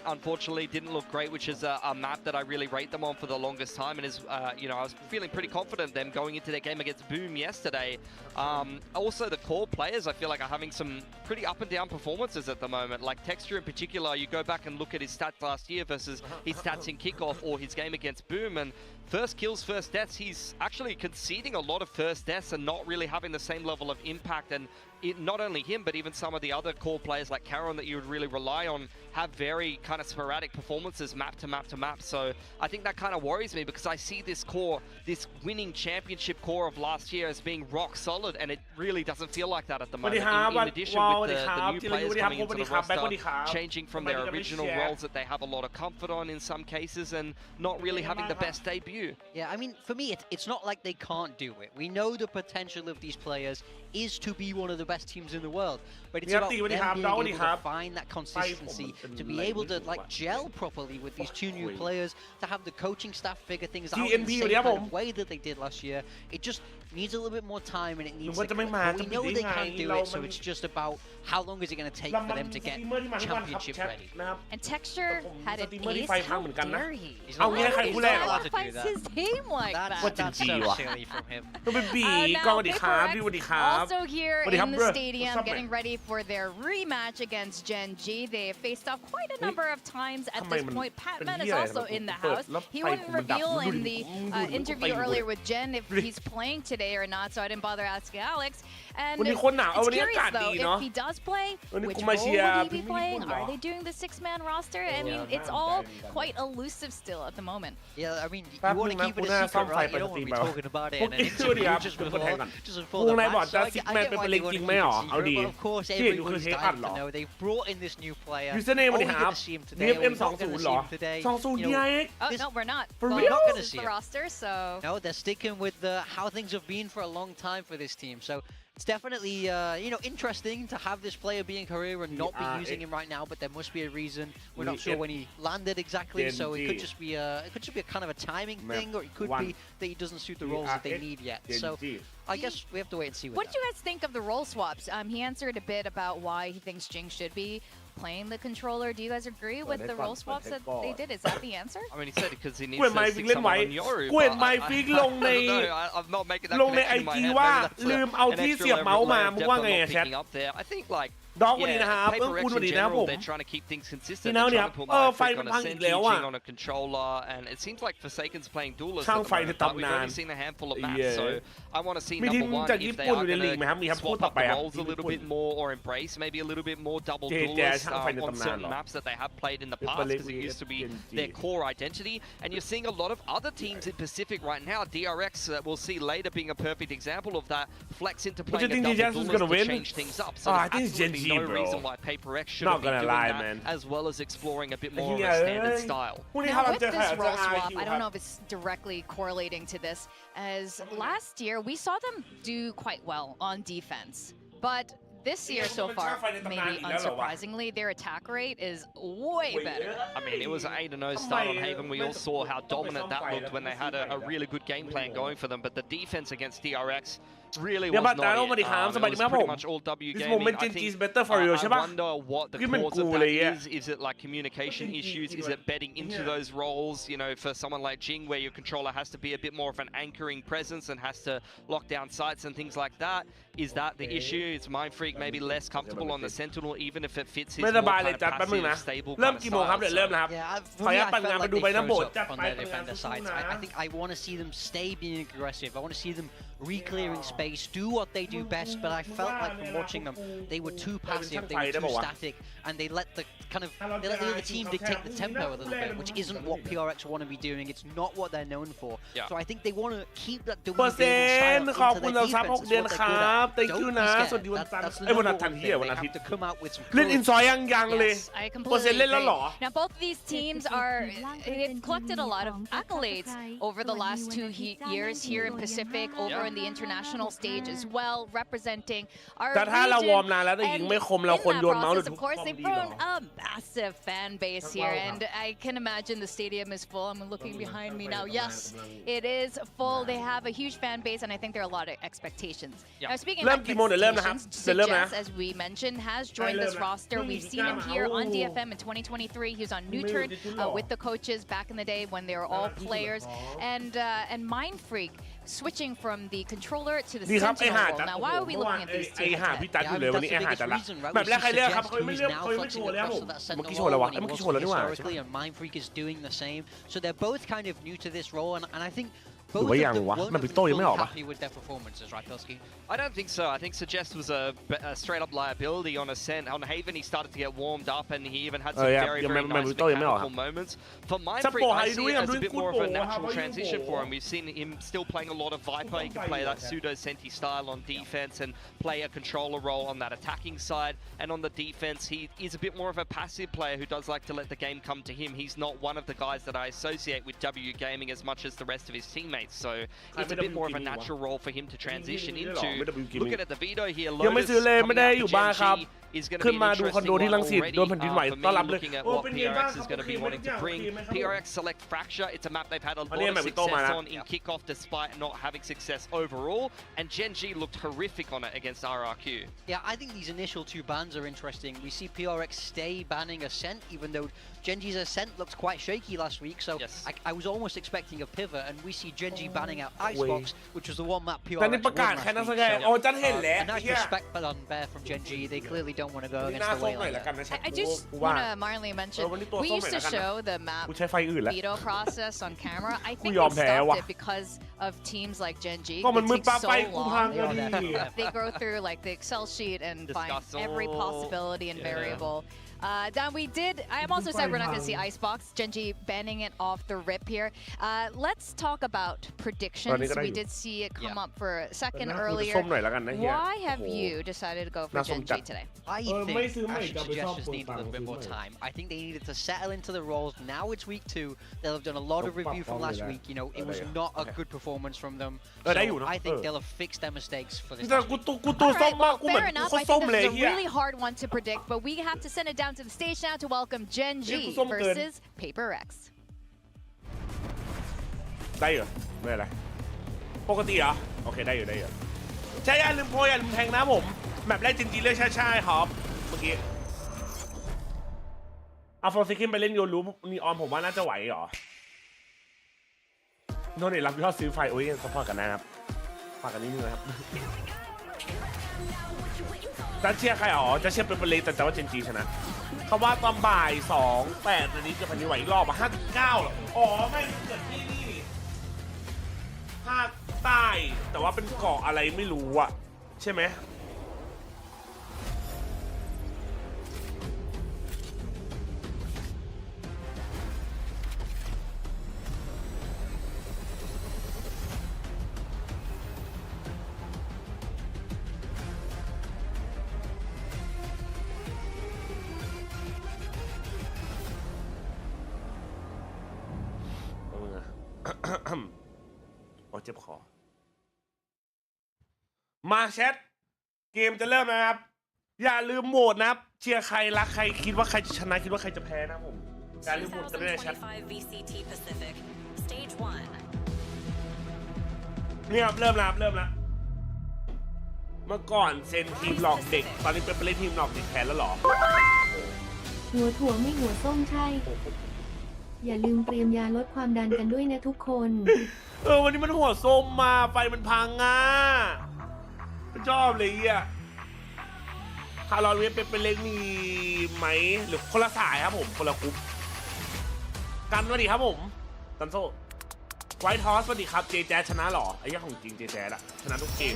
Unfortunately didn't look great, which is a map that I really rate them on for the longest time, and is you know, I was feeling pretty confident them going into their game against Boom yesterday. Also the core players I feel like are having some pretty up and down performances at the moment. Like Texture in particular, you go back and look at his stats last year versus his stats in kickoff or his game against Boom, and first kills, first deaths, he's actually conceding a lot of first deaths and not really having the same level of impact. And not only him, but even some of the other core players like Karen that you would really rely on have very kind of sporadic performances map to map to map. So I think that kind of worries me because I see this core, this winning championship core of last year as being rock solid, and it really doesn't feel like that at the moment. In addition, with the new players coming into the roster, changing from their original roles that they have a lot of comfort on in some cases and not really having the best debut. Yeah, I mean, for me, it's not like they can't do it. We know the potential of these players is to be one of the best teams in the world, but it's about them being able to find that consistency, to be able to like gel properly with these two new players, to have the coaching staff figure things out in the same kind of way that they did last year. It just needs a little bit more time, and it needs to click. We know they can do it, so it's just about how long is it going to take for them to get championship ready. And Texture had an ace. How dare he? He's not allowed to do Sacrifice that. his team like that. That's so silly from him. Also here in the stadium getting ready for their rematch against GENG. They have faced off quite a number of times at this point. Patman is also in the house. He wouldn't reveal in the interview earlier with Jen if he's playing today or not, so I didn't bother asking Alex. And it's curious though, if he does play, which role would he be playing? Are they doing the 6-man roster? I mean, it's all quite elusive still at the moment. Yeah, I mean, you want to keep it a secret, right? You don't want to be talking about it in an interview just before the match. So I get why they want to keep it secret, but of course everyone's dying to know. They've brought in this new player. Only going to see him today. We're not going to see him today. Oh, no, we're not. We're not going to see the roster, so... No, they're sticking with how things have been for a long time for this team. So it's definitely, you know, interesting to have this player be in career and not be using him right now. But there must be a reason. We're not sure when he landed exactly, so it could just be a kind of a timing thing, or it could be that he doesn't suit the roles that they need yet. So I guess we have to wait and see. What do you guys think of the role swaps? He answered a bit about why he thinks Jing should be playing the controller. Do you guys agree with the role swaps that they did? Is that the answer? I mean, he said because he needs to stick someone on Yoru, but I don't know. I'm not making that connection in my head. Maybe that's an extra level of depth I'm not picking up there. I think like PRX in general, they're trying to keep things consistent. They're trying to put my effect on a Senki, Jing on a controller, and it seems like Forsaken's playing duelist at the moment, but we've only seen a handful of maps, so I want to see number one if they are going to swap up the roles a little bit more or embrace maybe a little bit more double duelist on certain maps that they have played in the past, because it used to be their core identity. And you're seeing a lot of other teams in Pacific right now. DRX we'll see later being a perfect example of that, flex into playing a double duelist to change things up. So there's absolutely no reason why PRX shouldn't be doing that, as well as exploring a bit more of a standard style. Now with this role swap, I don't know if it's directly correlating to this, as last year we saw them do quite well on defense, but this year so far, maybe unsurprisingly, their attack rate is way better. I mean, it was an 8-0 start on Haven. We all saw how dominant that looked when they had a really good game plan going for them, but the defense against DRX really was not it. It was pretty much all W gaming. I wonder what the cause of that is. Is it like communication issues? Is it betting into those roles? You know, for someone like Jing, where your controller has to be a bit more of an anchoring presence and has to lock down sites and things like that. Is that the issue? Is Mind Freak maybe less comfortable on the Sentinel, even if it fits his more kind of passive, stable kind of style? Yeah, for me, I felt like they froze up on their defender sides. I think I want to see them stay being aggressive. I want to see them re-clearing space, do what they do best, but I felt like from watching them, they were too passive, they were too static, and they let the other team dictate the tempo a little bit, which isn't what PRX want to be doing. It's not what they're known for. So I think they want to keep that dominant style into their defense. That's what they're good at. Don't be scared. That's the number one thing. They have to come out with some Yes, I completely agree. Now both of these teams they've collected a lot of accolades over the last 2 years here in Pacific, over in the international stage as well, representing our แต่ถ้าเราวอร์ม region. นานแล้วแต่ยิง And ไม่คม in เราควร that โยนเมาส์หรือ process, ทุ of บ course, คอม they've ดีหรอ grown a massive fan base here, and I can imagine the stadium is full. I'm looking behind me now. Yes, it is full. They have a huge fan base, and I think there are a lot of expectations. Yeah. Now, speaking เริ่ of มกี่โมงเดี๋ยวเริ่มนะครับ expectations, เดี๋ยวเริ่มนะ Suggest, as we mentioned, has joined this roster. We've seen him here on DFM in 2023. He was on New Turn with the coaches back in the day when they were all players, and Mind Freak switching from the controller to the ดีครับไอ Sentinel ห่า role. จัด Now, why are we looking at these ไอ two? ห่า head-to-head? พี่จัดอยู่เลยวันนี้ไอห่าจัดละ Right? แบบแรกใครเลือกครับ Suggest เขาไม่ who เลือก is now เขาไม่โช flexing ว์แล้ว across ผม to that เมื่อกี้ Sentinel โชว์แล้ว role วะ when he เมื่อกี้ was โชว์แล้วนี่หว่า historically, and Mind Freak is doing the same. So they're both kind of new to this role, and I think หรือ both ว่า of ยัง them วะ won't มัน be ปิโต้ยังไม่ออก fully ปะ happy with their performances, right, Pilsky? I don't think so. I think Suggest was a straight up liability on Ascent. On Haven, he started to get warmed up, and he even had some very, very nice mechanical moments. For Mind Freak, I see it as a bit more of a natural transition for him. We've seen him still playing a lot of Viper. He can play that pseudo Senti style on defense and play a controller role on that attacking side. And on the defense, he is a bit more of a passive player who does like to let the game come to him. He's not one of the guys that I associate with W Gaming as much as the rest of his teammates. So it's a bit more of a natural role for him to transition into. Looking at the Veto here, ยังไม่ Lotus ซื้อเลยไม่ coming ได้ out อยู่ for บ้านครับ Gen G is going to ขึ้น be มา an ดูคอน interesting โดที่ one รังสิต already. โดนแผ่นดินไหว For ต้อน me, รับเลย looking at โอ้ what เป็นไง PRX บ้าง is going to be wanting to bring. PRX select Fracture. It's a map they've had a lot of success on in kickoff despite not having success overall. And Gen G looked horrific on it against RRQ. Yeah, I think these initial two bans are interesting. We see PRX stay banning Ascent, even though Gen G's Ascent looked quite shaky last week. So Yes. I was almost expecting a pivot, and we see Gen G banning out Icebox, which was the one map แต่ PRX นี่ประกาศ won แค่นัก last แส week. ดง So, โอ้จันเห็นแล้ว a nice เหี้ย respect on bear from Gen G. They clearly don't want to go นี่ against หน้า the ส้มหน่อย Waylander. ละกันนะ I just กูว่า want to mildly mention,วันนี้ตัว we ส้ม used หน่อย to ละกัน show นะ the map กูใช้ไฟอื่นแล้ว Veto process on camera. I think กูยอม they แพ้ stopped ว่ะ it because of teams like Gen G. ก็มัน It มืด takes ป้า so ไฟกูพัง long. ก็ดี They go through like the Excel sheet and find every Discuss possibility and yeah. variable. Dan, we did. I'm also sad we're not going to see Icebox. Gen G banning it off the rip here. Let's talk about predictions. We did see it come up for a second หน้ากูจะ earlier. ส้มหน่อยละกันนะเฮีย Why have โอ้โห you decided to go for น่าส้ม Gen จั G ด today? I think Ashen Suggestions need a little bit more time. I think they needed to settle into the roles. Now it's week 2. They'll have done a lot of review from last week. You know, it was not a good performance from them. So I think they'll have fixed their mistakes for this แต่ last กู week. ตัว All ส้ม right, มาก well, กูเหมือน fair enough. โคต I รส้ม think เลย this is เฮี a ย really hard one to predict, but we have to send it down to the stage now to welcome Gen G Yeah,ส้มเกิน versus PRX. ได้เหรอไม่เป็นไรปกติเหรอโอเคได้อยู่ใช่อย่าลืมโพยอย่าลืมแทงนะผมแบบแรกจริงๆเลือกใช่ครับเมื่อกี้เอาฟอร์ซิคินไปเล่นโยรู้นีออนผมว่าน่าจะไหวเหรอโน่นนี่รับยอดซื้อไฟโอ้ยซัพพอร์ตกันนะครับฝากกันนิดนึงนะครับจะเชียร์ใครอ๋อจะเชียร์เป็นเลยแต่จะว่าเจนจีชนะเขาว่าตอนบ่าย2:08อันนี้จะพันนี้ไหวอีกรอบ59เหรออ๋อไม่เกิดที่นี่ภาคใต้แต่ว่าเป็นเกาะอะไรไม่รู้อะใช่ไหมโอ้เจ็บคอมาแชทเกมจะเริ่มนะครับอย่าลืมโหวตนะครับเชียร์ใครรักใครคิดว่าใครจะชนะคิดว่าใครจะแพ้นะผมอย่าลืมโหวตกันด้วยนะแชท VCT Pacific Stage 1 เนี่ยครับเริ่มแล้วเมื่อก่อนเซนทีมหลอกเด็กตอนนี้เป็นไปเล่นทีมหลอกเด็กแทนแล้วหรอ หัวถั่วไม่หัวส้มใช่ อย่าลืมเตรียมยาลดความดันกันด้วยนะทุกคน วันนี้มันหัวส้มมาไฟมันพังอ่ะไม่ชอบเลยอ่ะคาร์ลอนเวฟเป็นเล็กมีไหมหรือคนละสายครับผมคนละกรุ๊ปกันสวัสดีครับผมตันโซไวท์ทอสสวัสดีครับเจแจ๊ชนะหรอไอ้ย่าของจริงเจแจ๊อะชนะทุกเกม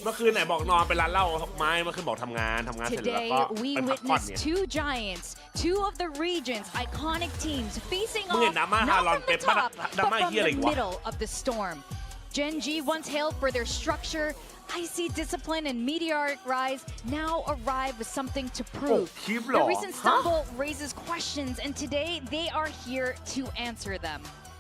เมื่อคืนไหนบอกนอนไปร้านเหล้าไม้เมื่อคืนบอกทำงานเสร็จแล้ว Today ก็ we ไปพักผ่อน witnessed เนี่ย two giants, two of the region's iconic teams facing มึง off เห็นดราม่า not ฮารอน from เป๊ป the ป่ะ top, ดรา but ม่า from เฮียอะไร the วะ middle of the storm. Gen G, once hailed for their structure, icy discipline, and meteoric rise, now arrive with something to prove. คลิปเหรอ The recent stumble raises questions, and today they are here to answer them.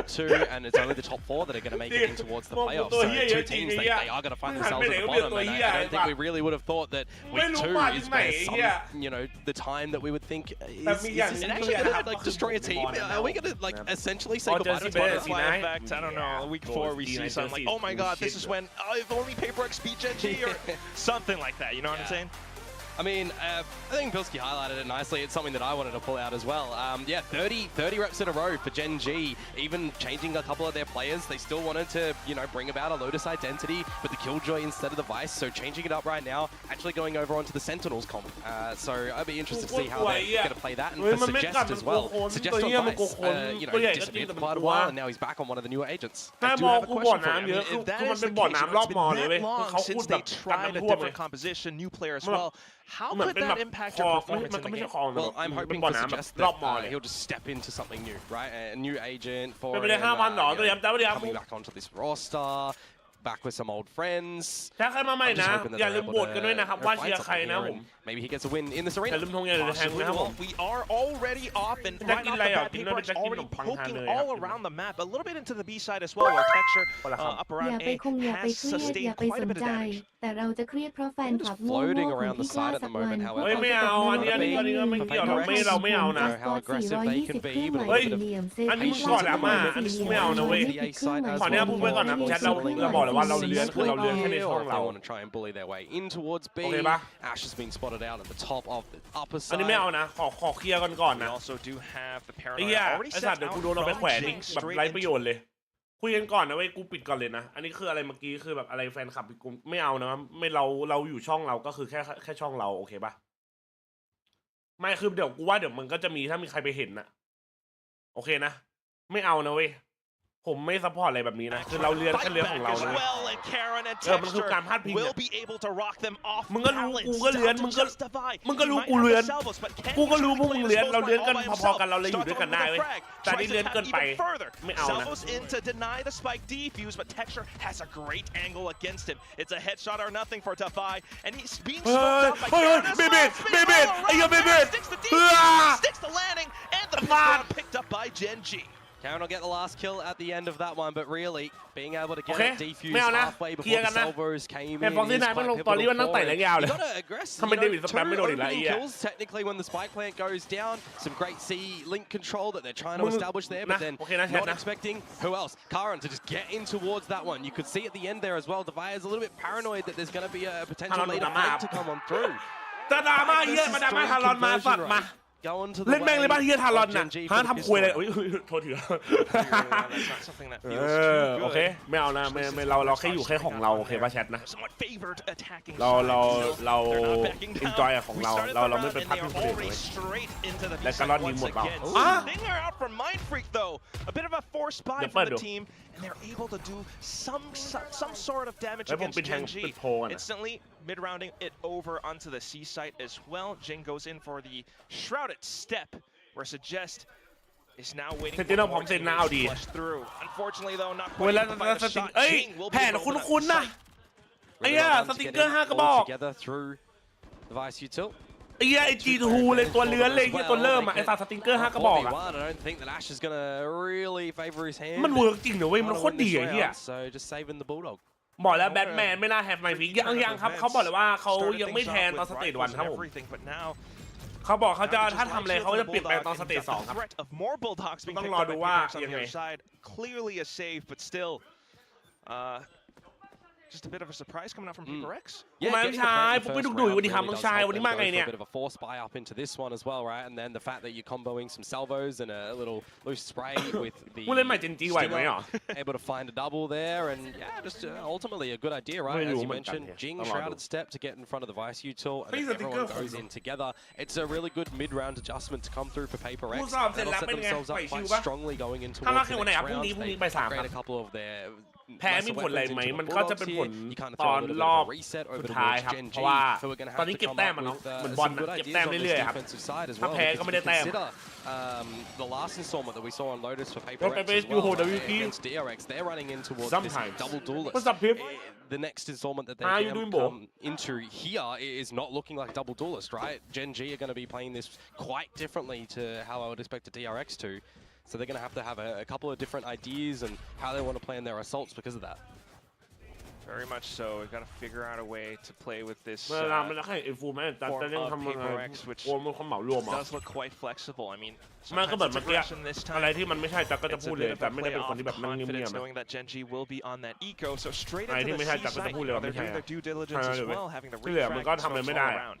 week 2, and it's only the top 4 that are going to make it in towards the playoffs. So 2 teams, they are going to find themselves at the bottom, and I don't think we really would have thought that week 2 is where the time that we would think is actually going to like destroy a team. Are we going to like essentially say goodbye to butterfly effect? I don't know. Week 4 we see something like, oh my god, this is when if only PRX beat GENG or something like that. You know what I'm saying? I mean, I think Pilsky highlighted it nicely. It's something that I wanted to pull out as well. Yeah, 30 reps in a row for Gen G, even changing a couple of their players. They still wanted to, you know, bring about a Lotus identity with the Killjoy instead of the Vice. So changing it up right now, actually going over onto the Sentinels comp. So I'd be interested to see how they're going to play that. And for Suggest as well. Suggest on Vice, you know, disappeared for quite a while, and now he's back on one of the newer agents. I do have a question for you. I mean, if that is the case, it's been that long since they tried a different composition, new player as well. How could that impact your performance in the game? Well, I'm hoping to suggest that he'll just step into something new, right? A new agent for him, coming back onto this roster, back with some old friends. ถ้าใครมาใหม่นะอย่าลืมโหวตกันด้วยนะครับว่าเชียร์ใครนะผม Maybe he gets a win in this arena. อย่าลืมทงอย่าลืมแทงนะครับผม We are already off and right off the bat, PRX already poking all around the map, a little bit into the B side as well, where Texture up อย่า around ไป A คงอย่าไป has เครียดอย่า sustained ไป quite ส a น bit of ใจ damage. แต่เราจะเครียดเพราะแฟนคลับโง่ๆของพี่กล้าสักวัน เฮ้ยไม่เอาอันนี้ก็ไม่เกี่ยวเราไม่เอานะ how aggressive they can be, but เฮ้ย อันนี้มึงก่อนอะมาอันนี้กูไม่เอานะเว้ย ขออนุญาตพูดไว้ก่อนนะแชทเราบอกเลยว่าเราเลื้อนคือเราเลื้อนแค่ในช่องเรา They want to try and bully their way in towards B. Ash has been spotted out at the top of the upper อัน side. นี้ไม่เอานะขอเคลียร์ก่อน We นะ also do have the ไอ้ paranoia เหี้ย already ไอ้สัต set ว์เดี๋ยว out กูโดนเอาไปแขวน from ทิ้ง Jing แบบ straight ไร้ประโยชน์เลยคุยกันก่อนนะเว้ยกูปิดก่อนเลยนะอันนี้คืออะไรเมื่อกี้คือแบบอะไรแฟนคลับกูไม่เอานะไม่เราอยู่ช่องเราก็คือแค่ช่องเราโอเคปะไม่คือเดี๋ยวกูว่าเดี๋ยวมันก็จะมีถ้ามีใครไปเห็นนะโอเคนะไม่เอานะเว้ยผมไม่ซัพพอร์ตอะไรแบบนี้นะคือเราเลื้อนแค่เลื้อนของเราเลยมันคือการพลาดพิงอะมึงก็รู้กูก็เลื้อนมึงก็รู้กูเลื้อนกูก็รู้พวกมึงเลื้อนเราเลื้อนกันพอๆกันเราเลยอยู่ด้วยกันได้เว้ยแต่นี่เลื้อนเกินไปไม่เอานะ Salvos in to deny the spike defuse, but Texture has a great angle against him. It's a headshot or nothing for Defy, and he's being smoked out by Karen. Sticks the landing, and the round picked up by Gen G. Karen will get the last kill at the end of that one, but really being able to get Okay. it defused ไม่เอานะ halfway เคลีย before ร์ the กันนะ salvos came แต่ in ฟ็อกซี่ is นายมัน quite ลงตอนนี้ pivotal มันตั้งแต่ for ระ him. ยะเลย You gotta aggressive. ทำไม You เด know, วิดส two แปมไม่โดนอีกแล้วไอ้ opening เหี้ย kills technically when the spike plant goes down. Some great C link control that they're trying to establish there, but then โอเคนะแชท not นะ expecting who else? Karen to just get in towards that one. You could see at the end there as well. Defy is a little bit paranoid that there's going to be a potential later fight to come on through. จะดราม่าเหี้ยมาดราม่าทารอนมาสัตว์มา Go on to the เล่นแม่งเลยบ้านเฮียทารอน of น่ะ Gen G ฮะ for the ทำควยเลย pistol. โทษที That's not something that เอ feels อ too โอเค good. ไม่เอานะไม่เราแค่อยู่แค่ของเราโอเคป่ะแชทนะ Somewhat favored attacking เรา They're not backing down. enjoy ของ We เรา started เรา the ไม่ round เป็น and พัก they ที่ are คนอื่น already เลย straight into the และ B การรอด side ยิง once หมดเปล่า again. อ่ะ Stinger out from Mind Freak though. A bit of a forced buy เดี๋ยว from เปิด the ดู team, and they're able to do some sort of damage แล้วผม against ปิดแทง Gen G. ปิดโพกันนะ Instantly mid-rounding it over onto the C site as well. Jing goes in for the shrouded step, where Suggest is now waiting เซนติโน่พร้อมเซ็นนะเอาดี flush through. Unfortunately though, not เว quite ลา able to find ส a ติก shot. เอ้ย Jing will แผ be น able to คุ้นๆนะ ไอ้เหี้ย Really ส done ติ to ก get เกอร์ it 5 กระบ all อก together through the Vice util. ไอ้เหี้ยไอ้ G2 เลยตัวเลื้อนเลยเหี้ยตัวเริ่มอ่ะไอ้สัตว์สติกเกอร์ 5 กระบอกอ่ะ I don't think that Ash is going to really favor his hand. มันเวิร์กจริงเหรอเว้ยมันโคตรดีไอ้เหี้ย So just saving the Bulldog. บอกแล้วแบทแมนไม่น่าแฮปไมฟิกยังครับเขาบอกเลยว่าเขายังไม่แทนตอนสเตจวันครับผม But now เขาบอกเขาจะถ้าทำอะไรเขาจะเปลี่ยนแปลงตอนสเตจ2ครับ threat of more Bulldogs being ต้อง picked รอ up ดู by ว่า PRX on ยัง the ไง other side. Clearly a save, but still, just a bit of a surprise coming out from PRX. มา getting the ชาย point ผม in ไม่ the ดุ first ดุย round วันนี้ครับ really น้อง does ชาย help วัน them นี้มา go ไง for เนี่ย a bit of a force buy up into this one as well, right? And then the fact that you're comboing some salvos and a little loose spray with the ผู้เล่นใหม่เจนจีไหวไหมอ่ะ able to find a double there, and yeah, just ultimately a good idea, right? As you mentioned, Jing shrouded step to get in front of the Vice util, and then everyone goes in together. It's a really good mid-round adjustment to come through for PRX. They'll set themselves up quite strongly going into the next round. They upgrade a couple of their แพ้มีผลอะไรไหมมันก็จะเป็นผลตอนรอบสุดท้ายครับเพราะว่าตอนนี้เก็บแต้มมันเนาะเหมือนบอลเก็บแต้มเรื่อยๆครับถ้าแพ้ก็ไม่ได้แต้ม The last installment that we saw on Lotus for PRX PRX as well, WP against DRX, they're running in towards this double duelist. What's up, Pip? The next installment that they're going to come into here is not looking like double duelist, right? Gen G are going to be playing this quite differently to how I would expect a DRX to. So they're going to have a couple of different ideas and how they want to plan their assaults because of that. Very much so. We've got to figure out a way to play with this เวลามันให้ไอ้ฟูแม่แต่ยังทำยังไงโอนมันคนเหมารวมอ่ะ does look quite flexible. I mean, มันก็ sometimes แบบ it's เมื่อกี้ aggression this อะไร time. ที่มันไม่ใช่จักก็จะ It's พู a ดเลย bit of แต่ a ไม่ได้ play เป็นคน off ที่แบบนั่งเงีย confidence บๆ knowing that Gen G will be on that eco. So straight อะไร into ที่ the ไม่ C ใช่จักก็จะ site. พูดเลยว่า They're ไม่ใช่ doing their due diligence as well, having the ที่เหลือมันก็ refrag ทำอะไร smokes ไม่ all ได้ around.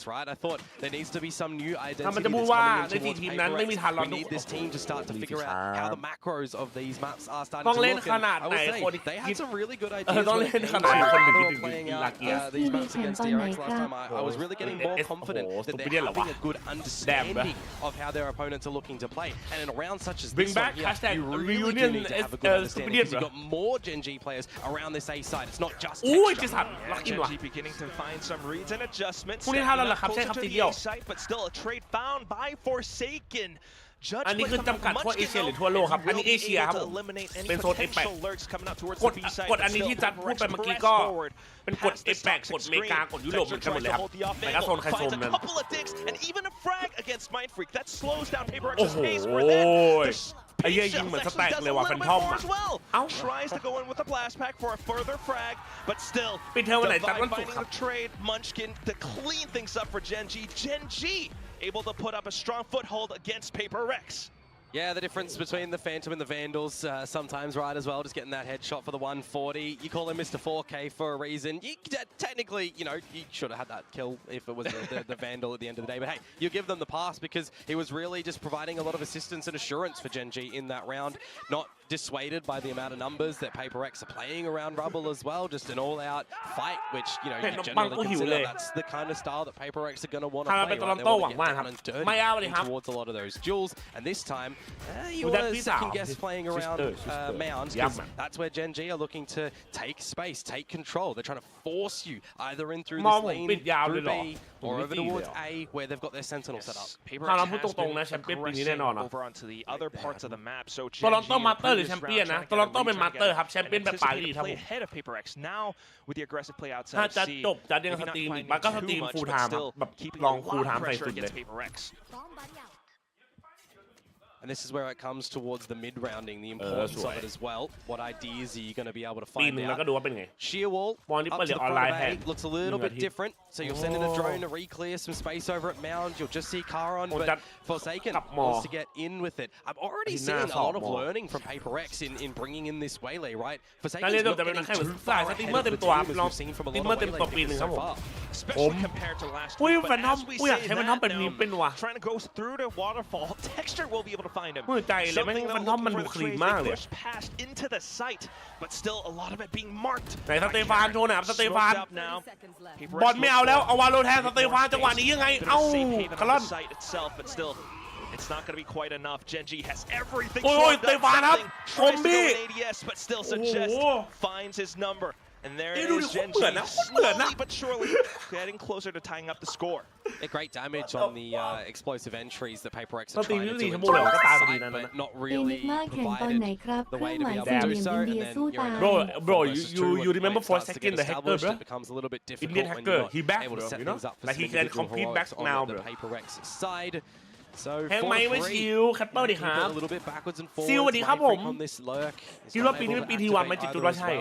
right? I thought there needs to to be some new ถ้ามัน identity จะพูด that's ว่า coming ใน in สี่ towards ทีมนั้นไม่มีทารอน PRX. We need this team to start to figure out how the macros of these maps are ต้ starting อง to เล่น look. ข And นาด I ไหน will คน say they คิ had ด some really good ต้อง ideas เล่ when น it ข came นาด to คน how ถึ they ง were คิด playing หลั out กเกียร์ these maps SPD against แข่งตอนไหน DRX ครั last บ time. I was really getting more confident that they're stupid having a good understanding of how their opponents are looking to play. And in a round such as Bring this one back here, hashtag you really do reunion need to have a good understanding because you've got more Gen G players around this A side. It's not just อุ้ย Texture. จิสันลักอิน Gen ว่ะ G beginning to find some reads and adjustments. พวกนี้ห้าแล้วเหรอครับ Closer ใช่ครับ to สี the เดียว A site, but still a trade found by Forsaken. อันนี้คือจำกัดทั่วเอเชียหรือทั่วโลกครับอันนี้เอเชียครับผมเป็นโซน A8 กฎอันนี้ที่จัดพูดไปเมื่อกี้ก็เป็นกฎ A8 กฎอเมริกากฎยุโรปเหมือนกันหมดเลยครับแต่ก็โซนใครโซนนั้นโอ้โหไอ้เหี้ยยิงเหมือนสแต็กเลยว่ะแฟนทอมอ่ะเอ้า tries to go in with a blast pack for a further frag, but still ปิดเทอมวันไหนจัดวันศุก finding ร์ครับ the trade Munchkin to clean things up for Gen G. Gen G able to put up a strong foothold against PRX. Yeah, the difference between the Phantom and the Vandals sometimes right as well, just getting that headshot for the 140. You call him Mr. 4K for a reason. Technically, you know, you should have had that kill if it was the Vandal at the end of the day. But hey, you give them the pass because he was really just providing a lot of assistance and assurance for Gen G in that round. Not dissuaded by the amount of numbers that PRX are playing around Rubble as well. Just an all-out fight, which, you know, you generally consider that's the kind of style that PRX are going to want to play. Right? They want to get down and dirty towards a lot of those duels. And this time, you want to second guess playing around mounds because that's where Gen G are looking to take space, take control. They're trying to force you either in through this lane, through B, or over towards A, where they've got their sentinel set up. Over onto the other parts of the map, so โตลอนโตมาสเตอร์หรือแชมเปี้ยนนะโตลอนโตเป็นมาสเตอร์ครับแชมเปี้ยนแบบปารีสครับ play ahead of PRX now with the aggressive play ถ้า outside จะ C. จบจะยังสตรีมอีกมันก็สตรีมฟูลไทม์แบบลองฟูลไทม์ใส่สุดเลย And this is where it comes towards the mid-rounding, the importance of it as well. What ideas are you going to be able to find out? Sheer wall, up to the front of A, looks a little bit different. So you'll send in a drone to re-clear some space over at Mound. You'll just see Charon, but Forsaken wants to get in with it. I'm already seeing a lot of learning from PRX in bringing in this waylay, right? Forsaken's not getting too far ahead of the team as we've seen from a lot of waylay so far. Especially compared to last week, but as we say that, trying to go through the waterfall, Texture will be able to find him. Something that looking for the trade to push past into the site, but still a lot of it being marked. ไหนสเตฟานโชว์หน่อยครับสเตฟานบอลไม่เอาแล้วเอาวาโลแทนสเตฟานจังหวะนี้ยังไงเอ้าคาร์ลอน It's not going to be quite enough. Gen G has everything. โอ้ยสเตฟานครับคอมบี้ ADS, but still suggest finds his number. And there it is, Gen G slowly but surely getting closer to tying up the score. Great damage on the explosive entries that PRX are trying to do into the site, but not really provided the way to be able to do so. And then bro, you remember for a second the hacker, bro? It becomes a little bit difficult Indian when you're hacker, he not back, able to bro, set you know? things up for Like some he can individual compete heroics back now, on the bro. PRX side. So แฮงไหมไม่ชิวคัตเตอร์ดิครับ a little bit backwards and ซิว forwards. สวัสดีครับผม on this lurk. คิดว่าปีนี้เป็นปีที่วันไหมจิตจุดว่าใช่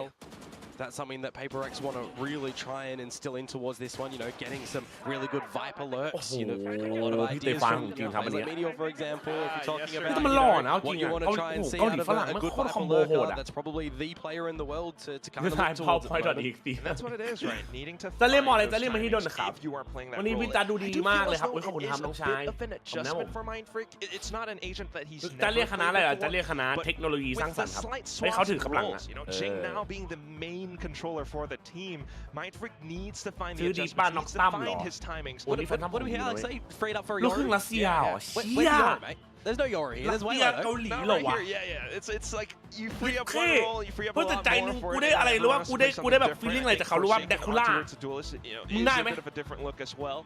That's something that PRX want to really try and instill in towards this one. You know, getting some really good Viper lurks. You know, a lot of ideas from Meteor, for example. If you're talking about what you want to try and see out of a good Viper lurker, that's probably the player in the world to kind of look towards. And that's what it is, right? Needing to จะเล่นมออะไรจะเล่นมาที่โดนนะครับ if you are playing that วันนี้ role. วิจารณ์ดูดีมากเลยครับ I do ขอบคุณ feel ครับ as น้อง though ชาย it is a bit of an adjustment for Mind Freak. It's not an agent that he's จะ never เรียกคณะอะไร played อ่ะจะเรียกคณะ before, เทคโนโลยี but สร้างสรร with ค์ครับ the slight ให้เขา swap ถือกำลัง roles, you know, Jing now being the main controller for the team, Mind Freak needs to find the ซื้อดีบ้าน adjustments, น็อก needs to ตั้มเหรอ find his timings. โอ้นี่แฟนทอม What do we hear? Alex say freed up for a ลูกครึ่ง Yori. รัสเซียเหรอ Where's เชี่ย Yori, mate? There's no Yori here. รั There's ส way เซีย low. เกาหลี Not เหรอ right วะ here, yeah. It's like you free up เท่ one role, you free up เพ a ราะแต่ lot ใจ more นึง for กู it. ได้อะไรรู้ว่ากูได้แบบ feeling อะไรจากเขารู้ว่าแดกคูล่า มึงได้ไหม A bit of a different look as well.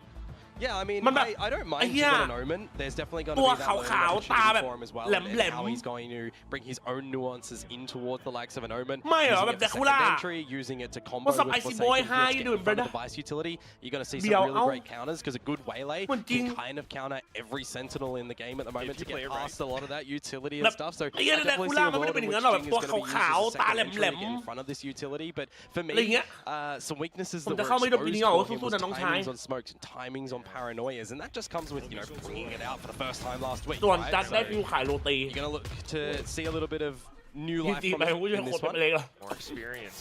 Yeah, I mean, มันแบบ I don't ไอ้ mind เหี้ย Jimin and Omen. There's definitely going to ตัว be that learning ขาวๆ ตา opportunity แบบ for him as well, แหล and ม how he's going to bring his own nuances in towards the likes of an Omen. ไม่เหรอ Using แบบ it แด for กคูล่า second entry, using it to combo What's up, with Icy Forsaken boy? to How just you get doing, in front of brother? the Vice utility. You're going to see เดี๋ยว some really เอ้า great counters because a good waylay มันจริง will kind of counter every sentinel in the game at the moment If you to play get it right. past a lot of that utility แบ and บ stuff. So ไอ้เหี้ย I แดก definitely คู see ล่า a มันไม่ world ได้เป็น in อย่าง which นั้นหรอกแบบ Jing is ตัว going to be used ขาว as a ๆ ตา second แหล entry ม to get in front of this utility. But for อะไรอย่าง me, เงี้ย some weaknesses ผม that จะ were เข้าไม่โดนปี exposed นี้เหรอ for him สู้ was ๆนะน้องชาย timings on smokes and timings on paranoias, and that just comes with, you know, bringing it out for the first time last week. ส่วน right? จัดได้ So ฟิวขายโรตี you're going to look to see a little bit of new ที่ life จี from ไป him กูจะ in โคต this ร one. เป็นเลยเหรอ More experience.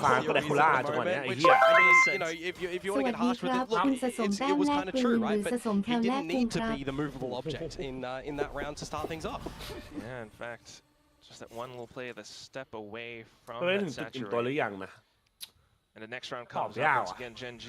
ฟานก็ได้คูล่าจังหวะนี้ไอ้เหี้ย I mean, you know, if you want to get harsh with it, look, it was kind of true, right? But he didn't need to be the movable object in that round to start things off. Yeah, in fact, just that one little play, the step away from ไม่ that ถึงจุดอิ่มตัวห saturate. รือยังนะ And the next round comes yeah. up once again. GENG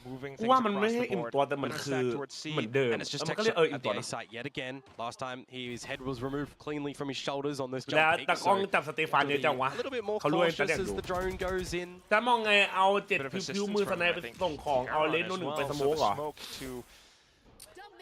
moving กู things ว่ามันไม่ across ให้ the อิ่ม board. ตัวแต่มัน But คือ back towards C. เหมือนเดิม And it's just มันก็เรียก texture อิ่ม at ตัว the A นะ site yet again. Last time his head was removed cleanly from his shoulders on this แล้ว jump peak. ตะกล้อง So จับสเตฟานเยอะจังวะ a little bit more เขารวยแต่ cautious เด็ก as อยู่ the drone goes in. จะมองไงเอา7 Bit of พิว assistance มือส from, ไน I ไป think, ส่งของเอาเลน Garon โน่น as หนึ่ง well. ไปส So โมก the เหรอ smoke to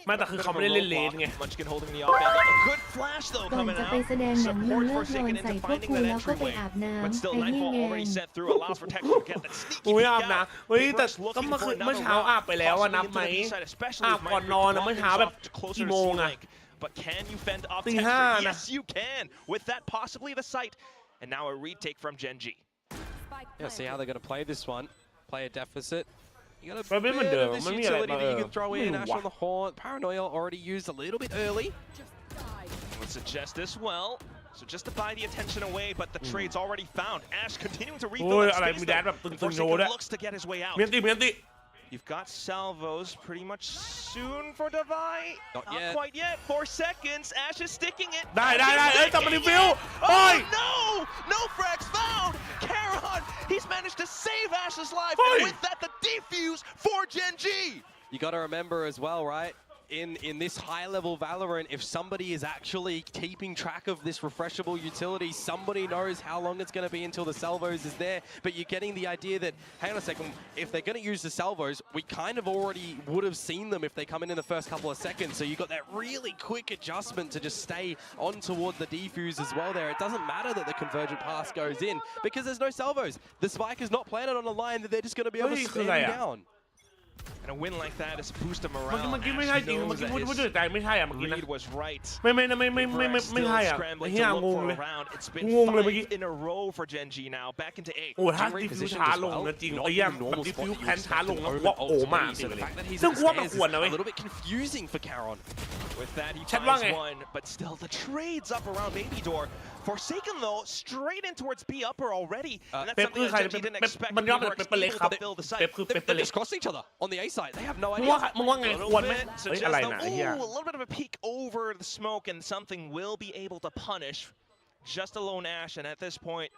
ไม่แต่คือเขาไม่ได้เล่นเลนไง Munchkin holding the offense. Good flash though ก่อน coming จะไป out. แสดงหนังมึง Support เลิกนอน Forsaken ใส่ into พวก finding กู that แล้วก็ไป entryway. อาบน้ำ But ไป still เยี่ย Nightfall แง already น sent through allows for Texture to get that sneaky กูไม่อาบ peek นะ out. เฮ้ยแต่ PRX ก็ looking เมื่อ for คืนเมื่อ another เช้า round, อาบไปแล้วอะ possibly นับ into ไหม the B side, especially อาบ with ก่อน Mighty นอนนะ walking เมื่อเช้าแบบ soft closer กี่ to โมงอะ C-Link. But can you fend off ตีห้า Texture? นะ Yes, you can. With that, possibly the sight. And now a retake from GENG. Yeah, see how they're going to play this one. Play a deficit. You got a มันไม่เหมือน bit เดิม of this มันมีอะไร utility มา that you can throw ไม่ in. รู้ Ash ว่ะ on the horn. Paranoia already used a little bit early. Would suggest as well. So just to buy the attention away, but the trade's already found. Ash continuing to โอ้ refill ย that อะไร space มีแดน though. แบบตึง And ๆโชว์ด้วย Forsaken looks to get his way out. เมียนติเมียนติ You've got salvos pretty much soon for Divide. Not Not yet. quite yet. 4 seconds. Ash is sticking it. ได้ Ash ได้ is ได้เอ้ยจับมา sticking ดิฟิว it. โอ้ย Oh no! No frags found. Karon, he's managed to save Ash's life. Hey. And with that, the defuse for GENG. You got to remember as well, right? In this high-level Valorant, if somebody is actually keeping track of this refreshable utility, somebody knows how long it's going to be until the salvos is there. But you're getting the idea that, hang on a second, if they're going to use the salvos, we kind of already would have seen them if they come in the first couple of seconds. So you got that really quick adjustment to just stay on towards the defuse as well there. It doesn't matter that the convergent pass goes in because there's no salvos. The spike is not planted on a line that they're just going to be able to spam you down. And a win like that is a boost of เมื่ morale. อกี้ไม่ใช่จริง เมื่อ Ash กี้ knows พูด that ใจไม่ใช่อ่ะเมื่อกี้ his นะ read was right. ไม่ใช่อ่ะ Scrambling เฮีย to ง look ง for เลย a round. It's งง been เลยเมื่อกี้ 5 in a row for GENG now. Back into 8. โอ้ถ้าดิฟิวช้าลงนะจริงไอ้เหี้ยแบบดิฟิวแพนช้าลงแล้วว่าโอ้มากจริงเลยซึ่งกูว่ามันควรนะเว้ย A little bit confusing for Karon. With that, he Chat finds lang one, but still the trades up around Baby Door. Forsaken though, straight in towards B upper already. And that's เป๊ป something คือใคร that GENG didn't expect. มันย่อเป็น PRX เป๊ปเล็ก able ครับ to fill the เป๊ป site. คือเป๊ป They're เล็ก just crossing each other on the A side. They have no มึง idea. ว่าไง A ควร little ไหม bit เฮ้ย suggests อะไร though, นะไอ้เหี้ย ooh, a little bit of a peek over the smoke and something will be able to punish just a lone Ash. And at this point,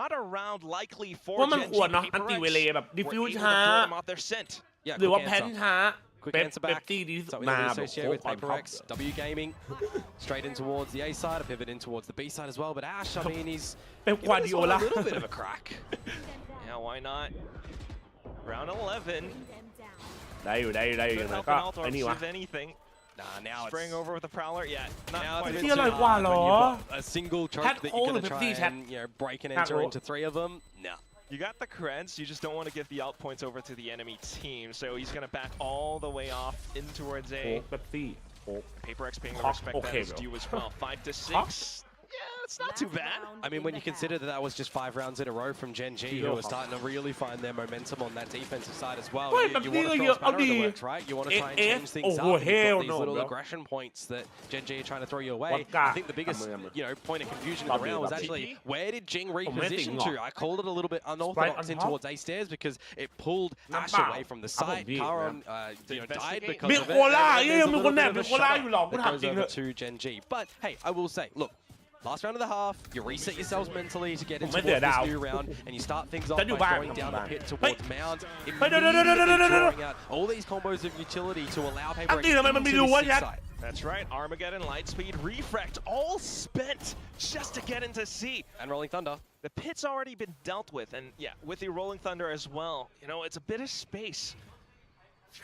not a round likely for ว่ามัน GENG. ควรเนาะอันติ PRX เวเลแบบดิ were ฟิว able to ช้า throw them off their scent. Yeah, หรือว่า quick แพน answer. ช้า Quick เป๊ป answer เป๊ป back. ตี้ดีที่สุด Something มา that we แบบ associate โอ้ with ออนท็อป PRX, W Gaming, straight in towards the A side, a pivot in towards the B side as well. But Ash, I mean, he's เป๊ป given กวา this ดิโอ one ลา a little bit of a crack. Yeah, why not? Round 11. ได้อยู่อย่าง Could นั้น help ก็ an Altar ไอ้นี่วะ if anything. Nah, now Spraying it's over with the Prowler, yeah, not now quite. it's a Pepsi bit อร่อย too กว่า hard เหร when อ you've got a single choke Chat that Cole you're หรือ going to Pepsi try Chat and break and อยาก enter รู้ into 3 of them. No. You got the creds, you just don't want to give the out points over to the enemy team, so he's going to back all the way off in towards โค้ A. กเป๊ปซี่โค้ก PaperX paying the Cock, respect okay, that is bro. due as well. 5 to 6. Yeah, it's not too bad. I mean, when you consider that that was just 5 rounds in a row from GENG, who are starting to really find their momentum on that defensive side as well. Wait, You but want to you- throw a spanner in the you- works, right? You want to try and Eh, change things oh, up. And you've hell got these no, little bro. aggression points that GENG are trying to throw you away. Vodka. I think the biggest, point of confusion in the round was actually where did Jing reposition to? I called it a little bit unorthodox on in top? towards A stairs because it pulled Ash Nampak. away from the Apa site. big, Karon, To died investigate. because Big of it. Cola, And yeah, there's a big little Cola, bit of a big Cola, shot you lot, that what goes happened? over to GENG. But hey, I will say, look. Last round of the half, you reset yourselves mentally to get into this new round, and you start things off by going down the pit towards Mound, immediately drawing out all these combos of utility to allow PaperX into the C site. That's right, Armageddon, Lightspeed, Refract, all spent just to get into C. And Rolling Thunder. The pit's already been dealt with, and yeah, with the Rolling Thunder as well. You know, it's a bit of space.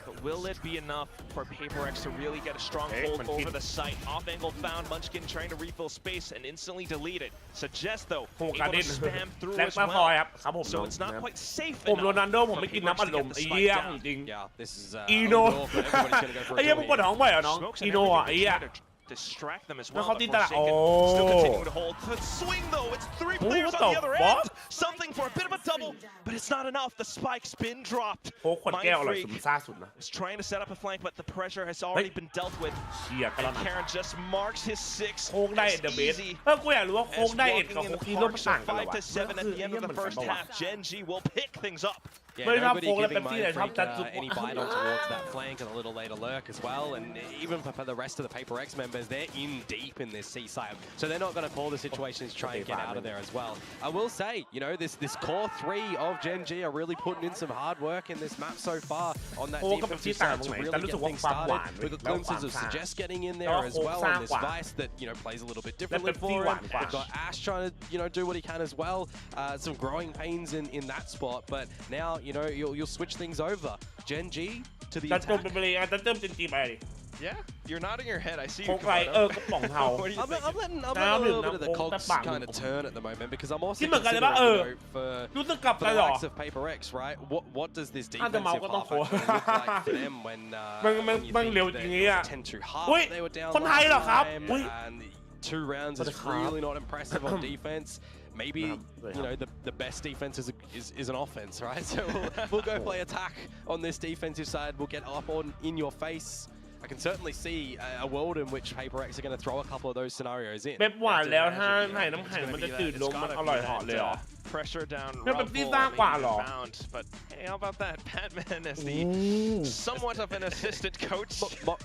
But will it be enough for PaperX to really get a strong hold over the site? Off angle found, Munchkin trying to refill space and instantly deleted. Suggest though, โอ้ able การ์ to เด้น spam through แลก as มาคอย well. ครับครับผม So it's not quite safe ผมโร enough นัลโดผม for ไม่กิน PaperX น้ำอัด to ล get ม the ไอ้ spike เหี้ย down. จริง Yeah, this is อีโน everybody's going to go for ไอ้ a เหี้ย double มึงปวด here. ท้องบ่อยเหรอน้อง Smokes อี and โน everything อ่ะไอ้ to เหี้ย try to distract them as Nó well. không But tin ta là- Forsaken Ồ. still continuing to hold. The swing though, it's 3 players what on the the other fuck? end. Something for a bit of a double, but it's not enough. The spike spin dropped. โค้กขวดแก้วอร่อย Mind สุด Freak ซ่าสุดนะ is trying to set up a flank, but the pressure has already been dealt with. เชียร์กันแล้ว And นะ Karen just marks his 6 โค้กได้ as เดอะเบส easy กูอยากรู้ว่าโค้ก as ได้เอ็ด walking กับ in โค้ก the ทีโร่ park. มัน So ต่างกันเหรอ 5 วะ to 7 at the end of the first half. GENG will pick things up. Yeah, But nobody Folk giving Pepsi, they Mind have Freak that any bite on towards that flank and a little later lurk as well. And even for the rest of the PaperX members, they're in deep in this C side. So they're not going to call the situations to try and get out of there as well. I will say, you know, this core 3 of GENG are really putting in some hard work in this map so far on that Folk defensive Pepsi side to ต่างตรงไหน really แต่รู้สึ get กว่า things ความห started. วาน We've got แล้วความ glimpses of ซ่า Suggest getting in แต่ there ว่า as โค้ก well ซ่า on this กว่า Vice that, you know, plays a little bit และ differently เป๊ปซี่ for หวา him. นกว่า We've got Ash trying to, you know, do what he can as well. Some growing pains in that spot. But now, you know, you'll switch things over. GENG to the จะจม attack. ไปเลยอ่ะจะเติมจริงๆไปดิ Yeah, you're nodding your head. I see โค you. กไรกระป๋องเทา I'm letting a little bit of the cogs kind of turn at the moment because I'm also considering, for รู้สึกกลับกัน the หรอ likes of PRX, right? What does this ถ้าจะ defensive เมาก็ต้อง half โค actually look like for them when มัน you เร็ว think อย่างนี้อ่ะ 10 to half อุ้ย they were down คนไทยเหรอครับ last อุ้ย time and 2 rounds is really not impressive on defense. Maybe you know the best defense is an offense, right? So we'll go play attack on this defensive side. We'll get up on in your face. I can certainly see a world in which PRX are going to throw a couple of those scenarios in. เป๊ปหวานแล้วถ้าให้น้ำแข็งมันจะจืดลงมันอร่อยเหาะเลยเหรอ Pressure down. เป๊ปเป็นที่ซ่ากว่าเหรอ But hey, how about that? Batman as the somewhat of an assistant coach.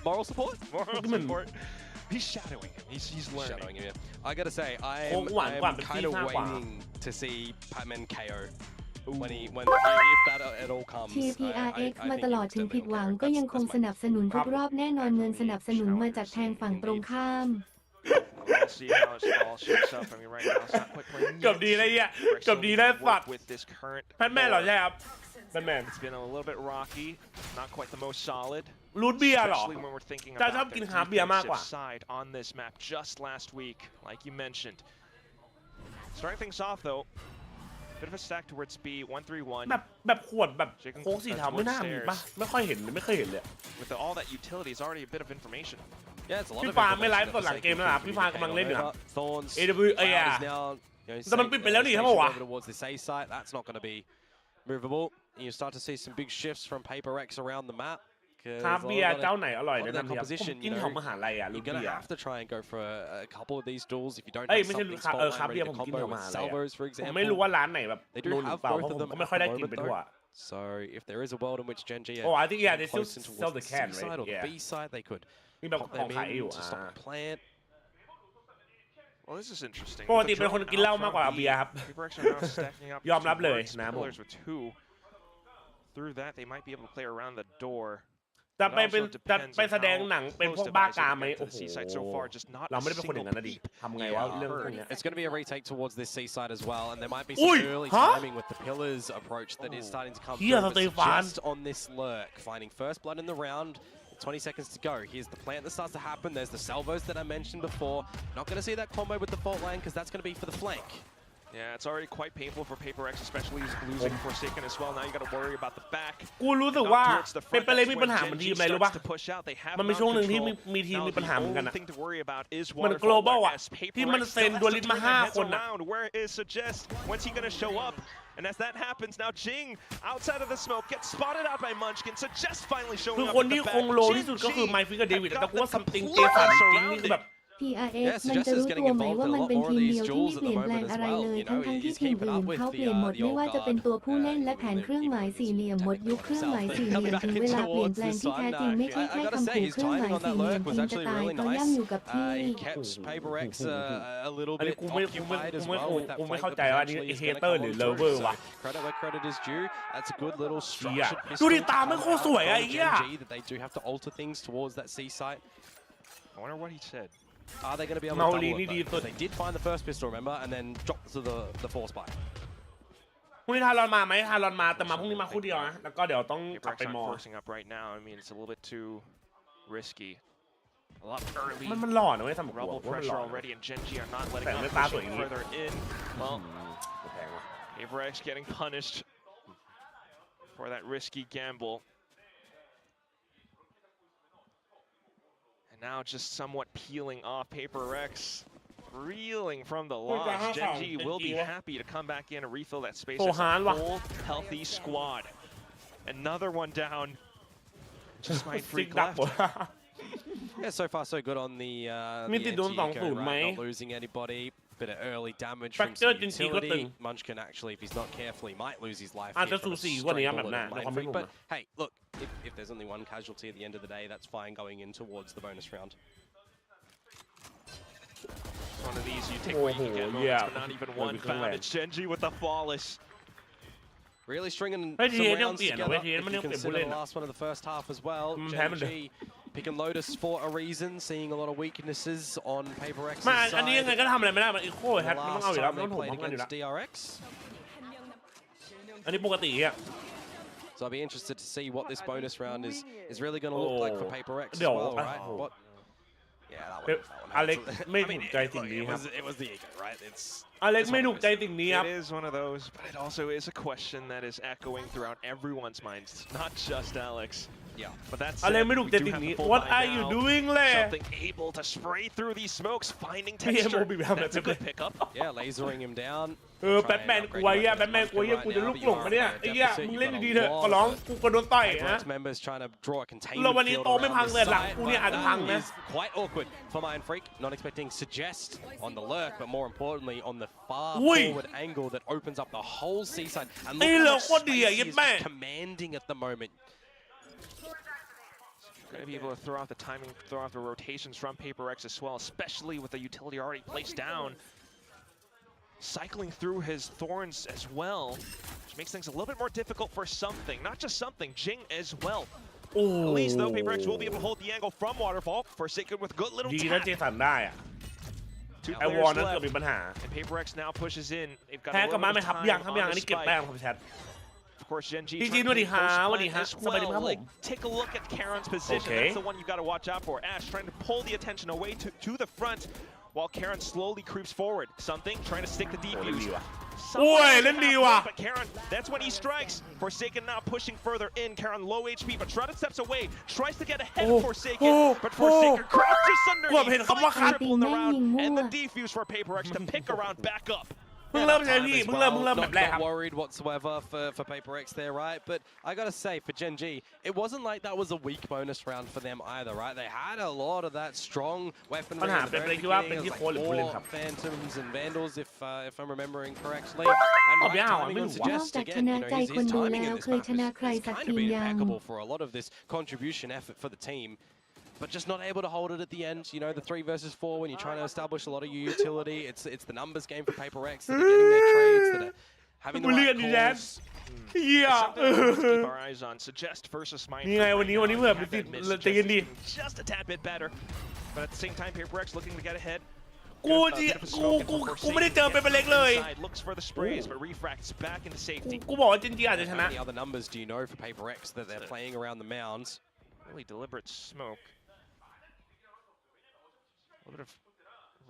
Moral support? Moral support. He's shadowing him. He's learning. Shadowing him, yeah. I gotta say, I'm kind of waiting to see Batman KO when if that at all comes. PRX มาตลอดถึงผิดหวังก็ยังคงสนับสนุนทุกรอบแน่นอนเงินสนับสนุนมาจากแทงฝั่งตรงข้าม We'll see how it all shakes up. I mean, right now it's not quite playing. เกือบดีเลยอ่ะเกือบดีได้สัตว์ With this current. แพทแมนเหรอใช่ครับแพทแมน It's been a little bit rocky, not quite the most solid. รูทเบียร์เหรอ Especially when we're thinking จะ about ชอบกินคาร์บเบียร์มากกว่า defensive side on this map just last week, like you mentioned. Starting things off though, bit of a stack towards B 131. แบบขวดแบบโค้กสีเทาไม่น่ามีป่ะไม่ค่อยเห็นเลยไม่เคยเห็นเลย With all that utility, is already a bit of information. Yeah, it's a lot พี่ of ฟาร์มไม่ไลฟ์สดหลังเกมแล้วนะพี่ฟาร์มกำลังเล่นอยู่นะ Thorns. AW แต่มันปิดไปแล้วนี่ครับวะ Towards this A site, that's not going to be movable. You start to see some big shifts from PRX around the map. คาร์บเบียร์เจ้าไหนอร่อย A lot แนะ of their นำครับผม composition, กิน you ของ know, มหาลัยอ่ะรูท you're going เบีย to ร์ have to try and go for a couple of these duels if you don't เอ้ย have ไม่ใช่ something คาร์ spotlight เบีย ready ร์ to ผมกิน combo ของม with หาลัย salvos, for ผมไม่รู้ example. ว่าร้านไหนแบบ They โด do นหรือ have เปล่า both เพราะ of ผม them ก็ไม่ at ค่อย the ได้กิน moment, ไปทั่ว though. So if there is a world in which GENG Oh, I think, yeah, they close still in sell towards the can, C right? side or the Yeah. B side, they could มีแบบ pop ของ them ขายอยู่ in to stop the plant. Well, this is interesting. ปกติเป็นคนกินเหล้ามากกว่าเบียร์ครับ PRX are now stacking up ยอมรับเลย towards นะผม pillars with 2. Through that, they might be able to play around the door. จะไปเป็นจะไปแสดงหนังเป็นพวกบ้ากามไหมโอ้โห เราไม่ได้เป็นคนอย่างนั้นนะดิทำไงวะเรื่องพวกเนี้ย It's going to be a retake towards this C side as well, and there might be Oi, some early huh? timing with the pillars approach that is starting to come Yeah, through. they But fan. just on this lurk, finding first blood in the round. 20 seconds to go. Here's the plant that starts to happen. There's the salvos that I mentioned before. Not going to see that combo with the fault line because that's going to be for the flank. Yeah, it's already quite painful for PRX, especially losing Forsaken as well. Now you got to worry about the back. กูรู้สึกว่าเป็นไปเลยมีปัญหาเหมือนทีมอะไรรู้ป่ะ มันมีช่วงหนึ่งที่มีทีมมีปัญหาเหมือนกันอะมัน global อะที่มันเซ็นดวลิสมา5 คนอะ Where is Suggest? When's he going to show up? And as that happens, now Jing, outside of the smoke, gets spotted out by Munchkin. Suggest finally คือ showing up คน at ที่ the คง back. โลที่สุดก็คือไมฟิกกับเดวิดแต่กูว่าซัมติงเจสันจริงนี่คือแบบ PRX มันจะรู้ตัวไหมว่ามันเป็นทีมเดียวที่ไม่เปลี่ยนแปลงอะไรเลยทั้งที่ทีมอื่นเขาเปลี่ยนหมดไม่ว่าจะเป็นตัวผู้เล่นและแผนเครื่องหมายสี่เหลี่ยมหมดยุคเครื่องหมายสี่เหลี่ยมถึงเวลาเปลี่ยนแปลงที่แท้จริงไม่ใช่แค่คำขู่เครื่องหมายสี่เหลี่ยมทีมจะตายก็ย่ำอยู่กับที่ He kept PRX a little อันนี้ bit กูไม่ occupied as well with that กูไม่ flank เข้า that ใจว่านี่ potentially is เฮ going to เตอร์ come หรือ on เลเวอ through. ร์วะ So credit where credit is due. That's a good little เหี้ย structured ดูดิ pistol ตาไม่โคตรสวยอะไอ้เหี้ย GENG that they do have to alter things towards that C site. I wonder what he said. Are they going to be able to เมา double ลี it นี่ดี though? สุด They did find the first pistol, remember, and then dropped to the force buy. พรุ่งนี้ทารอนมาไหมทารอนมาแต่มาพรุ่งนี้มาคู่เดียวนะแล้วก็เดี๋ยวต้องกลับ PRX ไปมอ aren't forcing up right now. I mean, it's a little bit too risky. A lot early. มันหล่อนะเว้ยสำหรับกู Rebel ว่ามันห pressure ล่อ already, and GENG are not letting Bang, up, may taas pushing eh. further in. Well, แพงว่ะ PRX getting punished for that risky gamble. And now just somewhat peeling off PRX, reeling from the loss. GENG will be happy to come back in and refill that space as a full healthy squad. Another one down. Just might ซิก freak ดัก left. ว่ะ Yeah, so far so good on the Doon anti-eco, song right? may. Not losing anybody. Bit of early damage Factor from some จริงๆก็ตึง utility. Munchkin actually, if he's not careful, he might lose his life อาจ here จะ from สู a สีกว่านี้ straight แบบ bullet นั้น at ใน Mind ความเป็น Freak. ผม But นะ hey, look, if there's only one casualty at the end of the day, that's fine going in towards the bonus round. One of these you take away, you get moments, yeah. but not even one Maybe found. correct. It's GENG with the flawless. Really stringing Hey, some yeah, rounds yeah, together. yeah, If you consider the last one of the first half as well. GENG picking Lotus for a reason, seeing a lot of weaknesses on PRX's มาอัน side. นี้ยังไงก็ทำอะไรไม่ได้มันอีโค The แฮทมันต้องเอา last อยู่แล้ว time มัน they ต้องถูก played พร้อมกันอยู่แล้ว against DRX. อันนี้ปกติอ่ะ So I'll be interested to see what this bonus round is really going to look like for PRX as well, right? What? Yeah, that one. Alex ไม่ถูกใจสิ่งนี้ครับ It was the ego, right? It's Alex ไม่ถูกใจสิ่งนี้ครับ It is one of those, but it also is a question that is echoing throughout everyone's minds, not just Alex. Yeah, but that's Alex ไม่ถูกใจสิ่งนี้ What are you doing แหละ Something able to spray through these smokes, finding texture. That's a good pickup. Yeah, lasering him down. แบทแมนกลัวเหี้ยแบทแมนกลัวเหี้ยกูจะลุกหลงมาเนี่ยไอ้เหี้ยมึงเล่นดีๆเถอะขอร้องกูกระโดนต่อยนะ members trying to draw a containment เราวันนี้โตไม่พังเลยหลังกูเนี่ยอาจจะพังนะ Quite awkward for Mind Freak. Not expecting Suggest on the lurk, but more importantly on the far forward angle that opens up the whole seaside. And look how much space he is commanding at the moment. Going to be able to throw out the timing, throw out the rotations from PRX as well, especially with the utility already placed down. Cycling through his thorns as well, which makes things a little bit more difficult for something. Not just something, GENG as well. At least though, PRX will be able to hold the angle from Waterfall. Forsaken with good little ดีนะ tap. เจสันได้อะ Two ไอวอล players นั้นเกิด left. มีปัญหา And PRX now pushes in. They've got แพ้ a กลับ little มา bit ไหม of ครับ time ยังครับยัง on อัน the นี้เก็บแต้ม spike. ครับแชท Of course, GENG จริงๆสวัสดีครับสวัสดีฮะ as สวัสดีครับ well. ผ Like, ม take a look at Karen's position. Okay. That's the one you got to watch out for. Ash trying to pull the attention away to the front while Karen slowly creeps forward. Something trying to stick the defuse. โอ้ยเล่นดีว่ะ But Karen, that's when he strikes. Forsaken now pushing further in. Karen low HP, but Trotta steps away. Tries to get ahead of Forsaken, but Forsaken crouches underneath. Triple in the round, and the defuse for PRX to pick a round back up. เพิ่งเริ่มใช่พี่เพิ่งเริ่มแบบแรกครับ Not worried whatsoever for PRX there, right? But I gotta say, for GENG, it wasn't like that was a weak bonus round for them either, right? They had a lot of that strong weaponry. ปัญหาเป็นอะไรที่ว่าเป็นที่โค้ชหรือผู้เล่นครับ Phantoms and Vandals, if I'm remembering correctly. And right timing on Suggest again, you know, his timing in this map has kind of been impeccable for a lot of this contribution effort for the team. But just not able to hold it at the end. You know, the 3 versus 4 when you're trying to establish a lot of your utility. It's the numbers game for PRX that are getting their trades, that are having the right calls. เหี้ย Keep our eyes on Suggest versus Mind. นี่ไงวันนี้เผื่อไปติดใจเย็นดิ Just a tad bit better, but at the same time, PRX looking to get ahead. กูไม่ได้เจอเป็นเล็กเลย Looks for the sprays, but refracts back into safety. กูบอกว่าจริงๆอาจจะชนะ How many other numbers do you know for PRX that they're playing around the mounds? Really deliberate smoke. A little bit of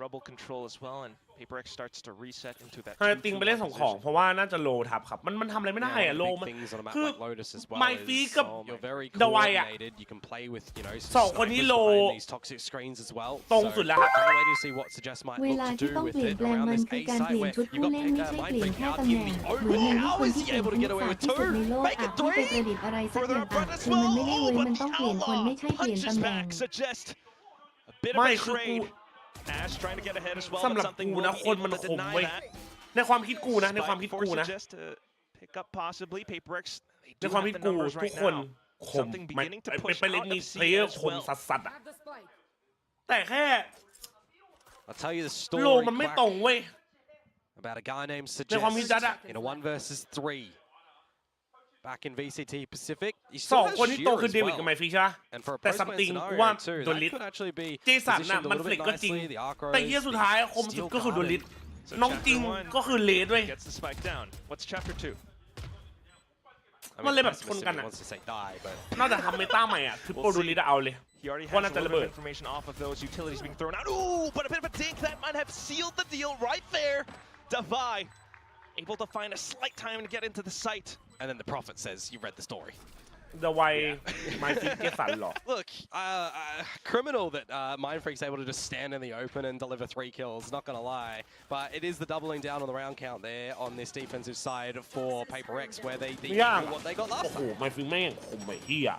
rubble control as well, and PRX starts to reset into that. ติงไปเล่นส่งของเพราะว่าน่าจะโลทับครับมันทำอะไรไม่ได้อะโลมันคือไมฟีกับเดวายอะสองคนนี้โลตรงสุดแล้วครับ เวลาที่ต้องเปลี่ยนแปลงมันคือการเปลี่ยนชุดผู้เล่นไม่ใช่เปลี่ยนแค่ตำแหน่งเหมือนอย่างที่คนที่เก่งที่สุดที่สุดในโลกอาจที่ไปประดิษฐ์อะไรสักอย่างคือมันไม่ได้เว้ยมันต้องเปลี่ยนคนไม่ใช่เปลี่ยนตำแหน่ง ไม่คือกู Ash trying to get ahead as well. สำหรับกูนะคนมันคมเว้ยในความคิดกูนะในความคิดกูนะ pick up possibly PRX. ในความคิดกูทุกคนคมไปเล่นมีเพลเยอร์คมสัสๆอะแต่แค่ I'll tell you the โล story มันไม่ตรงเว้ย about a guy named ในความคิดจัด Suggest อะ in a 1 versus 3. Back in VCT Pacific, สองคนที่โตคือเดวิดกับไมฟีใช่ปะ and for a แต่ post ซัม win ติง scenario กูว่า too, โดน that ลิส could actually be เจสันน่ะ positioned a มัน little ฟลิ bit กก็จริง nicely. The arc แต่เฮียสุดท้ายคมสุดก็คือโดนลิสน้องจริงก็คือเลสด้วย Gets the spike down. What's chapter 2? I มัน mean, เลยแบบชน Pessimist กันอะ wants to say die, but นอกจากทำเมตาใหม่อ่ะคือโปรโดนลิสเอาเลย He already One has at a the little bit of bird. information off of those utilities being thrown out. Ooh, but a bit of a dink that might have sealed the deal right there. Davai able to find a slight time to get into the site. and then the prophet says, "You read the story." เดวายไมฟีเจสันหรอ Look, criminal that Mind Freak's able to just stand in the open and deliver 3 kills, not gonna lie. But it is the doubling down on the round count there on this defensive side for PRX, where they did what they got โอ้ last โห time. ไมฟีแม่งคมไอ้เฮีย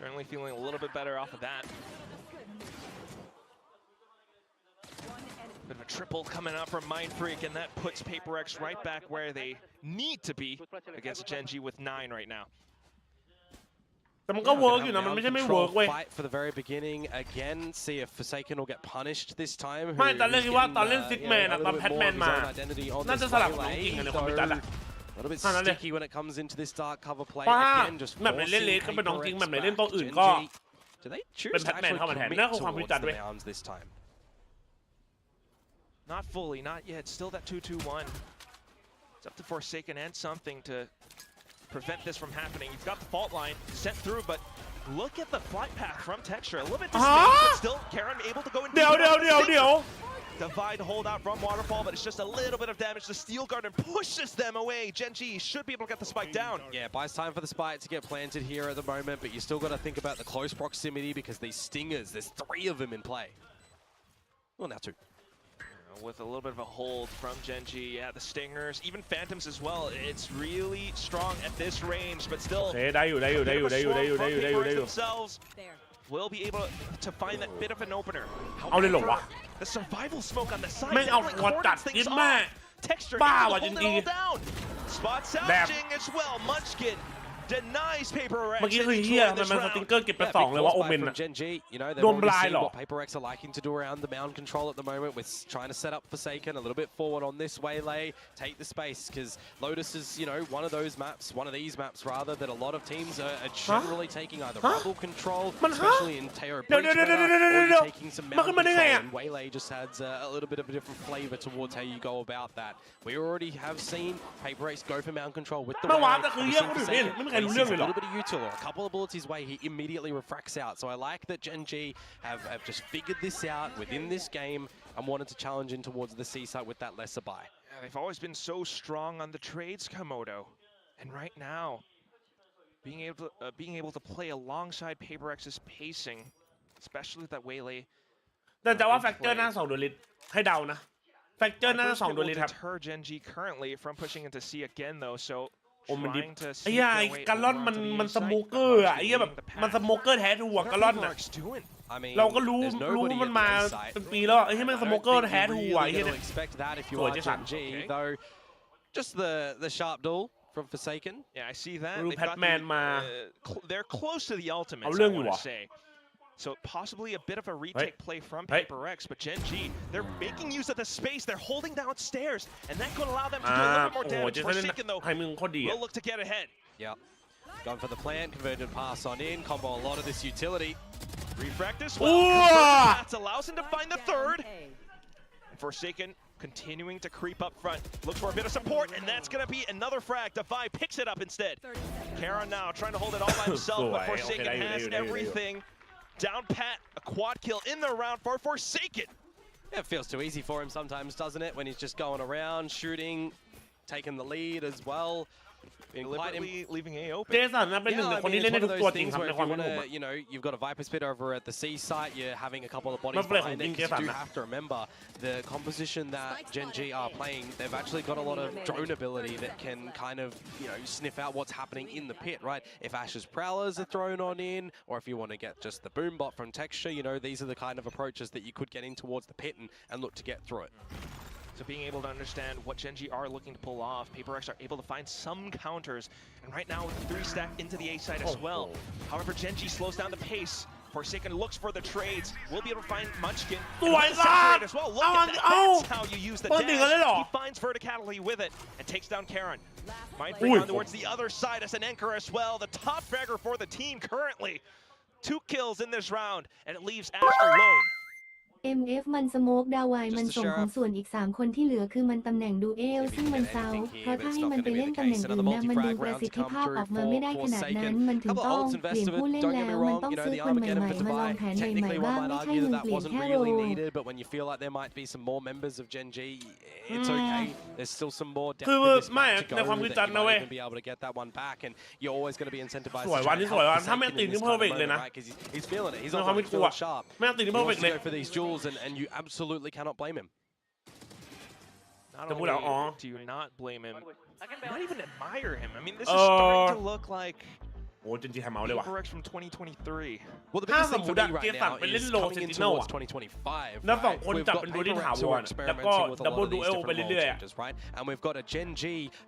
Certainly feeling a little bit better off of that. Bit of a triple coming out from Mind Freak, and that puts PRX right back where they need to be against GENG with 9 right now. แต่มันก็เวิร์กอยู่นะมันไม่ใช่ไม่เวิร์กเว้ย Fight for the very beginning again. See if Forsaken will get punished this time. ไม่ตอนแรกคิดว่าตอนเล่นซิกแมนอะตอนแพทแมนมาน่าจะสลับกับน้องจริงอะในความเป็นจัดอะ A little bit sticky when it comes into this dark cover play. ว่า Again, just แบบไหนเล่นเลสก็เป็นน้องจริง forcing แบบไหนเล่น PRX ตัวอื่น back. ก็ Do they choose เป็น to แพทแมน actually เข้ามาแทน commit นั่นคือความพิ towards จัด the เว้ย mounds this time? Not fully, not yet. Still that 2-2-1. It's up to Forsaken and something to prevent this from happening. You've got the fault line sent through, but look at the flight path from Texture. A little bit distant, but still Karon able to go in. เดี๋ยว Divide hold out from Waterfall, but it's just a little bit of damage. The Steel Garden pushes them away. GENG should be able to get the spike down. Yeah, buys time for the spike to get planted here at the moment, but you still got to think about the close proximity because these stingers, there's 3 of them in play. Well, now 2. With a little bit of a hold from GENG, yeah, the Stingers, even Phantoms as well. It's really strong at this range, but still. ได้อยู่ themselves will be able to find that bit of an opener. เอาเลยเหรอวะ The survival smoke on the side. แม่งเอากดจัดยิ่งแม่ Texture บ้าว่ะ hold it all down. Spot salvaging as well. Munchkin denies PRX. เมื่อกี้คือเฮียมันสติงเกอร์เก็บไป2เลยว่าโอเมนอะ โดนบลายเหรอ PRX are liking to do around the mound control at the moment. We're trying to set up Forsaken a little bit forward on this waylay, take the space because Lotus is, one of those maps, one of these maps rather, that a lot of teams are generally taking either rebel control, especially in Teo Breach, or you're taking some mound control. And waylay just adds a little bit of a different flavor towards how you go about that. We already have seen PRX go for mound control with the waylay. A little bit of util or a couple of bullets his way, he immediately refracts out. So I like that GENG have just figured this out within this game and wanted to challenge in towards the C site with that lesser buy. Yeah, they've always been so strong on the trades, Komodo, and right now, being able to play alongside PRX's pacing, especially with that waylay. แต่ว่าแฟกเจอร์หน้า2 ดวลลิตให้เดานะแฟกเจอร์หน้า2 ดวลลิตครับ deter GENG currently from pushing into C again though, so โอ้มันดิไอ้เหี้ยไอ้การล่อนมันสโมเกอร์อะไอ้เหี้ยแบบมันสโมเกอร์แท้ถูกการล่อนอะเราก็รู้มันมาเป็นปีแล้วไอ้เหี้ยมันสโมเกอร์แท้ถูกไอ้เหี้ยเนี่ยสวยจะสั่น Just the sharp duel from Forsaken. Yeah, I see that. รู้แพทแมนมา They're close to the ultimate. เอาเรื่องอยู่วะ So possibly a bit of a retake play from PRX, but GENG, they're making use of the space. They're holding downstairs, and that could allow them to do a little bit more damage. Forsaken, though, will look to get ahead. Yeah. Gone for the plant, converted pass on in, combo a lot of this utility. Refract as well. That allows him to find the third. And Forsaken continuing to creep up front. Looks for a bit of support, and that's going to be another frag. Defy picks it up instead. Karon now trying to hold it all by himself, but Forsaken has everything. Down pat, a quad kill in the round for Forsaken. Yeah, it feels too easy for him sometimes, doesn't it? When he's just going around, shooting, taking the lead as well. Deliberately leaving A open. เจสันนะเป็นหนึ่งในคนที่เล่นได้ทุกตัวจริงครับในความเป็นผม You've got a Viper Spit over at the C site. You're having a couple of bodies behind it. You do have to remember the composition that GENG are playing. They've actually got a lot of drone ability that can kind of sniff out what's happening in the pit, right? If Ash's Prowlers are thrown on in, or if you want to get just the boom bot from Texture, these are the kind of approaches that you could get in towards the pit and look to get through it. So being able to understand what GENG are looking to pull off, PRX are able to find some counters, and right now with the 3 stack into the A side as well. However, GENG slows down the pace. Forsaken looks for the trades. We'll be able to find Munchkin as well. Look at that. That's how you use the dash. He finds verticality with it and takes down Karon. Might bring on towards the other side as an anchor as well. The top fragger for the team currently. 2 kills in this round, and it leaves Ash alone. MF มันสโมกดาวไวมันส่งของส่วนอีก3คนที่เหลือคือมันตำแหน่งดูเอลซึ่งมันเซาเพราะถ้าให้มันไปเล่นตำแหน่งอื่นนะมันดูประสิทธิภาพออกมาไม่ได้ขนาดนั้นมันถึงต้องเปลี่ยนผู้เล่นแล้วมันต้องซื้อคนใหม่ๆมาลองแผนใหม่ๆบ้างไม่ใช่มึงเปลี่ยนแค่โร But when you feel like there might be some more members of GENG, it's okay. There's still some more depth คือ to this ไม่ match to ใน go ความคิด that จัน you นะเว้ย might even be able to get that one back, and you're always going to be incentivized สวย to วัน try นี้ and สวย help วันถ้าแม่ง Forsaken ตี in นี่ this เพอร์ kind เฟ of กต์เลย moment, นะ right? Because he's feeling it. He's ในความ on คิดกูอะ sharp. แม่งตีนี่ He เพอร์เฟก wants ต์ to เลย go for these jewels, and you absolutely cannot blame him. Not Don't only put out, do you not blame him, you not even admire him. I mean, this is starting to look like โอ้จริงๆแฮมเอาเลยว่ะ PRX from 2023. Well, the ถ้า biggest สม thing ม for ติ me อะ right เจสัน now ไปเล่น is โล coming เซน in ติโน towards อะ 2025. แล้ว right? สองคน We've จับ got เป็นดูดิน PRX ถา who ว are รแล้วก็ experimenting with a ดับ lot เบิล of ดู these เอล different ไป role เรื่อยๆอะ changes, right? And we've got a GENG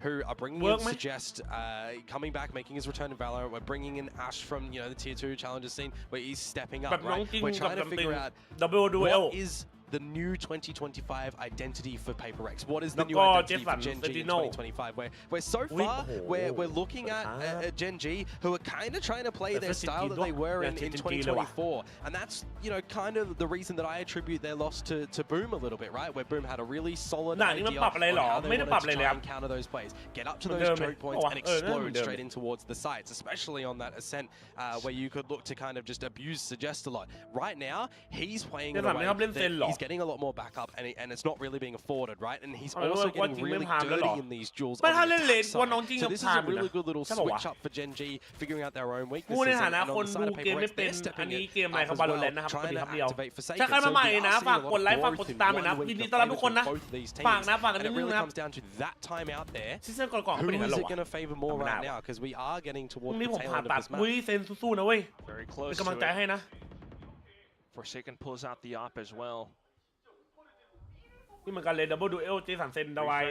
who are bringing in Work, man. Suggest, coming back, making his return to Valorant. We're bringing in Ash from the tier 2 challenger scene, where he's stepping up, แบบน้อง right? จริง We're กับ trying to จำเป็น figure out ดับเบิลดูเอล what is the new 2025 identity for PRX? What is the new identity for Gen G in 2025? Where so far we're looking at Gen G who are kind of trying to play their style that they were in 2024, and that's kind of the reason that I attribute their loss to Boom a little bit, right? Where Boom had a really solid idea on how they wanted to try and counter those plays, get up to those choke points and explode straight in towards the sides, especially on that ascent where you could look to kind of just abuse Suggest a lot. Right now, he's playing in a way that he's getting a lot more backup and it's not really being afforded, right? And he's also getting really dirty in these duels on the attack side. So this is a really good little switch up for Gen G, figuring out their own weaknesses, and on the side of PRX, they're stepping in up as well, trying to activate for Forsaken. So we're obviously a lot of growth in one week from both of these teams, and it really comes down to that time out there. Who is it going to favor more right now? Because we are getting towards the tail end of this match. Very close to it. Forsaken pulls out the op as well. นี่เหมือนกันเลยดับเบิลดูเอลเจสันเซนดาวาย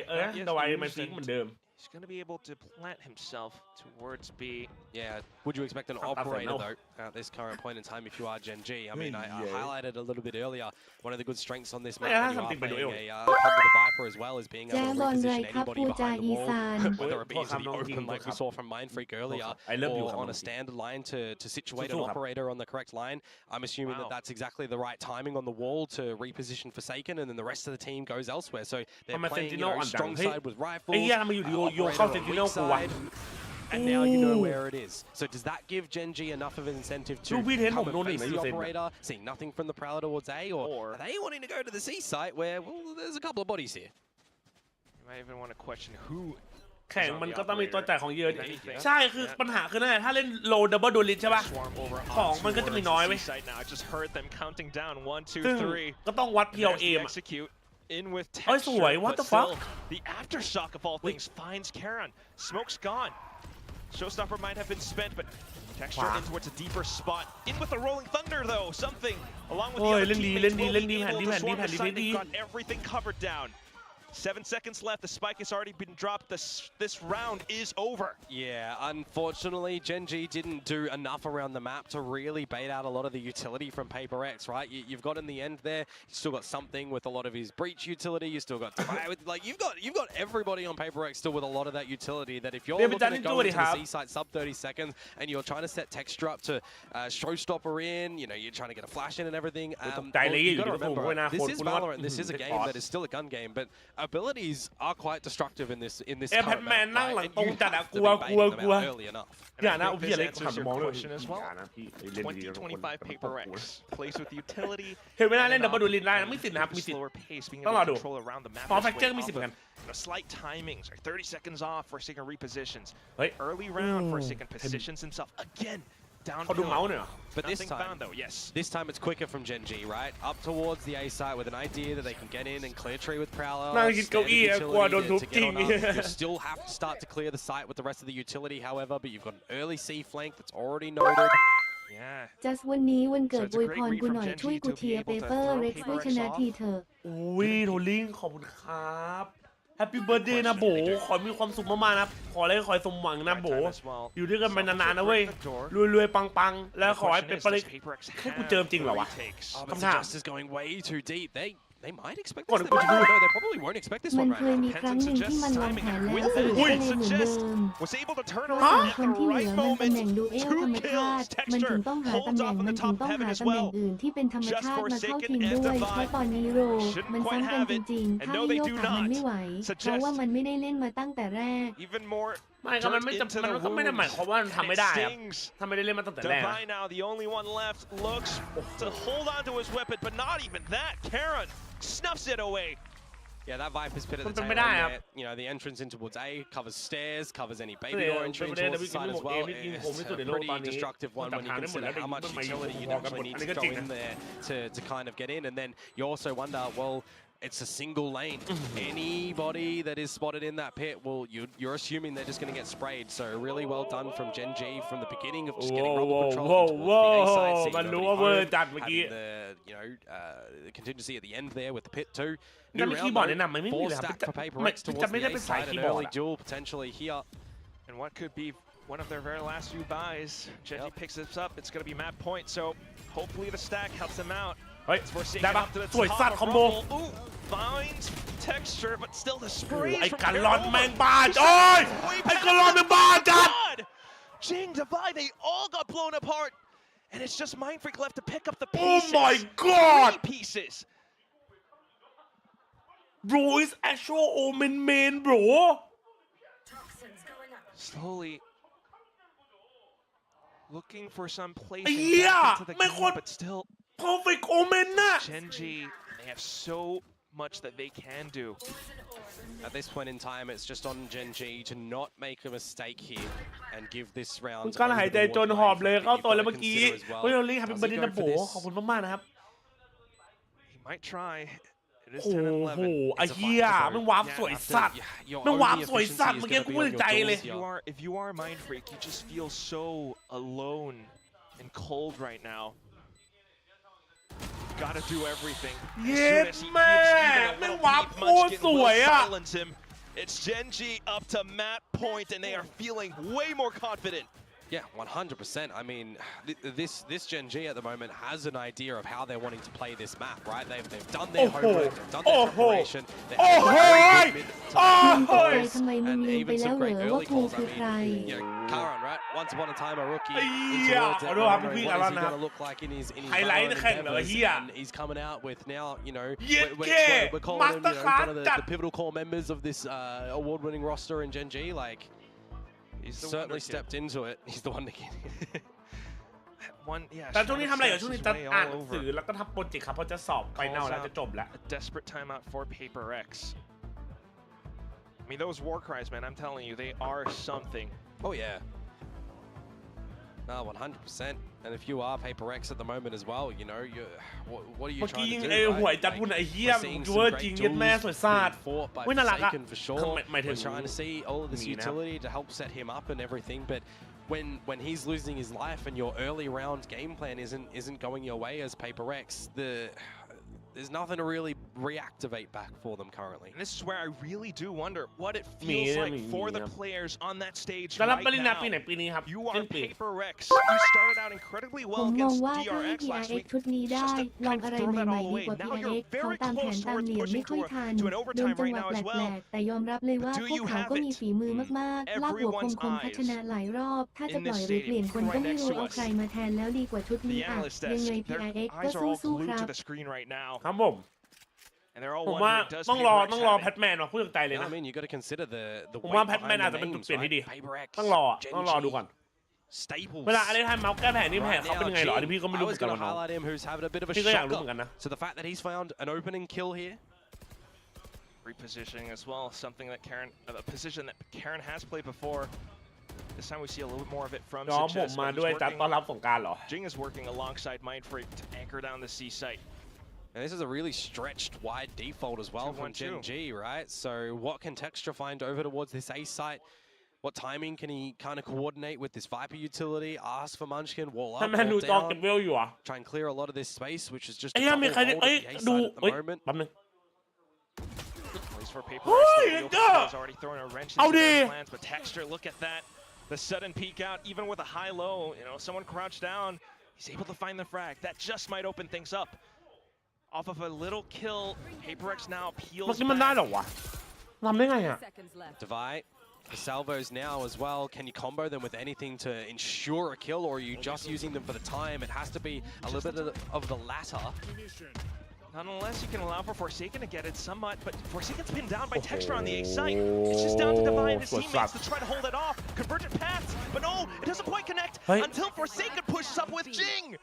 ดาวายมันซิงเหมือนเดิม He's going to be able to plant himself towards B. Yeah, would you expect an operator though at this current point in time if you are Gen G? I mean, I highlighted a little bit earlier one of the good strengths on this map when you are playing a Combo the Viper as well as being able to reposition anybody behind the wall, whether it be to the open like we saw from Mindfreak earlier, or on a standard line to situate an operator on the correct line. I'm assuming that that's exactly the right timing on the wall to reposition Forsaken, and then the rest of the team goes elsewhere. So they're playing strong side with rifles. And now you know where it is. So does that give Gen G enough of an incentive to come and face the operator, seeing nothing from the Prowler towards A, or are they wanting to go to the C site where, well, there's a couple of bodies here? You might even want to question who. แข่งมันก็ต้องมีตัวจ่ายของเยอะใช่คือปัญหาคือนั่นแหละถ้าเล่นโลดับเบิลดูลินใช่ป่ะของมันก็จะมีน้อยไหมก็ต้องวัดเพียวเอม In with texture, what the fuck? The aftershock of all things finds Karan. Smoke's gone. Showstopper might have been spent, but texture in towards a deeper spot. In with the rolling thunder though, something along with the other teammates got everything covered down. 7 seconds left. The spike has already been dropped. This round is over. Yeah, unfortunately, Gen G didn't do enough around the map to really bait out a lot of the utility from PRX, right? You've got in the end there, you still got something with a lot of his breach utility. You still got like you've got everybody on PRX still with a lot of that utility. That if you're looking to go into the C site sub 30 seconds and you're trying to set texture up to Showstopper in, you're trying to get a flash in and everything. You got to remember, this is Valorant. This is a game that is still a gun game, but abilities are quite destructive in this current map, right? And you have to be baiting them out early enough. And I think this answers your question as well. 2025 PRX plays with utility. เห็นเวลาเล่นดับเบิลดูลินได้นะไม่สิทธิ์นะครับมีสิทธิ์ slower pace, being able to control around the map. พอแฟกเจอร์มีสิทธิ์เหมือนกัน Slight timings, or 30 seconds off for Forsaken repositions. Early round for Forsaken positions himself again. But this time it's quicker from Gen G, right? Up towards the A site with an idea that they can get in and clear tree with Prowler. You still have to start to clear the site with the rest of the utility, however, but you've got an early C flank that's already noted. Yeah. Just วันนี้วันเกิดอวยพรกูหน่อยช่วยกูเทียร์ PRX ด้วยชนะทีเถอะ อุ้ยโทลิงขอบคุณครับแฮปปี้เบิร์ธเดย์นะโบขอมีความสุขมากๆนะขออะไรขอสมหวังนะโบอยู่ด้วยกันไปนานๆนะเว้ยรวยๆปังๆแล้วขอให้เป็นปริศให้กูเจอจริงเหรอวะคำถาม is going way too deep. They might expect this. No, they probably won't expect this one right now. มันเคยมีครั้งหนึ่งที่มันวางแผนแล้วสรุปก็เลยเหมือนเดิม was able to turn ส่วน around คนที่เหลือมันตำแหน่งดูเอลธรรมชาติมันถึงต้องหาตำแหน่งอื่นที่เป็นธรรมชาติมาเข้าทีมด้วยเพราะตอนนี้โรมันซ้ำกันจริงๆถ้าให้โยกขามันไม่ไหวเพราะว่ามันไม่ได้เล่นมาตั้งแต่แรก ไม่ก็มันก็ไม่ได้หมายความว่ามันทำไม่ได้ทำไม่ได้เล่นมาตั้งแต่แรก Divine now the only one left looks to hold on to his weapon but not even that. Karan snuffs it away. Yeah, that Viper's pit at the tail end there. The entrance in towards A covers stairs, covers any baby door entry towards the side as well. It's a pretty destructive one when you consider how much utility you'd actually need to throw in there to kind of get in. And then you also wonder, well, it's a single lane. Anybody that is spotted in that pit, well, you're assuming they're just going to get sprayed. So really well done from Gen G from the beginning of just getting rubber control towards the A side, seeing nobody home, the contingency at the end there with the pit too. New round, 4 stack for PRX towards the A side, an early duel potentially here. And what could be one of their very last few buys. Gen G picks this up. It's going to be map point, so hopefully the stack helps them out. เฮ้ยได้ปะสวยสัตว์คอมโบ finds texture but still the spray ไอ้กันลอนแมงบ้าโอ้ยไอ้กันลอนแมงบ้าจัด Jing Divide they all got blown apart and it's just Mind Freak left to pick up the Oh pieces my god 3 pieces Bro is actual omen main bro slowly looking for some place ไอ้เหี้ย into the ไม่ game คน but still perfect omen น่ะ GENG they have so much that they can do At this point in time, it's just on GENG to not make a mistake here and give this round. การหายใจจนหอบเลยเข้าตัวแล้วเมื่อกี้เฮ้ยเราลีครับเป็นประเด็นนะโบขอบคุณมากๆนะครับ he might try it is โอ้ 10 โห 11 ไอ้เหี้ยมันวาร์ปสวยสัตว์มันวาร์ปสวยสัตว์เมื่อกี้กูไม่ใจเลย if you are Mind Freak you just feel so alone and cold right now gotta do everything เย็ดแม่แม่งวาร์ปโคตรสวยอะ It's GENG up to map point and they are feeling way more confident. Yeah, 100%. I mean, this GENG at the moment has an idea of how they're wanting to play this map, right? They've done their homework, they've done their preparation. And even some great early calls. I mean, you know, Karan, right? Once upon a time a rookie. What is he going to look like in his endeavors? And he's coming out with now, you know, we're calling him, you know, one of the pivotal core members of this award-winning roster in GENG. Like, he's certainly stepped into it. He's the one to get it. แต่ช่วงนี้ทำอะไรอยู่ช่วงนี้จะอ่านหนังสือแล้วก็ทำโปรเจกต์ครับเพราะจะสอบไฟนอลแล้วจะจบแล้ว A desperate timeout for PRX. I mean those war cries, man. I'm telling you, they are something. Oh yeah. No, 100%. And if you are PRX at the moment as well, you know, what are you trying to do? หวยจัดบุญไอ้เหี้ยดูว่าจริงยันแม่สวยสัตว์เว้ยน่ารักอะ for sure. We're trying to see all of this utility to help set him up and everything, but when he's losing his life and your early round game plan isn't going your way as PRX, there's nothing to really reactivate back for them currently. And this is where I really do wonder what it feels like for the players on that stage right now. You are PRX. You started out incredibly well against DRX last week. Just to kind of throw that all away. Now you're very close towards pushing to an overtime right now as well. แต่ยอมรับเลยว่าพวกเขาก็มีฝีมือมากๆลากหัวคมพัฒนาหลายรอบถ้าจะปล่อยหรือเปลี่ยนคนก็ไม่รู้เอาใครมาแทนแล้วดีกว่าชุดนี้อ่ะยังไง PRX ก็สู้ๆครับ ครับผมผมว่าต้องรอแพทแมนว่ะพูดจากใจเลยนะ I mean, you got to consider the ผมว่าแพทแมนอาจจะเป็นจุดเปลี่ยนที่ดีต้องรอดูก่อนเวลาอะไรทำเมาส์แก้แผนนี่แผนเขาเป็นยังไงหรอพี่ก็ไม่รู้เหมือนกันนะพี่ก็อยากรู้เหมือนกันนะ So the fact that he's found an opening kill here. Repositioning as well, something that a position that Karen has played before. This time we see a little bit more of it from Success. Jing is working alongside Mind Freak to anchor down the C site. And this is a really stretched wide default as well from GENG, right? So what can Texture find over towards this A site? What timing can he kind of coordinate with this Viper utility? Ask for Munchkin, wall up, wall down. Try and clear a lot of this space, which is just a double hold at the A site at the moment. For PRX, is already throwing a wrench into their plans, but Texture, look at that. The sudden peek out, even with a high-low, you know, someone crouched down, he's able to find the frag. That just might open things up. Off of a little kill, PRX now peels back. Divide. The salvos now as well. Can you combo them with anything to ensure a kill, or are you just using them for the time? It has to be a little bit of the latter. Not unless you can allow for Forsaken to get it somewhat, but Forsaken's pinned down by Texture on the A site. It's just down to Divide and his teammates to try to hold it off. Convergent paths, but no, it doesn't quite connect until Forsaken pushes up with Jing.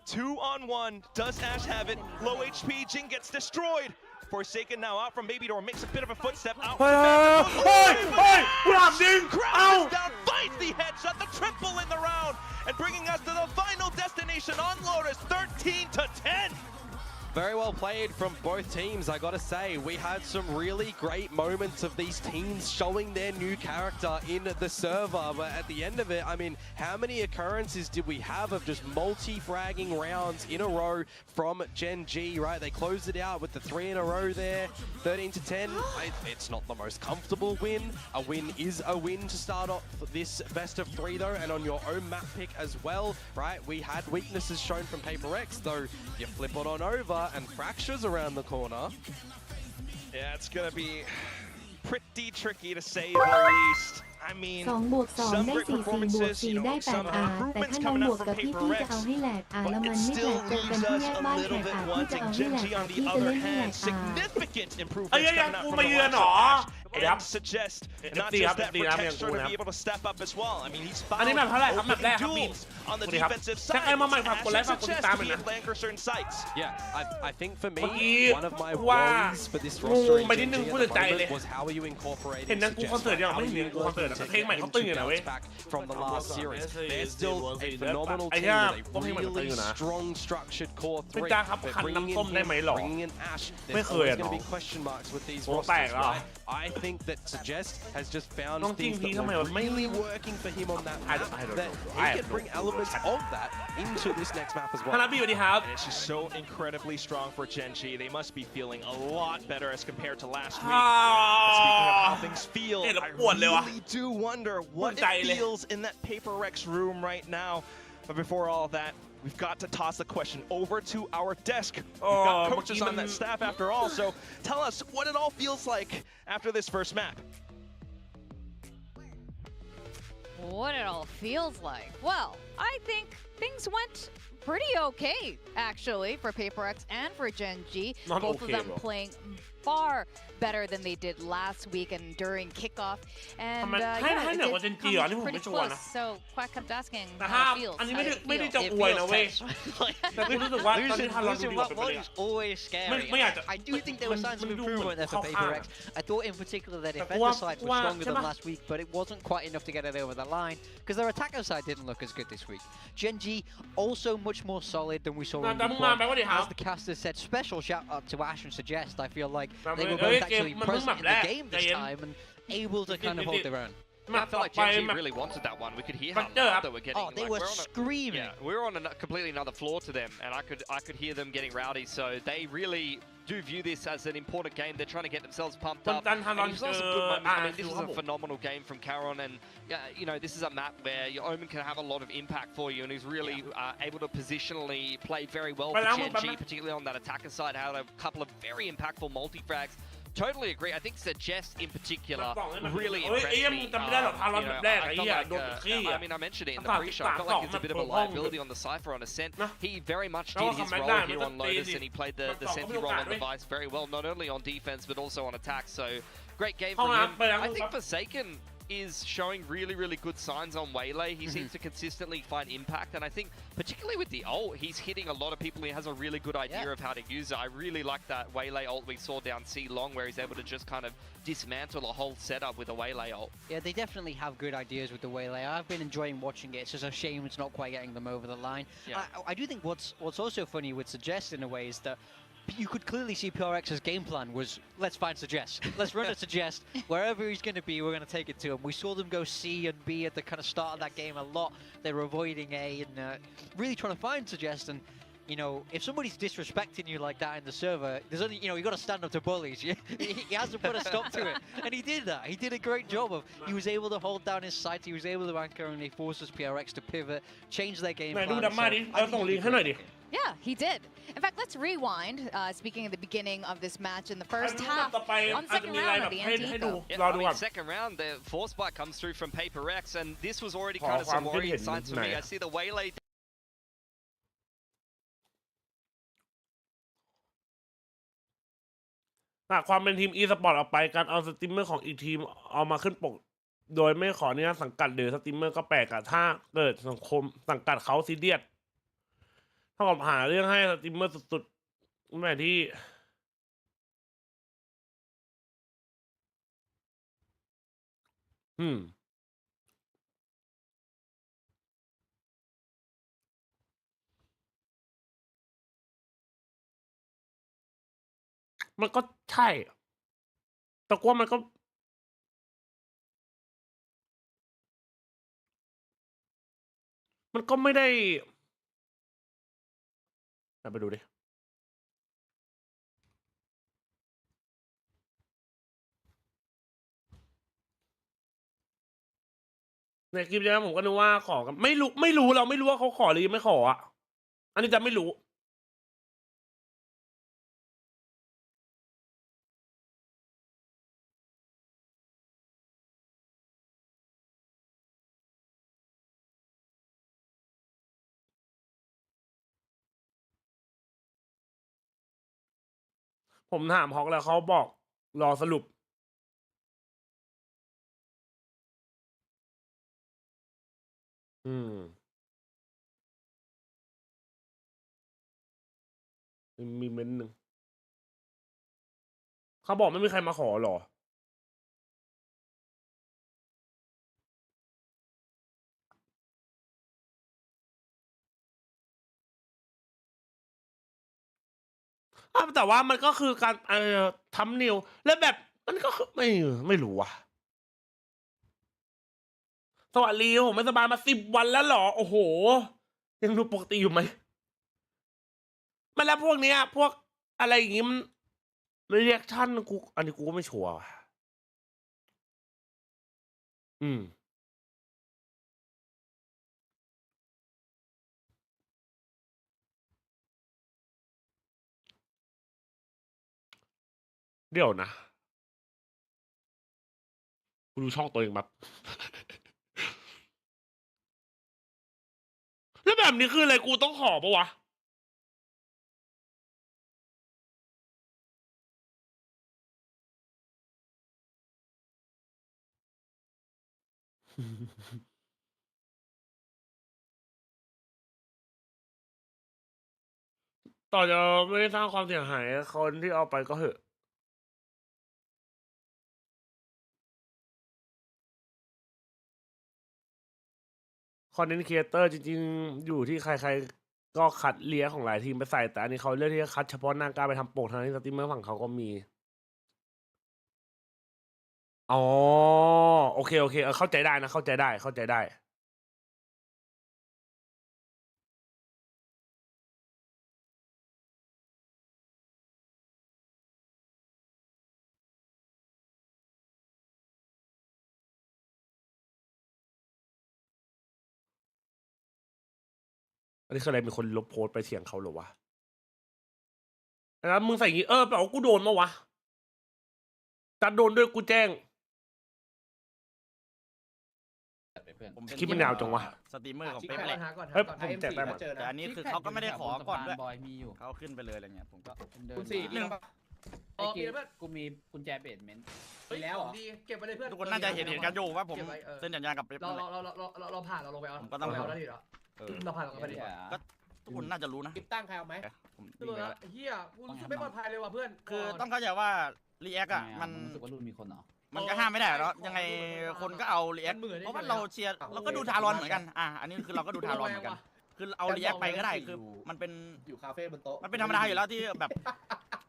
2-on-1, does Ash have it? Low HP, Jing gets destroyed. Forsaken now out from Baby Door, makes a bit of a footstep out. Crowds down, finds the headshot, the triple in the round, and bringing us to the final destination on Lotus, 13-10. Very well played from both teams, I gotta say. We had some really great moments of these teams showing their new character in the server, but at the end of it, I mean, how many occurrences did we have of just multi-fragging rounds in a row from GENG, right? They closed it out with the 3 in a row there, 13-10. It's not the most comfortable win. A win is a win to start off this best of 3 though, and on your own map pick as well, right? We had weaknesses shown from PRX, though you flip it on over and fractures around the corner. Yeah, it's gonna be pretty tricky to say the least. I mean, 2 บวก 2 some ได้ great 4 4 บวก performances, 4 you ได้ know, 8 some แต่ improvements ถ้าน้อง coming บ out วก from กับพี่ๆจะเอา PRX. ให้แหลกแล้ว But มัน it ไม่แหล still กเจอกัน leaves ที่ us แยก a บ้าน little แขก bit พี่จะ wanting เอาให้แหลก GENG on พี่ the จะ other เล่นให้แหล hand. ก Significant เอ้ย improvements ยัง coming out กู from มา the เยือน likes เหร of อ Ash เดี๋ยว and Suggest, and not FC just ครับ that, FC for นะไม่ยัง Texture กู to นะ be able to step up as well. I mean, he's อันนี้ found แบบเท่าไหร่ครับแบบแร opening กครับบีม duels on the สวัสดีครับ defensive แจ็ค side. ไอ้มาใหม่ฝาก Ash กดไล and ค์ฝากกดติด Suggest ตาม to หน่อย be นะ able to anchor certain sites. Yeah, I think for me, เมื่อกี้ one of my ว่า worries for this ง roster ง in ไปนิดนึง GENG พูด at จากใจ the เลย moment was how are you incorporating เห็นนังกู Suggest, คอนเสิร์ต right? ยัง How ไม่ are เห็น you กูคอนเสิร์ต working อะ to เพลงใหม่ get เขา him ตึง to อยู่นะเว้ย bounce back from the last series? They're still a Yes, phenomenal I team have. with a really strong structured core เป็น three. จ้าครับ But คัน bringing น้ำส้ม in ได้ไหมหรอ bringing in Ash, ไม่ there's เคย always อะ going to เนาะ be question marks with these โอ้ rosters, แตกแล้ว right? I think that Suggest has just found น้องจริง things ที that ทำไม were มันไม่ really working for him on that I map don't that know. he I can have bring no elements clue. of that into this next map as ธน well. บีสวัสดีครับ And it's just so incredibly strong for GENG. They must be feeling a lot better as compared to last week. But speaking of how things feel, Hey, I what, Lewa? really do wonder what What it the- feels in that PRX room right now. But before all that, we've got to toss the question over to our desk. We've got coaches on that staff after all, so tell us what it all feels like after this first map. What it all feels like. Well, I think things went pretty okay, actually, for PRX and for GENG. Not Both okay, of them bro. playing far better than they did last week and during kickoff. And yeah, it did come pretty close. So Quack kept asking แต่ถ้า how it feels. อันนี้ How ไม่ได้ did it ไม่ได้ feel? จะ It อวย feels นะเว้ย tense. แต่กูรู้สึกว่าตอนนี้ถ้าเราดู Losing ดีกว่า one เป็นไป one ได้ is always scary.ไม่อยากจะ I do think there were signs of มันดูเหมือน improvement there for เข้าข้าง PRX. I thought in particular their แต่กู defender ว่า side กู was ว่า stronger ใช่ than ปะ last week, but it wasn't quite enough to get it over the line because their attacker side didn't look as good this week. GENG also much more solid than we saw แต่ in แต่ week มึงมา one. แปลว่าดีครับ As the caster said, special shout out to Ash and Suggest. I feel like But they were ơi, both game actually mà present map in the lẹ, game this game. time and able to kind of hold their own. Yeah, I felt like GENG really wanted that one. We could hear how loud they were getting. Oh, they Like, were we're on a- screaming. Yeah, we were on a completely another floor to them, and I could hear them getting rowdy. So they really do view this as an important game. They're trying to get themselves pumped up. Dan Hanon, And you saw some good moments. I mean, this was a Hanon. phenomenal game from Caron, and you know, this is a map where your Omen can have a lot of impact for you, and he's really able to positionally play very well for But I'm- GENG, particularly on that attacker side. Had a couple of very impactful multi-frags. Totally agree. I think Suggest in particular really impressed me. You know, I felt like, I mean, I mentioned it in the pre-show. I felt like he's a bit of a liability on the Cypher on Ascent. He very much did his role here on Lotus, and he played the Senti role on the Vice very well, not only on defense but also on attack. So great game from him. I think Forsaken is showing really good signs on Waylay. He seems to consistently find impact, and I think particularly with the ult, he's hitting a lot of people. He has a really good idea of how to use it. I really like that Waylay ult we saw down C long, where he's able to just kind of dismantle a whole setup with a Waylay ult. Yeah, they definitely have good ideas with the Waylay. I've been enjoying watching it. It's just a shame it's not quite getting them over the line. Yeah. I do think what's also funny with Suggest in a way is that you could clearly see PRX's game plan was, let's find Suggest. Let's run a Suggest. Wherever he's going to be, we're going to take it to him. We saw them go C and B at the kind of start of that game a lot. They were avoiding A and really trying to find Suggest. And, you know, if somebody's disrespecting you like that in the server, there's only, you know, you got to stand up to bullies. He hasn't put a stop to it. And he did that. He did a great job of, he was able to hold down his sights. He was able to anchor and he forces PRX to pivot, change their game ไหน plan. ดูดัมมาดิ So I เรา think ส่ง he ลิง did ก์ให้หน่อยดิ Yeah, he did. In fact, let's rewind. Speaking of the beginning of this match in the first อัน half, ต่อไป on อาจจะ second มีอะไร round แบ of บ the ให้ดู Antito. รอ I ดู mean, ก่อน second round, the force bite comes through from PRX, and this was already Oh, kind of some I'm worrying getting signs for me. hit. I see the Waylay หากความเป็นทีม e-sport ออกไปการเอาสตรีมเมอร์ของอีกทีมเอามาขึ้นปก โดยไม่ขออนุญาตสังกัดหรือสตรีมเมอร์ก็แปลกอะถ้าเกิดสังคมสังกัดเขาซีเรียสเท่ากับหาเรื่องให้สตรีมเมอร์สุดๆแม่ที่ มันก็ใช่แต่ว่ามันก็ไม่ได้ไปดูดิในคลิปนี้ผมก็นึกว่าขอกันไม่รู้เราไม่รู้ว่าเขาขอหรือไม่ขออ่ะอันนี้จะไม่รู้ผมถามฮอกแล้วเขาบอกรอสรุปมีเม้นหนึ่งเขาบอกไม่มีใครมาขอหรอแต่ว่ามันก็คือการทำนิวแล้วแบบมันก็คือไม่รู้ว่ะสวัสดีผมไม่สบายมา10 วันแล้วหรอโอ้โหยังดูปกติอยู่ไหมมันแล้วพวกเนี้ยพวกอะไรอย่างงี้มันรีแอคชั่นกูอันนี้กูก็ไม่ชัวร์เดี๋ยวนะกูดูช่องตัวเองแบบแล้วแบบนี้คืออะไรกูต้องขอปะวะต่อจะไม่ได้สร้างความเสียหายคนที่เอาไปก็เหอะคอนเทนต์ครีเอเตอร์จริงๆอยู่ที่ใครๆก็คัดเลี้ยของหลายทีมไปใส่แต่อันนี้เขาเลือกที่จะคัดเฉพาะหน้ากล้าไปทำโปกทางที่สตรีมเมอร์ฝั่งเขาก็มีอ๋อโอเคเข้าใจได้นะเข้าใจได้อันนี้คืออะไรมีคนลบโพสต์ไปเถียงเขาหรอวะแล้วมึงใส่อย่างงี้แปลว่ากูโดนมาวะจัดโดนด้วยกูแจ้งคลิปมันยาวจังวะสตรีมเมอร์ของเป๊ปแหละ เฮ้ยผมแจกได้หมด แต่อันนี้คือเขาก็ไม่ได้ขอก่อนด้วย บอยมีอยู่ เขาขึ้นไปเลยอะไรเงี้ยผมก็ คุณสี่ หนึ่ง ไอ้กูมีกุญแจเบสเมนต์ไปแล้วเหรอเก็บไปเลยเพื่อน ทุกคนน่าจะเห็นกันอยู่ว่าผมเซ็นสัญญากับเป๊ป เราผ่านเราลงไปเอาผมก็ต้องเอาแล้วดิเหรอเราผ่านเราไปดิก็ทุกคนน่าจะรู้นะ คลิปตั้งใครเอาไหม ผม คือแบบเฮียกูรู้สึกไม่ปลอดภัยเลยว่ะเพื่อน คือต้องเข้าใจว่ารีแอคอะมัน รู้สึกว่ารุ่นมีคนเหรอ มันก็ห้ามไม่ได้หรอกยังไงคนก็เอารีแอคเพราะว่าเราเชียร์เราก็ดูทารอนเหมือนกันอันนี้คือเราก็ดูทารอนเหมือนกันคือเอารีแอคไปก็ได้คือมันเป็นอยู่คาเฟ่บนโต๊ะมันเป็นธรรมดาอยู่แล้วที่แบบ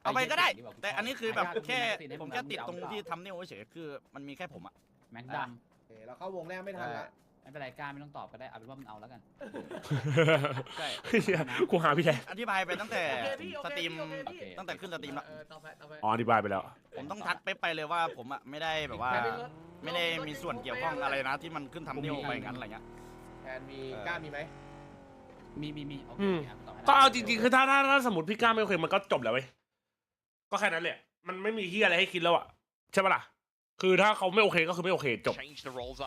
เอาไปก็ได้แต่อันนี้คือแบบแค่ผมแค่ติดตรงที่ทำนิ้วเฉยคือมันมีแค่ผมอะแม็กดำเราเข้าวงแรกไม่ทันละไม่เป็นไรกล้าไม่ต้องตอบก็ได้เอาเป็นว่ามันเอาแล้วกันใช่กูหาพี่แทนอธิบายไปตั้งแต่สตรีมตั้งแต่ขึ้นสตรีมแล้วอ๋ออธิบายไปแล้วผมต้องทักเป๊ปไปเลยว่าผมอะไม่ได้แบบว่าไม่ได้มีส่วนเกี่ยวข้องอะไรนะที่มันขึ้นทำนิ้วไปอย่างนั้นอะไรเงี้ยแทนมีกล้ามีไหมมีก็เอาจริงๆคือถ้าสมมติพี่ก้าไม่โอเคมันก็จบแล้วเว้ยก็แค่นั้นแหละมันไม่มีที่อะไรให้คิดแล้วอะใช่ปะล่ะคือถ้าเขาไม่โอเคก็คือไม่โอเคจบ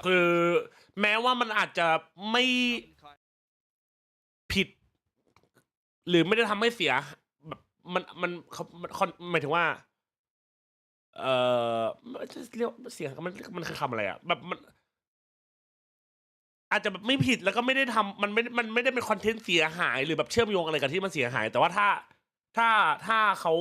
คือแม้ว่ามันอาจจะไม่ผิดหรือไม่ได้ทำให้เสียแบบมันหมายถึงว่าจะเรียกเสียมันคือคำอะไรอะแบบมันอาจจะแบบไม่ผิดแล้วก็ไม่ได้ทำมันไม่ได้เป็นคอนเทนต์เสียหายหรือแบบเชื่อมโยงอะไรกับที่มันเสียหายแต่ว่าถ้าเขา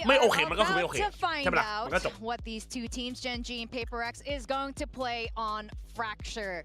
ไม่โอเคมันก็คือไม่โอเคใช่ไหมล่ะมันก็จบ What these two teams, GENG and PRX, is going to play on Fracture.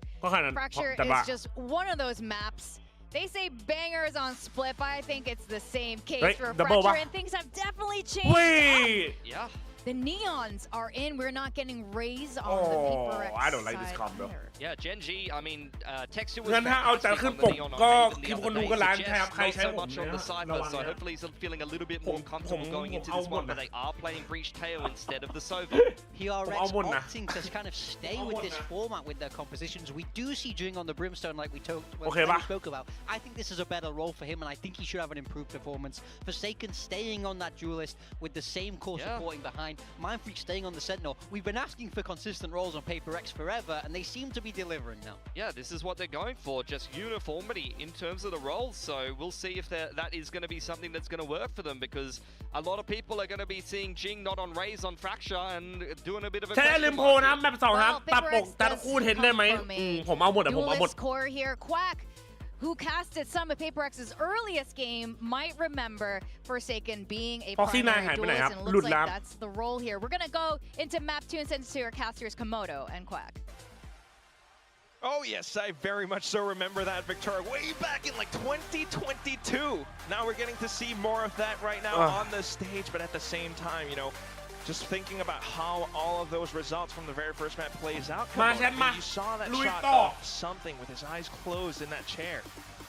Fracture is just one of those maps They say bangers on split, but I think it's the same case Right, for double Fracture, back. and things have definitely changed. Wait! Yeah. The neons are in. We're not getting raised on Oh, the PRX I don't like this side combo. either. Yeah, GENG, I mean, texture was งั้นถ้าเอาจาก fantastic ขึ้น on ป the ก neon ก็ on คิ Maven ด the คน other ดู day. ก็ล้าน Suggest แทบใคร not ใช้ so ผม much เนี่ย on the ระ cypher, วัง so นะ hopefully he's feeling a little bit more comfortable going into this one, but they are playing Breach Tail instead of the Sova. PRX I'll win that. opting to kind of stay with this format with their compositions. We do see Jing on the Brimstone like we Okay, spoke about. I think this is a better role for him, and I think he should have an improved performance. Forsaken staying on that duelist with the same core supporting behind. Mindfreak staying on the Sentinel. We've been asking for consistent roles on PaperX forever, and they seem to be delivering now. Yeah, this is what they're going for, just uniformity in terms of the roles. So we'll see if that is going to be something that's going to work for them, because a lot of people are going to be seeing Jing not on Raze on Fracture and doing a bit of a ใช้ลิมโพนะแมป2ครับ ตัดปกตัดคู่เทนได้ไหมผมเอาหมดอะผมเอาหมด Duelist core here. Quack, who casted some of PaperX's earliest game, might remember Forsaken being a Foxy primary หายไปไหน duelist, ครับ and ห it ลุ looks ด like ล้ that's the role here. We're gonna go into map 2 and send to our casters Komodo and Quack. Oh yes, I very much so remember that, Victoria, way back in like 2022. Now we're getting to see more of that right now on the stage, but at the same time, you know, just thinking about how all of those results from the very first map plays out. You saw that shot of something with his eyes closed in that chair.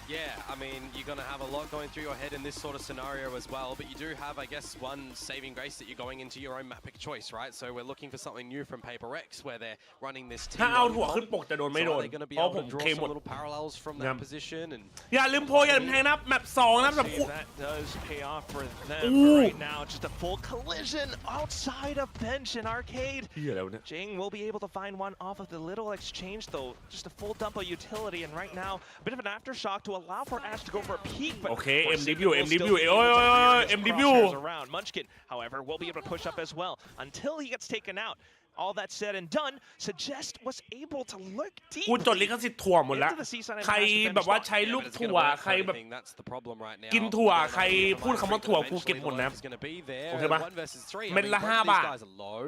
Yeah, I mean, you're going to have a lot going through your head in this sort of scenario as well, but you do have, I guess, one saving grace that you're going into your own map pick choice, right? So we're looking for something new from PaperX, where they're running this team. ถ้าเอาหัวขึ้นปกจะโดนไม่โดน So they're going to be เพราะ able ผม to draw เคหม some ด little parallels from that position. And อย่าลืมโพอย่าลืมแทงนะแมป2นะสำหรับ See คู่ if that does pay off for them. Ooh. Right now, just a full collision outside of bench in arcade. เหี้ยแล้วเนี่ย Jing will be able to find one off of the little exchange though. Just a full dump of utility, and right now, a bit of an aftershock to allow for Ash to go for a peek. But Okay, Forsaken MDW, will still MDW, be able to clear his MDW. crosshairs around. Munchkin, however, will be able to push up as well until he gets taken out. All that said and done, Suggest was able to look deep กูจดลิขสิทธิ์ถั่วหมดแล้ว into the seaside and ใคร pass the แบบว่า finish ใช้ spot. ลูก but it's ถั่ gonna ว work ใคร for แบบ everything. That's the problem right now. กินถั่ว We're gonna ใคร have พูดคำว่าถั่วกู eventually เก็บหมด the นะ left is gonna be there. โอเคปะ 1 versus 3. I เม็ด mean, ละ both 5 of these บาท guys are low,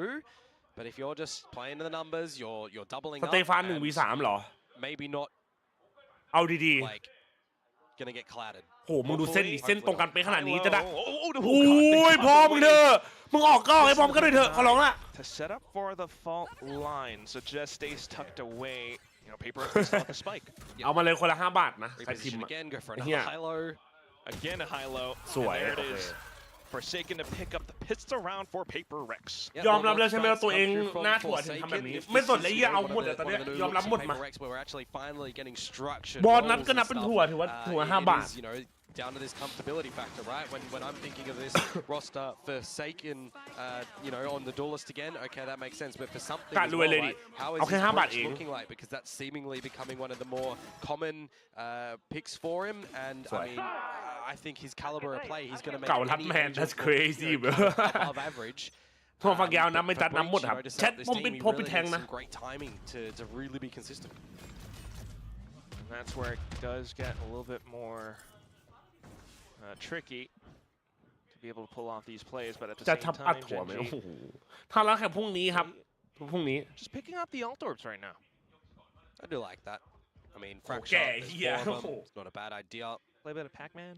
but if you're just playing to the numbers, you're doubling ส up. เตฟาน and 1v3 เหรอ maybe not เอาดี like gonna get clattered. ๆโหมึงดูเส้นดิเส้นตรงกันไปขนาดนี้จะได้ Oh, โอ้ยพอมึงเถอะมึงออกกล้องให้พร้อมกันด้วยเถอะขอร้องละ To set up for the fault line, Suggest stays tucked away. You know, Paper is off the spike. เอามาเลยคนละ5 บาทนะใครพิม Reposition พ์อะ again, go for Yeah. another high low. Again, a high low. And Sweet. there it Okay. is. Forsaken to pick up the pistol round for Paper Rex. ยอมรับแล้วใช่ไหมว่าตัวเองหน้าถั่วถึงทำแบบนี้ไม่สนเลยเหี้ยเอาหมดอะตอนเนี้ยยอมรับหมดมา บอลนั้นก็นับเป็นถั่วถือว่าถั่ว5 บาท Down to this comfortability factor, right? When I'm thinking of this roster, Forsaken, you know, on the duelist again, okay, that makes sense. But for something, as well, right, how is this approach looking like? Because that's seemingly becoming one of the more common picks for him. And I mean, I think his caliber of play, he's going to make เก่ารับ any แมน agent that's look, crazy you know, bro above average. พวกฟังยาวนะไม่ตัด But น้ำหมด Breach, ครับ you know, to แช set ท this ผม team, ปิด he พบ really ปิดแทง needs นะ some great timing to really be consistent. And that's where it does get a little bit more tricky to be able to pull off these plays, but at the จะ same ทำอัด time, ถั่วไหม Gen โอ้ G โหถ้าแล้วแค่พรุ่งนี้ครับพรุ่งนี้ just picking up the alt orbs right now. I do like that. I mean, Okay, Fracture, there's yeah. 4 of them. It's not a bad idea. Play a bit of Pac-Man.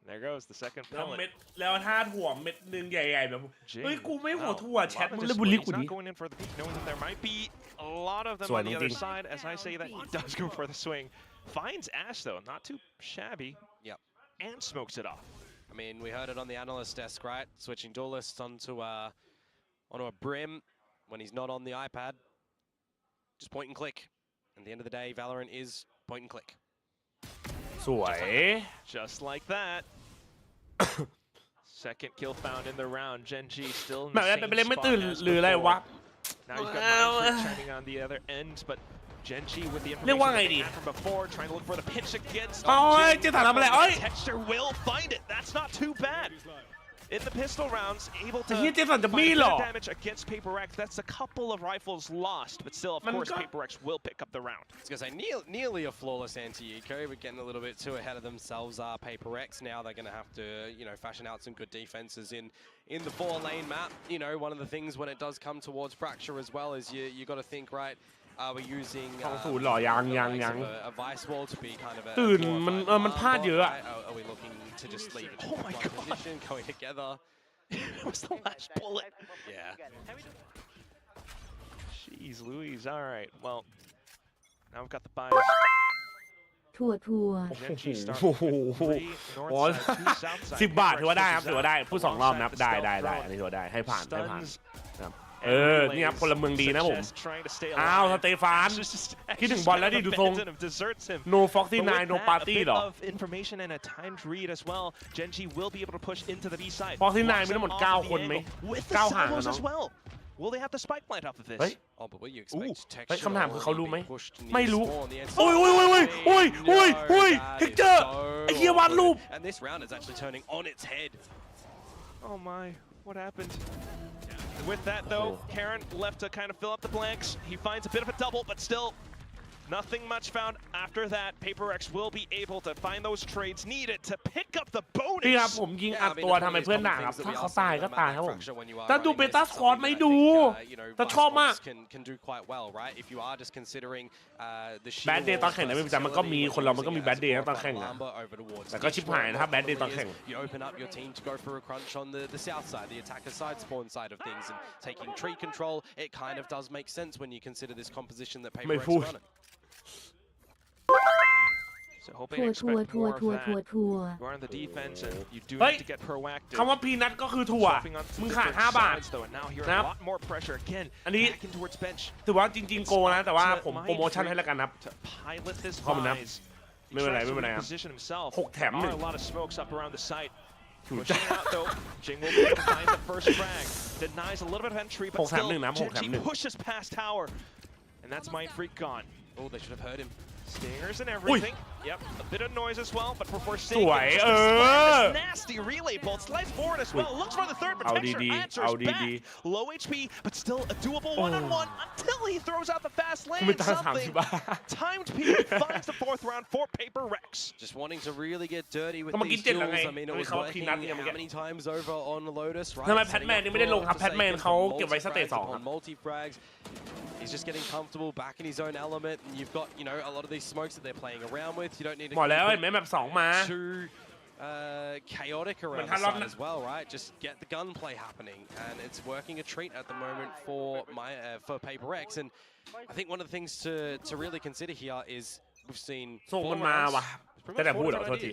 There goes the second แล้ว pellet. เม็ดแล้วถ้าถั่วเม็ดนึงใหญ่ๆแบบ Jing. เฮ้ยกูไม่หัว Wow. ถั่ว A แช lot ท of มึงเล่น display. บุลลี่ He's กู not ดิ going in for the peak, knowing that there might be a lot of them So I on the don't other think- side. As I say that, he does go for the swing. Finds Ash though, not too shabby. Yep. And smokes it off. I mean, we heard it on the analyst desk, right? Switching duelists onto a brim when he's not on the iPad. Just point and click. At the end of the day, Valorant is point and click. สวย Just like that. Second kill found in the round. Gen G still in แบ the บนั้นเป็น same ไปเล่นไม่ spot ตื่น as หรืออะไรวะ before. Now you've got Mindfreak chiming on the other end, but Gen G with the เรียกว่า information ไง that ดี they had from before, trying to look for the pinch against. โอ้ยเจ๊ถามทำอะไรเอ้ย Texture will find it. That's not too bad. In the pistol rounds, able แต่ to เฮียเจสันจะ find มี a เหร bit อ of damage against PaperX. That's a couple of rifles lost, but still, of Man, course, God. PaperX will pick up the round. I was going to say, nearly a flawless anti-eco, but getting a little bit too ahead of themselves are PaperX. Now they're going to have to, you know, fashion out some good defenses in the 4-lane map. You know, one of the things when it does come towards Fracture as well is you got to think, right, Are we using 2-0 หรอยัง a vice wall to be kind of a ตื่นมันพลาดเยอะ Are we looking to just leave it in one position going together? It was the last bullet. Yeah. Jeez Louise. All right. Well, now we've got the buys. ทัว Genji start โอ้โห 3 north side, 2 south side. 10 บาทถือว่าได้ครับถือว่าได้พูด2 รอบนับได้อันนี้ถือว่าได้ให้ผ่านครับนี่ครับพลเมืองดีนะผมอ้าวสเตฟานคิดถึงบอลแล้วดิดูทรง no 49 no party หรอ information and a timed read as well. Genji will be able to push into the B side. 49มีทั้งหมด9 คนไหม9 ห่างนะน้อง Will they have the spike plant off of this? Oh, but what you expect? เฮ้ยคำถามคือเขารู้ไหม pushed near ไม่รู้ spawn, the end โอ้ยเฮกเจอร์ไอ้เหี้ยวาดรูป And this round is actually turning on its head. Oh my, what happened? With that though, Karen left to kind of fill up the blanks. He finds a bit of a double, but still nothing much found after that. PRX will be able to find those trades needed to pick up the พี่ครับ bonus. ผมยิงอัดตัวทำไมเพื่อนด่าครับถ้าเขาตายก็ตายครับผมแต่ดูเบต้าสควอตไม่ดูแต่ชอบมาก can do quite well, right? If you are just considering the แบดเดย์ตอนแข่งนะไม่แต่มันก็มีคนเรามันก็มีแบดเดย์ตอนแข่งนะแต่ก็ชิบหายนะครับแบดเดย์ตอนแข่ง You open up your team to go for a crunch on the south side, the attacker side, spawn side of things, and taking tree control. It kind of does make sense when you consider this composition that PRX is running. So hoping to expect more of that. You are on the defense and you do need to get proactive. คำว่าพีนัทก็คือถั่ว มึงขาด5 บาท Now here a lot more pressure again. อันนี้ Back in towards bench. ถือว่าจริงๆโกนะแต่ว่าผมโปรโมชั่นให้แล้วกันครับ To pilot this ขอบคุณนะ buys. ไม่เป็นไร Tries ไม่ to เป็นไรครับ reposition himself. 6 แถม There 1 are a lot of smokes up around the site. Pushing out though, Jing will be able to find the first frag. Denies a little bit of entry, but 6 แถม still 1 นะ6 แถม Genji 1 pushes past tower. And that's Mind Freak gone. Oh, they should have heard him. Stingers and everything. Yep, a bit of noise as well, but before สวย nasty relay bolt slides forward as well. Looks for the third, but Texture answers back. Low HP, but still a doable one-on-one until he throws out the fast lane. ไม่ตั้ง Something 30 บาท timed peak finds the 4th round for PRX. Just wanting to really get dirty with ก็เมื่อกี้ these 7 แล้ว duels. ไง I mean, it was เขาพี working นัทเนี่ยเมื่อ how กี้ many times over on Lotus, right? ทำไมแพทแมนนี่ไม่ได้ลงครับแพทแมนเขาเก็บไว้สเตจ 2 ครับ On multi-frags, he's just getting comfortable back in his own element. And you've got, you know, a lot of these smokes that they're playing around with. You don't need to หมดแล้วเห็นไหมแบบ2 มา too chaotic around the side as well, right? Just get the gunplay happening, and it's working a treat at the moment for PRX. And I think one of the things to really consider here is we've seen ส่งมันมาว่ะแต่พูดเหรอโทษที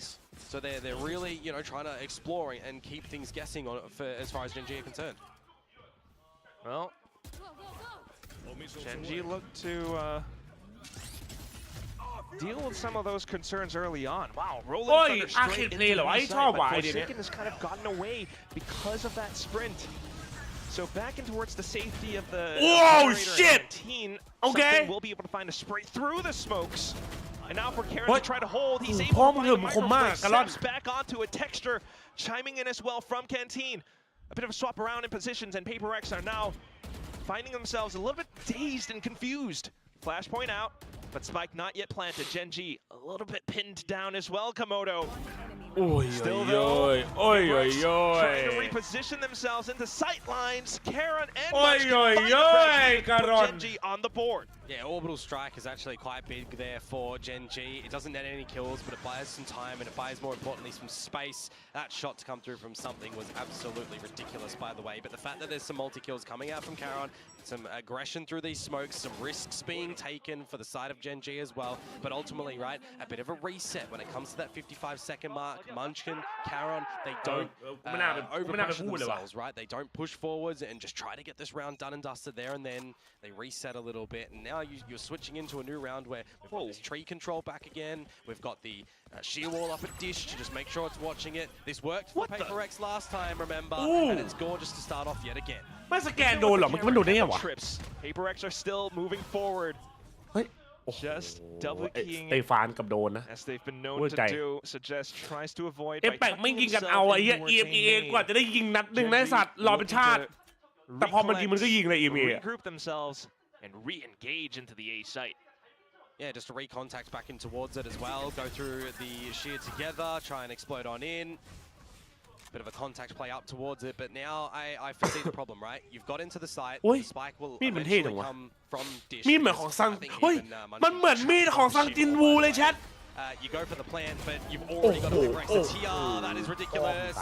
so they're really, you know, trying to explore and keep things guessing on for as far as Genji are concerned. Well, Genji looked to deal with some of those concerns early on. Wow, rolling thunder straight into the side, but Forsaken has kind of gotten away because of that sprint. So back in towards the safety of the canteen, something will be able to find a spray through the smokes. And now for Karen to try to hold, he's able to find the microphone, steps back onto a Texture, chiming in as well from Canteen. A bit of a swap around in positions, and PRX are now finding themselves a little bit dazed and confused. Flashpoint out, but Spike not yet planted. Genji a little bit pinned down as well, Komodo. Still though, trying to reposition themselves into sight lines. Karen and Genji on the board. Yeah, Orbital Strike is actually quite big there for Genji. It doesn't net any kills, but it buys some time, and it buys, more importantly, some space. That shot to come through from something was absolutely ridiculous, by the way. But the fact that there's some multi-kills coming out from Karen, some aggression through these smokes, some risks being taken for the side of Genji as well. But ultimately, right, a bit of a reset when it comes to that 55-second mark. Munchkin, Karen, they don't overpressure themselves, right? They don't push forwards and just try to get this round done and dusted there and then. They reset a little bit, and now you're switching into a new round where we've got this tree control back again. We've got the shear wall up at Dish to just make sure it's watching it. This worked for PRX last time, remember? And it's gorgeous to start off yet again. ไม่สแกนโดนหรอมันโดนได้ไงวะ PRX are still moving forward. เฮ้ย Just double keying สเตฟานกับโดนนะ as they've been known to do. Suggest tries to avoid. เอฟแปกไม่ยิงกันเอาไอ้เหี้ย EMEA กว่าจะได้ยิงนัดหนึ่งนะสัตว์รอเป็นชาติแต่พอมันยิงมันก็ยิงเลย EMEA regroup themselves and re-engage into the A site. Yeah, just to recontact back in towards it as well. Go through the shear together, try and explode on in. bit of a contact play up towards it, but now I foresee the problem, right? You've got into the site, the spike will eventually come from Dish. มีดเหมือนของซังเฮ้ยมันเหมือนมีดของซังจินวูเลยแชท You go for the plan, but you've already got a PRX. That is ridiculous.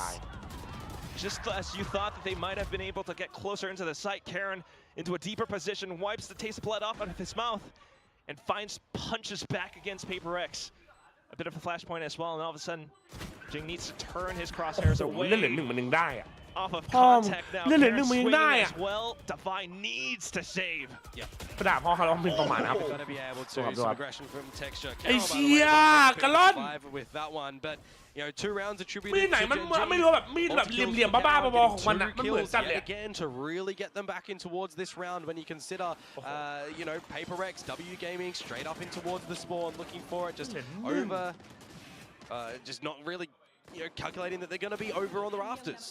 Just as you thought that they might have been able to get closer into the site, Karen into a deeper position, wipes the taste of blood off out of his mouth, and finds punches back against PRX. A bit of a flashpoint as well, and all of a sudden, Jing needs to turn his crosshairs away. เล่นเหรียญหนึ่งมันยังได้อะ Off of contact now. เล่นเหรียญหนึ่งมันยังได้ Swinging อะ as well. Divine needs to save. กระดาษพ่อเขาร้องเพลงประมาณนะครับ Got to be able to some aggression from Texture. ไอ้เชี่ยกระล่อน with that one, but you know 2 rounds attributed มีดไหนมันไม่รู้แบบมีดแบบเหลี่ยมๆบ้าๆบอๆของมันนะมันเหมือนกันเลย again to really get them back in towards this round when you consider you know PRX W Gaming straight up in towards the spawn looking for it just over just not really you know calculating that they're going to be over on the rafters.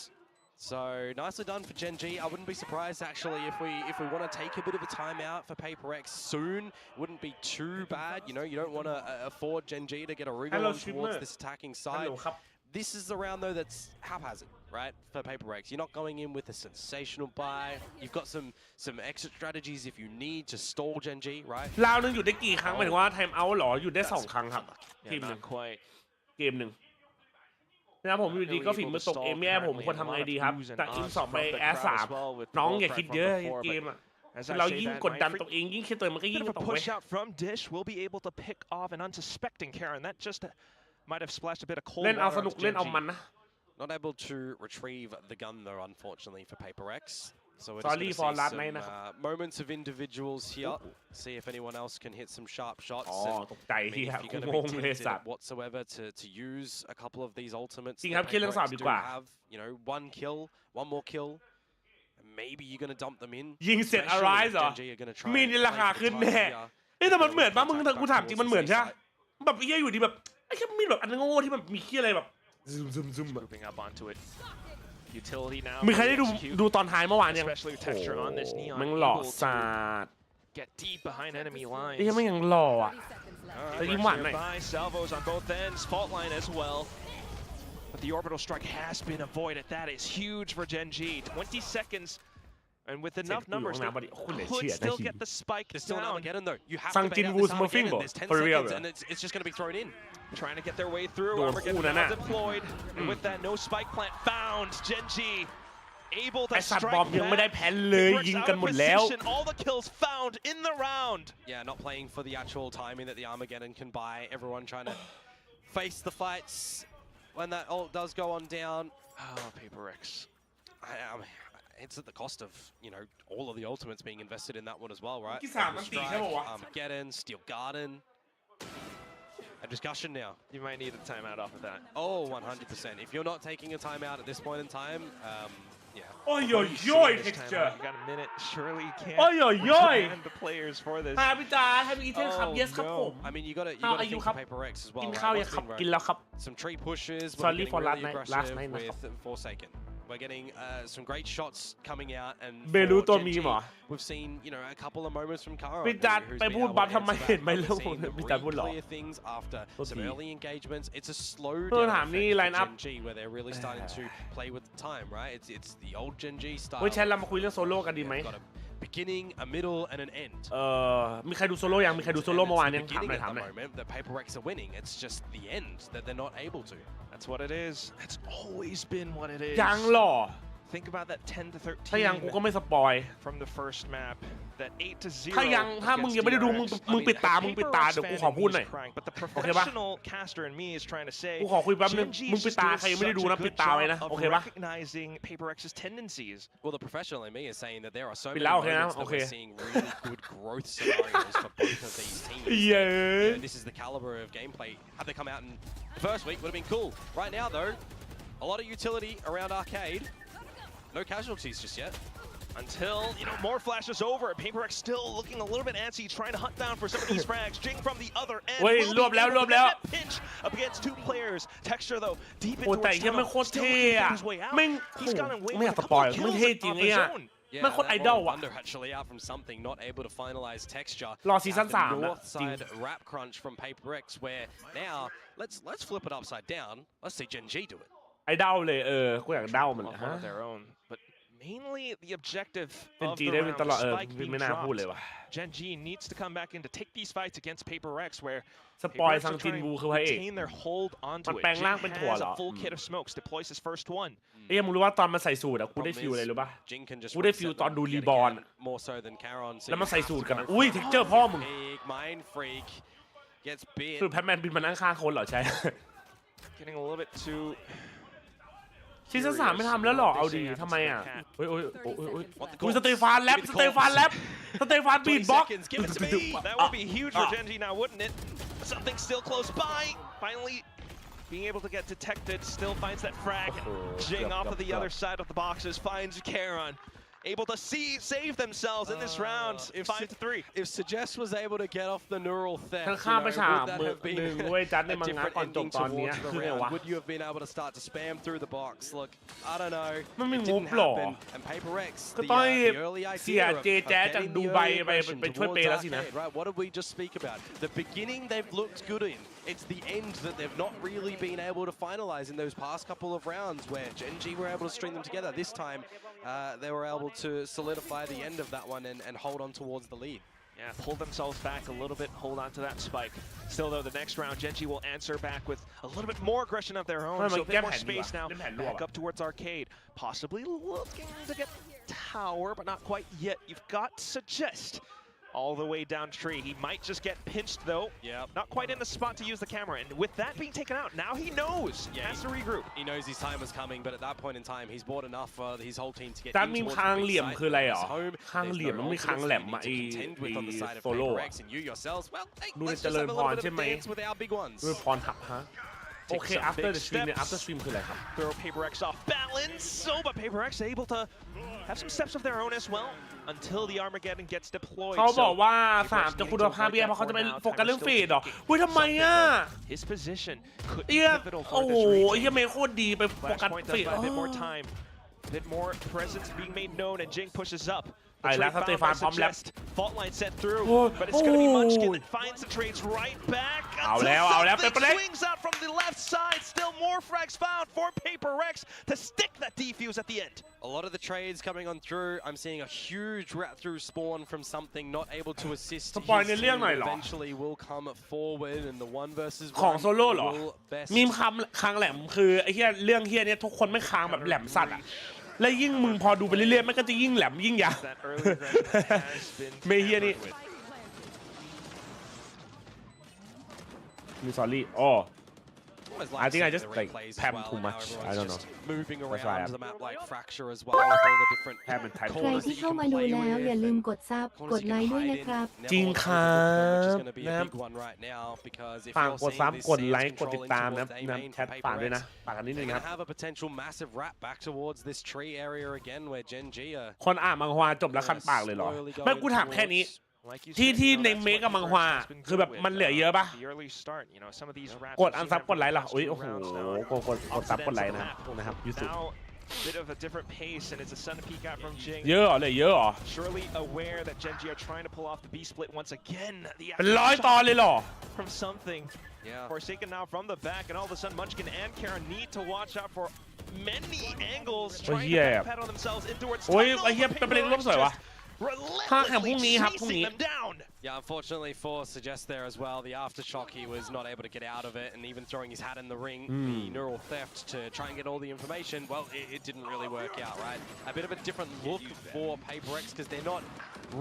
So nicely done for GENG. I wouldn't be surprised actually if we want to take a bit of a timeout for PRX soon. It wouldn't be too bad. You know, you don't want to afford GENG to get a wriggle on towards this attacking side. This is the round though that's haphazard, right? For PRX, you're not going in with a sensational buy. You've got some exit strategies if you need to stall GENG, right? ราวนึงอยู่ได้กี่ครั้งหมายถึงว่าไทม์เอาท์หรออยู่ได้2 ครั้งครับทีมหนึ่งเกมหนึ่งนะผมอยู่ดีก็ฝีมือตกเองแม่ผมควรทำไงดีครับจากอิน2ไปแอส3น้องอย่าคิดเยอะเกมอ่ะเรายิ่งกดดันตัวเองยิ่งคิดตัวมันก็ยิ่งตก push out from Dish will be able to pick off an unsuspecting Karen that just might have splashed a bit of cold เล่นเอาสนุกเล่นเอามันนะ Not able to retrieve the gun though, unfortunately for PRX. So we're Sorry just for going to last see night. some moments of individuals here. See if anyone else can hit some sharp shots. ตกใจที่ If ครับ you're going to ง be งเลย tempted สัตว์ whatsoever to use a couple of these ultimates, จริงครับคิดเรื่อง 3 ดีกว่า have you know one more kill. Maybe you're going to dump them in. ยิงเสร็จ Arise เหรอมีนี่ราคาขึ้นแน่เอ้แต่มันเหมือนป่ะมึงกูถามจริงมันเหมือนใช่แบบเฮียอยู่ดีแบบไอ้แค่มีแบบอันโง่ที่แบบมีเฮียอะไรแบบซึม moving up onto it. Utility now. มีใครได้ดูตอนท้ายเมื่อวานยัง Especially texture on this neon. มันหล่อสาด Get deep behind enemy lines. ไอ้ยังไม่ยังหล่ออ่ะ แต่ยิ้มหวานหน่อย By salvos on both ends, fault line as well. But the orbital strike has been avoided. That is huge for GENG. 20 seconds. And with enough numbers, they could still get the spike There's still down. Armageddon though. You have Sang to Jin bait out Woo's this Armageddon. moving, There's 10 for real, seconds bro. and it's just going to be thrown in. Trying to get their way through. Armageddon now deployed. And with that, no spike plant found. GENG able to ไอ้สัตว์ strike บอมยังไม่ได้ back. แพ้เลยยิงกันหมดแล้ว All the kills found in the round. Yeah, not playing for the actual timing that the Armageddon can buy. Everyone trying to face the fights when that ult does go on down. Oh, PRX. It's at the cost of, you know, all of the ultimates being invested in that one as well, right? ที่3มันตีใช่ป่าวะ Armageddon, Steel Garden. A discussion now. You might need a timeout off of that. Oh, 100%. If you're not taking a timeout at this point in time, yeah. โอ้ยโย่อย texture You got a minute. Surely you can't โอ้ยโย่อย command the players for this. ฮาพิจารณ์ให้พี่เทนครับ yes ครับผม I mean, you got to How are think you, of ครับ PRX as well. กิน right? ข้าวยัง What's ครับ been right? กินแล้วครับ Some tree pushes. Sorry We're getting for really last aggressive night นะครับ with Forsaken. We're getting some great shots coming out, and เบรู for ตัว GENG, มีเหรอ we've seen you know a couple of moments from Kara. พี่จัดไปพูดบัฟทำไมเห็นไหมเรื่องพวกนี้พี่จัดพูดหรอ clear things after some early engagements. It's a slow เออ down ถามนี่ effect line for up GENG where they're really starting to play with the time, right? It's the old GENG style. เฮ้ยแชทเรามาคุยเรื่องโซโล่กันดีไหม Got a beginning, a middle, and an end. มีใครดูโซโล่ยังมีใครดูโซโล่เมื่อวานยัง It's ถาม the หน่อย beginning ถาม at หน่ the อย moment that PRX are winning. It's just the end that they're not able to. That's what it is. It's always been what it is. ยังหล่อ Think about that 10 to 13 ถ้ายังกูก็ไม่สปอย from the first map. That 8 to 0. ถ้ามึงยังไม่ได้ดูมึงปิดตาเดี๋ยวกูขอพูดหน่อย But the professional caster in me is trying to say กูขอคุยแป๊บนึง GENG มึงปิดตา does ใครยังไม่ได้ดูนะ such a ปิด good ตาไว้ job นะ of โอเคปะ recognizing PRX's tendencies. Well, the professional in me is saying that there are so ปิ many ดแล้วโอเคนะ moments โอ that เค we're seeing really good growth scenarios for both of these teams. เย้ You know, this is the caliber of gameplay. Had they come out in the first week, would have been cool. Right now, though, a lot of utility around Arcade. No casualties just yet. Until, you know, more flashes over. PRX still looking a little bit antsy, trying to hunt down for some of these frags. Jing from the other end. เฮ้ย will รวบ be แล้ว able รว to บ get แล้ว that pinch up against 2 players. Texture, though, deep โอ้ into แต่ its ยังไม่ tunnel. โคตร Still เท่ looking to อะ get his way out. ไม่ He's gotten away ไม่อยา with ก a สปอย couple มัน kills เท่จริง on ไอ้ his อะ own. มันโคตรไอดอล Royal ว่ะ Thunder actually out from something, not able to finalize texture. รอซีซั่น At the 3 นะ north side wrap crunch from PRX, where now let's flip it upside down. Let's see GENG do it. ไอ้เด้าเลยกูอยากเด้ามันฮะ Mainly the objective เป็น of G the ได้เป็นตลอด round, Spike being ไม่น่าพูดเลย dropped. ว่ะ GENG needs to come back in to take these fights against PRX, where สปอย PRX ซัง are จิน trying วู to คือพระเอก retain their hold onto มัน it. แปลงร่าง GENG เป็นถั่ว has เหรอ a full kit of smokes, deploys his first one. มึงรู้ว่าตอนมันใส่สูทกูได้ฟิลอะไรรู้ป่ะกูได้ฟิลตอนดูรีบอลแล้วมันใส่สูทกันอุ้ยเท็กเจอร์พ่อมึงคือแพทแมนบินมานั่งข้างคนเหรอใช่ Getting a little bit too ซีซั่น3ไม่ทำแล้วหรอเอาดีทำไมอ่ะโอ้ยคุณสเตฟานแลบสเตฟานบีทบ็อก That would be huge for GENG now, wouldn't it? Something still close by. Finally being able to get detected, still finds that frag. Jing off of the other side of the boxes, finds Karon. Able to save themselves in this round, 5-3. If Suggest was able to get off the neural theft, ข้ามไปฉาก would that have been เว้ยจัดใน a มังงะ different ก่อนจบ ending ตอนเนี้ย towards the คือไง round? วะ Would you have been able to start to spam through the box? Look, I don't know. มันไม่ It งบ didn't หรอ happen. And PRX, ก็ต้อง the early เสีย idea of เจแจ๊จาก getting ดู the ไบ early ไป aggression ช่วยเป towards ย์แล้วสินะ arcade, right? What did we just speak about? The beginning they've looked good in. It's the end that they've not really been able to finalize in those past couple of rounds where GENG were able to string them together. This time, they were able to solidify the end of that one and hold on towards the lead. Yeah, pull themselves back a little bit, hold on to that spike. Still though, the next round, GENG will answer back with a little bit more aggression of their own, so a bit more space now. Back up towards arcade, possibly looking to get tower, but not quite yet. You've got Suggest all the way down tree. He might just get pinched though. Yeah. Not quite in the spot to use the camera. And with that being taken out, now he knows. Yeah, has to regroup. He knows his time was coming, but at that point in time, he's bought enough for his whole team to get จัด in มี towards คาง the เหลี่ยม big คืออะไร side. หรอ There's home. คางเหลี่ยมมันมีคางแหลมมาไอ้ contend with on the side of โซโล่ PRX and you yourselves. Well, hey, ดูใน let's เจ just ริญ have a พ little ร bit ใช่ of ไหม a dance with our big ones. ดูพรทับฮะโอเค after the stream เนี่ย after stream คืออะไรครับ Throw PRX off balance. So, but PRX able to have some steps of their own as well until the Armageddon gets deployed. เขาบอก So, ว่า3จะคุณภาพแย่เพราะเขาจะไปโฟกัสเรื่องเฟดเหรออุ้ยทำไมอ่ะ his position could เอี้ be ย pivotal โอ้ for โห this region. เอี้ยเมย์โคตรดีไปโฟกัส Flashpoint เฟ does ด buy a bit more time, a bit more presence being made known, and Jing pushes up. Ay, The la trade Stefan found by pump left. Suggest. Fault line set through, Oh, but it's going to be Munchkin oh. that finds the trades right back. เอาแล้วเอาแล้ว Something เป็นไปได้ swings out from the left side. Still more frags found for PRX to stick that defuse at the end. A lot of the trades coming on through. I'm seeing a huge rat through spawn from something not able to assist. สปอย his ในเรื่อง team หน่อยเหรอ eventually will come forward and the 1 versus ของ 1 โซโล่เหรอ will best มีมคางแหลมคือไอ้เหี้ยเรื่องเหี้ยเนี่ยทุกคนไม่คางแบบแหลมสัตว์อ่ะและยิ่งมึงพอดูไปเรื่อยๆมันก็จะยิ่งแหลมยิ่งยาว That early aggression has been ไม่เหี้ยนี่ tampered with. มีซอรี่อ๋อ always I think I seeing just, the like, replays as pam well, too and how much. everyone's I don't just know. moving That's why around I'm- the map like Fracture as well with all the different แพ้เป็นไทป์ ใครที่เข้ามาดูแล้วอย่าลืมกดซับกดไลค์ด้วยนะครับ จริงครับ นะครับ ฝากกดซับกดไลค์กดติดตามนะครับแชทฝากด้วยนะฝากกันนิดนึง They're ครับ gonna have a potential massive wrap back towards this tree area again where GENG are คนอ่านมังฮวาจบแล้วคันปากเลยเหรอไม่กูถามแค่นี้ Like you ที่ said, ที่ you know, ใน that's เม what กับมัง PRX ฮวา has been คือ good แบบ with, มันเหลือเยอะปะ the early start, you know, some of these wraps กด we've อัน seen ซับ them กดไลค์เหรอ for อุ้ย the โอ้ past โห two rounds now. กดซับกดไลค์นะนะครับยูสุ Now, bit of a different pace, and it's a sun peek out from Jing. เยอะเหรอเลยเยอะเหรอ Surely aware that GENG are trying to pull off the B split once again. The เป็นร้อยตอนเลยเหรอ from something. Yeah. Forsaken now from the back, and all of a sudden Munchkin and Karen need to watch out for many angles, Oh, trying yeah. to backpedal themselves in towards โอ้ย tunnel, ไอ้เหี้ย but เป็นประเด็นร่วม PRX สวยวะ just ภาคแข่งพรุ่งนี้ครับพรุ่ง chasing นี้ them down. Yeah, unfortunately for Suggest there as well, the aftershock, he was not able to get out of it, and even throwing his hat in the ring, the neural theft to try and get all the information, well, it didn't really work out, right? A bit of a different look for PRX because they're not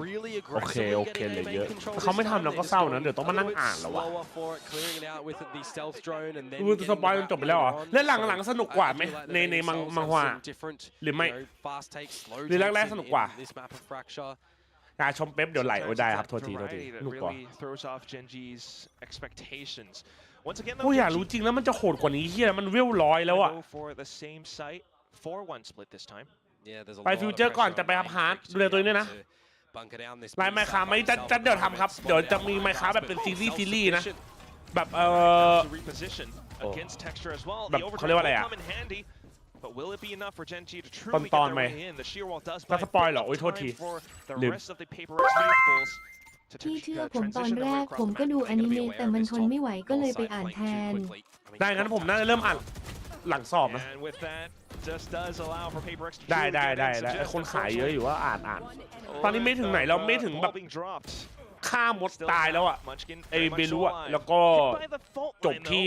really โอเค aggressively โอเค getting เลย their เย main อะ control เขา this ไม่ time. ทำเรา They're ก็ just เศร้า going นะ เดี๋ยวต้องมา a นั่ง little อ่าน bit แล้ววะ slower for it, clearing it out with the stealth drone, and then ดูสปอยจนจบไปแล้วเหรอ getting เล่นห around. ลังๆสนุกกว่าไหม I feel like ใน they ในมัง themselves มัง have ฮวา some different, หรือไม่ you know, fast takes, slow หรือ takes แรกๆสนุกกว่า in this map of Fracture. ชมเป๊ปเดี๋ยวไหลโอ้ยได้ครับโทษที Variety that ลูกก่อน really throws off GENG's expectations. Once again, กู though, อยากรู้ GENG จริงแล้วมันจะโหดกว่านี้เฮียมันเวลร้อยแล้วอะ go for the same site, 4-1 split this time. Yeah, there's a ไป lot of ฟิวเจอร์ก่อน pressure จะไป on ครับ Main ฮาร์ด Freaks ดูแลตัวเองด้วยนะ to bunker down this ไลน์ไมค์ค้าไม่จะเดี๋ยวทำครับ เดี๋ยวจะมีไมค์ค้าแบบเป็นซีรีส์นะ แบบ To reposition against Texture as well. แบบ The เขาเรียกว่าอะไร overdrive อะ will come in handy, but will it be enough for GENG to ตอน truly ต get อน their ไหม way in? The sheer wall does ก็ buy สปอย a เหรอ bit โอ้ย of โทษที time for the ลืม rest of the PRX vehicles to ที่เชื่อผมตอน transition แร their way ก across ผม the ก็ map. ดูอนิเมะแต่มันทนไม่ไหวก็เลยไปอ่านแทน ได้งั้นผมน่าจะเริ่มอ่าน หลังสอบนะได้คนขายเยอะอยู่ว่าอ่านตอนนี้ไม่ถึงไหนแล้วไม่ถึงแบบฆ่ามดตายแล้วอ่ะไอเบลูอ่ะแล้วก็จบที่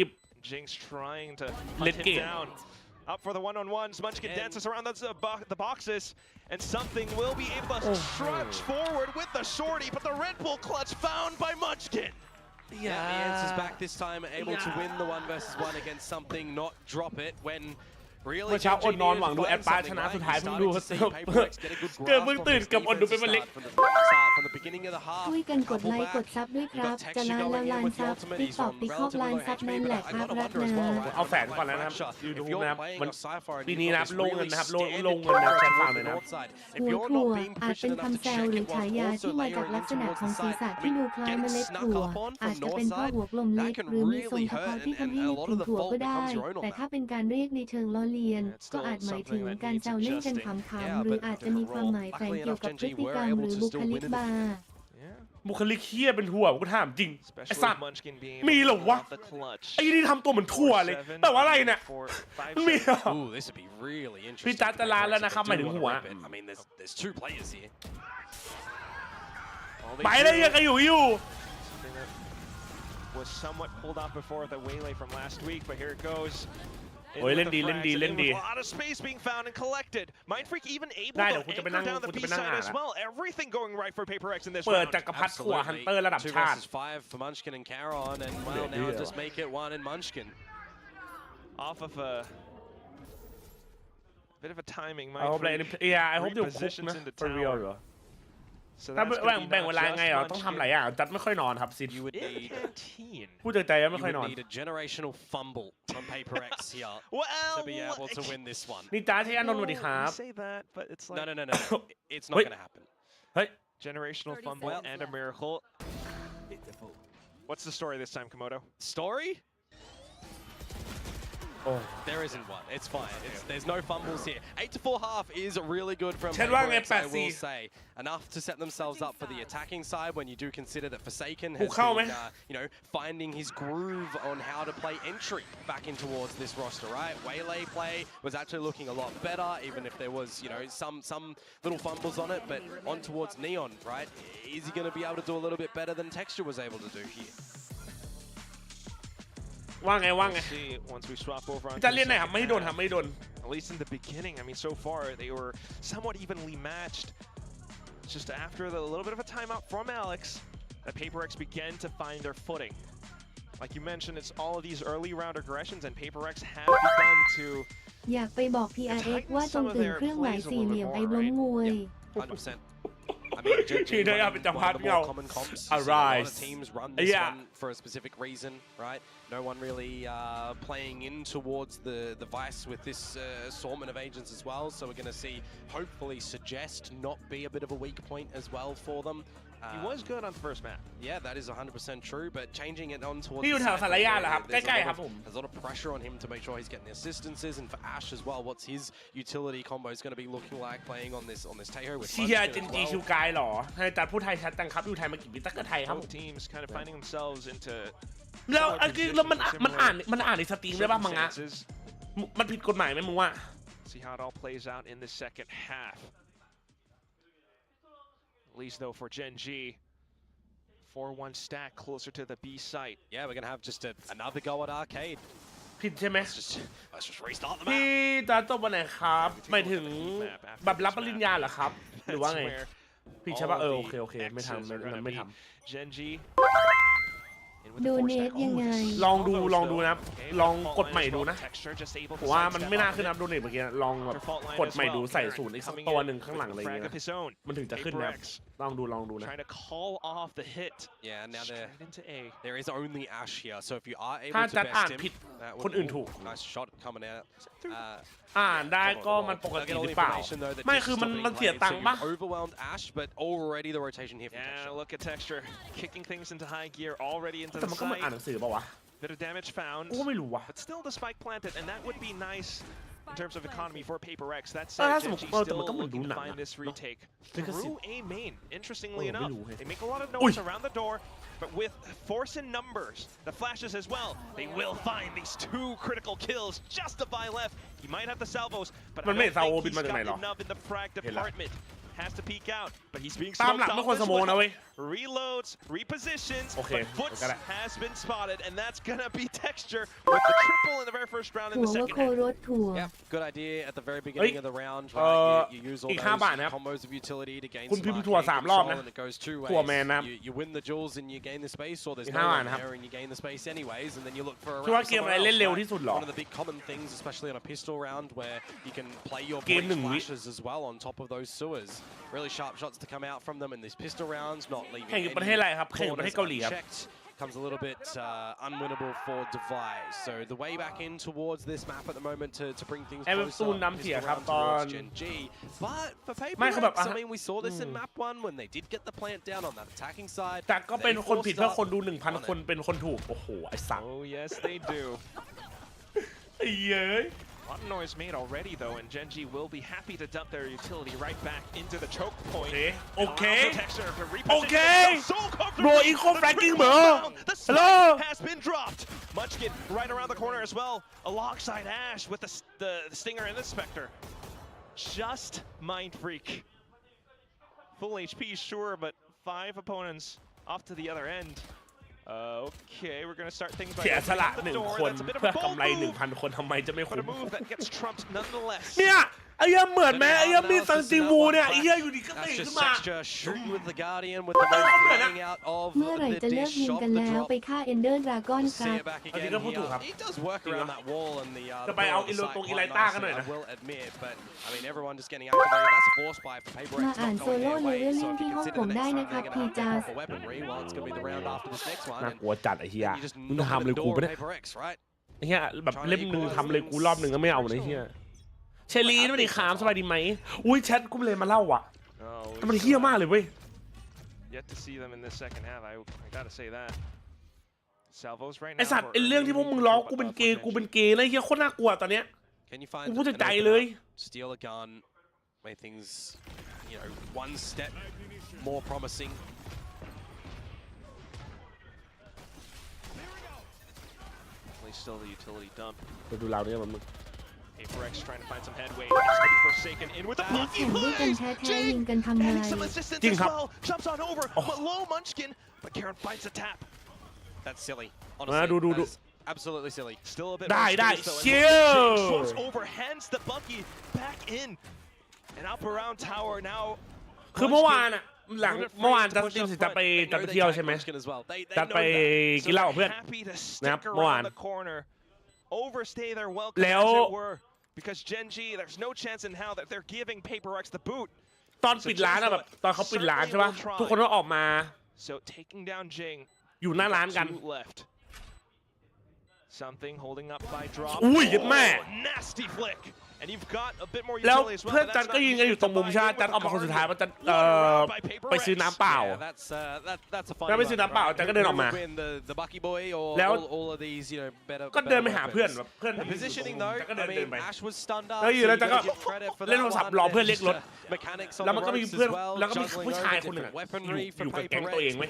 เล่นเกมUp for the one-on-ones, Munchkin dances around the boxes, and something will be able to stretch forward with the shorty, but the Red Bull clutch found by Munchkin. Yeah, the answer's back this time, able to win the 1v1 against something, not drop it when really เมื่อเช้าอดนอนหวังดูแอดปาร์ชนะสุดท้ายเพิ่งดูเกิดเพิ่งตื่นกับอดดูเป็นมันเล็กช่วยกันกดไลค์กดซับด้วยครับจะล้านแล้วล้านซับติ๊กตอกติ๊กคอกล้านซับนั่นแหละครับรักนะเอาแฝนก่อนนะครับยูทูบนะครับมันปีนี้นะครับลงเงินนะครับลงเงินนะแชร์ฟังเลยนะหัวถั่วอาจเป็นคำแซวหรือฉายาที่มาจากลักษณะของศีรษะที่ดูคล้ายเมล็ดถั่วอาจจะเป็นเพราะหัวกลมเล็กหรือมีทรงเฉพาะที่ทำให้นึกถึงถั่วก็ได้แต่ถ้าเป็นการเรียกในเชิงล้อเลียนก็อาจหมายถึงการแซวเล่นกันขำๆหรืออาจจะมีความหมายแฝงเกี่ยวกับพฤติกรรมหรือบุคลิกบาร์บุคลิกเฮี้ยเป็นถั่วกูถามจริงไอ้สัตว์มีเหรอวะไอ้นี่ทำตัวเหมือนถั่วเลยแต่ว่าอะไรเนี่ยมันมีเหรอพี่จัดจะลาแล้วนะครับหมายถึงหัวไปเลยยังไงอยู่Was somewhat pulled off before the waylay from last week, but here it goes. โอ้ยเล่นดี A lot of space being found and collected. Mindfreak even able to anchor down the B side as well. Everything going right for PRX in this round. เปิดจักรพรรดิถั่วฮันเตอร์ระดับชาติ 5 for Munchkin and Caron, and well now just make it 1 in Munchkin. Off of a bit of a timing. I hope you positions into for real. ถ้าแบ่งเวลาไงต้องทำหลายอย่างจัดไม่ค่อยนอนครับซิดพูดใจไม่ค่อยนอนนี่จ้าที่อานนท์สวัสดีครับ No it's not gonna happen เฮ้ย generational fumble and a miracle what's the story this time Komodo story There isn't one. It's fine. There's no fumbles here. 8-4 half is really good from PRX, I will say. Enough to set themselves up for the attacking side when you do consider that Forsaken has been, finding his groove on how to play entry back in towards this roster, right? Waylay play was actually looking a lot better, even if there was, some little fumbles on it, but on towards Neon, right? Is he going to be able to do a little bit better than Texture was able to do here? ว่าไงจะเล่นไหนครับไม่โดน At least in the beginning, I mean, so far they were somewhat evenly matched. Just after a little bit of a timeout from Alex, that PRX began to find their footing. Like you mentioned, it's all of these early round aggressions, and PRX have begun to. อยากไปบอก PRX ว่าจงตื่นเครื่องหมายสี่เหลี่ยมไอ้ล้มมวย 100%. I mean, GENG one of the more common comps. A lot of teams run this one for a specific reason, right? No one really playing in towards the Vice with this assortment of agents as well. So we're going to see, hopefully, Suggest not be a bit of a weak point as well for them. He was good on the first map. Yeah, that is 100% true, but changing it on towards the side, there's a lot of pressure on him to make sure he's getting the assistances, and for Ash as well, what's his utility combo is going to be looking like playing on this Taeho with Munchkin as well. Both teams kind of finding themselves into แล้วมันอ่านในสตรีมได้ป่ะมังงะมันผิดกฎหมายไหมมึงว่า See how it all plays out in the second half. At least though for GENG, 4-1 stack closer to the B site. Yeah, we're gonna have just another go at Arcade. ผิดใช่ไหม Let's just restart the พี่ map. ตาจบวันไหนครับหมายถึงแบบรับปริญญาเหรอครับหรือว่าไงพี่ใช่ป่ะโอเคไม่ทำGENG ดูเนทยังไงลองดูนะลองกดใหม่ดูนะผมว่ามันไม่น่าขึ้นนะดูเนทเมื่อกี้ลองแบบกดใหม่ดูใส่ศูนย์อีกสักตัวหนึ่งข้างหลังอะไรอย่างเงี้ยมันถึงจะขึ้นนะลองดูนะ Yeah, now there is only Ash here, so if you are able ถ้า to จัดอ่าน best ผิด him, คนอื่นถูก nice shot coming out. อ่านได้ก็มันปกติหรือเปล่าไม่คือมันเสียตังค์ป่ะ Overwhelmed Ash, but already the rotation here from Texture. Look at Texture kicking things into high gear already into แต่ the มันก็มันอ่าน site. หนังสือป่าววะ Bit of damage found. โอ้ไม่รู้ว่ะ But still the spike planted, and that would be nice in terms of economy for PRX. That's Genji still looking to find this retake through A main. Interestingly enough, they make a lot of noise around the door, but with force in numbers, the flashes as well, they will find these 2 critical kills just to buy left. He might have the salvos, but I don't think he's got enough in the frag department. Has to peek out, but he's being smoked off as well. Reloads, repositions, but Foots has been spotted, and that's gonna be Texture with the triple in the very first round in the second half. Yeah, good idea at the very beginning of the round. Right? You use all those combos of utility to gain some control, and it goes 2 ways. You win the jewels and you gain the space, or there's no one there and you gain the space anyways, and then you look for a round somewhere else. One of the big common things, especially on a pistol round, where you can play your flashes as well on top of those sewers. Really sharp shots to come out from them in these pistol rounds, not leaving any corners unchecked. Comes a little bit unwinnable for Device. So the way back in towards this map at the moment to bring things closer towards Gen G. But for PRX, I mean, we saw this in map 1 when they did get the plant down on that attacking side. แต่ก็เป็นคนผิดเพราะคนดู 1,000 คนเป็นคนถูกโอ้โหไอ้สัง Oh yes, they do. ไอ้เย้ย A lot of noise made already though, and Genji will be happy to dump their utility right back into the choke point. Okay. So Bro, eco flanking, bro. Hello. Has been dropped. Munchkin right around the corner as well, alongside Ash with the Stinger and the Spectre. Just Mind Freak. Full HP, sure, but 5 opponents off to the other end. Okay, we're gonna start things by เสียสละ1 คนเพื่อกำไร 1,000 คนทำไมจะไม่คุ้ม But a move that gets trumped nonetheless. เนี่ยไอ้เหี้ยเหมือนไหมไอ้เหี้ยมีซันซิวูเนี่ยไอ้เหี้ยอยู่ดีก็ตีขึ้นมา เมื่อไหร่จะเลิกยิงกันแล้วไปฆ่าเอนเดอร์ดราก้อนครับ อันนี้ก็พูดถูกครับ จะไปเอาอิโลตรงอีไลต้ากันหน่อยนะ มาอ่านโซโล่เลเวลลิ่งที่ห้องผมได้นะครับพีจาส น่ากลัวจัดไอ้เหี้ยมึงทำเลยกูปะเนี่ยไอ้เหี้ยแบบเล่ม 1ทำเลยกูรอบ 1ก็ไม่เอาเลยไอ้เหี้ยเชลีนวันนี้ขามสบายดีไหมอุ้ยแชทกูเลยมาเล่าอ่ะมันเหี้ยมากเลยเว้ย Yet to see them in this second half. I gotta say that. Salvos right now. ไอสัตว์ไอเรื่องที่พวกมึงล้อกูเป็นเกย์แล้วเหี้ยโคตรน่ากลัวตอนเนี้ยกูพูดจากใจเลย Steal a gun, make things, you know, one step more promising. Still the utility dump. ไปดูเราเนี่ยมัน PRX trying to find some headway. It's going to be Forsaken in with the blocky push. Getting some assistance as well. Jumps on over, but low Munchkin. But Karen finds the tap. That's silly. Honestly, that's absolutely silly. Still a bit. ได้ชิล Swoops over, hands the Bucky back in and up around tower now. คือเมื่อวานจัดทีมจะไปเที่ยวใช่ไหมจัดไปกินเหล้ากับเพื่อนนะครับเมื่อวาน Overstay their welcome as it were, because Genji, there's no chance in hell that they're giving PRX the boot. ตอนปิดร้านอะแบบตอนเขาปิดร้านใช่ปะทุกคนก็ออกมา So taking down Jing อยู่หน้าร้านกัน Something holding up by drop. อุ้ยยัดแม่ Nasty flick. And you've got a bit more แล้ว utility as well. เพื่อนจัดก็ยิงกันอยู่ตรงมุมชาติจัดออกมาคนสุดท้ายว่าจัดไปซื้อน้ำเปล่าแล้วไปซื้อน้ำเปล่าจัดก็เดินออกมาแล้วก็เดินไปหาเพื่อนแบบเพื่อนจัดก็เดินไปแล้วอยู่แล้วจัดก็เล่นโทรศัพท์รอเพื่อนเรียกรถแล้วมันก็มีเพื่อนแล้วก็มีผู้ชายคนหนึ่งอยู่กับแก๊งตัวเองไหม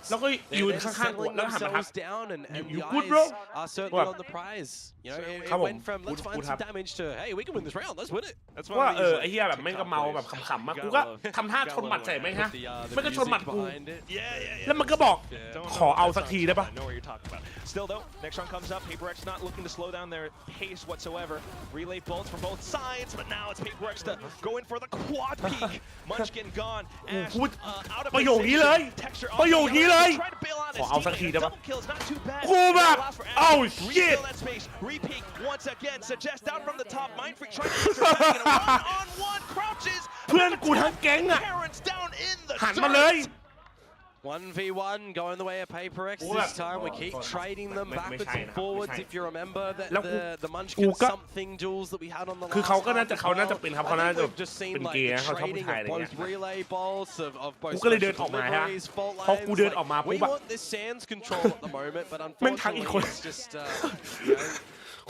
แล้วก็ยืนข้างๆกูแล้วหันมาทักอยู่กู๊ดโบรครับผมกูทำว่าไอ้เหี้ยแบบแม่งก็เมาแบบขำๆมากกูก็ทำท่าชนหมัดใส่ไหมฮะไม่ก็ชนหมัดกูแล้วมันก็บอกขอเอาสักทีได้ปะ Still though, next round comes up. PRX not looking to slow down their pace whatsoever. Relay bolts from both sides, but now it's PRX to go in for the quad peek. Munchkin gone. Ash out of ประโยคนี้เลยประโยคนี้เลยขอเอาสักทีได้ปะกูแบบเอ้า shit Repeat once again. Suggest out from the top. Mind Freak trying to answer back in a one-on-one crouches. เพื่อนกูทั้งแก๊งอะหันมาเลย 1v1 going the way of PRX this time. We keep trading them backwards and forwards. If you remember that the Munchkin something duels that we had on the last คือเขาน่าจะเป็นครับเขาน่าจะเป็นเกย์เขาชอบผู้ชายอะไรเงี้ยกูก็เลยเดินออกมาฮะพอกูเดินออกมาปุ๊บแบบแม่งทักอีกคน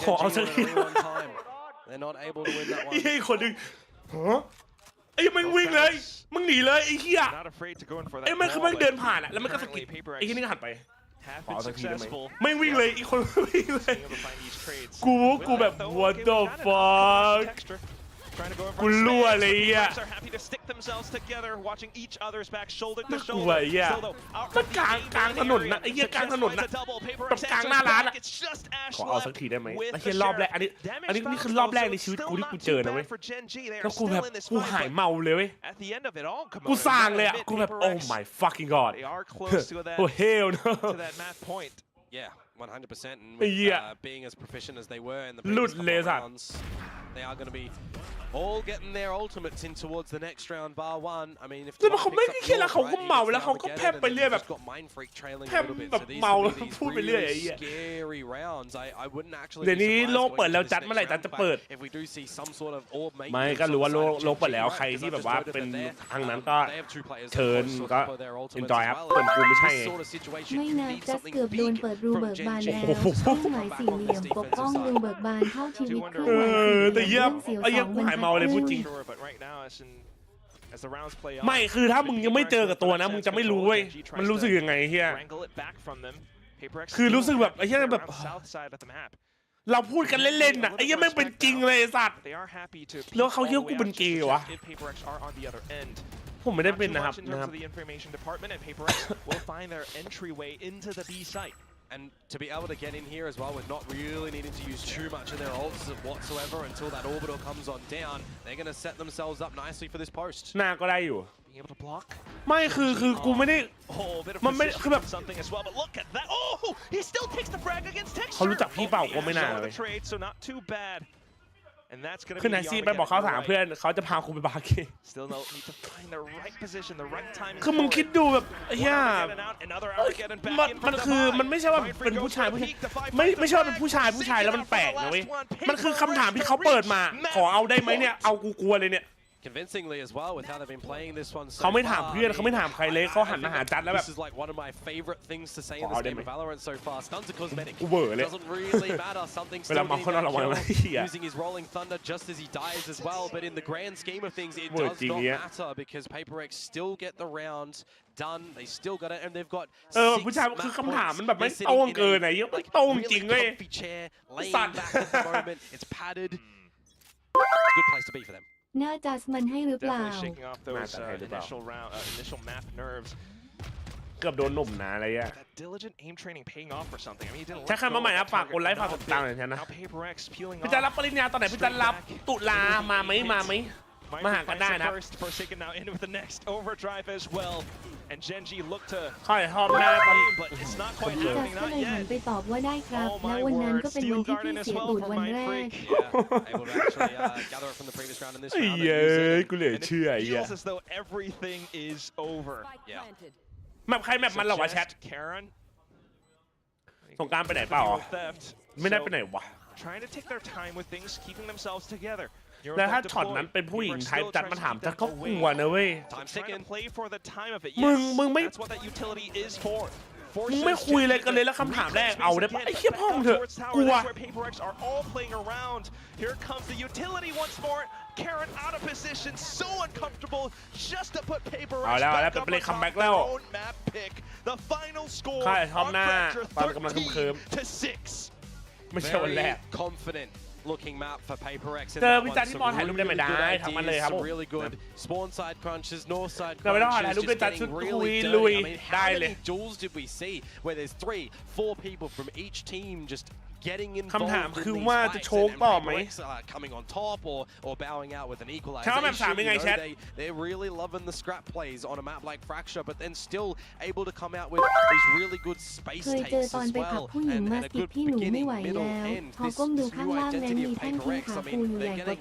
ขอเอาสักที They're not able to win that one. ไอ้คนหนึ่งไอ้มึงวิ่งเลยมึงหนีเลยไอ้เหี้ยไอ้มันคือมันเดินผ่านอะแล้วมันก็สกิปไอ้ที่นี่ก็หันไปขอสักทีได้ไหมไม่วิ่งเลยอีกคนวิ่งเลยกูแบบ what the fuck กูรั่วเลยอ่ะน่ากลัวไอ้เหี้ยมันกลางถนนนะไอ้เหี้ยกลางถนนนะแบบกลางหน้าร้านอะขอเอาสักทีได้ไหมไอ้เหี้ยรอบแรกอันนี้นี่คือรอบแรกในชีวิตกูที่กูเจอนะเว้ยแล้วกูแบบกูหายเมาเลยเว้ยกูสั่งเลยอ่ะกูแบบ oh my fucking god oh hell no Yeah, 100%. And with, being as proficient as they were in the previous couple of rounds, they are going to be all getting their ultimates in towards the next round, bar one. I mean, if they got mind freak trailing a little bit, so these will be these really scary rounds. I wouldn't actually be surprised if we do see some sort of orb make. ไม่ก็รู้ว่าโลกเปิดแล้วใครที่แบบว่าเป็นทางนั้นก็เชิญก็ enjoy ครับส่วนกูไม่ใช่ไม่นะจัสเกือบโดนเปิดรูเบิกบานแล้วเครื่องหมายสี่เหลี่ยมปกป้องรูเบิกบานเท่าชีวิตเครื่องหมายสี่เหลี่ยมเรื่องเสียวสอง กูหายเมาเลยพูดจริงไม่คือถ้ามึงยังไม่เจอกับตัวนะมึงจะไม่รู้เว้ยมันรู้สึกยังไงเฮียคือรู้สึกแบบไอ้เฮียแบบเราพูดกันเล่นๆน่ะไอ้เฮียไม่เป็นจริงเลยสัตว์แล้วเขาคิดว่ากูเป็นเกย์วะผมไม่ได้เป็นนะครับAnd to be able to get in here as well with not really needing to use too much of their ults whatsoever until that orbital comes on down, they're going to set themselves up nicely for this post. หน้าก็ได้อยู่ไม่คือกูไม่ได้มันไม่คือแบบเขารู้จักพี่เปล่าก็ไม่น่าเลยขึ้นแท็กซี่ไปบอกเขาถามเพื่อนเขาจะพาคุณไปบาร์เกย์คือมึงคิดดูแบบเฮียมันคือมันไม่ใช่ว่าเป็นผู้ชายไม่ใช่ว่าเป็นผู้ชายแล้วมันแปลกนะเว้ยมันคือคำถามที่เขาเปิดมาขอเอาได้ไหมเนี่ยเอากูกลัวเลยเนี่ย Convincingly as well with how they've been playing this one so เขาไม่ถามเพื่อนเขาไม่ถามใครเลยเขาหันมาหาจัดแล้วแบบ This is like one of my favorite things to say in this game of Valorant so far. Stun's a cosmetic. Doesn't really matter. Something still using his rolling thunder just as he dies as well. But in the grand scheme of things, it does not matter because PRX still get the rounds done. They still got it, and they've got ผู้ชายคือคำถามมันแบบไม่โต้งเกินไหนเยอะไม่โต้งจริงเลย laying back at the moment. It's padded. It's a good place to be for them. น่าจะมันให้หรือเปล่าเกือบโดนหนุ่มนะอะไรอ่ะถ้าใครมาใหม่นะฝากกดไลค์ฝากกดติดตามหน่อยนะพี่จะรับปริญญาตอนไหนพี่จะรับตุลามาไหมมาหากันได้นะค่อยหอมหน้าตอนจัสก็เลยหันไปตอบว่าได้ครับแล้ววันนั้นก็เป็นวันที่พี่เสียตูดวันแรกเย้กูเหลือเชื่อไอ้เหี้ยแมปใครแมปมันเหรอวะแชทสงกรานต์ไปไหนเปล่าไม่ได้ไปไหนวะแล้วถ้าช็อตนั้นเป็นผู้หญิงไทป์จัดมาถามจัดก็กลัวนะเว้ยมึงไม่คุยอะไรกันเลยแล้วคำถามแรกเอาได้ปะไอ้เหี้ยพ่อมึงเถอะกลัวเอาแล้วเป็นเลยคัมแบ็กแล้วค่ายท็อปหน้าตอนกำลังเคิมไม่ใช่วันแรกlooking map for PRX เจอวิจารณ์ที่บอลถ่ายรูปได้ไม่ได้ทำมันเลยครับผม really good spawn side crunches north side เราไม่ต้องถ่ายรูปเป็นจัดชุดคุยลุยได้เลย duels did we see where there's 3-4 people from each team just getting involved คำถามคือว่าจะโชว์ต่อไหม coming on top or bowing out with an equalization they're really loving the scrap plays on a map like Fracture but then still able to come out with these really good space takes as well and a good beginning middle end this new identity of PRX I mean they're getting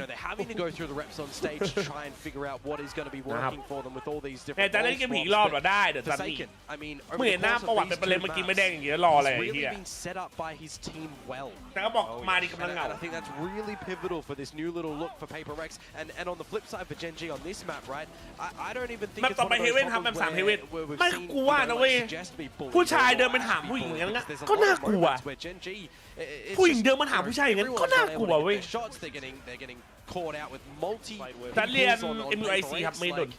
they're having to go through the reps on stage to try and figure out what is going to be working for them with all these different จะเล่นเกมผีรอบหรอได้เดี๋ยวจะนี่ I mean เมื่อเห็นหน้าประวัติเป็นประเด็นเมื่อกี้ไม่แดงอย่างเงี้ยรออะไรไอ้เหี้ย set up by his this team well. แต่ก็บอกมาดีกำลัง And เหงา I think that's really pivotal for this new little look for PRX. And on the flip side for GENG on this map, right? I don't even think แมป it's ต่อ one ไป of เฮ those เว่นครับแมป problems 3เฮเว่น where we've ไม่ seen กูว่านะเว้ย suggest be bullied ผู้ชายเดินมา or ถามผู้หญิงอย่างนั้น there's a ก็ lot น่า of กลัว moments where GENG, it's ผู้หญิง just, เดินมาถามผู้ชายอย่างนั้น everyone's ก็น่า been กลัว able to เว้ย get their shots. They're getting caught out with multi แต่เรียน peoples on MUIC ครับ PRX. ไม่โดน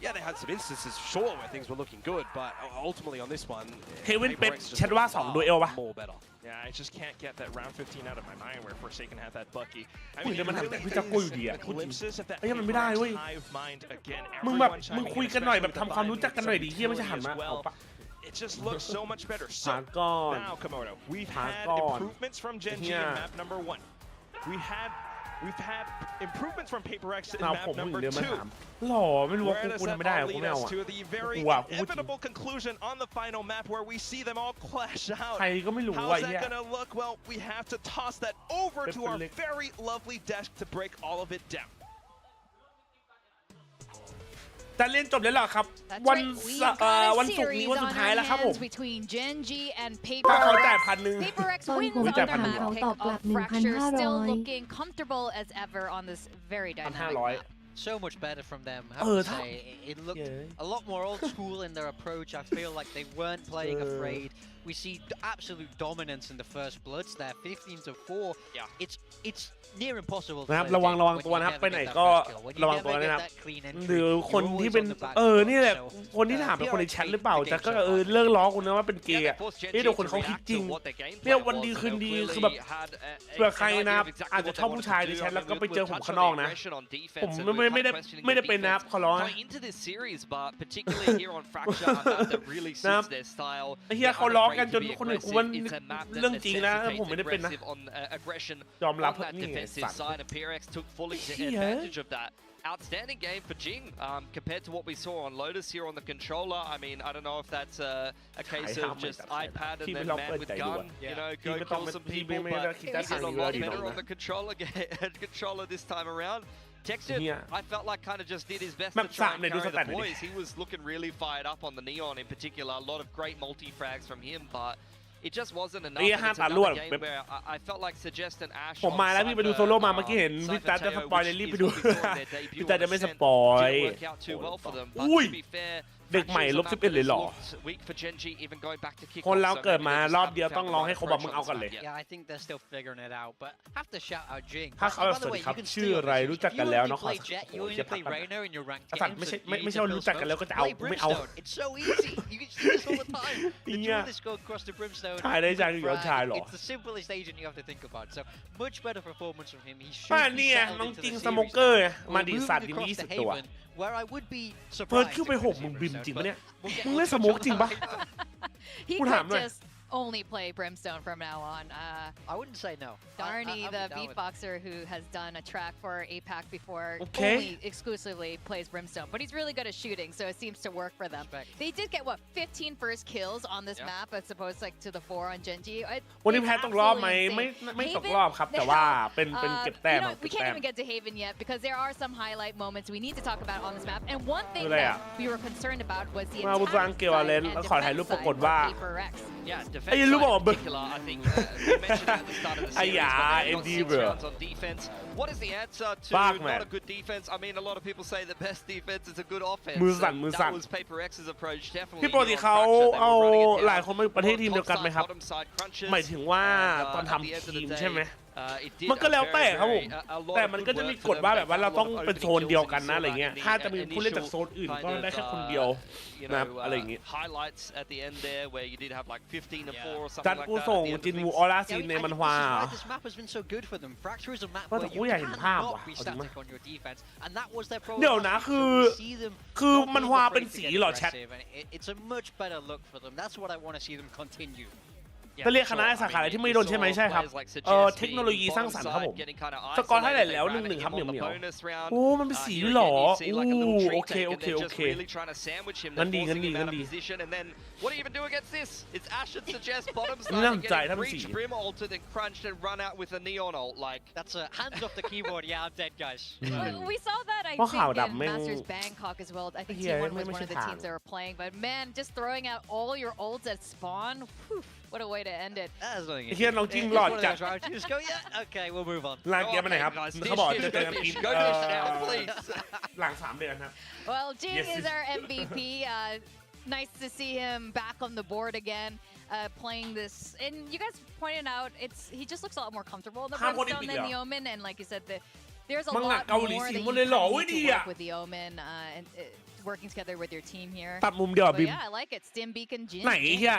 Yeah, they had some instances, sure, where things were looking good, but ultimately on this one, เฮเว่นเป็น PRX just ฉันว่า2ดูเอลปะ more better. Yeah, I just can't get that round 15 out of my mind where Forsaken had that Bucky. I ผู้หญิง mean, เดินมาถาม it แต่ really ผู้จักกูอยู่ดี is อะ the พูดจริง glimpses of that เฮ้ยมันไม่ได้เว้ย hive mind again. มึงแบบ Everyone มึง chiming คุย in, กันหน่อย especially แบบทำความรู้จักกันหน่อยดิเฮียไม่ใช่หันมา as เอา well. ปะ It just looks so much better. หา So ก่อน now, Komodo, we've หา had ก่อน improvements from GENG in Yeah. map number 1. We've had improvements from PRX in เอา map ผมผู้หญิง number เดินมา 2. ถามหล่อไม่รู้ว่า Where does กู that ทำไม่ได้ all กู lead ไม่เอา us อะ to the very กูอะกูพูดจริง inevitable conclusion on the final map where we see them all clash out? ใครก็ไม่รู้ว่า How's เฮีย that gonna look? Well, we have to toss that over to our Definitely. very lovely desk to break all of it down. แต่เล่นจบแล้วเหรอครับ That's วัน right. We've got a วันศุกร์ series นี้วันสุด on ท้าย our แล้วครับผม hands between GENG and ถ้าเขาจ่าย PRX. 1,000 PRX ตอน wins ผม on จะ their ถาม map เขาตอบ pick กลับ of Fracture, still 1,500 looking comfortable as ever on this very dynamic 1,500 map. So much better from them. I Oh, have to that- say, it looked Yeah. a lot more old school in their approach. I feel like they weren't playing afraid. We see absolute dominance in the first bloods there, 15-4. Yeah. It's near impossible. To นะครับ play ระวัง game ระวัง when ตัว you นะครับ never ไปไหน get that ก็ first kill. When you ระวัง never ตัว get นะครับ that clean entry, หรือคน you're ที่ always เป็น on the back นี่ foot. แหละ So, คนที่ถามเป็นคนในแชทหรือเปล่าจะก็เลิกล้อคุณนะว่าเป็นเกย์อะนี่เดี๋ยวคนเขาคิดจริงเนี่ยวันดีคืนดีคือแบบเผื่อใครนะอาจจะชอบผู้ชายในแชทแล้วก็ไปเจอผมข้างนอกนะผมไม่ได้เป็นนะครับขอร้องนะ into this series, but particularly here on Fracture, a map that really suits their style. ไอ้เฮียเขาล้อกันจนคนอื่นกูว่าเรื่องจริงนะผมไม่ได้เป็นนะ on aggression ยอมรับ on that นี่ไง defensive สัตว์ side, and PRX took full Yeah. advantage of that. Outstanding game for Jing compared to what we saw on Lotus here on the controller. I mean, I don't know if that's a case of just iPad and then man with gun, you know, go kill some people, but it was a lot better on the controller this time around. Textured, I felt like kind of just did his best to try and carry the boys. He was looking really fired up on the Neon in particular. A lot of great multi-frags from him, but it just wasn't enough. And it's another game where I felt like Suggest and Ash ผมมาแล้วพี่ไปดูโซโล่มาเมื่อกี้เห็นพี่ตั๊ดจะสปอยเลยรีบไปดูพี่ตั๊ดจะไม่สปอย อุ้ยเด็กใหม่ลบ11เลยเหรอคนเราเกิดมารอบเดียวต้องร้องให้เขาบอกมึงเอากันเลย Yeah, I think they're still figuring it out, but have to shout out Jing. ถ้าเขาสวัสดีครับชื่ออะไรรู้จักกันแล้วเนาะขอ You only play Reiner in your ranked สัตว์ games. ไม่ใช่ว่ารู้จักกันแล้วก็จะเอาไม่เอา It's so easy. You can see this all the time. The duel is going across the brimstone. ชายได้ใจย้อนชายหรอ It's the simplest agent you have to think about. So much better performance from him. He ป้า should นี่ be ไง settled น้อง into จริง the สโม series. เกอร์มาดิ Moving สัตว์นี่ across มี to 20 ตัว Haven, where I would be เพิร์ด surprised ขึ้นไป if 6 this มึง is บิม Brimstone, จริง but ปะเนี่ย we'll get มึงเล่น onto สโมกจริงปะ He What could happened? just only play Brimstone from now on. I wouldn't say no. Darnie, I'll the be down with it. beatboxer who has done a track for APAC before, Okay. only exclusively plays Brimstone, but he's really good at shooting, so it seems to work for them. Respect. They did get, what, 15 first kills on this map as opposed like to the 4 on Genji. วันนี้แพ้ตกรอบไหมไม่ตกรอบครับแต่ว่าเป็นเก็บแต้ม we can't even get to Haven yet because there are some highlight moments we need to talk about on this map. And one thingอะไร that อะ we were concerned about was the มาบุษรา attack งเกล side อาเลน and ขอถ่ายรูป defense ปรากฏ side ว่า for PRX. Yeah, defense ไอ้ลูก side บอ in ล particular, I think we mentioned at the start of the ไอ้ series, ยา but เอ็ they've น got ดี 6 เบอร์ rounds on defense. What is the answer to Fuck, not man. a good defense? I mean, a lot of people say the best defense is a good offense. มือสั่น and มือสั่น that was PRX's approach, definitely. พี่ปกติ here on เขา Fracture, they เอา were running it หลาย down. คนมาอยู่ประเทศทีมเดียวกันไหมครับ Bottom side crunches, หมายถึงว่า and, ตอน at the ทำ end of the ทีม day, ใช่ไหม it did มันก็ a แล้ว very, แต่ครับผม very, a lot แต่ of มันก็ good จะมี work ก for ฎ them. ว่า They แบบว่า found เรา a ต้อง lot of เป็น opening โซนเดียว kills, กัน and นะ we อะไร saw เงี้ย that ถ้า the จะมีผู้เล่นจากโซนอื่น initial ก็ได้แค่ kind คน of, เดียว you นะครับ know, อะไรอย่างงี้ highlights at the end there where you did have like 15 and 4 or จัด something like กู that ส่ง at the end จิน of วู things. ออร่า Yeah, ซีน I ใน think มัน this is วา why this map has been so good for them. Fracture is a map ว่า where แต่กู you อยากเห็นภาพ cannot ว่ะ be เอาจริงมั้ย static on your defense, and that was their เดี๋ยว problem. นะ So คือ we see them คือ not มัน being วา afraid เป็น to สี get เหรอแชท aggressive, and it's a much better look for them. That's what I want to see them continue. จะเรียกคณะสาขาอะไรที่ไม่โดนใช่ไหมใช่ครับเทคโนโลยีสร้างสรรค์ครับผมสกอร์เท่าไหร่แล้ว 1-1 ครับเหมียวโอ้มันเป็นสีเหรอโอเคโอเคโอเคงั้นดีงั้นดีงั้นดี What do you even do against this? It's Ash and Suggest bottom นี่น่าส side นใจ getting ถ้าเป็นสี breach brim ulted and crunched and run out with a neon ult like That's a hands off the keyboard. Yeah, I'm dead, guys. We saw that, I เพราะข่าว think, ดับ in แม่ง Masters Bangkok as well. I think เหี้ย T1 was ไม่ one ใช่ of the ทาง teams that were playing. But man, just throwing out all your ults at spawn, whew, What a way to end it. เฮียน้องจิ้งหลอดจัด Okay, we'll move on. ลากเกียร์ไปไหนครับเขาบอกจะเจอกันปีหลัง3 เดือนครับ Well, Jing is our MVP. Nice to see him back on the board again, playing this. And you guys pointed out, he just looks a lot more comfortable in the Brimstone than the Omen. And like you said, there's a lot more that you need to work with the Omen and working together with your team here. ตัดมุมเดียวบิม Yeah, I like it. Stim Beacon, Jing. ไหนเฮีย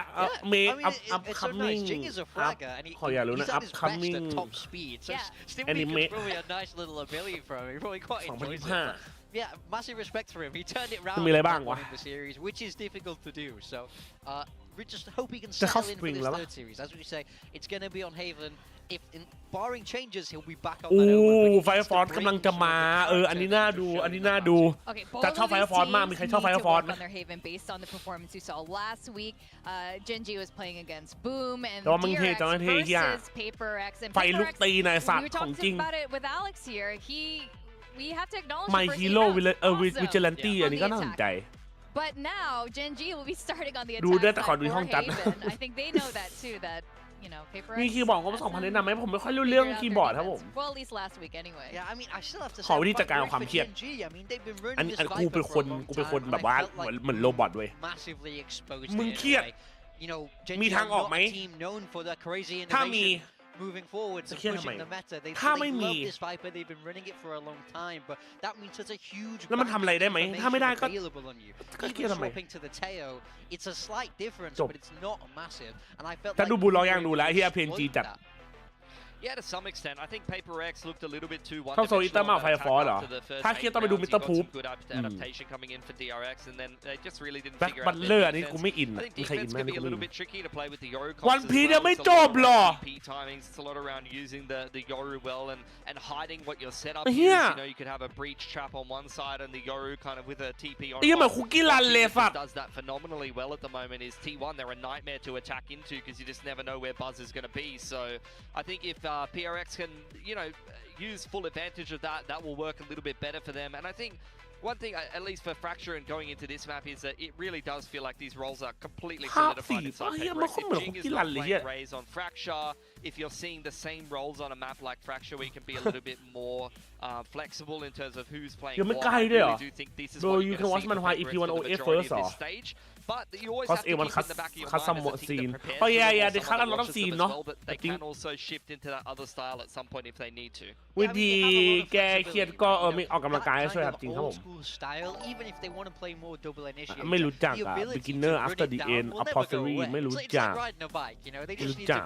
เมย์ upcoming. Jing is a flagger, and he's at top speed. So Stim Beacon is probably a nice little ability for him. He probably quite enjoys it. Yeah, massive respect for him. He turned it round in the series, which is difficult to do. So we just hope he can settle in for this third series. As we say, it's going to be on Haven. If barring changes, he'll be back on that. โอ้ไฟฟอร์สกำลังจะมาอันนี้น่าดูจะชอบไฟฟอร์สมากมีใครชอบไฟฟอร์สไหม based on the performance you saw last week, GENG was playing against Boom and DRX versus PRX. And ไฟลุกตีในสัต we ว์ were ของ talking จริง about it with Alex here. We have to acknowledge My hero vigilante อันนี้ก็น่าสนใจ But now GENG will be starting on the ดู attack ได้แต่ขอ side ดู for ห้องจัด Haven. I think they know that too. That you know, PRX. มีคีย์บอร์ดเขา2,000แนะนำไหมผมไม่ค่อยรู้เรื่องคีย์บอร์ดครับผม Well, at least last week anyway. Yeah, I mean, I still have to ขอวิธีจัดการความเครียด I mean, they've been running อัน this กูเป็น fight คน for a long กูเป็นคน time, แบบว่า and I felt เหมือนโรบอทเว้ย massively exposed มึง in เครียด a way. You know, มี GENG ทาง are ออก not ไหม a team known for their crazy ถ้ามี innovation moving forward and pushing the meta. They love this Viper. They've been running it for a long time, but that means such a huge แล้วมันทำอะไรได้ไหมถ้าไม่ได้ก็ available on you. ก็เครียด Even ทำไม swapping to the Teo, it's a slight difference, จบ but it's not massive. And I felt ถ้า like ดูบูลลองยังดูแล้วเฮียเพนจี exploited จัด that. Yeah, to some extent. I think PRX looked a little bit too เข้าโซอิตา one-dimensional มา on ไฟ that ฟอร์ attack เหรอ after the first ถ้าเครียดต้องไปดู 8 มิสเตอร์ rounds. พู He ฟ got some good adaptation coming in for DRX, and then they just really didn't แบ็ค figure บั out ต their เลอร์อันนี้ defense. กูไม่อิน I think มีใครอิน defense ไหม can be a กูไม่ little อิน bit tricky to play with the Yoru วัน costs พี as ยัง well. ไม่ It's a จ lot บหรอ around TP timings. It's a lot around using the Yoru well and hiding what your setup is. Yeah. You know, you could have a breach trap on one side and the Yoru kind of with a TP on ไอ้เหี้ยเหมือนคุกกี้รันเลยสัตว์ does that phenomenally well at the moment is T1. They're a nightmare to attack into because you just never know where Buzz is going to be. So I think if PRX can, you know, use full advantage of that, that will work a little bit better for them. And I think one thing, at least for Fracture and going into this map, is that it really does feel like these roles are completely solidified inside PRX. If Jing is not playing Raze on Fracture, if you're seeing the same roles on a map like Fracture, we can be a little bit more flexible in terms of who's playing what. I really do think this is what you're going to see for the majority of this stage. But you always have to keep in the back of your mind as a team that prepares for them and watches them as well, but they can also shift into that other style at some point if they need to. วิธีแก้เครียดก็มีออกกำลังกายช่วยครับจริงครับผม ไม่รู้จักอะ beginner after the end apothecary ไม่รู้จักไม่รู้จัก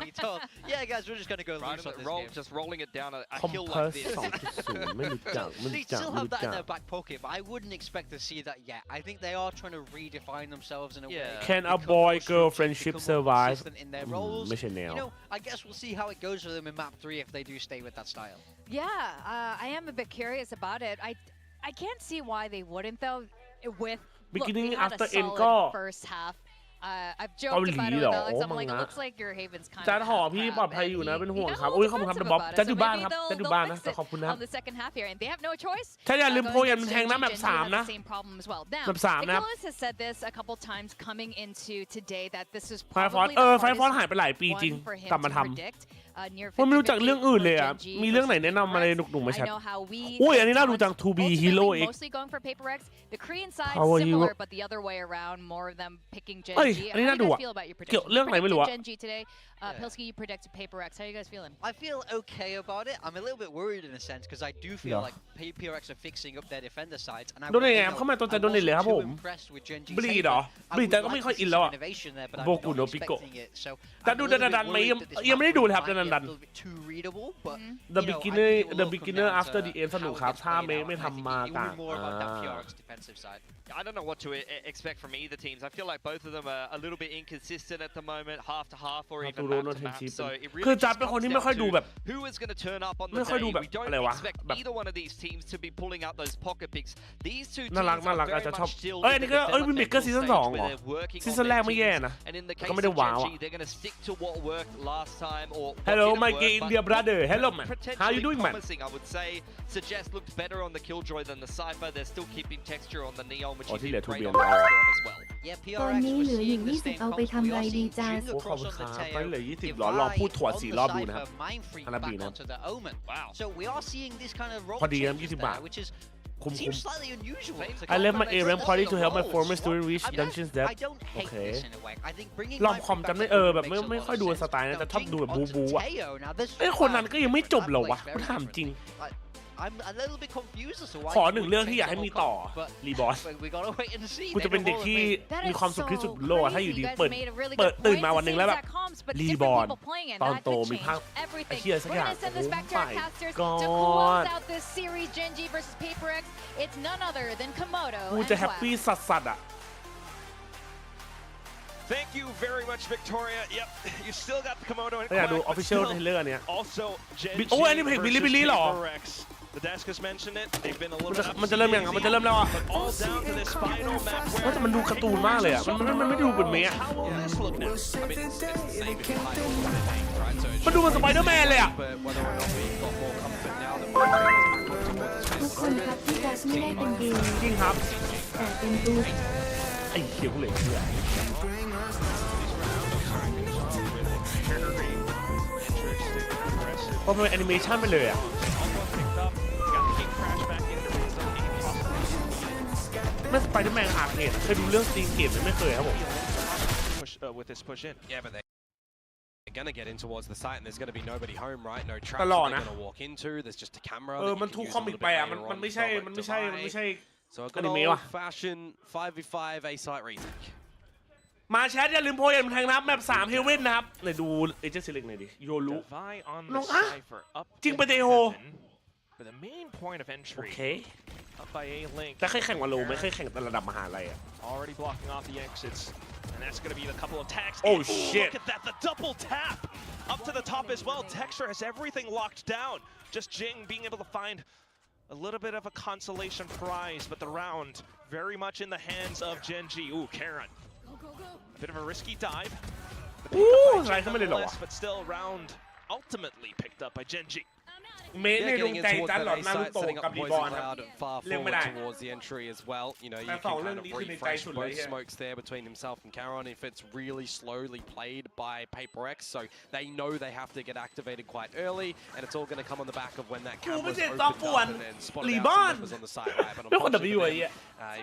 Just rolling it down a hill like Compass this. 2.0 ไม่รู้จักไม่ They รู้จัก still ไม่ have รู้ that จั in ก their back pocket, but I wouldn't expect to see that yet. I think they are trying to redefine themselves in a way. Can a become boy more girl structured, friendship become more survive consistent in their roles. ไม่ใช่แนว You know, I guess we'll see how it goes for them in map 3 if they do stay with that style. Yeah, I am a bit curious about it. I can't see why they wouldn't though. With Beginning look, we had after a end solid ก็ first half. I've joked about it with Alex. I'm like, it looks like your Haven's kind จัด of หอพี่ปลอดภัยอยู่นะเป็นห่วงครับ got a อุ้ย little ขอบคุณครับ defensive บ๊อบ about it. จัดอยู่ So บ้าน maybe ครับ they'll- จัดอยู่ they'll บ้าน fix นะ it ขอบคุณนะครับ on the second half here, and they have no choice. ถ้าอย่าลืม Going โพยัน into แทงนะแบบ Gen G 3 had นะ the same problem as well. Now, แบบ3นะ Nicholas has said this a couple times coming into today that this is ไฟฟอร์ probably the ไฟฟอร์หาย hardest ไปหลายปีจริง one for him กลับมา to ท predict. Near ำผมไม่รู้จักเรื่องอื่นเลยอ่ะ Gen G มีเรื่องไหน versus แนะนำอะไร PRX. หนุกๆไหม I ครับ know how we อุ้ยอันนี้น่าดูจัง to be hero ultimately X mostly going for PRX. The Korean side Power hero similar, but the other way around. More of them picking Gen เอ้ย G. อันนี้ How น่า do ดู you อ่ะ guys feel about your เกี่ยว predictions? เรื่องไหนไม่รู้อ่ะ Gen G today. Pilsky, you predicted PRX. How are you guys feeling? I feel okay about it. I'm a little bit worried in a sense because I do feel like PRX are fixing up their defender sides. And I โดนยังไงเข้ามาตัวจะโดนเลยครับผม impressed with Gen G. บลีดเหรอบลีดแต่ก็ไม่ค่อยอินแล้วอ่ะ โบกุโนปิโกะแต่ดูดันไหมยังไม่ได้ดูเลยครับดัน too readable, but The beginner after the end สนุกครับถ้าไม่ทำมาต่าง I don't know what to expect from either teams. I feel like both of them are a little bit inconsistent at the moment, half to half or even map to map. So it really just comes down to who is going to turn up on the day. We don't expect either one of these teams to be pulling out those pocket picks. These two teams are very much still in the developmental stage where they're working on their teams. And in the case of Gen G, they're going to stick to what worked last time or what Hello, didn't my work, gay but India brother. Hello, man. potentially How you doing, man? promising, I would say. Suggest looked better on the Killjoy than the Cypher. They're still keeping texture on the Neon, which he did great on the Astron as well. Yeah, ตอน PRX นี้ we're เหลืออยู่ seeing the same 20 เอาไป comps. ทำ We ไร are ดี seeing จ้า Jing โอ้ขอบ across คุณ on ค the รับไป tail. เหลือ20หรอลองพูดถั่ว4รอบดูนะครับ Divide Mind Freak ฮานาบิ back นะ onto the Omen. Wow. So we are seeing this kind of role พอดีครับ changes 20 there, บาท which is คุ้ม seems slightly unusual. I left my ARM party to help my formers during reach dungeons I death don't hate Okay. this in a way. I think bringing รอบ Mind คอม Freak จำได้ back แบบ makes a ไม่ lot ค่อย of ดู sense. สไตล์นะ แต่ Now, ชอบ Jing ดูแบบบู onto บูอ่ะ Teo. Now, this ไอ้คนนั้นก็ยังไม่จบ that เหรอวะ plays กู very ถามจริง different. I'm a little bit confused as to why ขอ you หนึ่ง would เรื่องที่ change อยาก the ให้ whole มีต่อ concept, but รีบอส we gotta wait and see. กูจะเป็นเด็กที่ That มี is ความสุขที่สุด so บนโลกอะถ้าอยู่ crazy. ดี You guys เปิด made a really เปิด good ตื่น point. มา It's วัน the หนึ่ง same แล้วแบบ exact comps, but รี different บอร์ด people playing it. ตอน That โต could มี change ภาคไอ้ everything. เหี้ยสัก We're อย่าง gonna send โอ้ this back to our my casters to god close out this series. GENG versus PRX. It's none other than Komodo กู and จะแฮปปี้ Twab. สัสๆอ่ะ Thank you very much, Victoria. Yep, you still got the Komodo and อยากดู Quack, but official still trailer อันเนี้ย also Gen โอ้ยอันนี้ G เพลง versus บิลลี่บิลลี่เหรอ PRX. The desk has mentioned it. They've been a little มัน bit จะเริ่มยัง upset. มันจะเริ่มแล้วอ่ะ But all down to this final map ว่าแต่มันดูการ์ตูนมากเลยอ่ะมันไม่ดูเป็นเมะ How will this look now? I mean, it's the same if you hide all of the names, right? So it's มันดูเหมือนสไปเดอร์แมนเลยอ่ะ but whether or not we've got more comfort now that we're back towards ทุกคนครับพี่แจ็คไม่ได้เป็นเกย์ จริงครับ แต่เป็นตุ๊ด ไอ้เขียวกูเลยเชื่อเพราะมันเป็นแอนิเมชันไปเลยอ่ะ ไม่สไปเดอร์แมนอาร์เคดเคยดูเรื่องสตีนเกมไม่เคยครับผม With this push in. Yeah, but they're gonna get in towards the site, and there's gonna be nobody home, right? No ต traps that ลอด they're นะ gonna walk into. There's just a camera. มันทูคอมิกไปอ่ะมันไม่ใช่มันไม่ใช่ So a good Anime ว่ะ old-fashioned 5v5 A-site retake. มาแชทอย่าลืมโพยอย่าลืมแทงนับแมป3เฮเว่นนะครับไหนดูเอเจนต์ซีเล็กหน่อยดิโยรุ Divide on No, the ah. cipher up จริง in ปะเตโฮ heaven, but the main point of โอ entry เค up by A Link. แต่เคยแข่งวาโลไม่เคยแข่งระดับมหาลัยอ่ะ Already blocking off the exits. And that's going to be a couple of tags. Oh, And, shit. Look at that, the double tap up to the top as well. Texture has everything locked down. Just Jing being able to find a little bit of a consolation prize, but the round very much in the hands of Gen G. Ooh, Karen. A bit of a risky dive. The Ooh, pick up by Jing right, nonetheless, but still round ultimately picked up by Gen G. เมนใน Yeah, ดวง getting in ใจ towards จัน that หลอด A นารู site, โตะ setting กับ up รี poison บอลครับ cloud far เล่น forward ไม่ได้ towards the entry as well. You know, you That's can all, kind of รื่องนี้คือในใจ refresh สุดเลย both เนี่ย smokes there between himself and Caron if it's really slowly played by PRX. So they know they have to get activated quite early, and it's all going to come on the back of when that camera's opened up and then spotted out some members on the side, right? But ไม่คน unfortunately ว for ไอ้ them, เหี้ย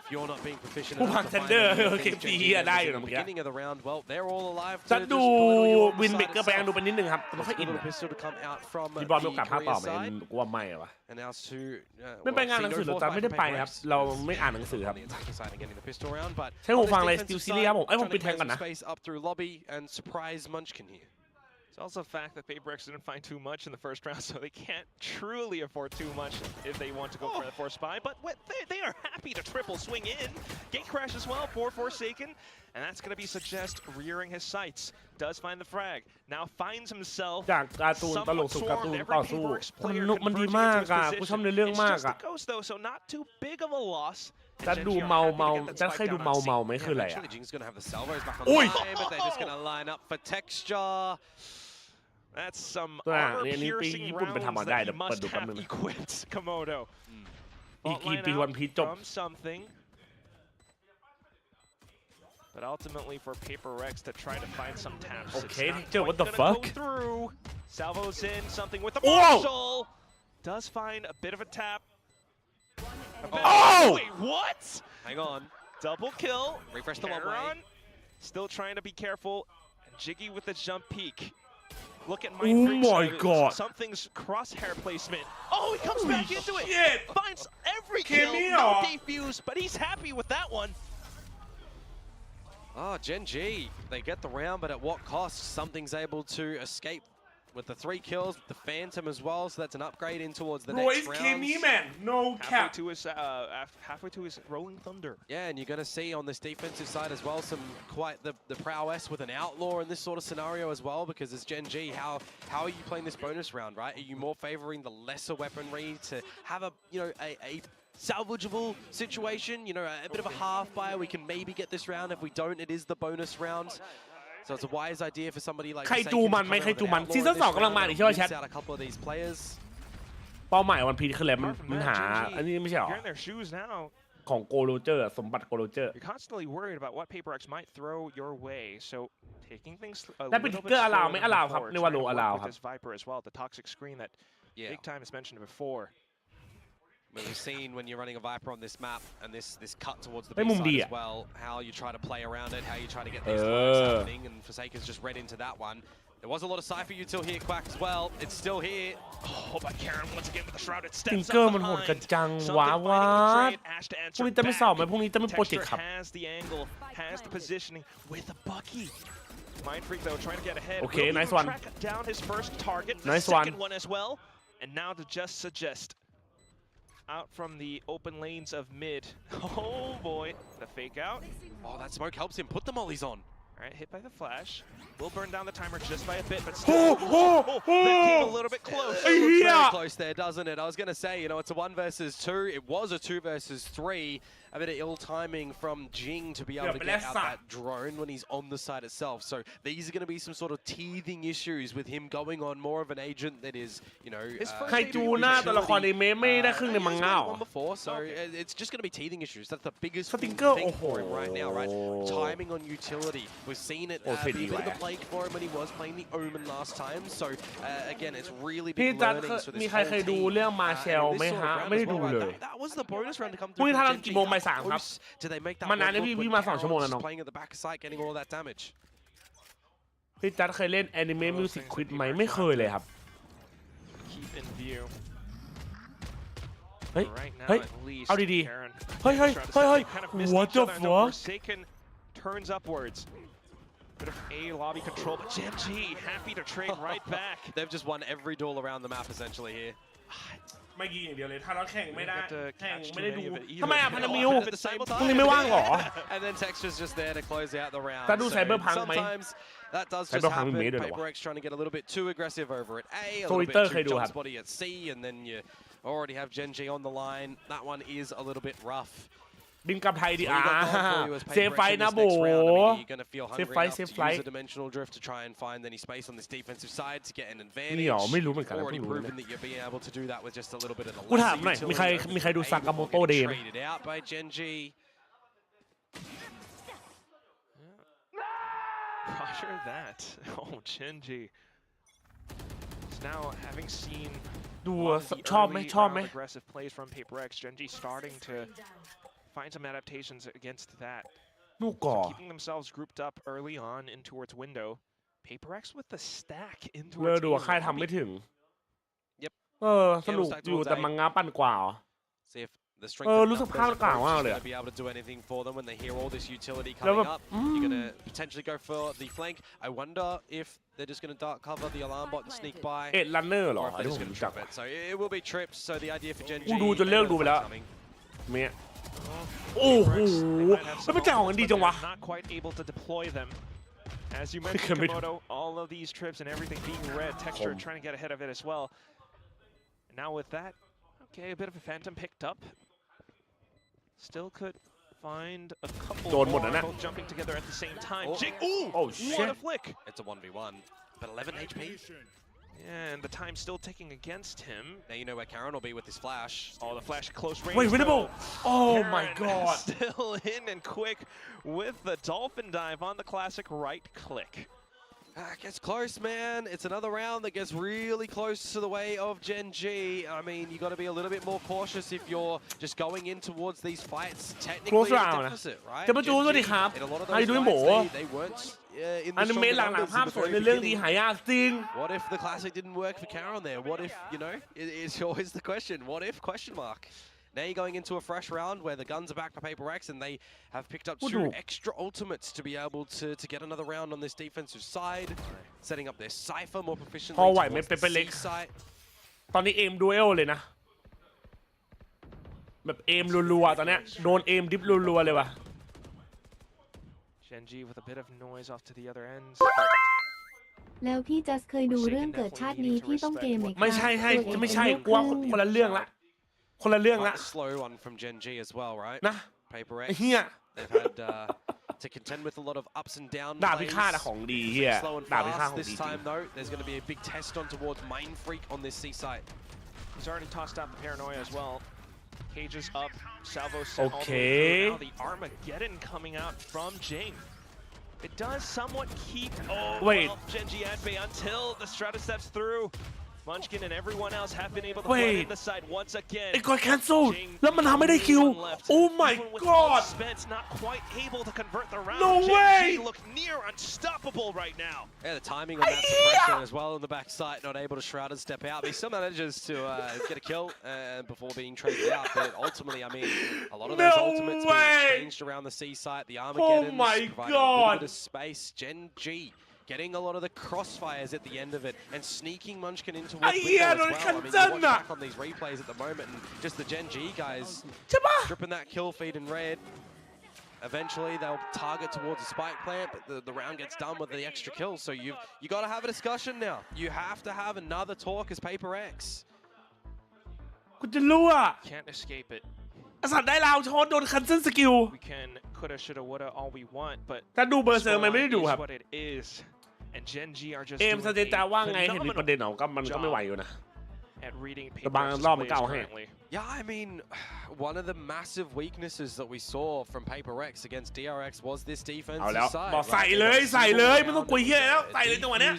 if you're not being proficient ผู้ enough พั to กเทน find เดอร์ any of the เกม things ตี Gen เหี้ย G ได้ members อยู่ in นะ the เมื่อกี้ beginning of the round, well, they're all alive จะ to ดู just spoil you on วิ the นเบ side เกอร์ไปยัง itself. ดูเป็นนิดนึงครับแต่ไม่ There's ค่อย a อิน little อะ pistol to come out from รี the บอลมีโอกาสพลาดต่อ Korea ไหม side. กูว่าไม่วะ And now to ไม่ไปงานหนังสือหรือจันไม่ได้ไปครับเราไม่อ่านหนังสือครับ the attacking side and getting the pistol round, but ใช้หู on this ฟังเลย defensive Steel Series ครับผม side, ไอ้ยผม trying ปิด to แทง clear ก่อน some นะ space up through lobby and surprise Munchkin here. It's also the fact that PRX didn't find too much in the first round, so they can't truly afford too much if they want to go for the force buy. But they are happy to triple swing in. Gate crash as well for Forsaken, and that's going to be Suggest rearing his sights. Does find the frag. Now finds himself จากการ์ตูนตลก somewhat สู่การ์ตูน swarmed. ต่อ Every สู้ PRX มัน player นุกมันดี converging มาก into his อ่ะกูชอบ position. ในเรื่อง It's มาก just อ่ะ a ghost though, so not too big of a loss. จะดูเมาจะเคยดูเมาไหมคืออะไรอ่ะ Eventually, Jing's going to have the salvos back on Oi! the line, but they're just going to line up for texture. That's some ตัวน่ะ armor นี่นี่ปี piercing ญี่ปุ่นไป rounds ทำมาได้ that เดี๋ he ยวเปิด must ดูแป๊บ have นึงนะ equipped Komodo. อีก Fault กี่ line ปี out วันพีชจบ from something. But ultimately for PRX to try to find some taps. Okay, it's not Joe, what quite the gonna fuck? Go through. Salvo's in something with the Whoa! Marshall. Does find a bit of a tap. Oh! Wait, what? Hang on. Double kill. Refresh the one way. Caron still trying to be careful. Jiggy with the jump peek. Look at Oh my God. Something's crosshair placement. Oh, he comes back into it. shit. Finds every kill. Cameo. No defuse, but he's happy with that one. Oh, Gen G, they get the round, but at what cost? Something's able to escape with the 3 kills, with the Phantom as well, so that's an upgrade in towards the Bro, next it's round. Kimmy, man. No cap. Halfway to his Rolling Thunder. Yeah, and you're going to see on this defensive side as well some quite the prowess with an Outlaw in this sort of scenario as well, because as Gen G, how are you playing this bonus round, right? Are you more favoring the lesser weaponry to have a salvageable situation, a bit of a half buy, we can maybe get this round. If we don't, it is the bonus round. So it's a wise idea for somebody like ใครจูมันไหมใครจูมันซีซั่น2กำลังมาดิใช่ไหมแชทเป้าหมายวันพีคืออะไรมันหาอันนี้ไม่ใช่หรอของโกโรเจอร์สมบัติโกโรเจอร์ You're constantly worried about what PRX might throw your way, so taking things a ได้เป็นทิกเกอร์อลาวไหมอลาวครับในวันโลอลาวครับ this Viper as well, the toxic screen that Big Time has mentioned before. We've seen when you're running a Viper on this map and this cut towards the B side as well, how you try to play around it, how you try to get these lines happening, and Forsaken's just read into that one. There was a lot of Cypher util here, Quack as well. It's still here. Oh, but Karen once again with the shrouded steps ทิงเกอร์มันโหดกระจังว้าวาดพรุ่งนี้จะไม่สอบไหมพรุ่งนี้จะไม่โปรเจกต์ครับ has the angle, has the positioning with a Bucky. Mind Freak though trying to get ahead. Okay, nice one. Track down his first target, nice second one as well, and now to just suggest out from the open lanes of mid. Oh boy, the fake out. Oh, that smoke helps him put the mollies on. All right, hit by the flash. Will burn down the timer just by a bit, but still, that came a little bit close. It looks very close there, doesn't it? I was going to say, you know, it's a 1 versus 2. It was a 2 versus 3. A bit of ill timing from GENG to be able to get out that drone when he's on the site itself. So these are going to be some sort of teething issues with him going on more of an agent that is, you know,ใครจูหน้าตัวละครในเมะไม่ได้ครึ่งในมังงะ before, so it's just going to be teething issues. That's the biggest thing for him right now, right? Timing on utility. We've seen it be a bit of a plague for him when he was playing the Omen last time. So again, it's really big learnings for this มีใครเคยดูเรื่องมาเชลไหมฮะไม่ได้ดูเลย That was the bonus round to come พรุ่งนี้ through. ทำกี่โมงบ่าย 3 ครับ มานานแล้วพี่มา2 ชั่วโมงแล้วน้อง playing at the back side, getting all that damage. พี่จัดเคยเล่นแอนิเมะมิวสิกควิดไหมไม่เคยเลยครับ Keep in view. เฮ้ย Right now, เฮ้ย at least เอาดี Karen ๆเฮ้ย kind of missed what each the other, and fuck Forsaken turns upwards. Bit of A lobby control, but GENG happy to trade right back. They've just won every duel around the map essentially here. ไม่ยิงอย่างเดียวเลยถ้าเราแข่งไม่ได้ แข่ง catch ไม่ได้ too ดู many of it either. ทำไมอ่ะพันธมิว At the same พรุ่ง time. นี้ไม่ว่างเหรอ And then Texture's just there to close out the round. จะดู So Cyberpunk ไหม sometimes that does just Cyberpunk happen. มีด้วยเหรอวะ PRX trying to get a little bit too aggressive over at A, a little bit Solitaire too เคยดูครับ jump spotty at C, and then you already have GENG on the line. That one is a little bit rough. บินกลับไทยดิ So what you got going for you as เซฟ PRX ไฟ in นะ this โบ next round. I mean, you're going to feel Safe hungry fight, enough safe to fight. use a dimensional drift to try and find any space on this defensive side to get an นี่ advantage. หรอไม่รู้เหมือนกันนะ Already เพิ่งรู้ proven that you're being able to do that with just a little bit of the กูถาม lesser หน่อย มีใคร utility. ดูซากาโมโตเดย์ไหม Traded out by GENG. Roger that. Oh, GENG. Now having seen ดูชอบไหมชอบไหม aggressive plays from PRX, GENG starting to find some adaptations against that. ลูกก่อ Keeping themselves grouped up early on in towards window. PRX with the stack in เลิก towards ดูว่าค่ายทำไม่ถึง Yep. สนุกอยู่แต่มังงะปั่นกว่า See if the strength of รู้สึก numbers ภาพกล่าวมาก approach เลย is going to be able to do anything for them when they hear all this utility แล้ว coming แบบ up. You're going to potentially go for the flank. I wonder if they're just going to dark cover the alarm bot to sneak by. เอ็ดลันเนอร์หรอ Or if อัน they're นี้ just ผม going to รู้จัก trip it. So it will be trips. So the idea for GENG. กูดูจนเลิกดูไปแล้ว เมียโอ้โหแล้วมันจ่ายของกันดีจังวะ Not quite able to deploy them. As you mentioned, Komodo, all of these trips and everything being red, Texture trying to get ahead of it as well. And now with that, okay, a bit of a phantom picked up. Still could find a couple more both jumping together at the same time. Oh shit! What a flick! It's a 1v1, but 11 HP. And the time still ticking against him. Now you know where Karen will be with this flash. Oh, the flash close range. Wait, winnable! Oh Karen my god! Still in and quick with the dolphin dive on the classic right click. Gets close, man. It's another round that gets really close to the way of GENG. I mean, you got to be a little bit more cautious if you're just going in towards these fights. Technically, Close a round. deficit, right? จะมาจูสวัสดีครับ In a lot of ไอ้ those ดูหมู fights, they weren't in อ the นิเมะ stronger หลัง numbers ภาพ in the สวย very ในเรื่องดี beginning. หายากจริง What if the classic didn't work for Karen there? What if, you know, it's always the question. What if? Question mark. Now you're going into a fresh round where the guns are back for PRX and they have picked up 2 extra ultimates to be able to get another round on this defensive side, setting up their Cypher more proficiently พอไหวไหม towards เป the เปอร์เล็ก C side. ตอนนี้เอมดูเอลเลยนะ แบบเอมรัวๆตอนเนี้ยโดนเอมดิฟรัวๆเลยว่ะ GENG with a bit of noise off to the other end. แล้วพี่จัสเคยดูเรื่องเกิดชาตินี้ที่ต้องเกมไหมคะ ไม่ใช่ไม่ใช่กลัวคนละเรื่องละคนละเรื่องละ Quite a slow one from GENG as well, right? นะ PRX. ไอ้เหี้ย They've had to contend with a lot of ups and downs. ดาบพิฆาตของดีเฮีย Slow and ดาบพิฆาต fast ของดี this time though. There's going to be a big test on towards Mind Freak on this C site. He's already tossed out the paranoia as well. Cages up, salvo set all the way Okay. through. Now the Armageddon coming out from Jing. It does somewhat keep Wait. well, Genji at bay until the Strata steps through. Munchkin and everyone else have been able to play in the side once again. ไอ้กอด cancel แล้วมันทำไม่ได้คิว Oh my god Spence not quite able to convert the round. No way. Genji look near unstoppable right now. Yeah, the timing on that suppression as well on the backside, not able to Shroud and step out. He still manages to get a kill before being traded out, but ultimately, I mean, a lot of those ultimates being exchanged around the C site, the Armageddon providing a little bit of space. Gen.G getting a lot of the crossfires at the end of it and sneaking Munchkin into window as well. I mean, you watch back on these replays at the moment and just the Gen.G guys dripping that kill feed in red. Eventually, they'll target towards the spike plant, but the round gets done with the extra kill. So you got to have a discussion now. You have to have another talk as PRX. กูจะรู้อ่ะ Can't escape it. ไอ้สัตว์ได้ราวช้อนโดน cancel สกิล We can coulda, shoulda, woulda, all we want, but ถ้าดูเบอร์เซอร์มันไม่ได้ดูครับ what it is, and Gen.G are just เอม doing สเตจาว่าไง a เห็นมีประเด็นเหรอก็มันก็ไม่ไหวอยู่นะ at reading แต่บางรอบมันก็เอาให้ Yeah, I mean, one of the massive weaknesses that we saw from PRX against DRX was this เอา defensive แล้ว side. บอกใส่เลยใส่เลยไม่ต้องกลัวเหี้ยแล้วใส่เลยจังหวะเนี้ย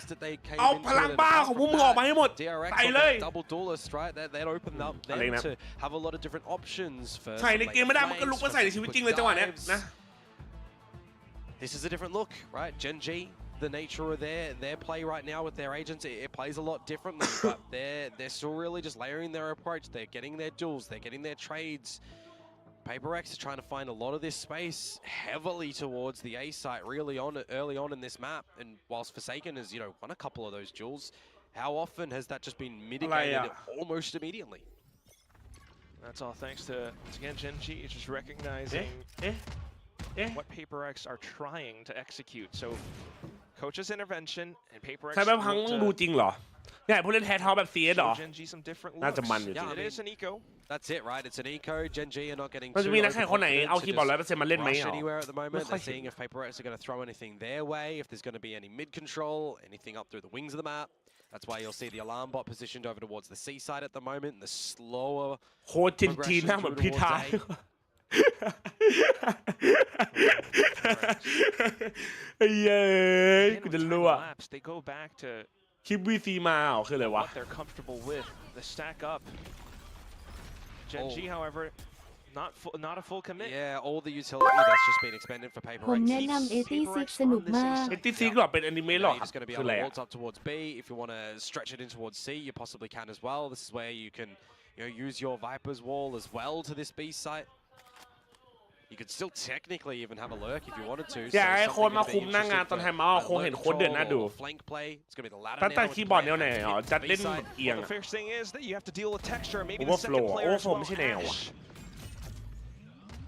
เอาพลังบ้าของพวกมึงออกมาให้หมด DRX ใส่เลย double duelist, right? That opened up them to have a lot of different options for ใส่ในเกมไม่ได้มันก็ลุกมาใส่ในชีวิตจริงเลยจังหวะเนี้ยนะ This is a different look, right? Gen.G, the nature of their play right now with their agents, it plays a lot differently, but they're still really just layering their approach. They're getting their duels, they're getting their trades. PRX is trying to find a lot of this space heavily towards the A site early on in this map, and whilst Forsaken has, won a couple of those duels, how often has that just been mitigated almost immediately? That's all thanks to, once again, Gen.G just recognizing what PRX are trying to execute. So, coach's intervention and PRX ใช่ไหมพังมึงดูจริงเหรอเนี่ยผู้เล่นแฮทท็อปแบบ CS เหรอ Gen.G some different น่า looks. จะมันอยู่จริง It is an eco. That's it, right? It's an eco. Gen.G are not getting มันจะมีนักแข่งคนไหนเอาคีย์บอร์ด just 100%มาเล่นไหม rush เหรอ anywhere at the moment. They're seeing if PRX are going to throw anything their way, if there's going to be any mid control, anything up through the wings of the map. That's why you'll see the alarm bot positioned over towards the C side at the moment, and the slower โคตรจีนหน้าเหมือนพิธาไอ้เย้ยกูจะรู้อ่ะ They go back to คลิป VC มาเหรอคืออะไรวะ what they're comfortable with. The stack up. Gen.G, however, not a full commit. Yeah, all the utility that's just been expended for ผม PRX. แนะนำ86สนุกมาก 86หรอเป็นอนิเมะหรอ You're just going to be คือ able อะไร to อ่ะ waltz up towards B. If you want to stretch it in towards C, you possibly can as well. This is where you can use your Viper's wall as well to this B site. You could still technically even have a lurk if you wanted to. อยากให้โค้ดมาคุมหน้างานตอนไทม์เอาท์คงเห็นโค้ดเดือดน่าดู flank play. It's going to be the ladder ตั้ง now. คีย์บอร์ดแนวไหนอ๋อจัดเล่นแบบเอียง The first thing is that you have to deal with texture. Maybe the Overflow. second player as Overflow well. ไม่ใช่แนวอ่ะ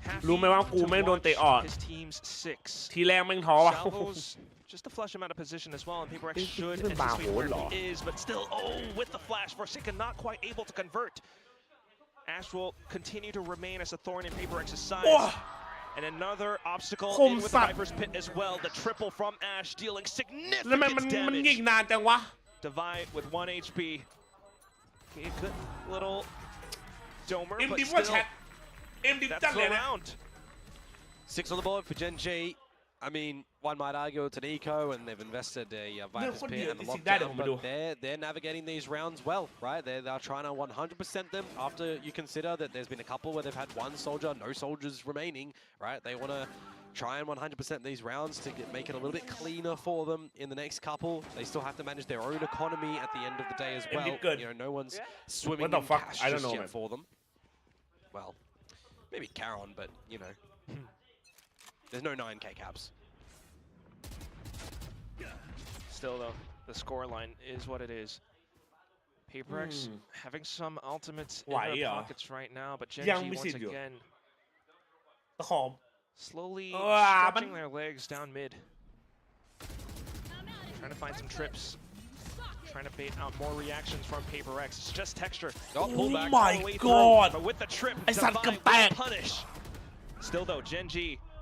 Happy รู้ไหมว่ากูแม่งโดนเตะออก his team's 6. ทีแรกแม่งท้อว่ะ Salvos just to flush him out of position as well, and PRX should This is anticipate where Bajo, he is, but still, with the flash, Forsaken not quite able to convert. Ash will continue to remain as a thorn in PRX's side. And another obstacle in with the Viper's Pit as well. The triple from Ash dealing แล้วมัน significant ยิง damage. นานจังวะ Divide with 1 HP. Okay, good little domer, เอ็ม but ดิฟว่าแช still, ทเอ็มดิฟจัด that's เลย the นะ round. 6 on the board for Gen.G. I mean, one might argue it's an eco, and they've invested a Viper's Pit and a lockdown, but they're navigating these rounds well, right? They're trying to 100% them after you consider that there's been a couple where they've had one soldier, no soldiers remaining, right? They want to try and 100% these rounds to make it a little bit cleaner for them in the next couple. They still have to manage their own economy at the end of the day as well. No one's swimming in cash just yet for them. Well, maybe Caron, but, there's no 9k caps. Still, though, the scoreline is what it is. PRX having some ultimates in their pockets right now, but Gen.G once again ตะขอม slowly stretching their legs down mid. Trying to find some trips. Trying to bait out more reactions from PRX. It's just texture. Oh my god! But with the trip, ไอสัตว์กับแตก punish. Still, though, Gen.G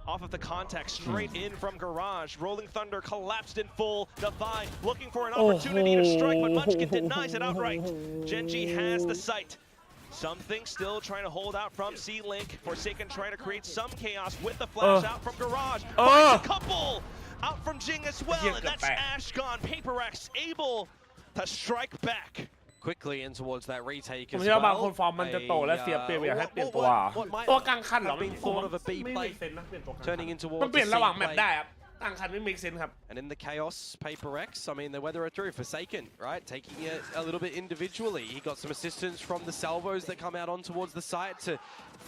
off of the contact, straight in from Garage. Rolling Thunder collapsed in full. Divine looking for an opportunity to strike, but Munchkin denies it outright. GENG has the sight. Something still trying to hold out from C-Link. Forsaken trying to create some chaos with the flash out from Garage. Finds a couple out from Jing as well, and that's Ash gone. PRX able to strike back. Quickly in towards that retake ผม as เชื่อว่าบางคน well. ฟอร์มมันจะโตและเสียเปรียบอยากให้เปลี่ยนตัวกลางคันเหรอไม่ thought of a B ไม่ play เซนนะเปลี่ยนตัวกลาง turning in มัน towards เปลี่ยน the ระหว่าง C แมป play. ได้ครับกลางคันไม่ make sense ครับ And in the chaos, PRX, I mean, they weather it through. Forsaken, right? Taking it a little bit individually. He got some assistance from the salvos that come out on towards the site to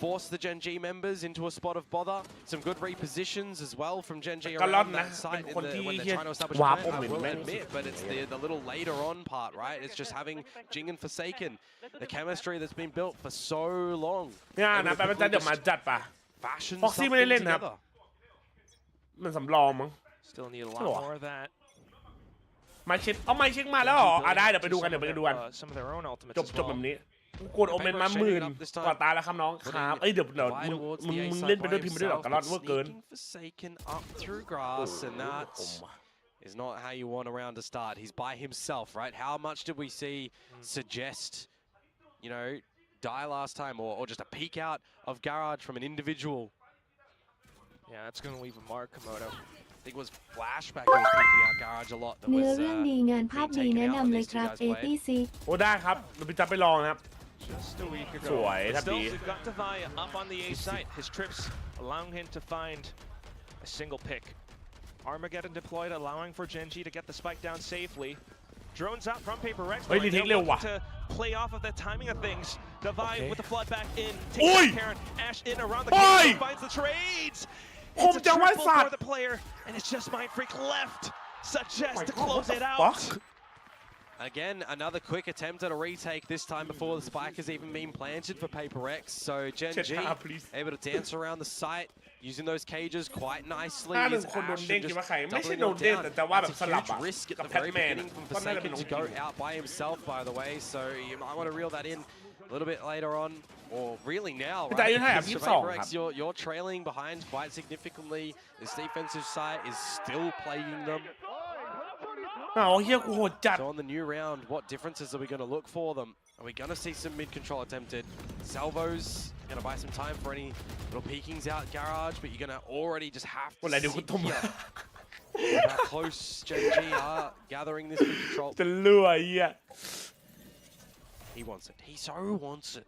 force the GENG members into a spot of bother. Some good repositions as well from GENG around that site when they're trying to establish a plan, I will admit. But it's the little later on part, right? It's just having Jing and Forsaken. The chemistry that's been built for so long. เนี่ยนะแปลว่าจะเดี๋ยวมาจัดป่ะ Fashion Foxy ไม่ได้ something เล่นครับ together. มันสำรองมั้ง Still need a lot more of that. มาเช็คเอามาเช็คมาแล้วเหรอได้เดี๋ยวไปดูกันSome of their own ultimates จบแบบนี้กดโอเมนมา10,000กว่าตาแล้วครับน้องครับเดี๋ยวมึงเล่นไปด้วยพิมพ์ไปด้วยหรอกกระรอดเวอร์เกิน Forsaken up through grass, and that is not how you want a round to start. He's by himself, right? How much did we see suggest, you know, die last time, or just a peek out of Garage from an individual? Yeah, that's going to leave a mark, Komodo. I think it was Flashback who was peeking out Garage a lot. เนื้อเรื่องดีงานภาพดีแนะนำเลยครับ86 โอ้ได้ครับเดี๋ยวพี่จะไปลองนะครับ Just a week ago. สวยทับ Still, ดี we've got Divine up on the A site. His trips allowing him to find a single pick. Armageddon deployed, allowing for GENG to get the spike down safely. Drones out from PRX. Oi, retake They're ร็ว looking ว่ะ to play off of the timing of things. Divine Okay. with the flood back in. Oi! Takes out Karen. Ash in around the Oi! corner. Finds the trades. ผม It's a จะไว้ triple สัต for ว์ the player, and it's just Mind Freak left. Suggest to God, close what it the out. fuck? Again, another quick attempt at a retake, this time before the spike has even been planted for PRX. So GENG able to dance around the site, using those cages quite nicely. ถ้าหนึ่งคนโดนเด้งคิดว่าใครไม่ใช่โดนเด้งแต่ว่าแบบสลับ That's a huge risk at the very beginning from Forsaken to go out by himself, by the way. So you might want to reel that in a little bit later on, or really now, right? แต่อายุเท่าไหร่ครับ Because 22 PRX, ครับ you're trailing behind quite significantly. This defensive side is still plaguing them. อ้าวเฮียกูโหดจัด So on the new round, what differences are we going to look for them? Are we going to see some mid-control attempted? Salvos, going to buy some time for any little peekings out Garage, but you're going to already just have to อะไรเดี๋ยวกู sit ต้ม here. How close GENG are gathering this mid-control. จะรั่วเฮีย He wants it. He so wants it.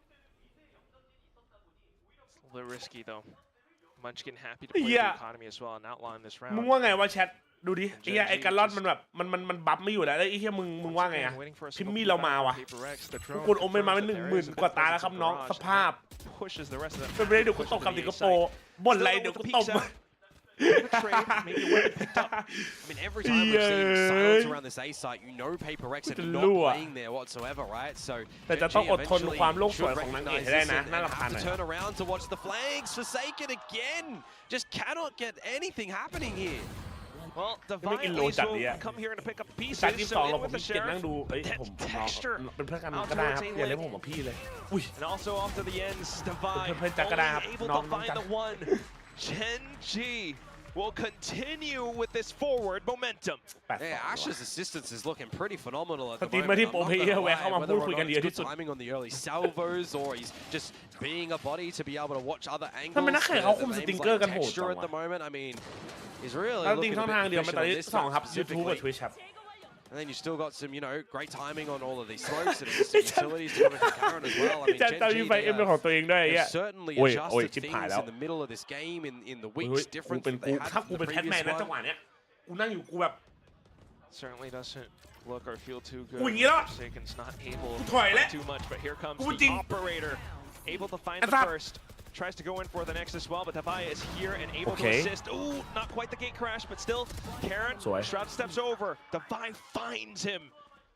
It's a little risky though. Munchkin happy to play the economy as well and outline this มึง round. ว่าไงวะแชทดูดิไอ้เหี้ยไอ้การลอดมันแบบมันบัฟไม่อยู่แล้วไอ้เหี้ยมึงว่าไงอะ พิมมี่เรามาวะกูกดโอเมนมาเป็น10,000กว่าตาแล้วครับน้องสภาพ Pushes the rest of them. เป็นไปได้เดี๋ยวกูตกกับสิงคโปร์บ่นไรเดี๋ยวกูตบ Maybe a weapon picked up. I mean, every time we've seen silence around this A site, you know PRX are not playing there whatsoever, right? So แต่จะต้องอดทนความโลกสวยของนางเอกให้ได้นะน่ารำคาญหน่อย turn around to watch the flanks. Forsaken again. Just cannot get anything happening here. Well, Divine will come here to pick up pieces. จากที่2 So เรา in ผม with the เกลียดนั่ง sheriff. ดูเอ้ยผมเป็นเพื่อนกันก็ได้ครับอย่าเรียกผมว่าพี่เลยอุ้ย And also off to the ends, Divine เพื่อนๆจักรได้ครับ only able น้อง to น้อง find จักร the one. GENG will continue with this forward momentum. Yeah, Ash's assistance is looking pretty phenomenal at ส the ตรีมมา moment. ที่ I'm โปร not เพ gonna เยอร์แวะ lie, เข้ามา whether พูดคุย or กัน not เยอะ it's ที่ good สุด timing on the early salvos, or he's just being a body to be able to watch other angles. ทำไมนักแข่งเขาคุมส The ติง names เกอร์ like กันโหดจั Texture ง at the วะ moment. I mean, he's really แล้วจริง looking ช่ a องทาง bit เดียวมาตอน efficient นี้ on this 2 ครับ side YouTube กับ specifically. Twitch ครับ And then you still got some, you know, great timing on all of these smokes and assistant utilities coming from Karen as well. I mean, จะมีไฟเอ็มเป็นของตัวเองด้วยไอ้เหี้ย they've certainly โอ้ย adjusted ชิบ things หายแล้ว in the middle of this game in the กู weeks different เป็น than กู they had ถ้ากู from เป็น the แพทแมน previous นะจังหวะ one. เนี้ยกูนั่งอยู่กูแบบ Certainly doesn't look or feel too good. Ui, nghĩa đó. Forsaken's not able Tôi to thổi đấy. find too much, but here comes Ui, the chinh. operator, able to find Anh the Phạm. first. Tries to go in for the next as well, but Tavaya is here and able to Okay. assist. Ooh, not quite the gate crash, but still, Karen, Rồi. Shroud steps over. Divine finds him.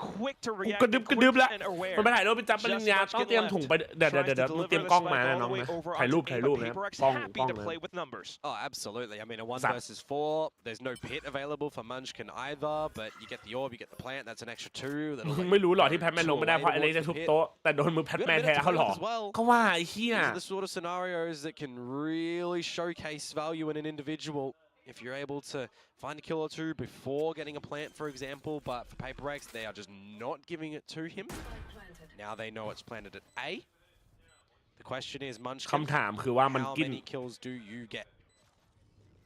quick to กู react กระดึบแล้ว and aware มันไปถ่ายรูปเป็นจับปริญญาต้องเตรียมถุงไปเดี๋ยวมึงเตรียมกล้องมานะน้องนะถ่ายรูปนะกล้องนะ Oh, absolutely. I mean, a 1 versus 4. There's no pit available for Munchkin either, but you get the orb, you get the plant. That's an extra 2. ไม่รู้หรอที่แพทแมนลงไม่ได้เพราะอะไรจะทุบโต๊ะแต่โดนมือแพทแมนแทนเขาหรอก็ว่าไอ้เหี้ย These are the sort of scenarios that can really showcase value in an individual if you're able to find a kill or two before getting a plant, for example. But for PRX, they are just not giving it to him. Now they know it's planted at A. The question is, Munchkin, คำถามคือว่ามัน how กิน many kills do you get?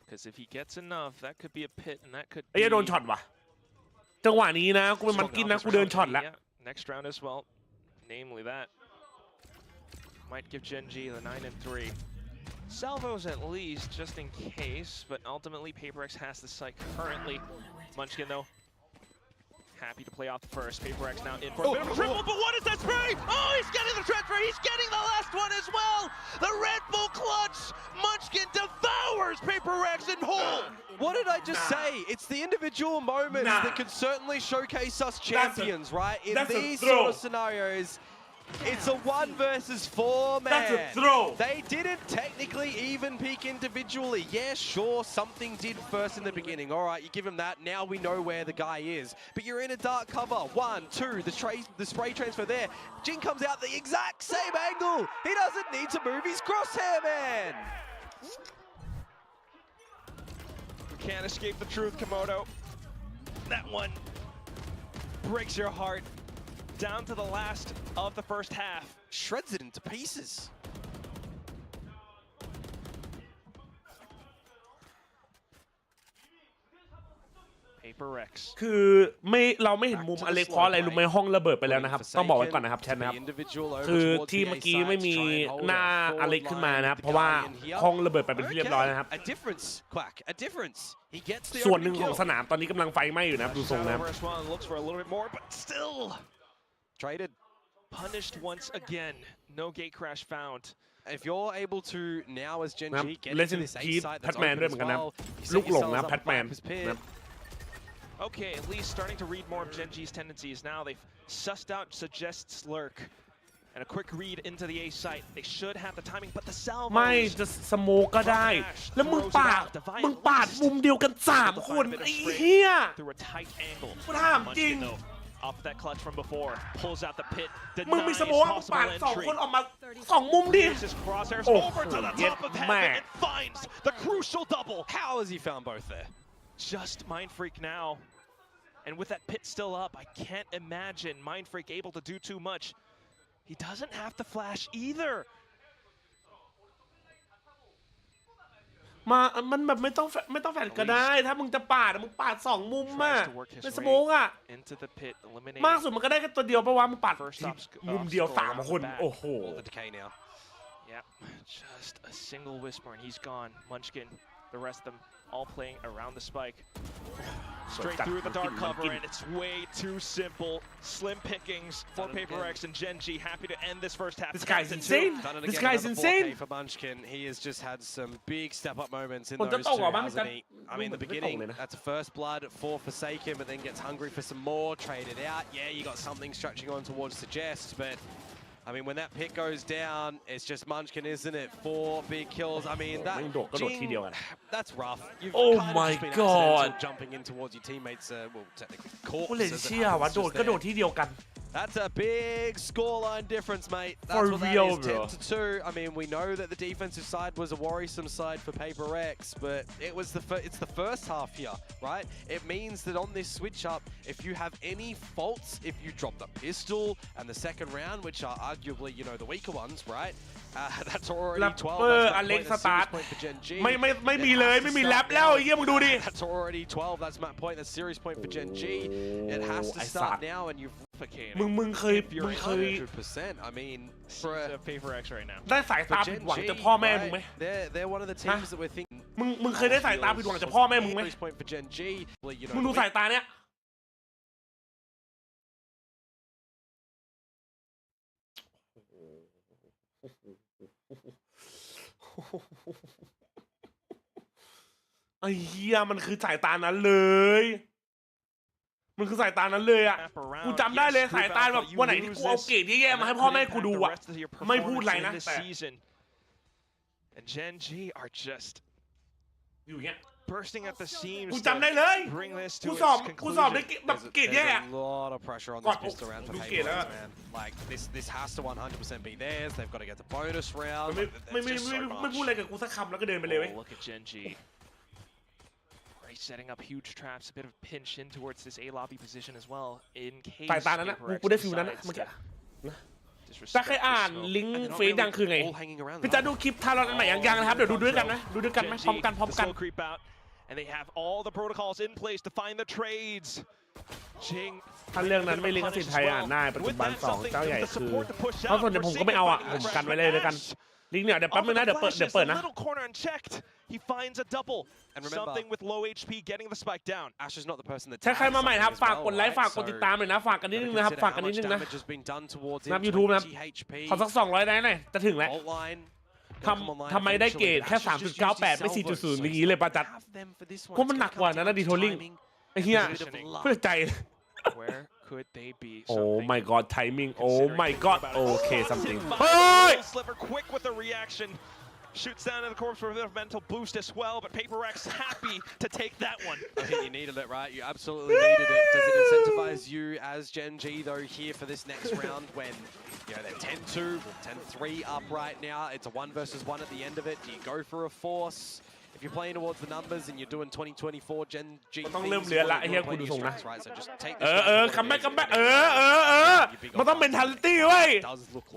Because if he gets enough, that could be a pit, and that could ไอ้ be โดนช็อตว่ะจังหวะนี้นะกูเป็นมันกินนะกูเดินช็อตแล้ว next round as well. Namely that might give GENG the 9 and 3. Salvos at least, just in case, but ultimately PRX has the site currently. Munchkin though, happy to play off the first. PRX now in for a bit of a triple, but what is that spray? Oh, he's getting the transfer, he's getting the last one as well! The Red Bull clutch! Munchkin devours PRX in whole! What did I just say? It's the individual moments that can certainly showcase us champions, right? In these sort of scenarios, it's a 1 versus 4, man. That's a throw. They didn't technically even peak individually. Yeah, sure, something did first in the beginning. All right, you give him that. Now we know where the guy is. But you're in a dark cover. 1, 2, the spray transfer there. Jing comes out the exact same angle. He doesn't need to move his crosshair, man. You can't escape the truth, Komodo. That one breaks your heart. Down to the last of the first half. Shreds it into pieces. PRX คือเราไม่เห็นมุมอเล็กเพราะอะไรรู้ไหมห้องระเบิดไปแล้วนะครับต้องบอกไว้ก่อนนะครับแชทนะครับคือที่เมื่อกี้ไม่มีหน้าอเล็กขึ้นมานะครับเพราะว่าห้องระเบิดไปเป็นที่เรียบร้อยนะครับส่วนหนึ่งของสนามตอนนี้กำลังไฟไหม้อยู่นะครับดูทรงนะครับ Traded. Punished once again. No gate crash found. If you're able to now as GENG get to this A site that's open as well, okay, at least starting to read more of GENG's tendencies. Now they've sussed out suggests lurk. And a quick read into the A site. They should have the timing, but the salvos ไม่จะสโมกก็ได้แล้วมึงปาดมุมเดียวกัน3คนไอ้เหี้ย through a tight angle. กูถามจริง Off that clutch from before, pulls out the pit. มึงมีสโมกมึงปาด2คนออกมา2มุมดิ Over to the top of heaven and finds the crucial double. How has he found both there? Just Mind Freak now. And with that pit still up, I can't imagine Mind Freak able to do too much. He doesn't have to flash either. มันแบบไม่ต้องแฟนก็ได้ถ้ามึงจะปาด2มุมอะในสโมกอะมากสุดมันก็ได้แค่ตัวเดียวเพราะว่ามึงปาดมุมเดียว3คนโอ้โห Yep, just a single whisper and he's gone. Munchkin, the rest of them all playing around the spike. Straight through the dark cover, and it's way too simple. Slim pickings for PRX and GENG. Happy to end this first half. This guy's insane. This guy's insane. For Munchkin, he has just had some big step-up moments in those two, hasn't he? I mean, the beginning, that's a first blood for Forsaken, but then gets hungry for some more, traded out. Yeah, you got something stretching on towards Suggest, but I mean, when that pit goes down, it's just Munchkin, isn't it? 4 big kills. I mean, that's rough. Oh my god. Jumping in towards your teammates, well, technically corpses. That's a big scoreline difference, mate. That's for what real, that is, 10-2. I mean, we know that the defensive side was a worrisome side for PRX, but it's the first half here, right? It means that on this switch up, if you have any faults, if you drop the pistol and the second round, which are arguably, you know, the weaker ones, right? That's already 12. That's a point for GENG. ไม่มีเลยไม่มีแรปแล้วไอ้เหี้ยมึงดูดิ That's already 12. That's my point. That's series point for GENG. It has to start now, and you've มึงเคย 100%. I mean, for PRX right now. ได้สายตาผิดหวังจากพ่อแม่มึงไหม They're one of the teams that we're thinking. มึงเคยได้สายตาผิดหวังจากพ่อแม่มึงไหม Point for GENG. มึงดูสายตาเนี้ยไอ้เหี้ยมันคือสายตานั้นเลย มันคือสายตานั้นเลยอ่ะกูจำได้เลยสายตาแบบวันไหนที่กูเอาเกรดแย่ๆมาให้พ่อแม่กูดูอ่ะไม่พูดอะไรนะแต่ And GENG are just อยู่เงี้ย bursting at the seams กูจำได้เลย bring this กู to สอบ its กูสอบได้ conclusion. แบบเกรดแย่ There's a lot of pressure on this pistol round for PRX, man. Like this has to 100% be theirs. They've got to get the bonus round. ไม่พูดอะไรกับกูสักคำแล้วก็เดินไปเลยเว้ย Look at GENG. Setting up huge traps, a bit of pinch in towards this A lobby position as well. In case สายตานั้นนะกูได้ฟิลนั้นนะเมื่อกี้จะเคยอ่านลิงก์เฟซยังคือไงพี่จะดูคลิปทารอนอันไหนยังนะครับเดี๋ยวดูด้วยกันนะดูด้วยกันไหมพร้อมกันAnd they have all the protocols in place to find the trades. ถ้าเรื่องนั้นไม่ลิงก์สิทธิ์ไทยอ่านได้ปัจจุบัน2เจ้าใหญ่คือเพราะส่วนใหญ่ผมก็ไม่เอาอ่ะผมกันไว้เลยด้วยกันลิงก์เนี่ยเดี๋ยวแป๊บนึงนะเดี๋ยวเปิดนะ He finds a double. And remember, something with low HP getting the spike down. Ash is not the person that ถ้าใครมาใหม่ครับฝากกดไลค์ฝากกดติดตามหน่อยนะฝากกันนิดนึงนะครับฝากกันนิดนึงนะนับ YouTube นะครับขอสัก200ได้หน่อยจะถึงแล้วทำไมได้เกรดแค่ 3.98 ไม่ 4.0 อย่างนี้เลยป้าจัดเพราะมันหนักกว่านั้นนะดีโทลิ่งไอ้เหี้ยเพื่อใจ Where could they be? Oh my god timing Oh my god Okay something เฮ้ย Sliver quick with the reaction shoots down in the corpse for a bit of mental boost as well, but PRX happy to take that one. I think you needed it, right? You absolutely needed it. Does it incentivize you as GENG though here for this next round when they're 10-2, 10-3 up right now? It's a 1 versus 1 at the end of it. Do you go for a force? If you're playing towards the numbers and you're doing 2024 GENG ต้องเริ่มเรียนละไอ้เหี้ยกูดูส่งนะ right? So just take คัมแบ็กมันต้อง mentality เว้ย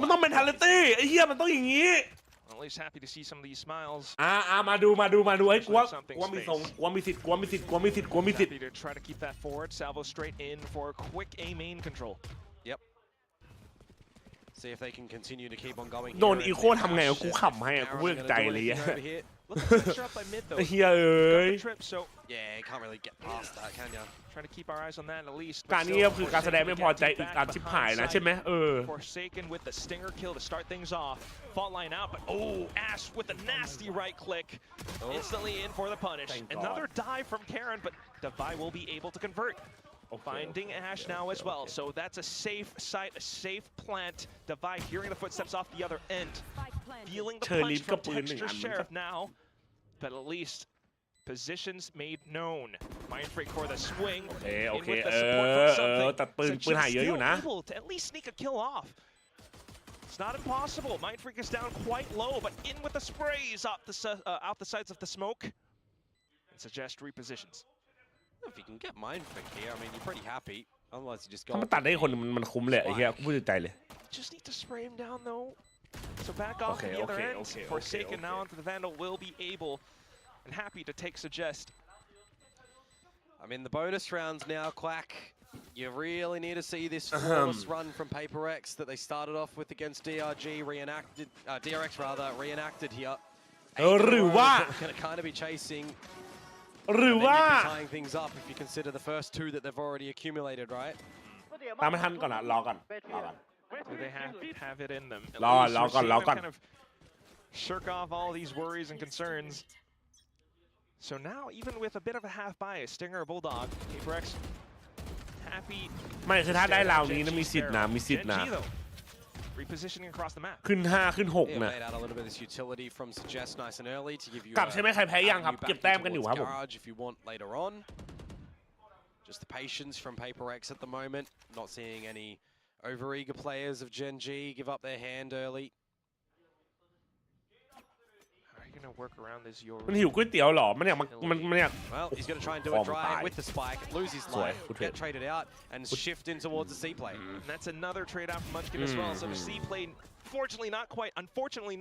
มันต้อง mentality ไอ้เหี้ยมันต้องอย่างงี้ At least happy to see some of these smiles. มาดูไอ้กลัวมีส่งกลัวมีสิทธิ์ Happy to try to keep that forward. Salvo straight in for quick A main control. Yep. See if they can continue to keep on going. โดนอีโคทำไงกูขำให้กูเบื่อใจเลยอ่ะ ไอ้เหี้ยเอ้ย Yeah, can't really get past that, can you? Try to keep our eyes on that at least. การนี้ก็คือการแสดงไม่พอใจอีกอันชิบหายนะใช่ไหมForsaken with the stinger kill to start things off. Fault line out, but Ash with a nasty right click. Instantly in for the punish. Another dive from Karen, but Devi will be able to convert. Finding Ash now as well, so that's a safe site, a safe plant. Devi hearing the footsteps off the other end. Feeling the punch from Texture Sheriff now, but at least positions made known. Mindfreak for the swing. Okay. With the support from something. แต่ปืนหายเยอะอยู่นะ Able to at least sneak a kill off. It's not impossible. Mindfreak is down quite low, but in with the sprays out the sides of the smoke. And suggest repositions. If you can get Mindfreak here, I mean, you're pretty happy. Otherwise, you just go. ถ้ามันตัดได้คนมันคุ้มเลยไอ้เหี้ยกูพูดใจเลย Just need to spray him down though. So back off to the other end. Forsaken now onto the Vandal will be able and happy to take suggest. I mean, the bonus rounds now, Quack. You really need to see this flawless run from PRX that they started off with against DRX reenacted here. หรือว่า Going to kind of be chasing. หรือว่า tying things up if you consider the first 2 that they've already accumulated, right? ตามไม่ทันก่อนนะรอก่อน Do they have it in them? รอก่อน Kind of shirk off all these worries and concerns. So now, even with a bit of a half bias, Stinger, Bulldog, PRX, happy. ไม่คือถ้าได้ราวนี้นะมีสิทธิ์นะRepositioning across the map. ขึ้น 5 ขึ้น 6 นะ a little bit of this utility from Suggest nice and early to give you กลับใช่ไหมใครแพ้ยังครับเก็บแต้มกันอยู่ครับผม if you want later on. Just the patience from PRX at the moment. Not seeing any overeager players of GENG give up their hand early. Gonna work around this Yoru. มันหิวก๋วยเตี๋ยวหรอมันอยาก Well, he's gonna try and do it dry with the spike, lose his life, get traded out, and shift in towards the C play. And that's another trade out from Munchkin as well. So the C play, unfortunately,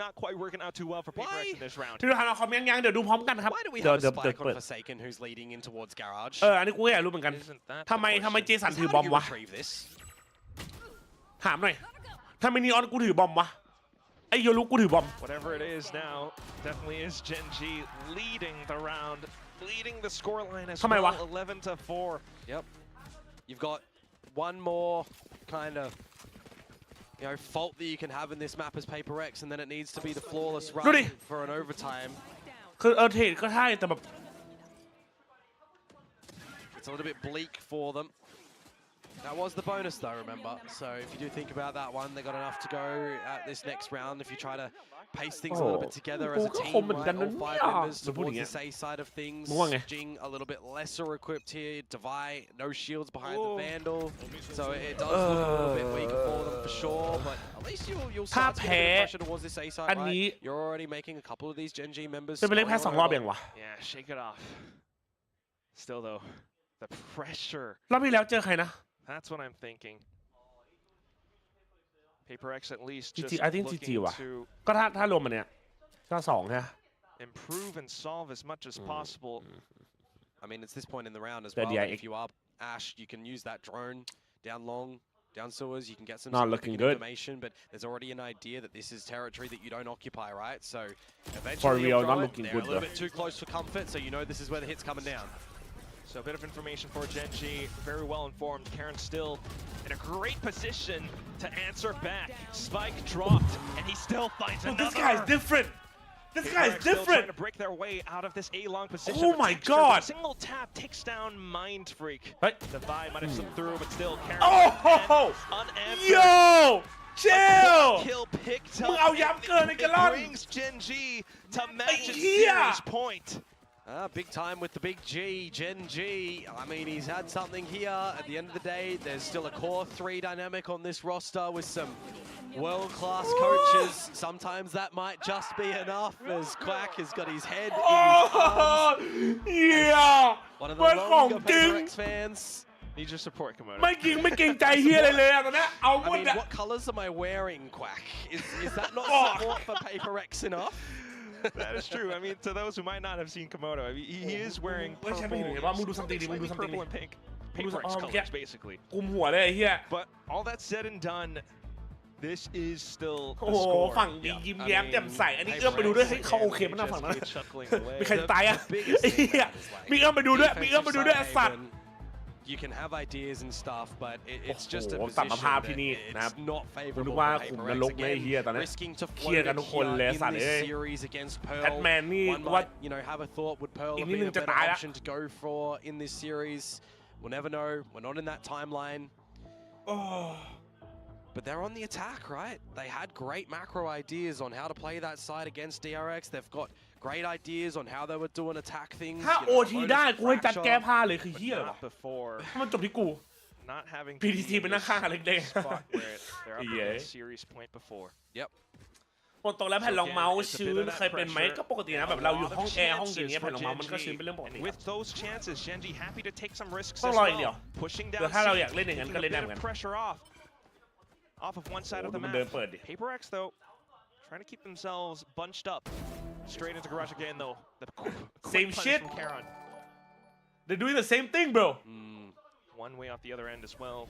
not quite working out too well for PRX in this round. ที่ดูทางเราคอมเมนต์ยังเดี๋ยวดูพร้อมกันครับ Why do we have a spike on Forsaken who's leading in towards Garage? อันนี้กูอยากรู้เหมือนกันทำไมเจสันถือบอมวะถามหน่อยทำไมนีออนกูถือบอมวะไอ้โยรุกูถือบอม Whatever it is now, definitely is GENG leading the round, leading the scoreline as well, 11-4. Yep. You've got one more kind of fault that you can have in this map as PRX, and then it needs to be the flawless run for an overtime. คือเทรดก็ใช่แต่แบบ It's a little bit bleak for them. That was the bonus though, remember. So if you do think about that one, they got enough to go at this next round. If you try to pace things a little bit together as a team, right? All 5 members towards this A side of things. GENG a little bit lesser equipped here. Divide, no shields behind the Vandal. So it does look a little bit weaker for them for sure, but at least you'll start to get a bit of pressure towards this A side, right? You're already making a couple of these GENG members. Yeah, shake it off. Still though, the pressure. รอบที่แล้วเจอใครนะ That's what I'm thinking. PRX at least just I think GG ว่ะ to ก็ถ้ารวมมันเนี่ยก็2ใช่ไหม improve and solve as much as possible. I mean, it's this point in the round as well. If you are Ash, you can use that drone down long, down sewers. You can get some information, but there's already an idea that this is territory that you don't occupy, right? So eventually, they're a little bit too close for comfort, so you know this is where the hit's coming down. So a bit of information for GENG, very well informed. Karen's still in a great position to answer back. Spike dropped, and he still finds another. This guy's different. This guy's different. Trying to break their way out of this A-long position. Oh my God! Single tap takes down Mind Freak. Right. Divide might have slipped through, but still Karen. Oh! Unanswered. Yo! Chill! Kill picked up. มึงเอาย้ำเกินไอ้กะล่อน Brings GENG to match its series point. Big time with the big G, GENG. I mean, he's had something here. At the end of the day, there's still a core 3 dynamic on this roster with some world-class coaches. Sometimes that might just be enough as Quack has got his head in his arms. Yeah! One of the longer PRX fans. Need your support, Komodo. ไม่เกรงใจเฮียอะไรเลยตอนนี้เอาหม I ด mean, อะ what colors am I wearing, Quack? Is that not support for PRX enough? That is true. I mean, to those who might not have seen Komodo, I mean, he is wearing purple, purple and pink PRX colors, basically. กุมหัวเลยไอ้เฮีย But all that said and done, this is still โอ้ the โห score. ฝั่งดียิ้มแย้มแจ่มใสอันนี้เอื้อมไปดูด้วยเฮ้ยเขาโอเคมั้ยนะฝั่งนั้น มีใครตายอ่ะไอ้เหี้ยมีเอื้อมไปดูด้วยมีเอื้อมไปดูด้วยไอ้สัตว์ You can have ideas and stuff, but it's just a ตัด position มาภาพที่นี่ that นะครับ it's not คุณนึ favorable กว่า for ขุมน PRX รกเลยไอ้เฮียตอนนี้ risking to เครียด float กันทุกคนเลย in สัตว์ this เอ้ย series against Pearl. แบทแมนนี่ One ว่า might, you know, have a thought would Pearl อีก have นิด been นึ a งจะ better ตายละ option to go for in this series? We'll never know. We're not in that timeline. But they're on the attack, right? They had great macro ideas on how to play that side against DRX. They've got great ideas on how they would do and attack things. ถ้าโอทีได้กูให้จัดแก้ผ้าเลยคือเฮียเหรอ Not before ถ้ามันจบที่กู not having PTT เป็นหน้าข้างเล็ก spot where they're up in Yeah. the series point before. Yep. ๆตรงแล้วแผ่นรองเมาส์ชื้นเคยเป็นไหมก็ปกตินะแบบเราอยู่ห้องแอร์ห้องอย่างเงี้ยแผ่นรองเมาส์มันก็ชื้นเป็นเรื่องปกติ With those chances, GENG happy to take some risks ต้อง as รออย่างเดียว well. Pushing เดี๋ down ยวถ้าเรา C, อยากเล่นอย่างนั้น taking ก็ a เล่นได้ bit เหมือน of กัน pressure off of one side of the มัน map. เดินเปิดดิ PRX though, trying to keep themselves bunched up. Straight into garage again though. The Same quick shit. punish from Karon. They're doing the same thing bro One way off the other end as well.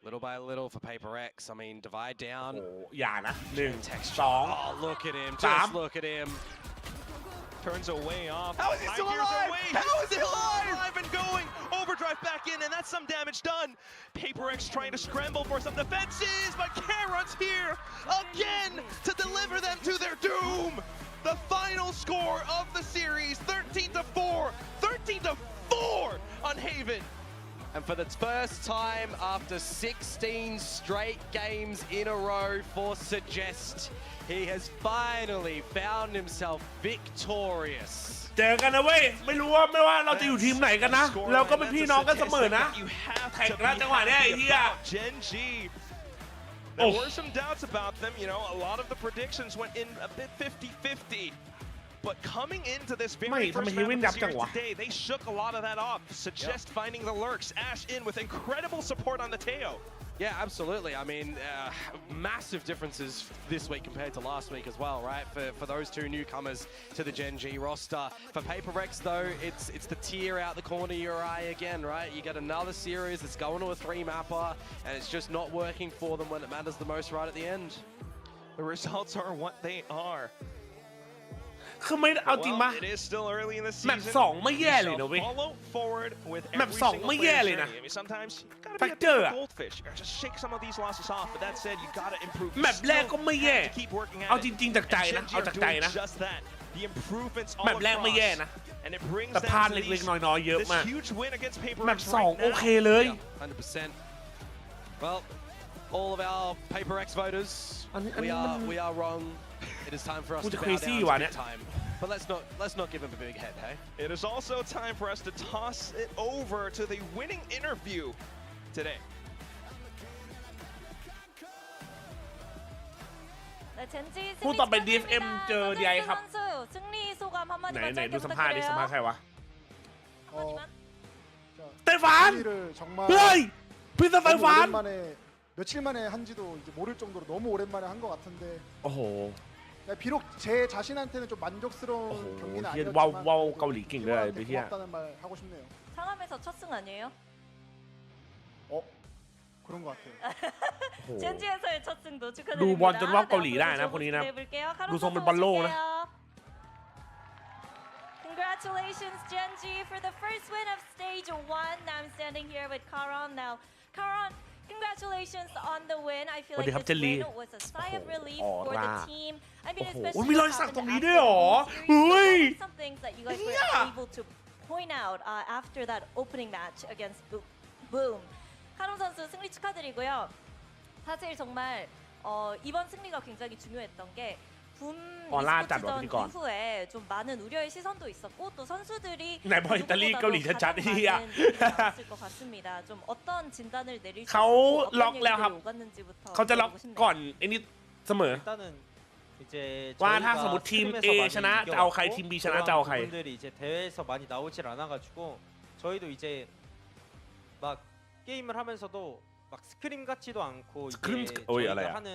Little by little for PRX. I mean, divide down. โอ้อย่านะ1 Oh, look at him. 3 Just look at him. Turns away off. How is he still alive? How is he alive? And going. Overdrive back in, and that's some damage done. PRX trying to scramble for some defenses, but Karon's here again to deliver them to their doom. The final score of the series, 13-4. 13-4 on Haven. And for the first time after 16 straight games in a row for Suggest, he has finally found himself victorious. เจอกันนะเว้ยไม่รู้ว่าไม่ว่าเราจะอยู่ทีมไหนกันนะเราก็เป็นพี่น้องกันเสมอนะ แข่งกันจังหวะเนี้ยไอ้เหี้ย GENG. There were some doubts about them, you know, a lot of the predictions went in a bit 50-50. But coming into this very first map of the series today, they shook a lot of that off. Suggest finding the lurks, Ash in with incredible support on the Teo. Yeah, absolutely. I mean, massive differences this week compared to last week as well, right? For those two newcomers to the GENG roster. For PRX, though, it's the tier out the corner of your eye again, right? You get another series that's going to a 3-mapper, and it's just not working for them when it matters the most right at the end. The results are what they are. คือไม่เอาจริงปะ It is still early in the แมป season. 2ไม่แย่เลยนะเว้ย Follow forward with แมป every 2 single ไม่แย่ player's เลยนะ journey. I mean, sometimes you gotta be a Factor bit of อะ a goldfish. You gotta just shake some of these losses off. But that said, you gotta improve. แมปแรกก็ไม่แย่ Keep working at เอา it. จริงๆจากใจนะ And เอา GENG จาก are ใจ doing นะ just that. the improvements แม all ปแรกไม่แย่ across นะ and it brings แต่ them พลาด to เล็ก these, ๆน้อยๆเยอะ this มาก huge win against แม PRX ปสอง right โอ now เคเลย 100%. Well, all of our PRX voters, we are wrong. It is time for us to bow down to big time. But let's not give him a big head, hey? It is also time for us to toss it over to the winning interview today. ผู้ต่อไป DFM เจอ DRX ครับไหนดูสัมภาษณ์ดิสัมภาษณ์ใครวะสเตฟานเฮ้ยพี่สเตฟาน 며칠 만에 한지도 이제 모를 정도로 너무 오랜만에 한 것 같은데. โอ้โห 비록 제 자신한테는 좀 만족스러운 경기는 เฮีย 아니었지만 ว้าวเกาหลีเก่งเลยไปเฮีย 고맙다는 말 하고 싶네요. 상암에서 첫 승 아니에요? 그런 것 같아요. 젠지에서의 첫 승도 ดู 축하드립니다. บอลจนว่าเกาหลีได้นะคนนี้นะ ดูทรงเป็นบอลโลกนะ Congratulations, Genji, for the first win of Stage 1. Now I'm standing here with Karan now. Karan, congratulations on the win. I feel like this win was a sigh of relief for the team. I mean, especially มีรอยสักตรงนี้ด้วยหรอเฮ้ย some things that you guys were able to point out after that opening match against Boom. 카론 선수 승리 축하드리고요. 사실 정말 이번 승리가 굉장히 중요했던 게 붐 e스포츠전 이후에 좀 많은 우려의 시선도 있었고 또 선수들이 누구보다도 가장 많은 있을 것 같습니다. 좀 어떤 진단을 내릴 수 있고 어떤 얘기들이 오갔는지부터 เขาจะล็อกก่อนไอ้นี่เสมอ ว่าถ้าสมมติทีม A ชนะจะเอาใครทีม B ชนะจะเอาใคร 분들이 이제 대회에서 많이 나오질 않아가지고 저희도 이제 막 게임을 하면서도 막 스크림 같지도 않고 저희가 하는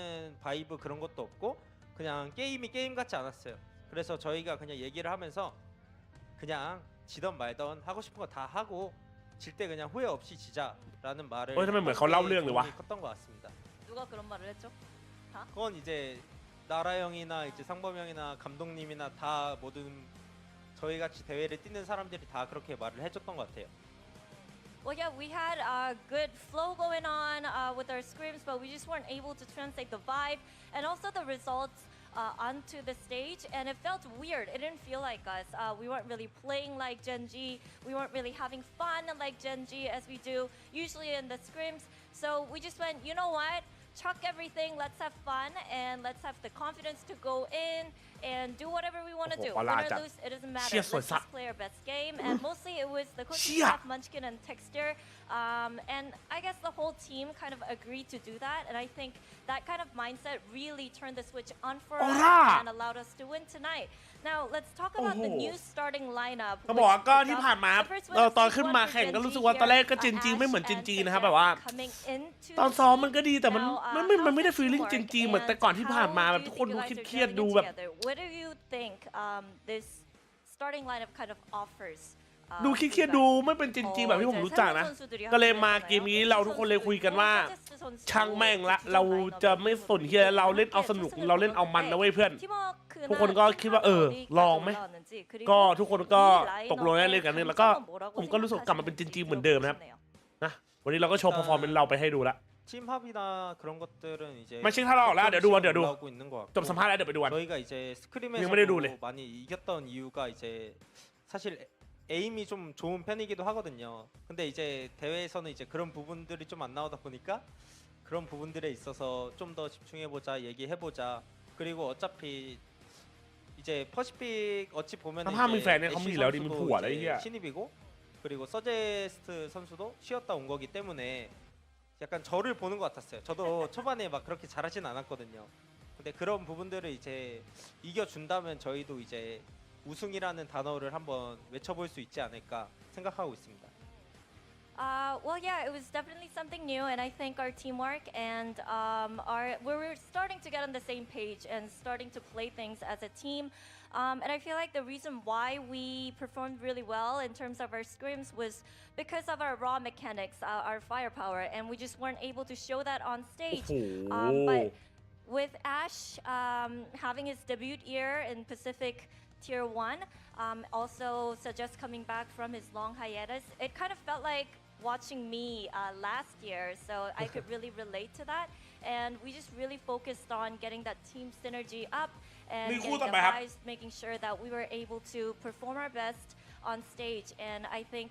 바이브 그런 것도 없고 그냥 게임이 게임 같지 않았어요. 그래서 저희가 그냥 얘기를 하면서 그냥 지던 말던 하고 싶은 거 다 하고 질 때 그냥 후회 없이 지자라는 말을 컸던 것 같습니다. 누가 그런 말을 했죠? 다? 그건 이제 나라 형이나 이제 상범 형이나 감독님이나 다 모든 저희 같이 대회를 뛰는 사람들이 다 그렇게 말을 해줬던 것 같아요. Well, yeah, we had a good flow going on with our scrims, but we just weren't able to translate the vibe and also the results onto the stage, and it felt weird. It didn't feel like us. We weren't really playing like Genji. We weren't really having fun like Genji as we do usually in the scrims. So we just went, you know what? Chuck everything, let's have fun, and let's have the confidence to go in and do whatever we want to do. Win or lose, it doesn't matter. Let's just play our best game. And mostly it was the coaching staff, Munchkin and Texter. And I guess the whole team kind of agreed to do that. And I think that kind of mindset really turned the switch on for us and allowed us to win tonight. Now, let's talk about the new starting lineup. ก็บอกว่าก็ที่ผ่านมาตอนขึ้นมาแข่งก็รู้สึกว่าตอนแรกก็เจนจีไม่เหมือนเจนจีนะครับแบบว่าตอนซ้อมมันก็ดีแต่มันไม่ได้ฟีลลิ่งเจนจีเหมือนแต่ก่อนที่ผ่านมาแบบทุกคนดูเครียดๆดูแบบ What do you think this starting lineup kind of offers? ดูเครียดๆดูไม่เป็นเจนจีแบบที่ผมรู้จักนะก็เลยมาเกมนี้เราทุกคนเลยคุยกันว่าช่างแม่งละเราจะไม่สนเฮียเราเล่นเอาสนุกเราเล่นเอามันนะเว้ยเพื่อนทุกคนก็คิดว่าลองไหมก็ทุกคนก็ตกลงได้เลยกันนึงแล้วก็ผมก็รู้สึกกลับมาเป็นเจนจีเหมือนเดิมนะครับนะวันนี้เราก็โชว์เพอร์ฟอร์แมนซ์เราไปให้ดูละ 팀합이나 그런 것들은 이제 ไม่ใช่ถ้าเราออกแล้วเดี๋ยวดู 올라오고 있는 것 จบสัม 같고 ภาษณ์แล้วเดี๋ยวไปดู 저희가 이제 스크림에서 많이 이겼던 이유가 이제 사실 에임이 좀 좋은 편이기도 하거든요. 근데 이제 대회에서는 이제 그런 부분들이 좀 안 나오다 보니까 그런 부분들에 있어서 좀 더 집중해보자, 얘기해보자. 그리고 어차피 이제 퍼시픽 어찌 보면 신입이고 그리고 서제스트 선수도 쉬었다 온 거기 때문에 약간 저를 보는 것 같았어요. 저도 초반에 막 그렇게 잘하진 않았거든요. 근데 그런 부분들을 이제 이겨준다면 저희도 이제 우승이라는 단어를 한번 외쳐볼 수 있지 않을까 생각하고 있습니다. Well, yeah, it was definitely something new, and I think our teamwork and we're starting to get on the same page and starting to play things as a team. And I feel like the reason why we performed really well in terms of our scrims was because of our raw mechanics, our firepower, and we just weren't able to show that on stage. But with Ash having his debut year in Pacific Tier 1, also just coming back from his long hiatus, it kind of felt like watching me last year, so I could really relate to that. And we just really focused on getting that team synergy up and Ni gettingคู่ต่อ the ไปครับ vibes, making sure that we were able to perform our best on stage, and I think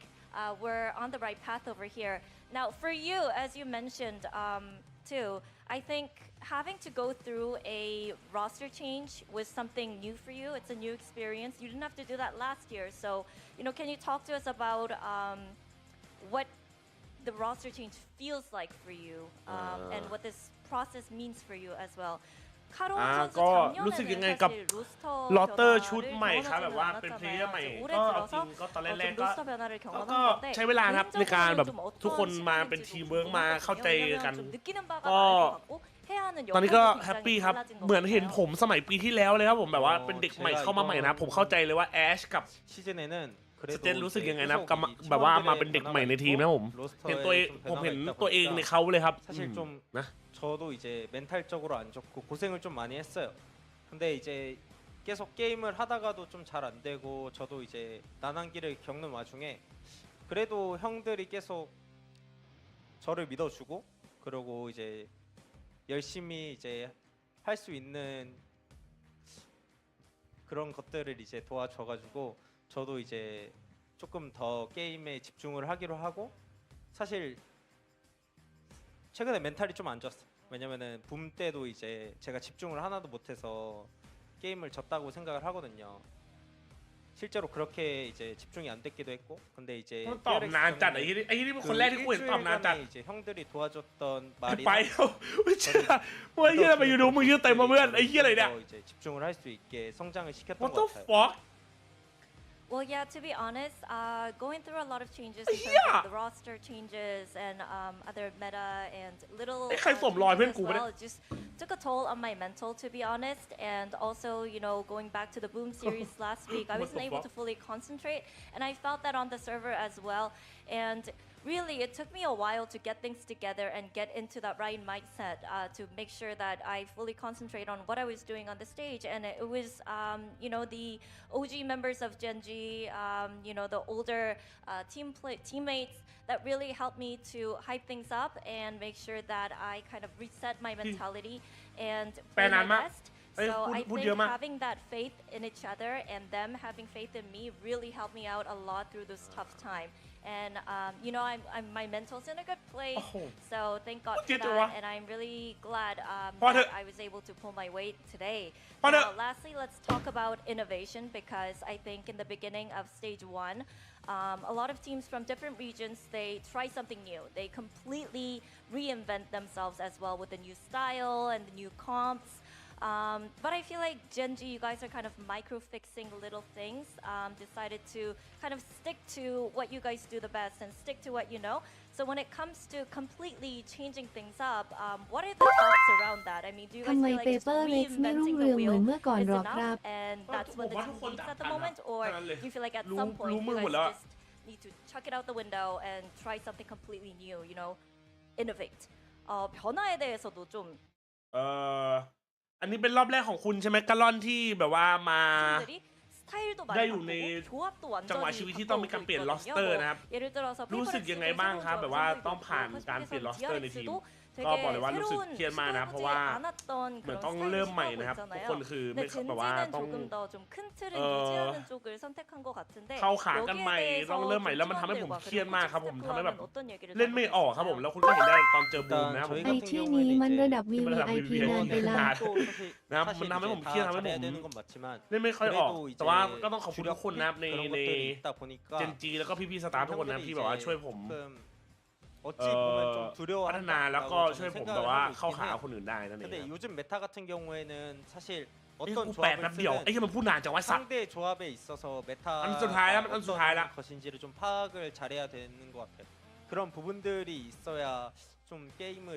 we're on the right path over here. Now, for you, as you mentioned too, I think having to go through a roster change was something new for you. It's a new experience. You didn't have to do that last year. So, can you talk to us about what the roster change feels like for you and what this process means for you as well? ก็รู้สึกยังไงกับลอตเตอร์ชุดใหม่ครับแบบว่าเป็นเพลเยอร์ใหม่ก็เอาจริงก็ตอนแรกๆก็ใช้เวลาครับในการแบบทุกคนมาเป็นทีมเวิร์กมาเข้าใจกันก็ตอนนี้ก็แฮปปี้ครับเหมือนเห็นผมสมัยปีที่แล้วเลยครับผมแบบว่าเป็นเด็กใหม่เข้ามาใหม่นะผมเข้าใจเลยว่าแอชกับสเตนรู้สึกยังไงนะแบบว่ามาเป็นเด็กใหม่ในทีมนะผมเห็นตัวเองในเขาเลยครับนะ저도 이제 멘탈적으로 안 좋고 고생을 좀 많이 했어요. 근데 이제 계속 게임을 하다가도 좀 잘 안 되고 저도 이제 난항기를 겪는 와중에 그래도 형들이 계속 저를 믿어주고 그리고 이제 열심히 이제 할 수 있는 그런 것들을 이제 도와줘가지고 저도 이제 조금 더 게임에 집중을 하기로 하고 사실 최근에 멘탈이 좀 안 좋았어요. 왜냐면은 붐 때도 이제 제가 집중을 하나도 못해서 게임을 졌다고 생각을 하거든요. 실제로 그렇게 이제 집중이 안 됐기도 했고, 근데 이제 이제 형들이 도와줬던 말이 이제 집중을 할 수 있게 성장을 시켰던 것 같아요. Well, yeah, to be honest, going through a lot of changes in terms of the roster changes and other meta and little changes as well, it just took a toll on my mental, to be honest. And also, going back to the Boom series last week, I wasn't able to fully concentrate, and I felt that on the server as well. And really, it took me a while to get things together and get into that right mindset to make sure that I fully concentrate on what I was doing on the stage. And it was, the OG members of GENG, the older teammates that really helped me to hype things up and make sure that I kind of reset my mentality and play my best. So I think having that faith in each other and them having faith in me really helped me out a lot through this tough time. And my mental's in a good place, so thank God for that. And I'm really glad that I was able to pull my weight today. Now, lastly, let's talk about innovation, because I think in the beginning of stage 1, a lot of teams from different regions, they try something new. They completely reinvent themselves as well with the new style and the new comps. But I feel like GENG, you guys are kind of micro-fixing little things, decided to kind of stick to what you guys do the best and stick to what you know. So when it comes to completely changing things up, what are the thoughts around that? I mean, do you guys feel like just reinventing the wheel is enough and that's what the team needs at the moment? Or do you feel like at some point you guys just need to chuck it out the window and try something completely new, innovate? 변화에 대해서도 좀อันนี้เป็นรอบแรกของคุณใช่ไหมกะล่อนที่แบบว่ามาได้อยู่ในจังหวะชีวิตที่ต้องมีการเปลี่ยนลอสเตอร์นะครับรู้สึกยังไงบ้างครับแบบว่าต้องผ่านการเปลี่ยนลอสเตอร์ในทีมก็บอกเลยว่ารู้สึกเครียดมากนะเพราะว่าเหมือนต้องเริ่มใหม่นะครับทุกคนคือไม่แบบว่าต้องเข้าขากันใหม่ต้องเริ่มใหม่แล้วมันทำให้ผมเครียดมากครับผมทำให้แบบเล่นไม่ออกครับผมแล้วคุณก็เห็นได้ตอนเจอบูมนะครับไอ้ที่นี้มันระดับ VIP นานไปละนะครับมันทำให้ผมเครียดทำให้ผมเล่นไม่ค่อยออกแต่ว่าก็ต้องขอบคุณทุกคนนะครับในเจนจีแล้วก็พี่ๆสตาฟทุกคนนะครับที่แบบว่าช่วยผมพัฒนาแล้วก็ช่วยผมแบบว่าเข้าขาคนอื่นได้นั่นเอง 요즘 메타 같은 경우에는 사실 ไอ้กูแปดแป๊บเดียวไอ้ที่มันพูดนานจังวะสัตว์ 상대 조합에 있어서 메타 อันสุดท้ายแล้วอันสุดท้ายแล้ว 것인지를 좀 파악을 잘해야 되는 것 같아요. 그런 부분들이 있어야 좀 게임을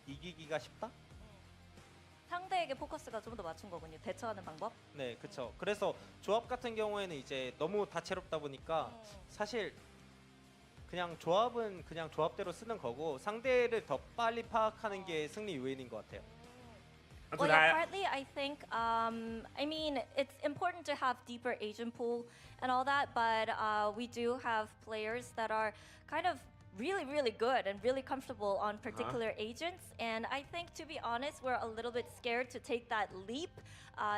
이기기가 쉽다? 상대에게 포커스가 좀 더 맞춘 거군요. 대처하는 방법? 네, 그렇죠. 그래서 조합 같은 경우에는 이제 너무 다채롭다 보니까 사실 그냥 조합은 그냥 조합대로 쓰는 거고 상대를 더 빨리 파악하는 게 승리 요인인 것 같아요. Well, yeah, partly I think, I mean, it's important to have deeper agent pool and all that, but we do have players that are kind of really good and really comfortable on particular agents, and I think, to be honest, we're a little bit scared to take that leap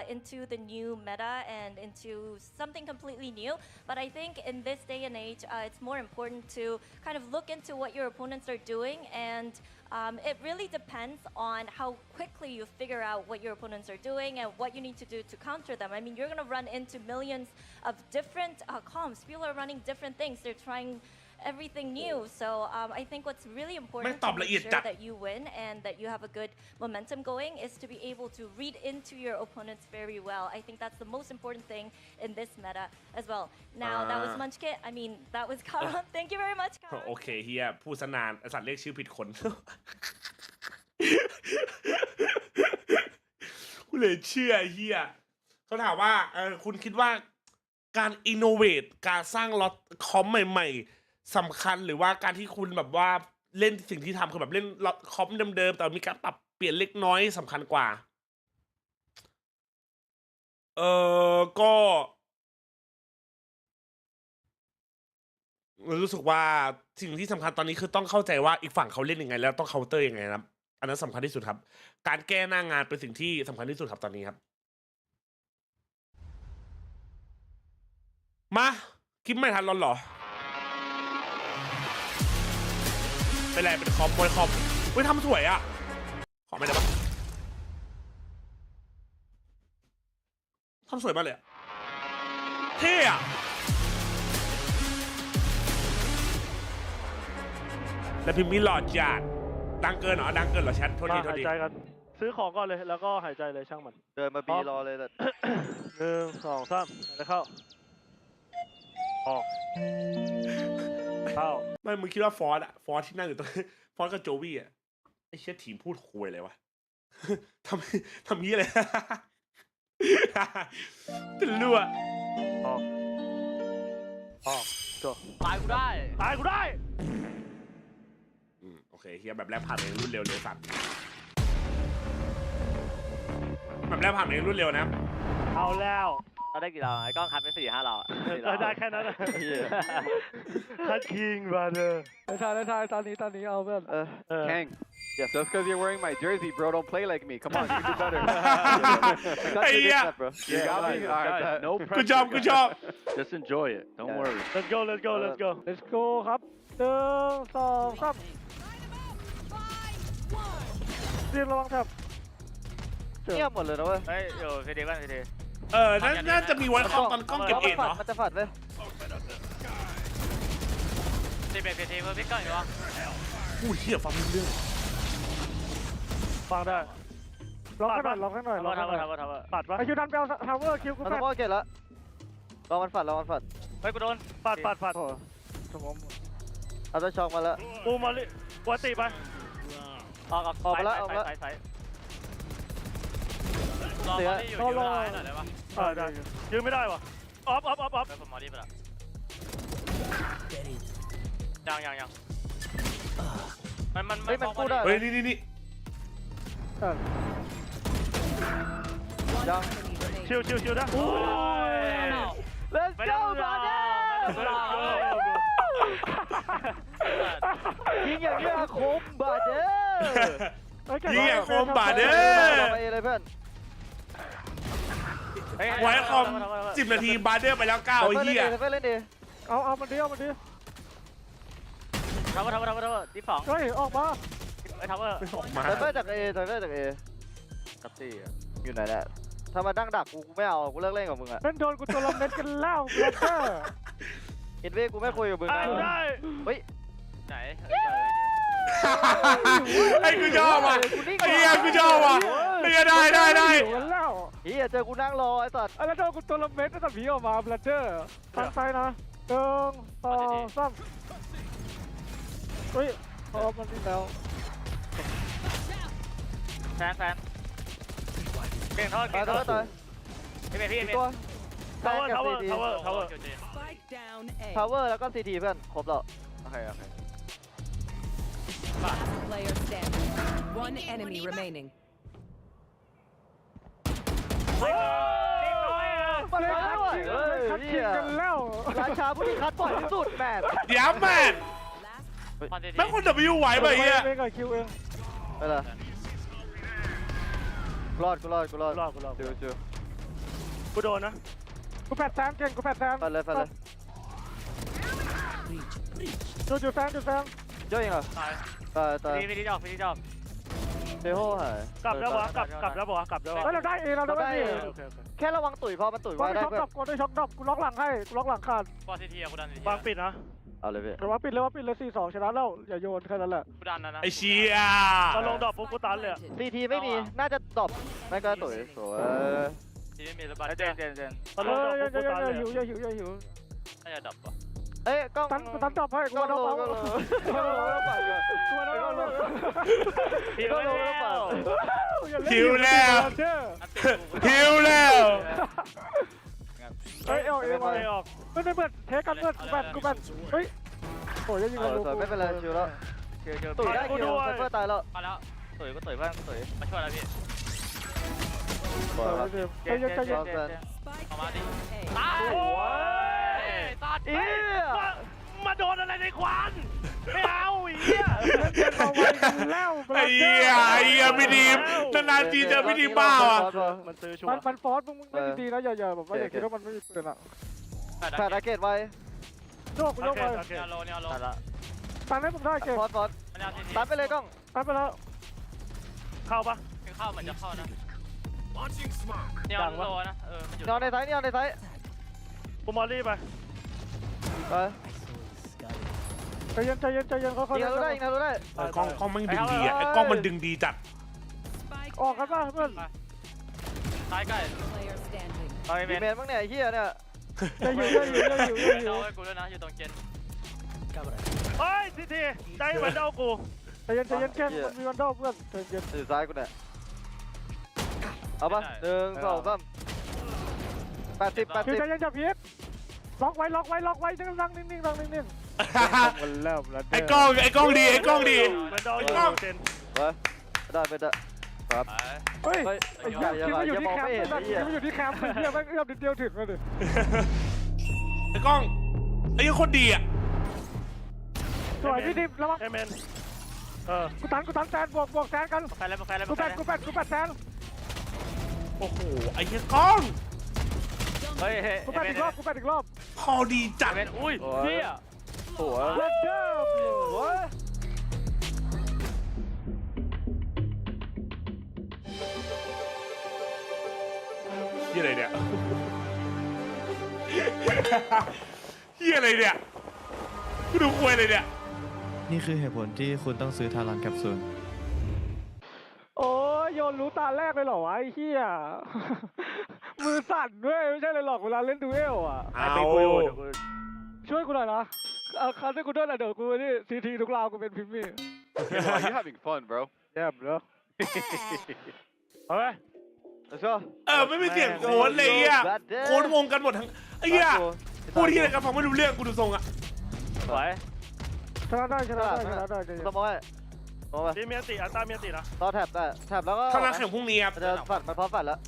into the new meta and into something completely new. But I think in this day and age, it's more important to kind of look into what your opponents are doing, and it really depends on how quickly you figure out what your opponents are doing and what you need to do to counter them. I mean, you're going to run into millions of different comps. People are running different things. They're trying everything new. So I think what's really important to make sure that you win and that you have a good momentum going is to be able to read into your opponents very well. I think that's the most important thing in this meta as well. Now, that was Munchkit. I mean, that was Karan. Thank you very much, Karan. โอเคเฮียพูดซะนานไอสัตว์เรียกชื่อผิดคนกูเลยเชื่อเฮียเขาถามว่าคุณคิดว่าการอินโนเวทการสร้างล็อตคอมใหม่ๆสำคัญหรือว่าการที่คุณแบบว่าเล่นสิ่งที่ทำคือแบบเล่นล็อตคอมเดิมๆแต่มีการปรับเปลี่ยนเล็กน้อยสำคัญกว่าก็รู้สึกว่าสิ่งที่สำคัญตอนนี้คือต้องเข้าใจว่าอีกฝั่งเขาเล่นยังไงแล้วต้องเคาน์เตอร์ยังไงนะครับอันนั้นสำคัญที่สุดครับการแก้หน้างานเป็นสิ่งที่สำคัญที่สุดครับตอนนี้ครับมาคลิปไม่ทันหรอเป็นไรเป็นคอมบอยคอมเว้ยทำสวยอ่ะขอไม่ได้ปะทำสวยมากเลยเท่อะแล้วพิมพ์มีหลอดจาดดังเกินเหรอดังเกินเหรอแชทโทษทีหายใจกันซื้อของก่อนเลยแล้วก็หายใจเลยช่างมันเดินมาบีรอเลย1 2 3แล้วเข้าออกเข้าไม่มึงคิดว่าฟอสที่นั่งอยู่ตรงฟอสกับโจวี่อ่ะไอ้เชี่ยทีมพูดคุยเลยวะทำงี้เลยจะรั่วออกจบตายกูได้โอเคเฮียแบบแรกผ่านเองรุ่นเร็วสัตว์แบบแรกผ่านเองรุ่นเร็วนะเอาแล้วเราได้กี่เราไอ้กล้องคัดไป4-5เราได้แค่นั้นคัดคิงมาเลยได้ทายตอนนี้เอาเพื่อนKang yes just because you're wearing my jersey bro don't play like me come on you do better ไอ้เหี้ย you got me alright no pressure good job just enjoy it don't worry let's go ครับ1 2 3เรียนระวังครับเงียบหมดเลยนะเว้ยเฮ้ยอยู่พีดีบ้างพีดีน่าจะมีวันคอมตอนกล้องเก็บเองเหรอมันจะฝัดเลยตีเบรกพีเพื่อพี่ก้องอยู่วะอู้เหี้ยฟังไม่เรื่องฟังได้ล็อกให้หน่อยปัดวะไอคิวดันไปเอาทาวเวอร์คิวกูแฟดทาวเวอร์เก็บแล้วรอมันฝัดเฮ้ยกูโดนปัดโถสมองเอาตัวช็อกมาแล้วปูมาลิวัตีไปออกมาแล้วเสียรอได้ยืนไม่ได้วะออฟเป็นผมมอดี้ไปละยังมันกู้ได้เฮ้ยนี่ยังชิวนะLet's go brother ยิงอย่างนี้อาคมบาดเด้ยิงอย่างคมบาดเด้ไปเลยเพื่อนไว้คอม10 นาทีบาร์เดอร์ไปแล้ว9ไอ้เหี้ยเล่นดิเอามันดิทาวเวอร์ที่2เฮ้ยออกมาไอ้ทาวเวอร์ไซเฟอร์จาก A กับ C อยู่ไหนแหละถ้ามาดั้งดักกูไม่เอากูเลิกเล่นกับมึงอะเล่นโดนกูตัวละเม็ดกันแล้วเพื่อนเห็นเว้ยกูไม่คุยกับมึงนะเฮ้ยไหนไอ้กูชอบว่ะไอ้เหี้ยกูชอบว่ะไอ้เหี้ยได้เหี้ยเจอกูนั่งรอไอ้สัตว์แล้วโดนกูตัวละเม็ดตั้งแต่ผีออกมาบลัดเจอร์ทางซ้ายนะ1 2 3เฮ้ยพอมันดิ้นแล้วแฟนเก่งทอดตายพี่ตัวทาวเวอร์แล้วก็ CT เพื่อนครบแล้วโอเคPlayer standing. One enemy remaining. มาแล้วคัดคิงกันแล้วราชาผู้ที่คัดบ่อยที่สุดแมนเดี๋ยวแมน แม่งคนจะวิวไหวไปเฮีย เองกับคิวเองไปละกูรอดจิวกูโดนนะกูแปดแซมเก่งกูแปดแซมไปเลยจุดแซมเยอะเองเหรอตายไม่ได้ดอกเดโฮหายกลับแล้ววะกลับแล้วเราได้เองเราได้เองแค่ระวังตุ๋ยพอมันตุ๋ยไว้ได้เพื่อนกูได้ช็อกดอกกูล็อกหลังให้กูล็อกหลังขาดวางปิดนะเอาเลยพี่วางปิดเลย4-2ชนะแล้วอย่าโยนแค่นั้นแหละไอเชียเราลงดอกปุ๊บกูตันเลย4 ทีไม่มีน่าจะดอกไม่ก็ตุ๋ยสวยไม่มีระบาดเจนหิวน่าจะดับปะเอ้ยกล้องตันดอกให้กูดอกเอาหิวแล้วเฮ้ยออกไม่เปิดเทกันเปิดกูแบนเฮ้ยโอ้ยยิงกันไม่เป็นไรชิวแล้วตุ๋ยได้คิวไซเฟอร์ตายแล้วมาแล้วตุ๋ยบ้างมาช่วยแล้วพี่ใจเย็นมาดิตายตัดมาโดนอะไรในควันไม่เอาเหี้ยแล้วไอ้เหี้ยพี่ดีมนานๆทีเจอพี่ดีมบ้าอ่ะมันซื้อชัวร์มันฟอสมึงไม่ดีนะอย่าแบบว่าอย่าคิดว่ามันไม่มีปืนอ่ะขาดอาเกตไว้โยกไปตันให้ผมได้เกตฟอสตันไปเลยกล้องตันไปแล้วเข้าปะเข้าเหมือนจะเข้านะเนี่ยโลนะนอนในไซส์กูมอลลี่ไปใจเย็นเขายิงได้กล้องมันดึงดีอ่ะไอ้กล้องมันดึงดีจัดออกกันป่ะเพื่อนตายใกล้มีแมนบ้างเนี่ยไอ้เหี้ยเนี่ยจะอยู่ให้กูด้วยนะอยู่ตรงเจนเฮ้ยทีใจวันเดากูใจเย็นแค่มีวันเดาเพื่อนใจเย็นสื่อซ้ายกูเนี่ยเอาป่ะ1 2 3 80ใจเย็นจับพีทล็อกไว้นั่งนิ่งไอ้กล้องดีได้ครับเฮ้ยคิดว่าอยู่ที่แคมป์เหี้ยแม่งเอื้อมนิดเดียวถึงแล้วดิไอ้กล้องไอ้ยังคนดีอ่ะสวยพี่ดิบระวังกูตันแซนบวกแซนกันกูแปดแซนโอ้โหไอ้เหี้ยกล้องกูแปดอีกรอบพอดีจัดอุ้ยเฮียโอ้ยเฮียอะไรเนี่ยกูดูควยเลยเนี่ยนี่คือเหตุผลที่คุณต้องซื้อทารอนแคปซูลโอ้ยโยนรู้ตาแรกเลยเหรอวะไอ้เหี้ยมือสั่นด้วยไม่ใช่เลยหรอกเวลาเล่นดูเอลอ่ะช่วยกูหน่อยนะคันให้กูด้วยหน่อยเดี๋ยวกูนี่ซีทีทุกราวกูเป็นพิมพ์มี่ You having fun bro Yeah bro เอาไปไม่มีเสียงโค้ดเลยอ่ะโค้ดงงกันหมดทั้งไอ้เหี้ยพูดที่อะไรกันฟังไม่รู้เรื่องกูดูทรงอ่ะสวยชนะได้สมอยเมียติตาเมียตินะต่อแท็บแล้วก็ข้างหน้าแข่งพรุ่งนี้ครับจะฝัดมันพร้อมฝัดแล้ว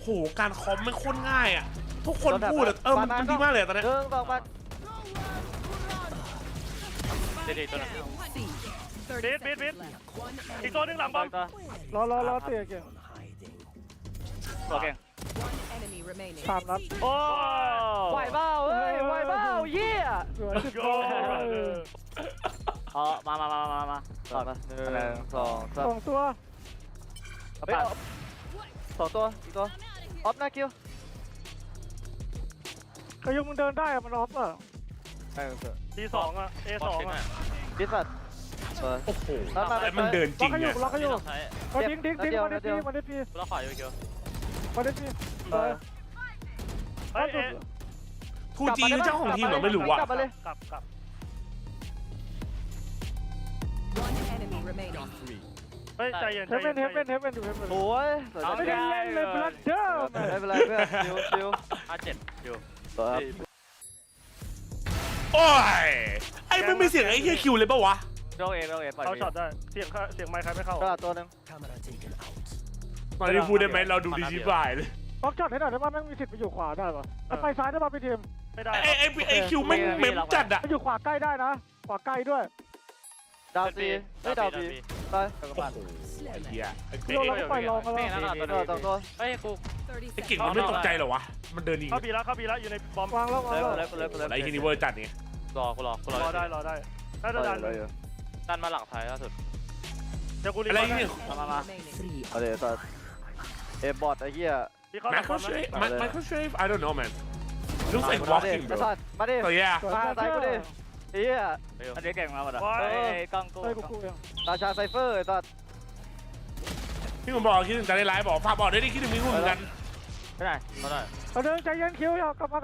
โหการคอมไม่โคตรง่ายอ่ะทุกคนพูดมันดีมากเลยตอนนี้2 มันดีตัวนั้นบิดอีกตัวนึงหลังบอลรอเตะเก่งโอเค3 นัดโอ้ไหวเปล่าเยี่ยมาต่อมา1 2 ตัว2 ตัวอีกตัวออฟหน้าคิวก็ยังมึงเดินได้อะมันออฟอ่ะที2อ่ะ A2 อ่ะดิสัตโอ้โหมันเดินจริงเนี่ยล็อกเขาอยู่ทิ้งมาได้พี่ล็อกขวาอยู่เกี่ยวมาได้พี่ทูจีเจ้าของทีมเหรอไม่รู้อ่ะกลับมาเลยเฮ้ยใจเย็นเฮฟเว่นอยู่โอ้ยไม่ได้เล่นเลยบลัดเดอร์ไม่เป็นไรเพื่อนชิว57อยู่โอ้ยไอ้ไม่มีเสียงไอ้เฮียคิวเลยปะวะเราเอเขาช็อตได้เสียงไมค์ใครไม่เข้าตัวนึงตอนนี้พูดได้ไหมเราดูดีชิบายเลยบล็อกช็อตให้หน่อยได้ป่ะแม่งมีสิทธิ์ไปอยู่ขวาได้ป่ะไปซ้ายได้ป่ะพี่ทีมไม่ได้ไอ้คิวแม่งเมมจัดอะอยู่ขวาใกล้ได้นะขวาใกล้ด้วย ดาวซีไม่ดาวบีตาย โอ้โหไอ้เหี้ยไอ้เป๊ เราไปลองกันแล้วต่อตัว เฮ้ยกู ไอ้เก่งมันไม่ตกใจเหรอวะมันเดินยิง เข้าบีแล้วอยู่ในบอมวางแล้ว ไอ้ฮินิเวอร์จัดนี่ รอได้ได้ดันเลย ดันมาหลังท้ายล่าสุด เดี๋ยวกูรีบ อะไรนี่ มา เอาเลยตัดเอบอทไอ้เหี้ย ไมโครเชฟไมโครเชฟ I don't know man looks like walking bro มาดิ so yeah มาตายกูดิเฮีย อันนี้เก่งมาหมดอ่ะกล้องกูราชาไซเฟอร์ไอ้ตัด พี่ผมบอกคิดถึงจะได้ไลฟ์บอกฝากบอกได้ดิคิดถึงพี่คุณเหมือนกัน ไม่ได้เขาได้ เอาเดินใจเย็นคิวอย่ากลับมา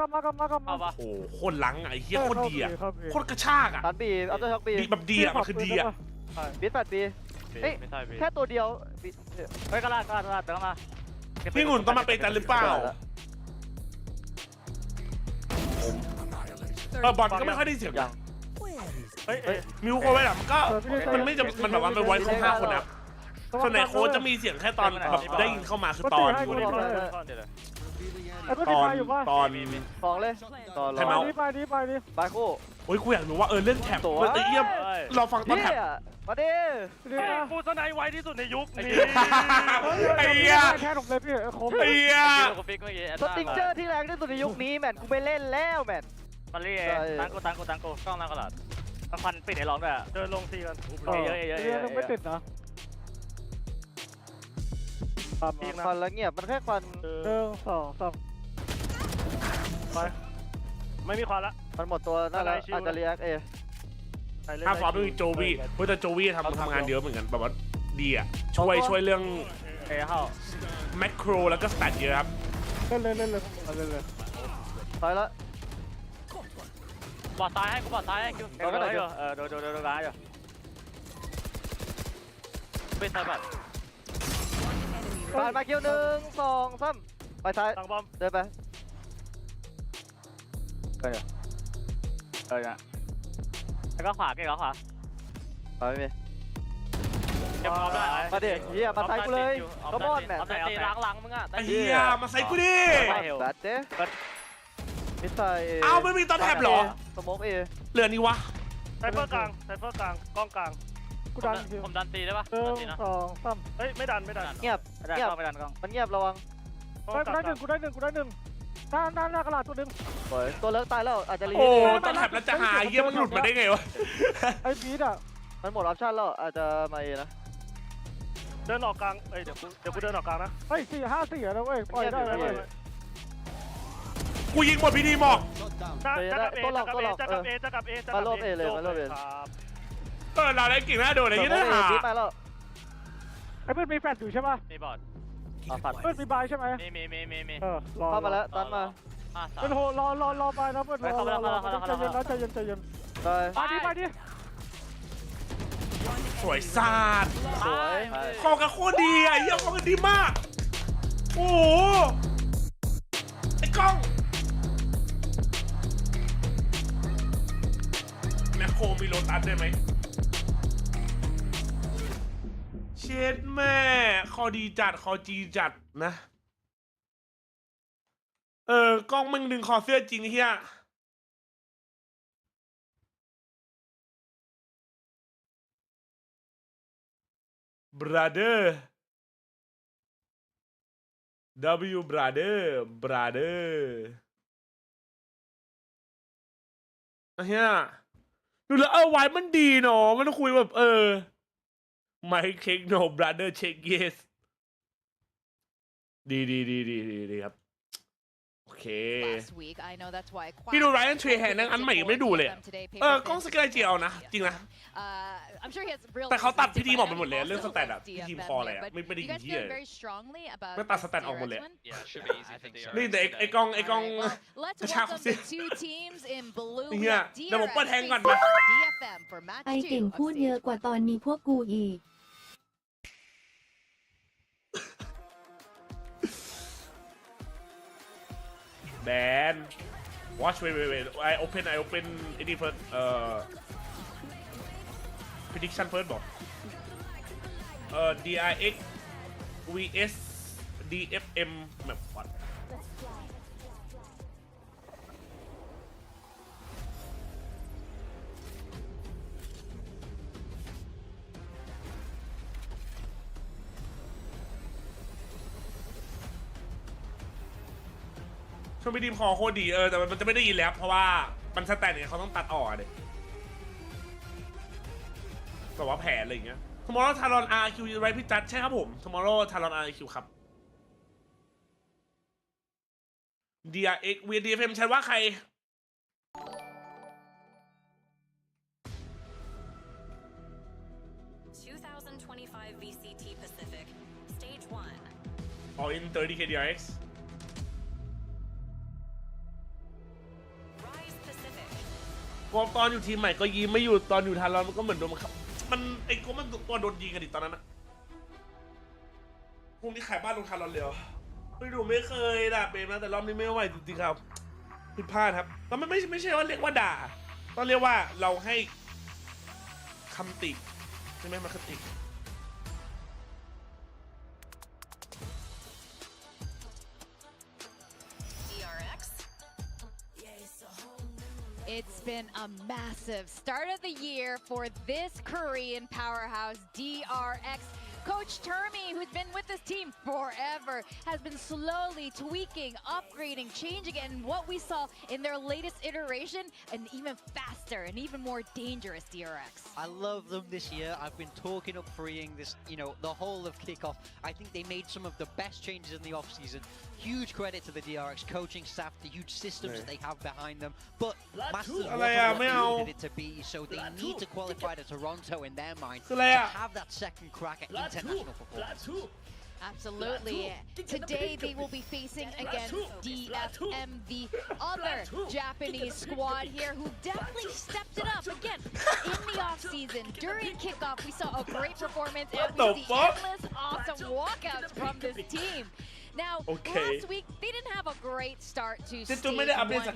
โอ้โคตรลังไอ้เหี้ยโคตรดีอ่ะโคตรกระชากอ่ะ ตันบีเอาตัวช็อกบี ดีแบบดีอ่ะมันคือดีอ่ะ บีแปดบีแค่ตัวเดียว เฮ้ยกระลาดเดี๋ยวมา พี่งุ่นต้องมาเป็นกันหรือเปล่าบอลก็ไม่ค่อยได้เสียงมิวโคไว้หรอมันก็มันไม่จะมันแบบว่าเป็นไว้ครบ5 คนนะส่วนไหนโค้ชจะมีเสียงแค่ตอนแบบได้ยินเข้ามาคือตอนอยู่ในตอนสองเลยใช่ไหมไปคู่ โอ้ยกูอยากรู้ว่าเรื่องแถบไอ้เยี่ยมเราฟังตอนแถบมาดิฟูสไนไวที่สุดในยุคนี้ไอ้เหี้ยแค่ตรงเลยพี่คม ไอ้เหี้ยสติ๊กเจอร์ที่แรงที่สุดในยุคนี้แมนกูไปเล่นแล้วแมนมาเรียตังกูกล้องนั่งกระดาษควันปิดไอ้ร้องด้วยเดินลงซีกันเยอะไม่ติดนะควันแล้วเงียบมันแค่ควัน1 2 3ไปไม่มีควันละมันหมดตัวนั่นแหละอาจจะเรียกถ้าฟอร์มด้วยโจวีเพราะแต่โจวีทำงานเยอะเหมือนกันแบบว่าดีอ่ะช่วยเรื่องแมคโครแล้วก็สแตทเยอะครับเล่นไปละบอดตายให้กูบอดตายให้คิวโดนร้ายอยู่เป็นไซบัตผ่านมาคิว1 2 3ไปซ้ายเดินไปแล้วก็ขวาเก่งแล้วขวาไปไม่มาดิเฮียมาใส่กูเลยก็บอลแมนตีล้างมึงอ่ะเฮียมาใส่กูดิบัดเด้มิสไซอ้าวไม่มีตอนแทบหรอสมองเรือนี่วะไซเฟอร์กลางกล้องกลางกูดันผมดันตีได้ปะ1 2 3เฮ้ยไม่ดันเงียบไม่ดันกล้องมันเงียบระวังกูได้1หน้ากระดาษตัวนึงตัวเลิกตายแล้วอาจจะรีโอ้ตอนแทบแล้วจะหายเยี่ยมันหลุดมาได้ไงวะไอ้พีทอ่ะมันหมดออปชั่นแล้วอาจจะมานะเดินออกกลางเดี๋ยวกูเดินออกกลางนะเฮ้ย4-5-4นะเว้ยปล่อยได้เลยกูยิงหมดพีดีหมอกตัวหลอกจะกลับเอมาโลบเอเลยเราได้กิ่งหน้าโดนอะไรยี่ห้อไปแล้วไอ้เพื่อนมีแฟลชอยู่ใช่ป่ะมีบอดเพื่อนมีบายใช่ไหมมีเข้ามาแล้วตันมาเป็นโหรอไปนะเพื่อนรอใจเย็นไปดิสวยซาดคอกันโคตรดีอ่ะเยี่ยมคอกันดีมากโอ้โหไอ้กล้องแมคโครมีโลตัสได้ไหมเช็ดแม่คอดีจัดคอจีจัดนะกล้องมึงดึงคอเสื้อจริงเฮียbrother W brother เฮียดูแล้วไว้มันดีเนาะมันคุยแบบไม่เช็ค no brother check yes ดีครับโอเคพี่ดูไรอันเทรแฮนนั่งอันใหม่ยังไม่ดูเลยกล้องสเกลเจียวนะจริงนะแต่เขาตัดพี่ทีมออกไปหมดเลยเรื่องสแตทอะพี่ทีมคออะไรอะไม่ได้ยินที่เลยไม่ตัดสแตทออกหมดเลยนี่แต่ไอ้กล้องกระชากเสียเนี่ยเดี๋ยวผมเปิดแทงก่อนมาไอเก่งพูดเยอะกว่าตอนมีพวกกูอีกแบน watch wait I open any first prediction first บอกDRX vs DFM แบบวัด ช่วงพี่ดีมคอโคตรดีแต่มันจะไม่ได้ยินแล้วเพราะว่ามันสแตนเนี่ยเขาต้องตัดออกเลยแต่ว่าแผลอะไรอย่างเงี้ย Tomorrow Talon RQ ไรพี่จัดใช่ครับผม Tomorrow Talon RQ ครับ DRX DFM ใช่ว่าใครVCT Pacific Stage 1 All in 30k DRX Rise Pacific ก็ตอนอยู่ทีมใหม่ก็ยิ้มไม่อยู่ตอนอยู่ทารอนมันก็เหมือนโดนมันไอ้ก็มันตัวโดนยิงกันดิตอนนั้นนะพรุ่งนี้ขายบ้านลงทารอนเลยเหรอไม่ดูไม่เคยด่าเปรมนะแต่รอบนี้ไม่ไหวจริงๆครับผิดพลาดครับแล้วมันไม่ใช่ว่าเรียกว่าด่าต้องเรียกว่าเราให้คำติใช่ไหมมาคติIt's been a massive start of the year for this Korean powerhouse, DRX. Coach Termi, who's been with this team forever, has been slowly tweaking, upgrading, changing it, and what we saw in their latest iteration, an even faster and even more dangerous DRX. I love them this year. I've been talking up freeing this, the whole of kickoff. I think they made some of the best changes in the offseason. Huge credit to the DRX coaching staff, the huge systems that they have behind them. But Masters wasn't what they needed it to be, so they need to qualify to Toronto in their mind to have that second crack at international performance. Absolutely. Today they will be facing against DFM, the other Japanese squad here, who definitely stepped it up again in the offseason. During kickoff, we saw a great performance and we see endless awesome walkouts from this team. Now, last week, they didn't have a great start to stage 1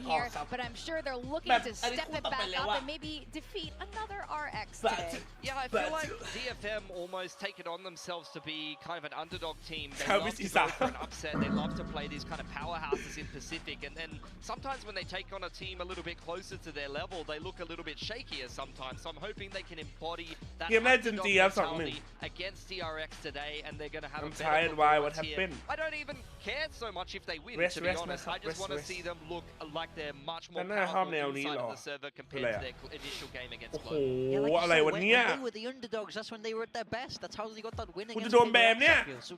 here, but I'm sure they're looking to step it back up and maybe defeat another RX today. Yeah, I feel like DFM almost take it on themselves to be kind of an underdog team. They love to go for an upset. They love to play these kind of powerhouses in Pacific. And then sometimes when they take on a team a little bit closer to their level, they look a little bit shakier sometimes. So I'm hoping they can embody that underdog mentality against DRX today, and they're going to have a better performance here. I don't even care so much if they win, to be honest. I just want to see them look like they're much more powerful inside of the server compared to their initial game against Lotus. Yeah, like you said, when they were the underdogs, that's when they were at their best. That's how they got that win against DRX. So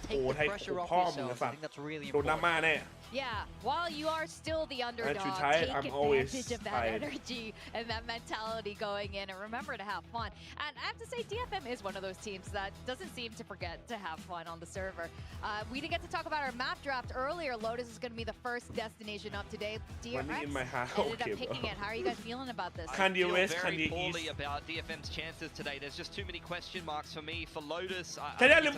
take the pressure off yourself. I think that's really important. Yeah, while you are still the underdog, take advantage of that energy and that mentality going in, and remember to have fun. And I have to say, DFM is one of those teams that doesn't seem to forget to have fun on the server. We didn't get to talk about our map draft earlier. Lotus is going to be the first destination up today. DRX ended up picking it. How are you guys feeling about this? I feel very poorly about DFM's chances today. There's just too many question marks for me. For Lotus, I'm very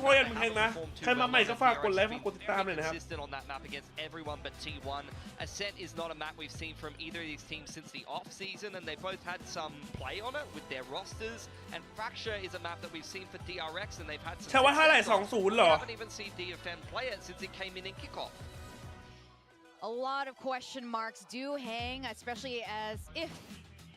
consistent on that map against everyone but T1. Ascent is not a map we've seen from either of these teams since the off-season, and they both had some play on it with their rosters. And Fracture is a map that we've seen for DRX, and they've had some success on. We haven't even seen DFM play it since it came in kickoff. A lot of question marks do hang, especially as if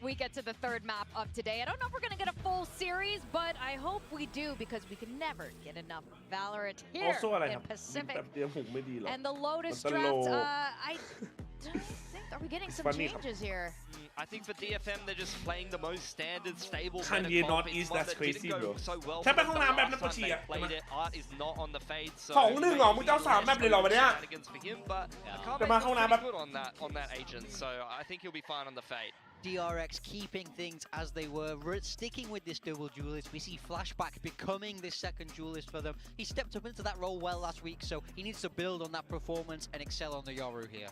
we get to the third map of today. I don't know if we're going to get a full series, but I hope we do, because we can never get enough Valorant here in Pacific. And the Lotus draft, I don't think, are we getting some changes here? I think for DFM, they're just playing the most standard, stable Kanye Northeast, that's crazy, bro. So well Art is not on the fade, so shenanigans for him, but I can't make good on that agent, so I think he'll be fine on the fade. DRX keeping things as they were, sticking with this double duelist. We see Flashback becoming this second duelist for them. He stepped up into that role well last week, so he needs to build on that performance and excel on the Yoru here.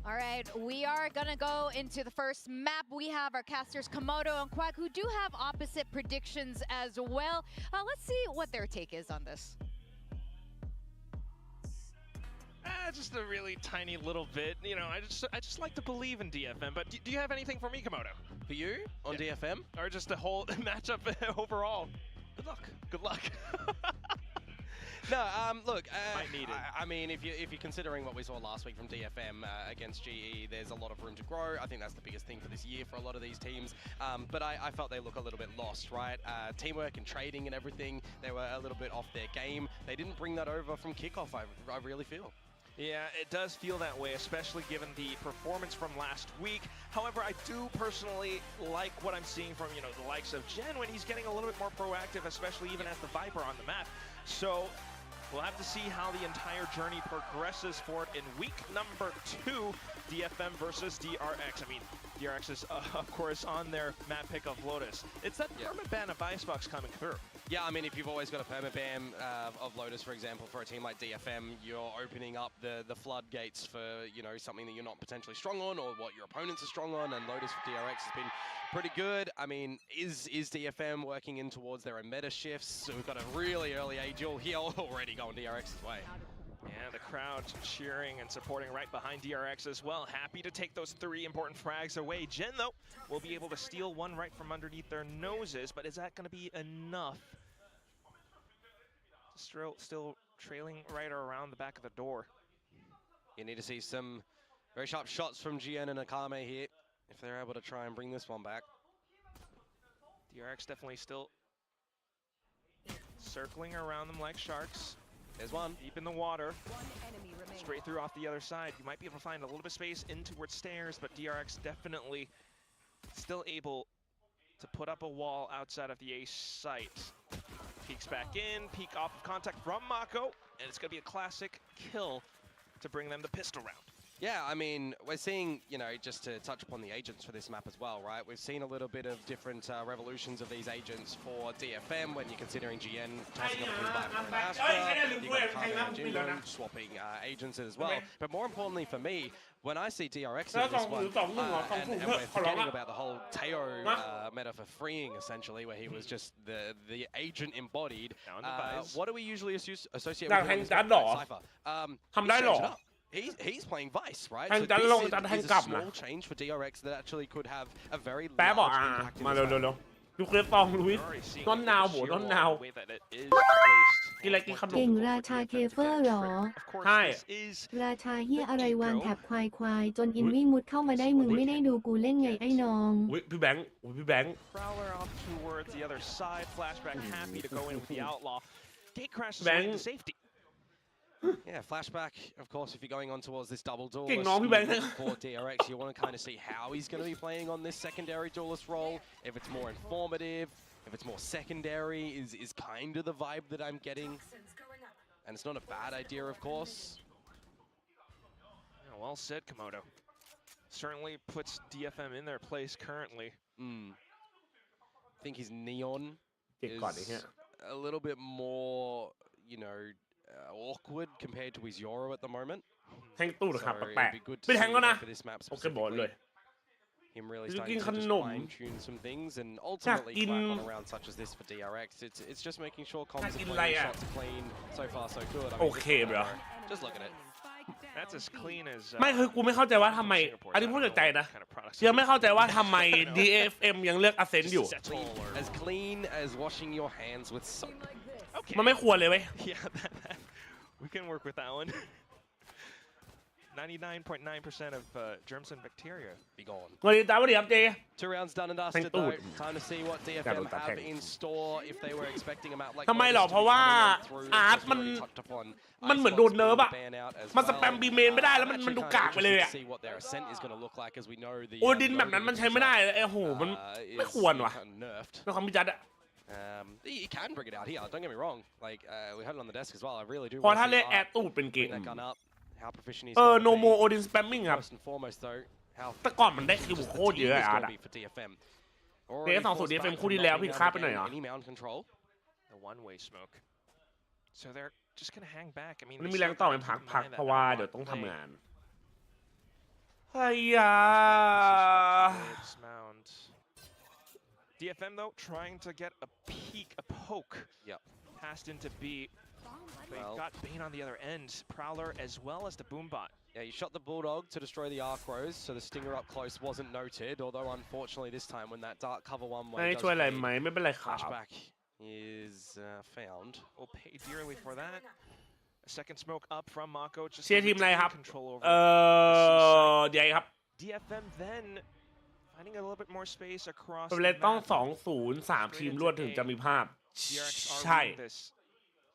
All right, we are going to go into the first map. We have our casters Komodo and Quack, who do have opposite predictions as well. Let's see what their take is on this. Just a really tiny little bit. I just like to believe in DFM. But do you have anything for me, Komodo? For you on DFM, or just a whole matchup overall? Good luck. Good luck. No, look, Might need it. I mean, if you're considering what we saw last week from DFM against GE, there's a lot of room to grow. I think that's the biggest thing for this year for a lot of these teams. But I felt they look a little bit lost, right? Teamwork and trading and everything, they were a little bit off their game. They didn't bring that over from kickoff, I really feel. Yeah, it does feel that way, especially given the performance from last week. However, I do personally like what I'm seeing from, the likes of Gen when he's getting a little bit more proactive, especially even as the Viper on the map. So we'll have to see how the entire journey progresses for it in week number 2, DFM versus DRX. I mean, DRX is, of course, on their map pick of Lotus. It's that permanent ban of Icebox coming through. Yeah, I mean, if you've always got a perma ban of Lotus, for example, for a team like DFM, you're opening up the floodgates for, something that you're not potentially strong on or what your opponents are strong on, and Lotus for DRX has been pretty good. I mean, is DFM working in towards their own meta shifts? So we've got a really early Angel here already going DRX's way. Yeah, the crowd cheering and supporting right behind DRX as well. Happy to take those 3 important frags away. Gen, though, will be able to steal one right from underneath their noses, but is that going to be enough? Still trailing right around the back of the door. You need to see some very sharp shots from GN and Akame here if they're able to try and bring this one back. DRX definitely still circling around them like sharks. There's one. Deep in the water. Straight through off the other side. You might be able to find a little bit of space in towards stairs, but DRX definitely still able to put up a wall outside of the ace site. Peeks back in, peek off of contact from Mako, and it's going to be a classic kill to bring them the pistol round. Yeah, I mean, we're seeing, just to touch upon the agents for this map as well, right? We've seen a little bit of different revolutions of these agents for DFM when you're considering GN tossing up for Astra, you've got Kame and Jingo swapping agents as well. But more importantly for me, when I see DRX in this one, and we're forgetting about the whole Teo meta for freeing, essentially, where he was just the agent embodied, what do we usually associate with him? Cypher. He's playing Vice, right? So this is a small change for DRX that actually could have a very large impact in this map. ดูเคลียร์ฟองลุยต้นนาวโบต้นนาวกินอะไรกินขนม เก่งราชาเคเฟอร์หรอ ใช่ ราชาเฮียอะไรวางแถบควายจนอินวี่มุดเข้ามาได้มึงไม่ได้ดูกูเล่นไงไอ้น้องพี่แบงค์พี่แบงค์ Prowler off towards the other side. Flashback happy to go in with the outlaw. Gate crashes to safety. Yeah, flashback, of course, if you're going on towards this double duelist for DRX, you want to kind of see how he's going to be playing on this secondary duelist role. If it's more informative, if it's more secondary, is kind of the vibe that I'm getting. And it's not a bad idea, of course. Yeah, well said, Komodo. Certainly puts DFM in their place currently. I think his Neon is a little bit more, awkward compared to his Yoro at the moment. แทงตู้หรอครับแปลกๆไม่แทงแล้วนะโอเคบอลเลย Him really starting to just fine-tune some things, and ultimately crack on a round such as this for DRX. It's just making sure comms are clean, shots are clean. So far, so good. I mean, okay, bro. Just look at it. That's as clean as. ไม่คือกูไม่เข้าใจว่าทำไมอันนี้พูดจากใจนะยังไม่เข้าใจว่าทำไม DFM ยังเลือก Ascent อยู่ As clean as washing your hands with soap. มันไม่ควรเลยเว้ย Yeah, we can work with that one. 99.9% of germs and bacteria be gone. สวัสดีจ้าสวัสดีครับเจ 2 rounds done and dusted though. Time to see what DFM have in store if they were expecting a map like ทำไมหรอเพราะว่าอาร์ตมันเหมือนโดนเนิร์ฟอะมันสแปมบีเมนไม่ได้แล้วมันดูกากไปเลยอะโอดินแบบนั้นมันใช้ไม่ได้โอ้โหมันไม่ควรว่ะในความพิจารณ์อะ He can bring it out here. Don't get me wrong. Like we had it on the desk as well. I really do. พอถ้าเล่นแอดตูดเป็นเกมno more Odin spamming ครับแต่ก่อนมันได้คิวโคตรเยอะอ่ะเดฟ2 DFM คู่ที่แล้วผิดคาดไปหน่อยเหรอ The one-way smoke. So they're just gonna hang back. I mean, มันมีแรงต่อไปพักเพราะว่าเดี๋ยวต้องทำงานเฮ้ยDFM though trying to get a peek, a poke. Yep. Passed into B. They got Bane on the other end. Prowler as well as the Boombot. Yeah, you shot the Bulldog to destroy the Archros, so the Stinger up close wasn't noted. Although unfortunately this time when that dark cover one way does flashback is found. Will pay dearly for that. A second smoke up from Mako. Just เชียร์ทีมอะไรครับ control over. DFM then finding a little bit more space across. เลยต้อง2-0 3 ทีมรวดถึงจะมีภาพใช่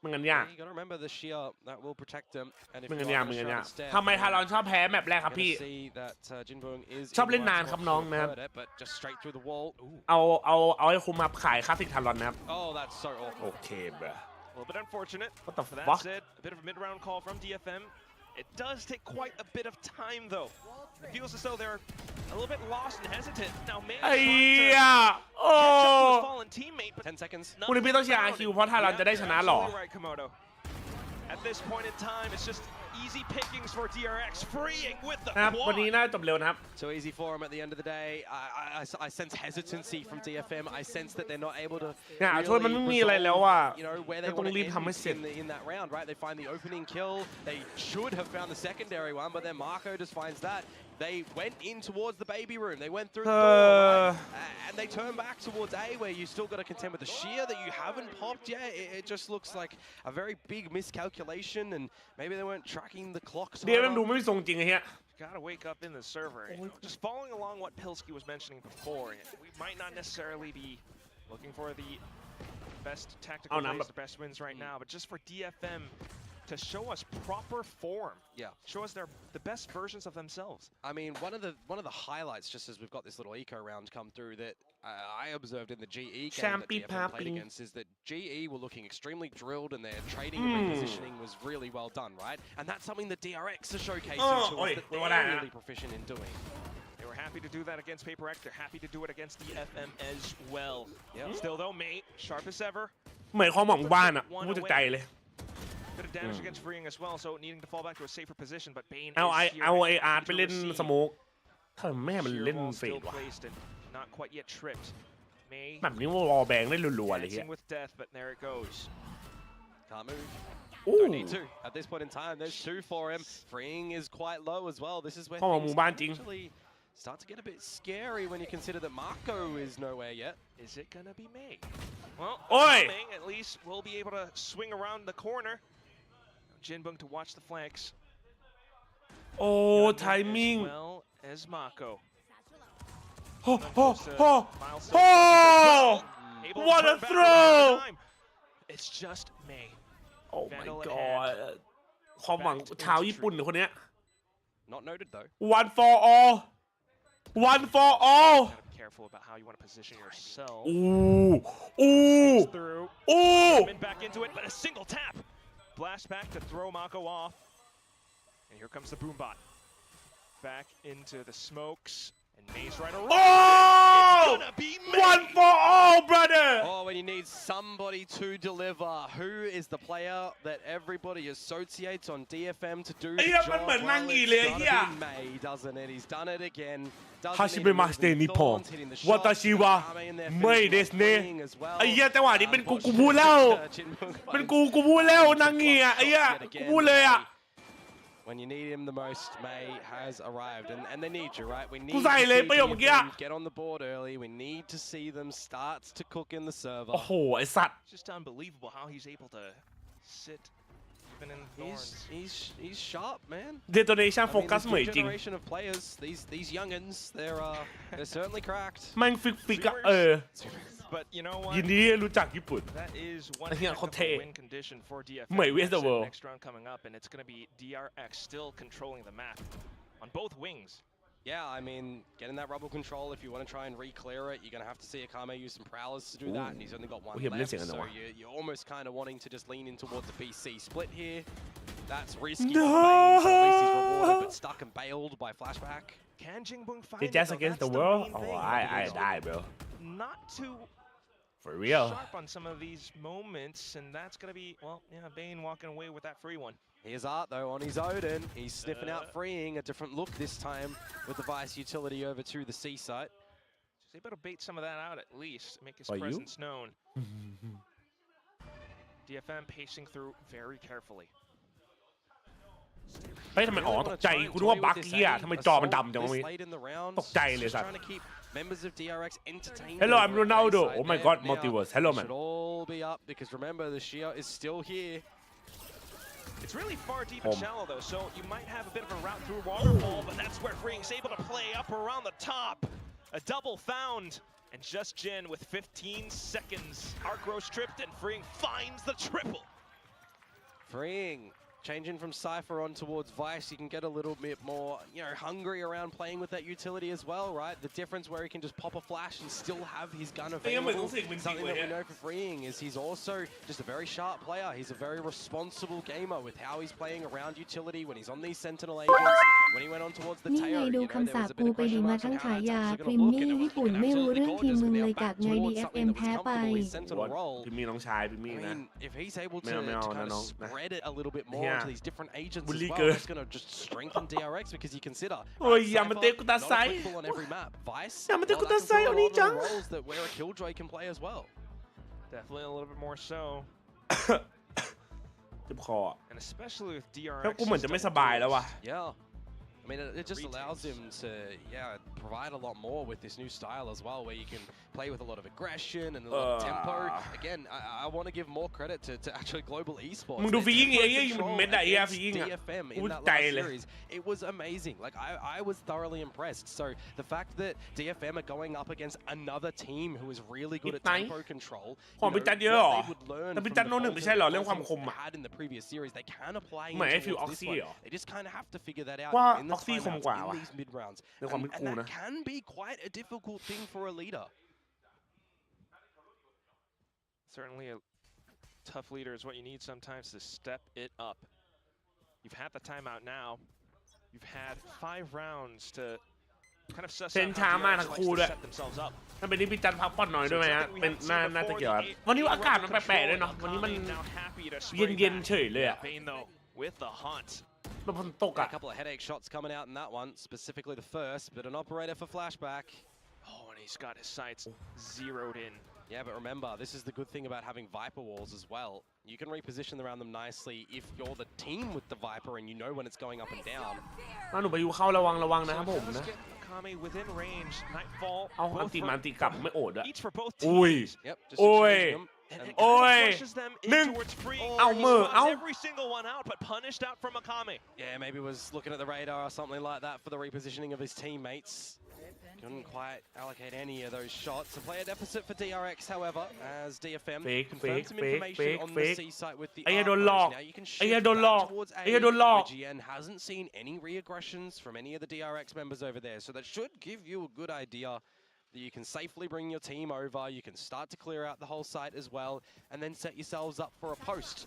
มันกันยาก You got to remember the shear that will protect them. And if มัน you กันยาก are มัน going กัน to ยาก try to step, ทำไมทารอนชอบแพ้แมปแรกครับพี่ see that Jinbong is ชอบเล่นนานครับน้องนะครับ but just straight through the wall. เอาให้คุ้มครับขายคลาสสิกทารอนนะครับ Oh, that's so awful. โอเคบะ A little bit unfortunate. What the But that fuck? said, a bit of a mid-round call from DFM. It does take quite a bit of time, though. It feels as though they're a little bit lost and hesitant. Now, man, ไอ้ trying เหี้ย to โอ้ catch up to his fallen teammate, but 10 seconds. คุณพี่ต้องเชียร์ RQ เพราะทารอนจะได้ชนะหรอ Absolutely right, Komodo. At this point in time, it's just easy pickings for DRX, freeing with the นะครับวัน quad. นี้น่าจะจบเร็วนะครับ So easy for him at the end of the day. I sense hesitancy from DFM. I sense that they're not able to เนี่ยช่วยมันไม่มีอะไรแล้วอ่ะ you know where จะ they ต้อง want รี to บทำให้เสร็จ end in that round, right? They find the opening kill. They should have found the secondary one, but then Marco just finds that. They went in towards the baby room. They went through the door, right? And they turn back towards A, where you still got to contend with the shear that you haven't popped yet. It just looks like a very big miscalculation, and maybe they weren't tracking the clock. เดี๋ยวมันดูไม่มีทรงจริงไอ้เหี้ย Gotta wake up in the server. Just following along what Pilsky was mentioning before, we might not necessarily be looking for the best tactical plays, the best wins right now, but just for DFM to show us proper form. Yeah. Show us the best versions of themselves. I mean, one of the highlights, just as we've got this little eco round come through, that I observed in the GE game that DFM played against, is that GE were looking extremely drilled, and their trading and repositioning was really well done, right? And that's something that DRX are showcasing to us that they're really proficient in doing. They were happy to do that against PRX. They're happy to do it against DFM as well. Yep. Still though, mate, sharp as ever. เหมือนความหวังบ้านอ่ะพูดจากใจเลย Bit of damage against freeing as well, so needing to fall back to a safer position. But Bane เอา is here เอาไออาร์ to ไปเล่น receive. สโมกถ้าแม่มันเล่น Sheer wall เฟ still ดว่ะ placed and not quite yet tripped. May แบบนี้ว่าวอลแบงได้รัวๆเลยเฮีย dancing with death, but there it goes. Can't move. Ooh. Don't need to. At this point in time, there's 2 for him. Freeing is quite low as well. This is where เข้ามาหมู่ things บ้านจริง actually start to get a bit scary when you consider that Marco is nowhere yet. Is it gonna be May? Well, Oi! May at least will be able to swing around the corner. Jinbong to watch the flanks. โอ้ไทมิ่ง As well as Mako. โอ้โหโอ้โห What a throw! It's just May. Oh my god ความหวังชาวญี่ปุ่นคนเนี้ย Not noted though. One for all One for all Gotta be careful about how you want to position yourself. อู้ Through. อู้ Coming back into it, but a single tap. Blast back to throw Mako off. And here comes the boombot. Back into the smokes. And May's right around. Oh! It's gonna be May. One for all brother Oh, when you need somebody to deliver, who is the player that everybody associates on DFM to do the job? มันเหมือนนาง Well, อี it's เลยไอ้ gotta เหี้ย be May, doesn't it? He's done it again. ฮาชิเบะมาสเตนิพงวัตชิวะไม่เดสเนไอ้เหี้ยจังหวะนี้เป็นกูพูดแล้วเป็นกูพูดแล้วนางเงียไอ้เหี้ยกูพูดเลยอ่ะ When you need him the most, May has arrived, and they need you, right? We need กู to ใส่เลย see ประโยคเมื่อกี้ DFM get on the board early. We need to see them start to cook in the server. โอ้โหไอ้สัตว์ It's just unbelievable how he's able to sit even in He's sharp, man. Detonation I mean, Focus this เหมย new จริง generation of players, these youngins, they're certainly cracked. แม่งฟิกอะBut you know what? ยินดีรู้จักญี่ปุ่น That is one ไอ้เหี้ย heck โค of ตรเท่ a win condition for DFM. เหมย Where's the world? Next round coming up, and it's going to be DRX still controlling the map on both wings. Yeah, I mean, getting that rubble control, if you want to try and re-clear it, you're going to have to see Akame use some prowlers to do that, and he's only got one left, so you're almost kind of wanting to just lean in towards the BC split here. That's risky for Bane, so at least he's rewarded, but stuck and bailed by flashback. Can Jinbong find Did it, just though? against the That's world? main Oh, thing. I die, bro. Not too For real. sharp on some of these moments, and that's going to be, well, yeah, Bane walking away with that free one. Here's Art, though, on his Odin. He's sniffing out freeing, a different look this time with the Vice utility over to the C site. Just able to bait some of that out at least, make his Are you? presence known. DFM pacing through very carefully. เฮ้ยทำไมอ๋อตกใจกูนึกว่าบั๊กเหี้ยทำไมจอมันดำจังวะมีตกใจเลยสัตว์ Members of DRX entertained. Hello, I'm Ronaldo. Oh my God, multiverse. Hello, man. Should all be up because remember the shear is still here. It's really far deep and shallow though, so you might have a bit of a route through waterfall, but that's where Freeing's able to play up around the top. A double found, and just Jin with 15 seconds. Arc Rose tripped, and Freeing finds the triple. Freeing. Changing from Cypher on towards Vice, you can get a little bit more, hungry around playing with that utility as well, right? The difference where he can just pop a flash and still have his gun available. Something that we know for Freeing is he's also just a very sharp player. He's a very responsible gamer with how he's playing around utility when he's on these Sentinel agents. When he went on towards the Teo, there was a bit of question marks on how that's actually going to look, and it was looking absolutely gorgeous, but now back towards something that was comfortable, his Sentinel role. I mean, if he's able to kind of spread it a little bit more to these different agents as well, it's going to just strengthen DRX because you consider Cypher, not a quick pull on every map. Vice, roles that where a Killjoy can play as well. Definitely a little bit more so. เจ็บคอ And especially with DRX. แล้วกูเหมือนจะไม่สบายแล้วว่ะ Yeah. I mean, it just allows him to, provide a lot more with this new style as well, where you can play with a lot of aggression and a lot of tempo. Again, I want to give more credit to actually global esports. มึงดูฟียิงเม็ดอะฟียิงอะ DFM in that last series, it was amazing. Like I was thoroughly impressed. So the fact that DFM are going up against another team who is really good at tempo control, ความพิจารณ์เยอะหรอ they would learn แต่พิจารณ์โน่นหนึ่งไม่ใช่หรอเรื่องความคมอะ had in the previous series, they can apply เหมือนไอ้ฟิว towards this Oxy เหรอ one. They just kind of have to figure that out ว่า in the Oxy คมกว่า in ว่ะ these mid rounds. ในความเป็นกู And นะ that can be quite a difficult thing for a leader. Certainly a tough leader is what you need sometimes to step it up. You've had the timeout now. You've had 5 rounds to kind of suss เซน out ช้า how มาก DRX ทั้ง likes คู่ to ด้วย set themselves up. ถ้าเป็นนี่พี่จันพักผ่อนหน่อยด้วยไหมฮะเป็นน่าจะเกี่ยวครับวันนี้อากาศมันแปลกๆด้วยเนาะวันนี้มันเย็นๆเฉยเลยอะ With the hunt. มันฝนตกอะ A couple of headache shots coming out in that one, specifically the first, but an operator for flashback. Oh, and he's got his sights zeroed in. Yeah, but remember, this is the good thing about having Viper walls as well. You can reposition around them nicely if you're the team with the Viper and you know when it's going up and down. น้าหนูไปอยู่เข้าระวังนะครับผมนะ Akame within range. Nightfall. เอาอันตีมันตีกลับไม่โอดอะ Each for both อุ้ย teams. Yep, just โอ้ย exchanging them. โอ้ย Pushes them หนึ่ง in towards free. เอามือเอา Every single one out, but punished out from Akame. Yeah, maybe was looking at the radar or something like that for the repositioning of his teammates. Couldn't quite allocate any of those shots. A player deficit for DRX, however, as DFM confirmed some information on the C site with the Arcos. Now you can shift back towards A, where GN hasn't seen any re-aggressions from any of the DRX members over there. So that should give you a good idea that you can safely bring your team over, you can start to clear out the whole site as well, and then set yourselves up for a post.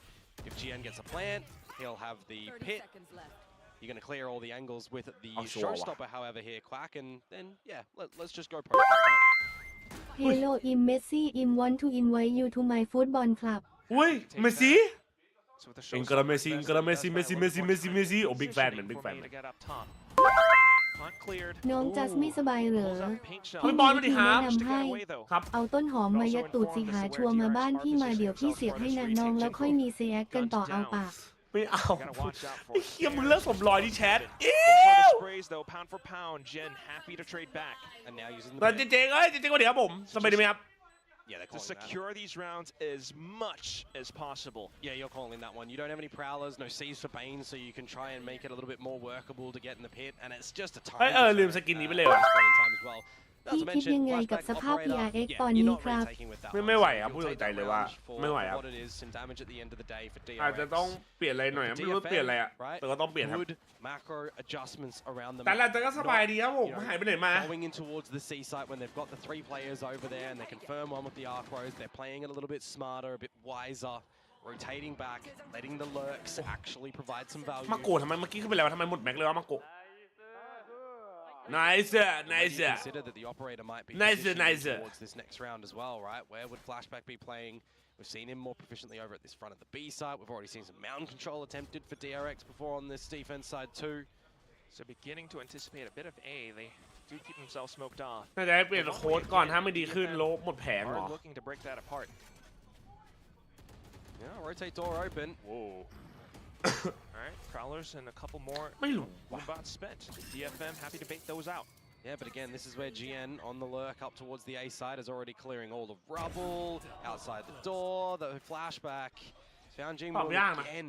If GN gets a plant, he'll have the pit. You're going to clear all the angles with the showstopper, however, here, Quack, and then, let's just go post. Hello, I'm Messi. I want to invite you to my football club. อุ้ยเมสซี่อิงกระเมสซี่โอ้บิ๊กแฟนบิ๊กแฟน น้องจัสไม่สบายเหรอ พี่บอลสวัสดีครับ แนะนำให้เอาต้นหอมมายัดตูดสิหาชัวร์มาบ้านพี่มาเดี๋ยวพี่เสียบให้นะน้องแล้วค่อยมีเซียกกันต่อเอาปาก ไม่เอาไอ้เหี้ยมึงเลิกสมรอยที่แชทแต่เจ๊เอ้ยเจ๊ก็เดี๋ยวครับผมสบายดีไหมครับ To secure these rounds as much as possible. Yeah, you're calling that one. You don't have any prowlers, no C's for Bane, so you can try and make it a little bit more workable to get in the pit, and it's just a time. ลืมสกินนี้ไปเลยว่ะ พี่คิดยังไงกับสภาพ PRX ตอนนี้ครับ ไม่ไหวครับพูดใจเลยว่าไม่ไหวครับอาจจะต้องเปลี่ยนอะไรหน่อยไม่รู้เปลี่ยนอะไรอ่ะแต่ก็ต้องเปลี่ยนครับแต่ละแต่ก็สบายดีครับผมหายไปไหนมา Going in towards the C site when they've got the 3 players over there and they confirm one with the Arcros. They're playing it a little bit smarter, a bit wiser, rotating back, letting the lurks actually provide some value. มาโกะทำไมเมื่อกี้ขึ้นไปแล้วทำไมหมดแม็กเลยวะมาโกะNice. Consider that the operator might be nice. Towards this next round as well, right? Where would Flashback be playing? We've seen him more proficiently over at this front of the B side. We've already seen some mountain control attempted for DRX before on this defense side too. So beginning to anticipate a bit of A. They do keep themselves smoked off. น่าจะเปลี่ยนโค้ดก่อนถ้าไม่ดีขึ้นโลบหมดแผงเหรอ Looking to break that apart. Yeah, rotate door open. Whoa. Alright, Prowlers and a couple more bots spent. DFM happy to bait those out. Yeah, but again, this is where GN on the lurk up towards the A side is already clearing all the rubble outside the door, the flashback. Found Jingbo again.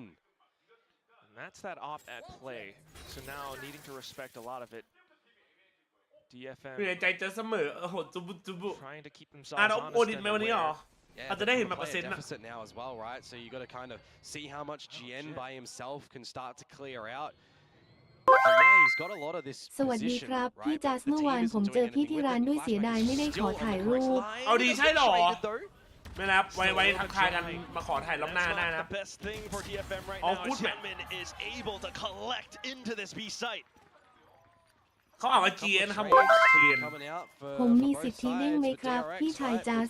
And that's that op at play. So now needing to respect a lot of it. DFM ใจจะเสมอโอ้โหจุบุ trying to keep themselves เรา honest โอดินไหมวันนี้หรอ อาจจะได้เห็นแบบเปอร์เซ็นต์นะ deficit now as well, right? So you got to kind of see how much GN by himself can start to clear out. Yeah, he's got a lot of this สวัสดีครับพี่จัสเมื่อวานผมเจอพี่ที่ร้านด้วยเสียดายไม่ได้ขอถ่ายรูปเอาดีใช่หรอไม่นะครับไว้ทักทายกันมาขอถ่ายรอบหน้าได้นะอ๋อกูดเขาเอาเจียนครับผมมีสิทธิเด้งไหมครับพี่ชายจัส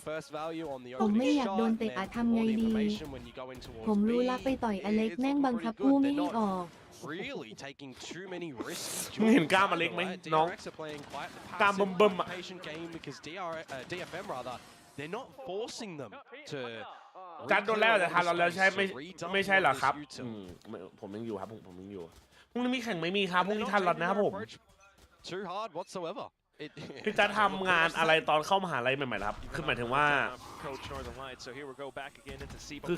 ผมไม่อยากโดนเตะอาจทำไงดีผมรู้ละไปต่อยอเล็กแม่งบังคับกู้ไม่ให้ออก Really taking too many risks. มึงเห็นกล้ามอเล็กไหมน้องกล้ามบึ้มๆอ่ะ because DFM rather they're not forcing them to การโดนแล้วแต่ทันเราแล้วใช่ไม่ใช่เหรอครับผมยังอยู่ครับผมยังอยู่พรุ่งนี้มีแข่งไม่มีครับพรุ่งนี้ทันเรานะครับผม too hard whatsoever พี่จะทำงานอะไรตอนเข้ามหาลัยใหม่ๆครับคือหมายถึงว่า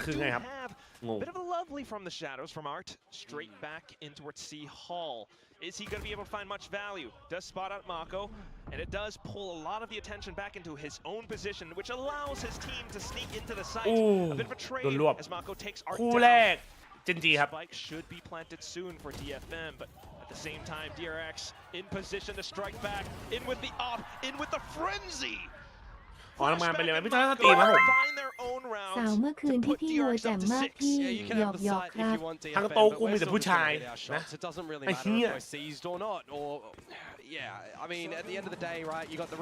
คือไงครับงง Bit of a lovely from the shadows from Art straight back in towards C Hall. Is he going to be able to find much value? Does spot out Mako, and it does pull a lot of the attention back into his own position, which allows his team to sneak into the site. A bit of a trade as Mako takes Art down. Spike should be planted soon for DFM, but at the same time, DRX in position to strike back, in with the op, in with the frenzy. ขอทำงานไปเลยไหมพี่จ้าตีมาผมสาวเมื่อคืนที่พี่โวยแจ่มมากพี่หยอกครับทั้งโต๊ะกูมีแต่ผู้ชายนะไอ้เหี้ย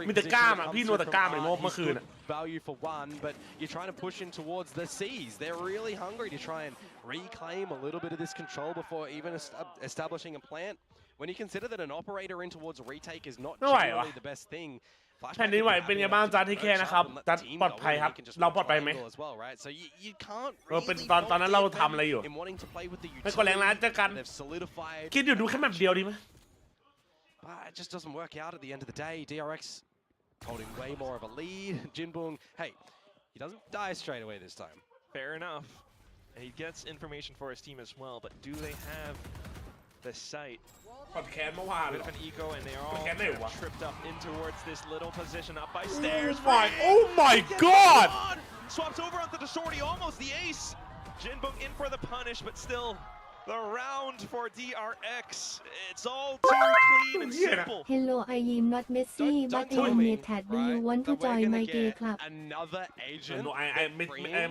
มีแต่กล้ามอ่ะพี่นัวแต่กล้ามเลยเมื่อคืน value for one but you're trying to push in towards the C's they're really hungry to try and reclaim a little bit of this control before even establishing a plant when you consider that an operator in towards a retake is not generally the best thingแผ่นดินไหวเป็นไงบ้างจัดที่แค่นะครับจัดปลอดภัยครับเราปลอดภัยไหมเป็นตอนนั้นเราทำอะไรอยู่ไม่ก็แรงนะจะกันคิดอยู่ดูแค่แบบเดียวดีไหม But it just doesn't work out at the end of the day. DRX holding way more of a lead. Jinbong, hey, he doesn't die straight away this time. Fair enough. And he gets information for his team as well, but do they have the sight? กดแขนเมื่อวาน Bit of an eco, and they are all tripped up in towards this little position up by stairs. Oh my god! Swaps over onto the shorty, almost the ace. Jinbong in for the punish, but still the round for DRX. It's all too clean and simple. Hello, I am not Messi, but I am Method. Do you want to join my gay club? Another agent. No,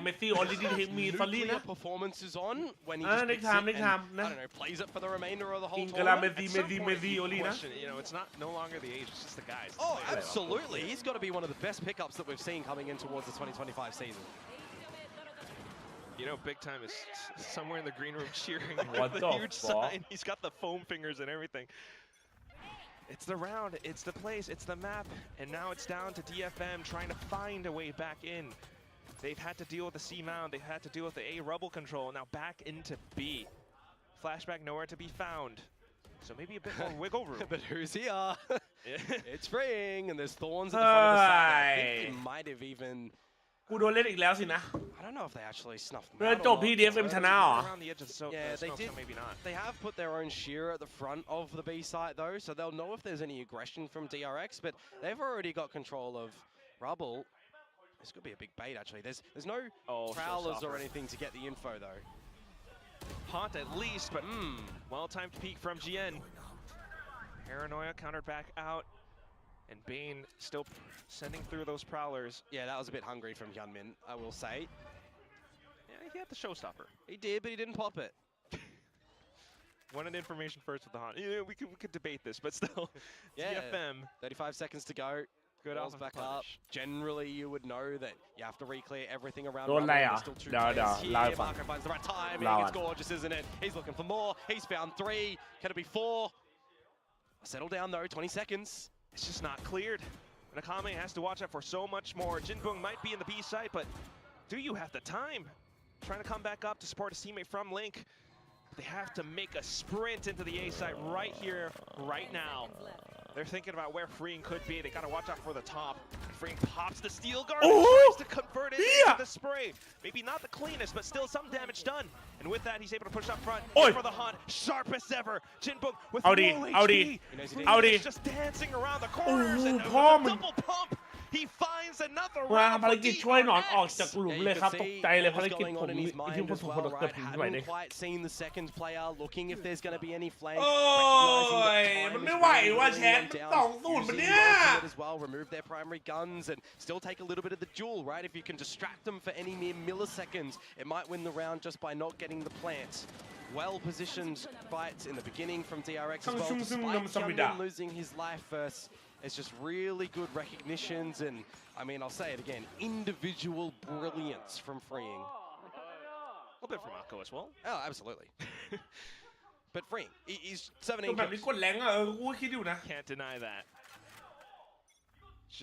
Messi already hit me. Sorry, na. Performances on when he next time. I don't know, plays it for the remainder of the whole tournament. You know, it's not no longer the age, it's just the guys. Oh, absolutely. He's got to be one of the best pickups that we've seen coming in towards the 2025 season. You know, Big Time is somewhere in the green room cheering with the huge sign. He's got the foam fingers and everything. It's the round, it's the place, it's the map, and now it's down to DFM trying to find a way back in. They've had to deal with the C mound, they've had to deal with the A rubble control, now back into B. Flashback nowhere to be found. So maybe a bit more wiggle room. But who's here? It's freeing, and there's thorns at the front of the side. I think he might have even... กูโดนเล่นอีกแล้วสินะ I don't know if they actually snuffed him เมื่อจบพี่ DFM ชนะเหรอ Yeah, they did. They have put their own shear at the front of the B site though, so they'll know if there's any aggression from DRX. But they've already got control of Rubble. This could be a big bait actually. There's no prowlers or anything to get the info though. Haunt at least, but well-timed peek from GN. Paranoia countered back out. And Bane still sending through those prowlers. Yeah, that was a bit hungry from Hyunmin, I will say. Yeah, he had the showstopper. He did, but he didn't pop it. Wanted information first with the Haunt. Yeah, we could debate this, but still. Yeah, DFM. 35 seconds to go. Good off back up. Generally, you would know that you have to re-clear everything around. Marco finds the right time. It's gorgeous, isn't it? He's looking for more. He's found 3. Can it be 4? Settle down though, 20 seconds. It's just not cleared. Nakame has to watch out for so much more. Jinbong might be in the B site, but do you have the time? Trying to come back up to support his teammate from Link. They have to make a sprint into the A site right here, right now. They're thinking about where Freeing could be. They got to watch out for the top. Freeing pops the steel guard and tries to convert it into the spray. Maybe not the cleanest, but still some damage done. And with that, he's able to push up front for the Hunt. Sharpest ever. Jinbong with low HP. He's just dancing around the corners and a double pump. He finds a มาภารกิจช่วยหนอนออกจากหลุมเลยครับตกใจเลยภารกิจผมที่ผมคนเกิดถึงไหนเลยโอ้ยมันไม่ไหวว่ะแชท2-0มันเนี่ย remove their primary guns and still take a little bit of the jewel, right? If you can distract them for any mere milliseconds, it might win the round just by not getting the plant. Well-positioned fights in the beginning from DRX as well, despite Hyunmin losing his life first. It's just really good recognitions and, I mean, I'll say it again, individual brilliance from freeing. A little bit from Mako as well. Oh, absolutely. But freeing, he's 17 แบบนี้กดแรงอ่ะกูคิดอยู่นะ Can't deny that.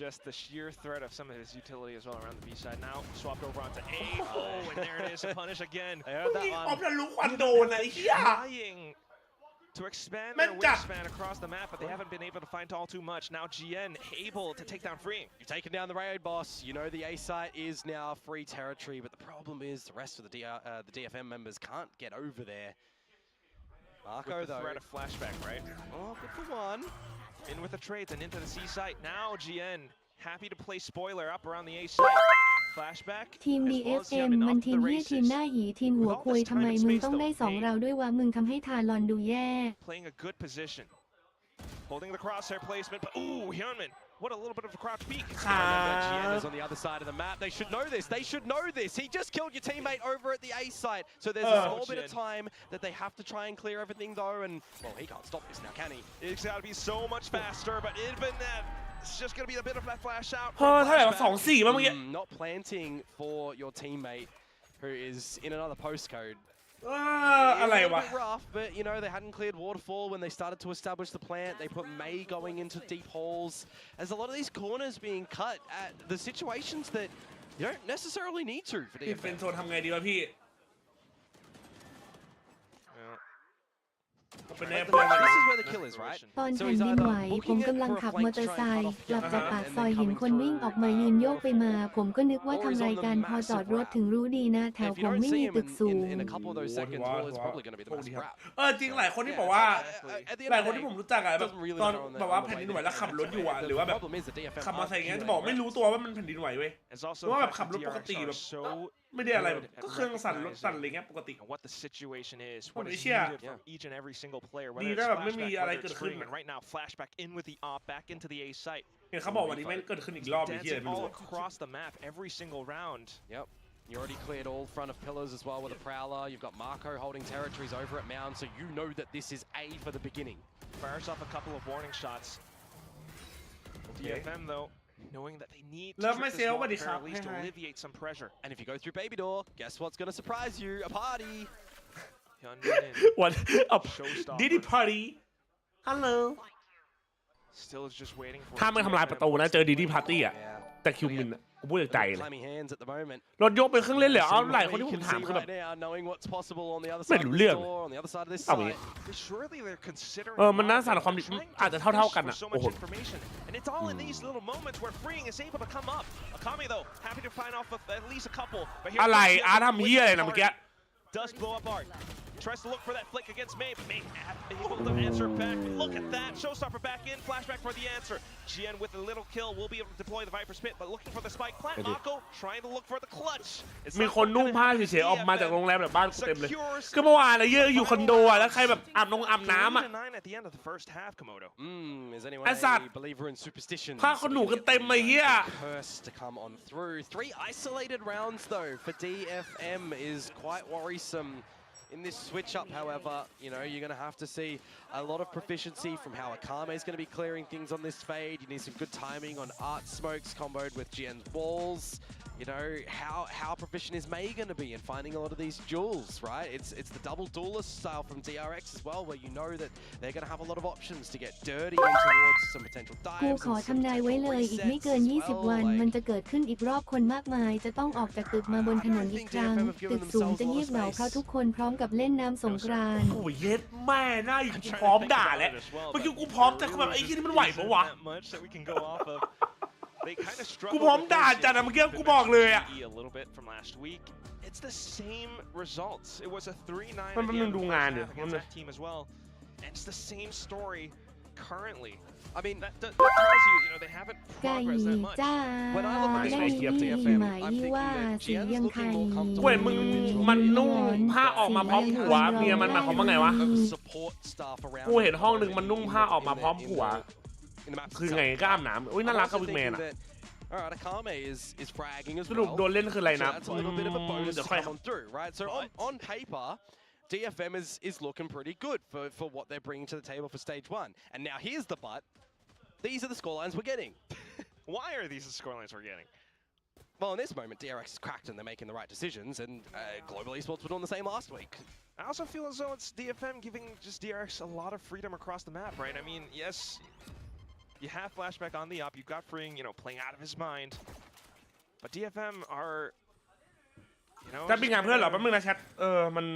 Just the sheer threat of some of his utility as well around the B side. Now swapped over onto A. Oh, and there it is, a punish again. I heard that one. Trying to expand their wingspan across the map, but they haven't been able to find all too much. Now GN able to take down Freeing. You've taken down the raid boss. You know the A site is now free territory, but the problem is the rest of the DFM members can't get over there. Marco, with the threat of flashback, right? Oh, good for one. In with the trades and into the C site. Now GN happy to play spoiler up around the A site. Flashback. ทีม DFM มันทีมเหี้ยทีมหน้าหีทีมหัวคุยทำไมมึงต้องได้2เราด้วยวะมึงทำให้ทารอนดูแย่ Playing a good position. Holding the crosshair placement, but ooh, Hyunmin. What a little bit of a crouch peek. GN is on the other side of the map. They should know this. They should know this. He just killed your teammate over at the A site. So there's a small bit of time that they have to try and clear everything though. And, well, he can't stop this now, can he? It's got to be so much faster, but even that, it's just going to be a bit of that flash out. เท่าไหร่วะ2-4มั้งเมื่อกี้ Not planting for your teammate who is in another postcode. อะไรวะ Rough, but you know they hadn't cleared waterfall when they started to establish the plant. They put May going into deep holes. There's a lot of these corners being cut at the situations that you don't necessarily need to for DFM. เป็นโซนทำไงดีวะพี่ This is where the kill is, right? ตอนแผ่นดินไหวผมกำลังขับมอเตอร์ไซค์กลับจากปากซอยเห็นคนวิ่งออกมายืนโยกไปมาผมก็นึกว่าทำรายการพอจอดรถถึงรู้ดีนะแถวผมไม่มีตึกสูง จริงหลายคนที่บอกว่าหลายคนที่ผมรู้จักอะแบบตอนแบบว่าแผ่นดินไหวแล้วขับรถอยู่อะหรือว่าแบบขับมอเตอร์ไซค์อย่างเงี้ยจะบอกไม่รู้ตัวว่ามันแผ่นดินไหวเว้ยเพราะว่าแบบขับรถปกติแบบไม่ได้อะไรแบบก็เครื่องสั่นรถสั่นอะไรเงี้ยปกติ What the situation is, what is needed from each and every single player, whether it's flashback, whether it's freeing, and right now flashback in with the op back into the A site. เห็นเขาบอกวันนี้ไม่เกิดขึ้นอีกรอบที่อะไรไม่รู้ all across the map every single round. Yep. You already cleared all front of pillars as well with a prowler. You've got Marco holding territories over at Mound, so you know that this is A for the beginning. Fires off a couple of warning shots. DFM though, knowing that they need to Love trick this wall myself, at least to alleviate some pressure. And if you go through Baby Door, guess what's going to surprise you? A party. What? A Diddy party. Hello. Still is just waiting for ถ้าไม่ทำลายประตูนะเจอดีดีพาร์ตี้อะแต่คิวมินอะกูพูดจากใจเลยรถยกเป็นเครื่องเล่นเลยเอาหลายคนที่ผมถามคือแบบไม่รู้เรื่องเอาอย่างงี้มันน่าสั่นความอาจจะเท่ากันอะโอ้โห And it's all in these little moments where freeing is able to come up. Akami though, happy to find off of at least a couple. อะไรอาร์ทำเหี้ยอะไรนะเมื่อกี้ Does blow up Art. Tries to look for that flick against May, but May able to answer back. Look at that. Showstopper back in. Flashback for the answer. GN with a little kill will be able to deploy the Viper Spit, but looking for the spike plant. Mako trying to look for the clutch. มีคนนุ่งผ้าเฉยๆออกมาจากโรงแรมแบบบ้านกูเต็มเลยก็เมื่อวานอะไรเยอะอยู่คอนโดอ่ะแล้วใครแบบอาบน้ำอ่ะไอ้สัตว์ผ้าขนหนูกันเต็มเลยเฮีย Three isolated rounds though for DFM is quite worrisome. In this switch up, however, you know, you're going to have to see a lot of proficiency from how Akame is going to be clearing things on this fade. You need some good timing on Art Smokes comboed with GN's walls. You know, how proficient is May going to be in finding a lot of these jewels, right? It's the double duelist style from DRX as well, where you know that they're going to have a lot of options to get dirty in towards some potential dives. กูขอทำนายไว้เลยอีกไม่เกิน20วันมันจะเกิดขึ้นอีกรอบคนมากมายจะต้องออกจากตึกมาบนถนนอีกครั้งตึกสูงจะเงียบเหงาเพราะทุกคนพร้อมกับเล่นน้ำสงกรานต์ โอ้ยเย็ดแม่น่าอยู่กูพร้อมด่าแล้วเมื่อกี้กูพร้อมแต่แบบไอ้ที่นี่มันไหวปะวะกูพร้อมด่าจัดนะเมื่อกี้กูบอกเลยอะ It's the same results. It was a 3-9 มันดูงานเดี๋ยว against that team as well. And it's the same story currently I mean, that tells you, they haven't ไก่ progressed that much. จ้า when I look at ได้ this ยิ DFM, ไหม I'm thinking ว่า that สี GENG's ยังไข่ looking more comfortable. เว้ยมึงมันนุ่งผ้าออกมาพร้อมผัวเมียมันหมายความว่าไงวะ Support staff around. กูเห็นห้องนึงมันนุ่งผ้าออกมาพร้อมผัวคือไงกล้ามหนามอุ้ยน่ารักกับวิกแมนอะ Alright, Akame is fragging as สรุป well. โดนเล่นคืออะไรนะ So that's a little bit of a bonus เดี๋ยว to ค่อย come through, right? So on paper, DFM is looking pretty good for what they're bringing to the table for stage 1. And now here's the but. These are the scorelines we're getting. Why are these the scorelines we're getting? Well, in this moment, DRX is cracked and they're making the right decisions, and Global Esports were doing the same last week. I also feel as though it's DFM giving just DRX a lot of freedom across the map, right? I mean, yes, you have Flashback on the up, you've got Freeing, playing out of his mind, but DFM are, จะเป็นงานเพื่อนเหรอแป๊บนึงนะแชทมัน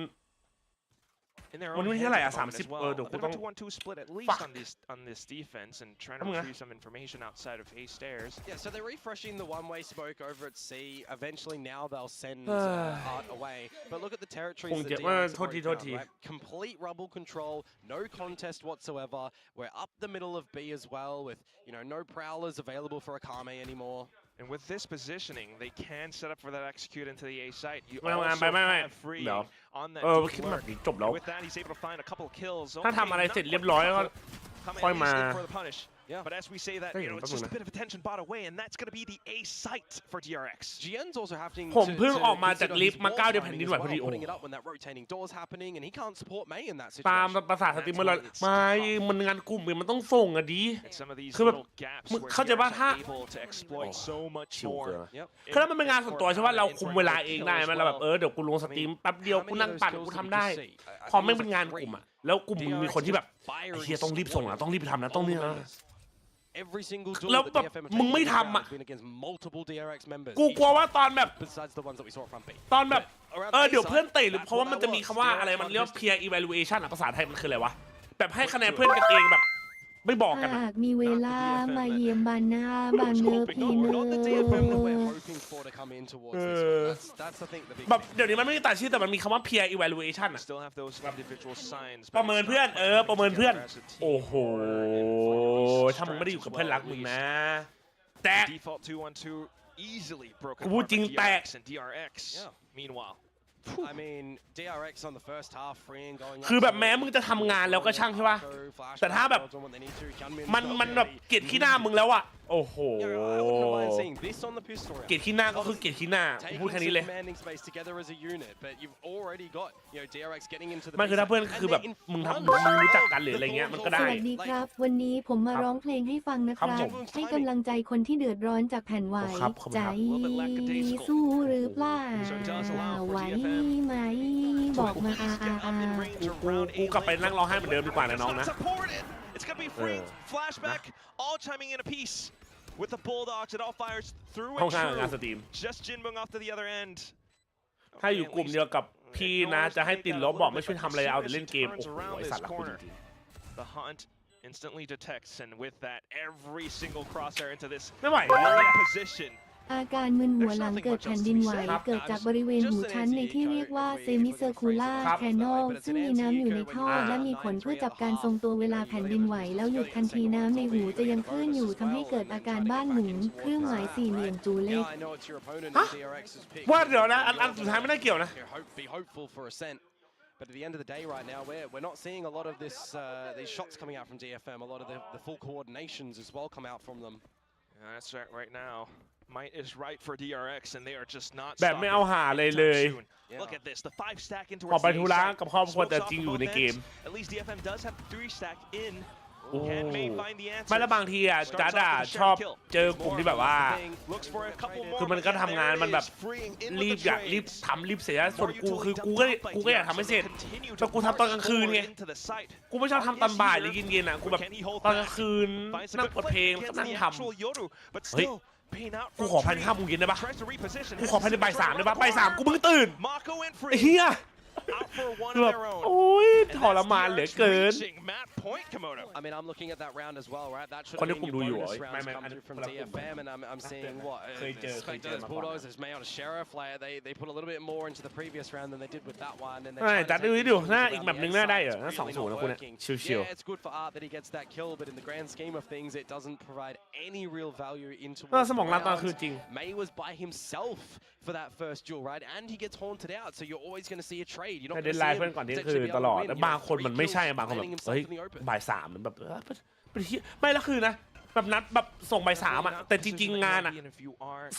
in their มัน own ไม่ head ใช่เท่าไหร่ at อ่ะ the moment as 30 well. เดี๋ยวกู They're ต้อง about to 1-2 split at least on this defense and trying to retrieve some information outside of A stairs. Yeah, so they're refreshing the one-way smoke over at C. Eventually, now they'll send Art away. But look at the territories that DRX right? Complete rubble control, no contest whatsoever. We're up the middle of B as well, with no prowlers available for Akame anymore. And with this positioning, they can set up for that execute into the A site. You ไม่ also ไม่ have free เดี๋ยว on that คิด deep แบบ lurk. นี้จบแล้ว With that, he's able to find a couple of kills. ถ้าทำอะไรเสร็จเรียบร้อยก็ค่อยมา for the punish. But as we say that, it's just a bit of attention bought away, and that's going to be the A site for DRX. GENG's also having ผมเพิ่ง to ออกมาจาก consider ลิ his ฟต์มา wall ก้าวเดียว timing แผ่นดิน as ไหว well, พอดีโอ้ putting it up when that rotating door's happening, and he can't support May in that ตาม situation. ภาษาสตรีมเมอร์เลยไม่มันงานกลุ่มมันต้องส่งอะดี And some of these คือแบบ little gaps มึง where เข้าใจว่า DRX ถ้า are able to exploit so much ชิวเกิน more. คือถ้ามันเป็นงานส่วนตัวใช่ป่ะเราคุมเวลาเองได้ไหมเราแบบเดี๋ยวกูลงสตรีมแป๊บเดียวกูนั่งปั่นกูทำได้พอไม่เป็นงานกลุ่มอะแล้วกลุ่มมึงมีคนที่แบบไอ้เฮียต้องรีบส่งนะต้องรีบไปทำนะต้องนี่นะ Every single แล้ว duel แบบ that DFM มึงไม่ทำอะ has been against multiple DRX members. กูกลัวว่าตอนแบบ Besides the ones that we saw from B. ตอนแบบเดี๋ยวเพื่อนเตะหรือเพราะว่ามันจะมีคำว่าอะไรมันเรียกว่า peer evaluation อะภาษาไทยมันคืออะไรวะแบบให้คะแนนเพื่อนกันเองแบบไม่บอกกัน หากมีเวลามาเยี่ยมบ้านหน้าบ้านเนอพี่เนอ แบบเดี๋ยวนี้มันไม่มีตัดชื่อแต่มันมีคำว่า peer evaluation อะ Still have those individual signs. ประเมินเพื่อนประเมินเพื่อนโอ้โหถ้ามึงไม่ได้อยู่กับเพื่อนรักมึงนะแตก Default 2-1-2 easily broken กูพูดจริงแตก and DRX. Meanwhile. I mean, DRX on the first half, freeing going. คือแบบแม้มึงจะทำงานแล้วก็ช่างใช่ป่ะแต่ถ้าแบบมันแบบเกลียดขี้หน้ามึงแล้วอะโอ้โหเกลียดขี้หน้าก็คือเกลียดขี้หน้าพูดแค่นี้เลยไม่คือถ้าเพื่อนคือแบบมึงรู้จักกันหรืออะไรเงี้ยมันก็ได้ สวัสดีครับวันนี้ผมมาร้องเพลงให้ฟังนะครับให้กำลังใจคนที่เดือดร้อนจากแผ่นไหวใจสู้หรือเปล่าไหวไหมบอกมากูกลับไปนั่งร้องไห้เหมือนเดิมดีกว่านะน้องนะ It's gonna be free flashback all chiming in a piece with the Bulldogs. It all fires through and through. Just Jinbong off to the other end. ถ้าอยู่กลุ่มเดียวกับพี่นะจะให้ติดลบบอกไม่ช่วยทำอะไรเอาแต่เล่นเกมโอ้โหไอ้สัตว์ละคุณจริง The hunt instantly detects, and with that, every single crosshair into this ไม่ไหว position. อาการมึนหัวหลังเกิดแผ่นดินไหวเกิดจากบริเวณหูชั้นในที่เรียกว่าเซมิเซอร์คูล่าแคนอลซึ่งมีน้ำอยู่ในท่อและมีผลเพื่อจับการทรงตัวเวลาแผ่นดินไหวแล้วหยุดทันทีน้ำในหูจะยังคลื่นอยู่ทำให้เกิดอาการบ้านหมุนเครื่องหมายสี่เหลี่ยมจูเล็ก ว่าเดี๋ยวนะอันสุดท้ายไม่ได้เกี่ยวนะ But at the end of the day, right now, we're not seeing a lot of this these shots coming out from DFM. A lot of the full coordinations as well come out from them. That's right now. Might is right for DRX, and they are just not. แบบไม่เอาหาเลยเลย Look at this, the 5 stack into ออกไปธุระกับครอบครัวแต่จริงอยู่ในเกม At least DFM does have 3 stack in. ไม่แล้วบางทีอ่ะจัดชอบเจอกลุ่มที่แบบว่าคือมันก็ทำงานมันแบบรีบอยากรีบทำรีบเสียส่วนกูคือกูก็อยากทำให้เสร็จแต่กูทำตอนกลางคืนไงกูไม่ชอบทำตอนบ่ายหรือเย็นๆอ่ะกูแบบตอนกลางคืนนั่งเปิดเพลงนั่งทำเฮ้ยกูขอภายใน5 โมงเย็นได้ปะกูขอภายในบ่าย 3ได้ปะบ่าย 3กูเพิ่งตื่นไอ้เหี้ย out for one แบ of บ their own. โอ้ยทรมานเหลือเกิน Reaching map point, Komodo. I mean, I'm looking at that round as well, right? That should คนที่ mean ผม your ดูอยู่ bonus ไม่ rounds ไม่ come อันนี้ through from คนละกลุ่ม DFM, and I'm seeing what เคยเจอ Spectres, มาก่อน Bulldogs, Mayo, Sheriff. Like they put a little bit more into the previous round than they did with that one. And ใช่จัดดูดิหน้าอีกแบบนึงหน้าได้เหรอหน้า2-0นะคุณเนี่ยชิว Yeah, it's good for Art that he gets that kill, but in the grand scheme of things, it doesn't provide any real value into. สมองล้างตาคือจริง May was by himself for that first duel, right? And he gets haunted out, so you're always going to see a trade. You're not เด going น to ไล see น์เพื่อน him ก่อนนี้ potentially คือ be able ต to ลอด win. แล้ว You know, บางคนมันไม่ใช่ 3 kills บางคนแบบ finding himself เฮ้ย in the open. บ่ายสามมันแบบเป็นเหี้ยไม่แล้วคือนะแบบนัดแบบส่งบ่ายสามอ่ะแต่จริงๆงานอ่ะ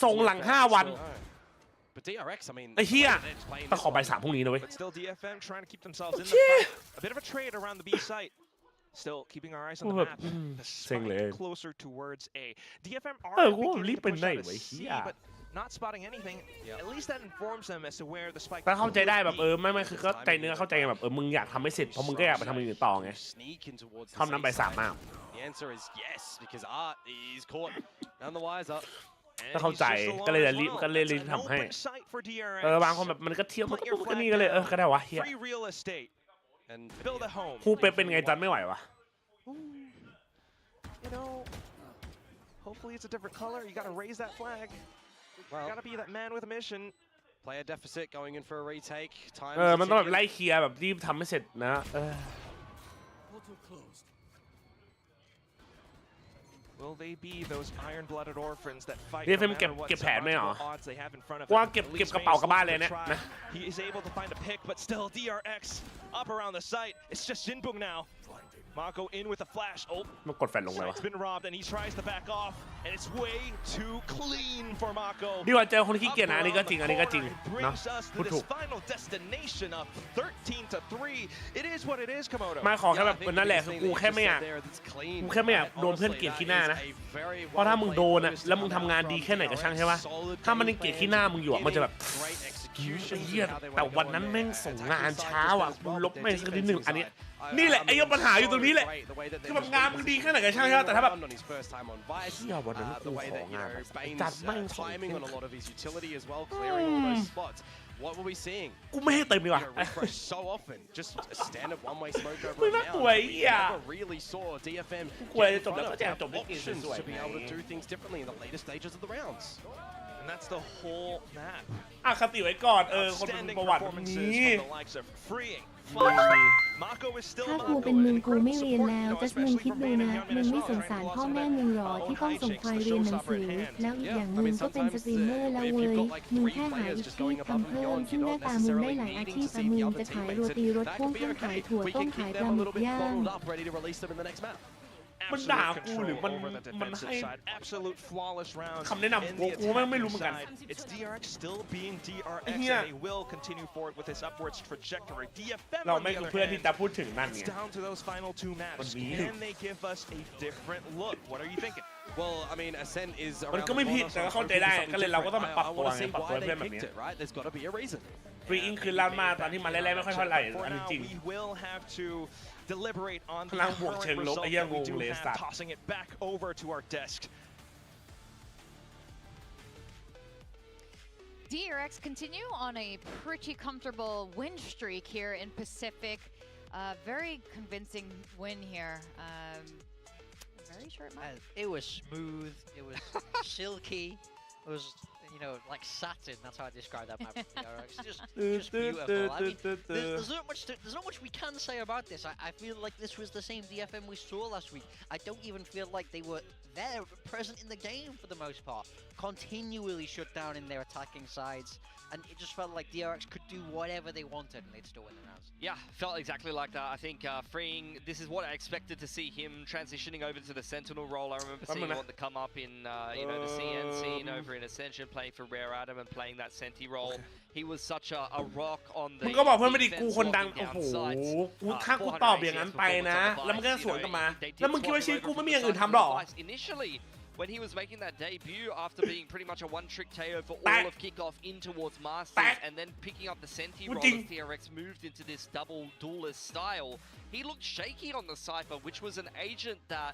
ส่งหลัง5 วัน But DRX, I mean, ไอ้เหี้ยต้องขอบ่ายสามพรุ่งนี้นะเว้ย But still, DFM trying to keep themselves in the fight. A bit of a trade around the B site. Still keeping our eyes on the map. The spot closer towards A. DFM are beginning to push out a C, but not spotting anything. At least that informs them as to where the spike. แต่เข้าใจได้แบบไม่คือก็ใจเนื้อเข้าใจแบบมึงอยากทำให้เสร็จเพราะมึงก็อยากไปทำอย่างอื่นต่อไง sneak in towards ทำน้ำบ่ายสามมาก The answer is yes, because Art is caught none the wiser. ก็เข้าใจก็เลยรีบทำให้บางคนแบบมันก็เที่ยวมันก็นี่ก็เลยก็ได้วะเฮีย Free real estate and build a home. คู่เป็นไงจันไม่ไหววะ You know, hopefully it's a different color. You gotta raise that flag. Well, Gotta be that man with a mission. Player deficit going in for a retake. Time. มันต้องแบบไล่เคลียร์แบบรีบทำให้เสร็จนะWill they be those iron-blooded orphans that fight no DFM matter what เก็บแผนไหมหรอ odds they have in front of ว่า them? เก็บ At least กระเป๋ากลับ Mace บ้านเลย wants เนี่ย to try. นะ He is able to find a pick, but still DRX up around the site. It's just Jinbung now. Mako in with a flash. Oh, มันกดแฟนลงเลยวะ it's been robbed, and he tries to back off, and it's way too clean for Mako. ดีกว่าเจอคนขี้เกียจนะอันนี้ก็จริงเนาะ Brings us พู to ดถู this ก final destination of 13-3. It is what it is, Komodo. มาขอแค่แบบนั่นแหละคือกูแค่ไม่อยากโดนเพื่อนเกลียดขี้หน้านะเพราะถ้ามึงโดนอะแล้วมึงทำงานดีแค่ไหนก็ช่างใช่ปะถ้ามันยังเกลียดขี้หน้ามึงอยู่อะมันจะแบบเฮียแต่วันนั้นแม่งส่งงานเช้าอ่ะกูลบไม่สักนิดหนึ่งอันนี้นี่แหละไอ้ปัญหาอยู่ตรงนี้แหละคือแบบงานมึงดีแค่ไหนก็ช่างใช่ปะแต่ถ้าแบบเฮียวันนั้นกูของานจัดแม่งส่ง What were we seeing? กูไม่ให้เต็มดีกว่า Refresh so often, just a standard one-way smoke over มึง it น่า now. กลัวไอ้เหี้ย Never really saw DFM กลัวจะ get in จบแล้ว front ก็ of แจก have จบได้กิน options สวย to be able to do things differently in the later stages of the rounds. And that's the whole map. คติไว้ก่อนคนเป็นประวัตินี้ ถ้ากูเป็นมึงกูไม่เรียนแล้วจัสมึงคิดดูนะมึงไม่สงสารพ่อแม่มึงหรอที่ต้องส่งควายเรียนหนังสือแล้วอีกอย่างมึงก็เป็นสตรีมเมอร์แล้วเว้ยมึงแค่หาอีกที่ทำเพิ่มซึ่งหน้าตามึงได้หลายอาชีพอะมึงจะขายโรตีรถพ่วงข้างขายถั่วต้มขายปลาหมึกย่าง มันด่ากูหรือมันให้ absolute flawless round คำแนะนำกูไม่รู้เหมือนกัน It's DRX still being DRX เหี้ย and they will continue forward with this upwards trajectory. DFM เรา on ไม่ the คือ other เพื่อนที่ hand, จะพูดถึงนั่น it's ไง down to those final 2 maps. Can they give us a different look? What are you thinking? Well, I mean, Ascent is มัน around ก็ the ไม่ผิด corner, แต่ so ก็ I'm เข้าใจ hoping ได้ for something ก็เลยเราก็ต้อง different. ปรับ I ตัว want to ไง see ปรับตัว why ให้เพื่อน they แบบนี้ picked it, right? There's got to be a reason. ฟรีอิงคือล้านมาตอนที่มาแรกๆไม่ค่อยเท่าไหร่ For อันนี้ now, จริง we will have to deliberate on the พลังบวก current เชิงลบ result ไอ้เหี้ย that we งง do เลย have, สัตว์ tossing it back over to our desk. DRX continue on a pretty comfortable win streak here in Pacific. Very convincing win here. Very short match. It was smooth. It was silky. It was, you know, like satin. That's how I describe that map. It's just beautiful. I mean, there's not much we can say about this. I feel like this was the same DFM we saw last week. I don't even feel like they were there, present in the game for the most part. Continually shut down in their attacking sides. And it just felt like DRX could do whatever they wanted and they'd still win the rounds. Yeah, felt exactly like that. I think freeing, this is what I expected to see him transitioning over to the Sentinel role. I remember seeing him want to come up in, you know, the CN scene over in Ascension, playing for Rare Adam and playing that Senti role. He was such a rock on the มึงก็บอกเพื่อนไม่ดีกู defense คนดัง locking โอ้ down โห sides. กูถ้ากูตอบอย่างนั้นไปนะ แล้วมันก็สวนกลับมา แล้วมึงคิดว่าชีวิตกูไม่มีอย่างอื่นทำหรอ Initially, when he was making that debut after being pretty much a one-trick KO for all of kickoff in towards Masters and then picking up the Senti role as DRX moved into this double duelist style, he looked shaky on the Cypher, which was an agent that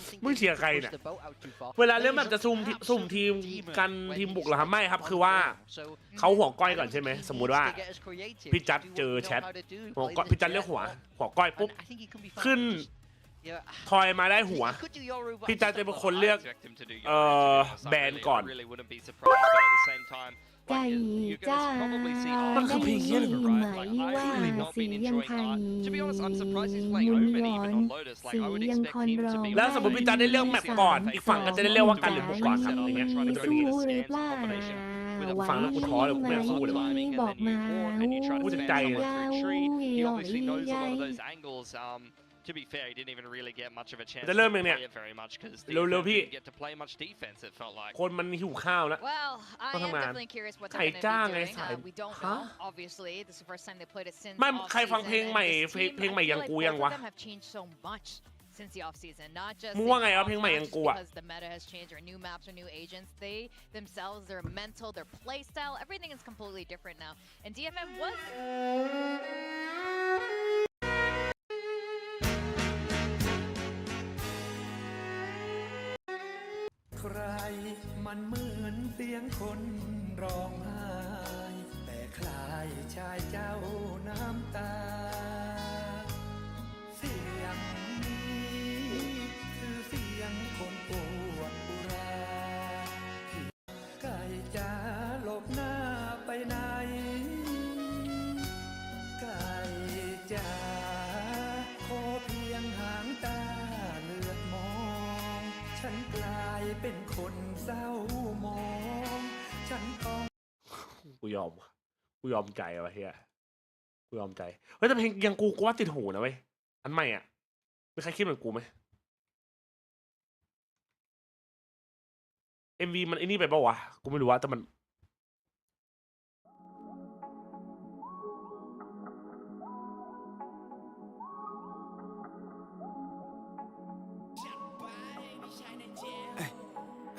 มึงเชียร์ใครเนี่ยเวลาเล่นแบบจะสุ่มทีมกันทีมบุกเหรอครับไม่ครับคือว่าเขาหัวก้อยก่อนใช่ไหมสมมุติว่าพี่จัดเจอแชทหัวก้อยพี่จัดเรียกหัวก้อยปุ๊บขึ้นทอยมาได้หัวพี่จัดจะเป็นคนเลือกแบนก่อนใจจ้าได้ยินไหมว่าเสียงไทยยุนย้อนเสียงคอนร้องแล้วสมมติพี่จัดได้เลือกแมปก่อนอีกฝั่งก็จะได้เลือกว่ากันหรือบุกก่อนครับอย่างเงี้ย สู้หรือเปล่า with ฟังแล้วกูท้อเลยกูไม่อยากสู้เลยว่ะ บอกมา and you try to Who's spam the guy? someone through tree. He Yeah, obviously knows a lot of yeah. those angles. To be fair, he didn't even really get much of a chance จะ to เริ่มยัง play เนี่ย it very much because เร็วๆพี่ didn't get to play much defense. It felt like. คนมันหิวข้าวแล้ว Well, I ต้อง am ทำงาน definitely curious what ใคร they're going จ้าง to ไง be สาย doing. We don't ฮะ know. Obviously, this is the first time they played it since ไม่ off ใครฟัง season. เพลงใหม่ And this team, เพลงใหม่ I ยัง feel กู like ยัง both วะ of them have changed so much since the off season. Not just มึง in ว่าไง the วะเพลงใหม่ off, ยัง not กู just อะ because the meta has changed, or new maps or new agents. They themselves, their mental, their play style, everything is completely different now. And DFM was. ใครมันเหมือนเสียงคนร้องไห้แต่คล้ายชายเจ้าน้ำตาเสียงนี้คือเสียงคนปวดอุราไก่จ๋าหลบหน้าไปไหนไก่จ๋าขอเพียงหางตาเลือกมองฉันกลายเป็นคนเศร้ามองฉันต้องกูยอมใจวะเฮียกูยอมใจเฮ้ยแต่เพลงยังกูว่าติดหูนะเว้ยอันใหม่อ่ะมีใครคิดเหมือนกูไหม MV มันไอ้นี่ไปเปล่าวะกูไม่รู้ว่าแต่มัน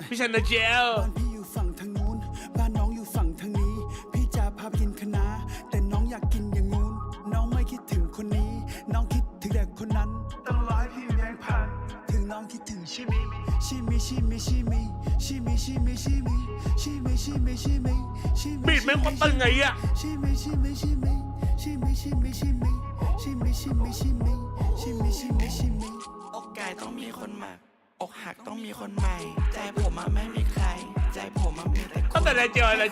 พี่ชันนะเจลบ้านพี่อยู่ฝั่งทางนู้นบ้านน้องอยู่ฝั่งทางนี้พี่จะพาไปกินคะน้าแต่น้องอยากกินอย่างงู้นน้องไม่คิดถึงคนนี้น้องคิดถึงแต่คนนั้นต้องร้อยพี่แรงพันถึงน้องคิดถึงชิมิบีดแม่งคนตึงไงอ่ะอกไก่ต้องมีคนหมักอกหักต้องมีคนใหม่ใจผมไม่มีใครใจผมมีแต่คนแต่อะไร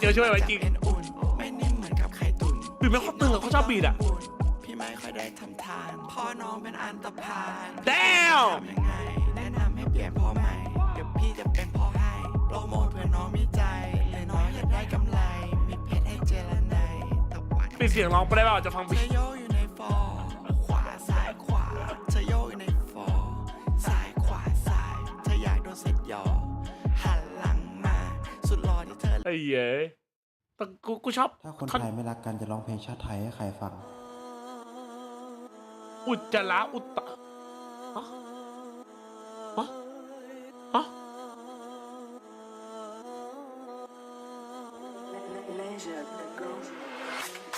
เจอช่วยไว้จริงไม่นิ่มเหมือนกับไข่ตุ๋นบีดแม่งคนตึงอ่ะเขาชอบบีดอ่ะพี่ไม่ค่อยได้ทำทานพ่อน้องเป็นอันตพาลทำยังไงแนะนำให้เปลี่ยนพ่อใหม่เดี๋ยวพี่จะเป็นพ่อให้โปรโมทเพื่อน้องมีใจเลยน้องอยากได้กำไรมีเพชรให้เจรไนตะวันปิดเสียงร้องไปได้เปล่าจะฟังบีดโยอยู่ในฟอร์ขวาซ้ายขวาเธอโยอยู่ในฟอร์ซ้ายขวาซ้ายเธออยากโดนเสร็จยอหันหลังมาสุดหล่อที่เธอไอ้เย้แต่กูชอบถ้าคนไทยไม่รักกันจะร้องเพลงชาติไทยให้ใครฟังอุจจาระอุตตะ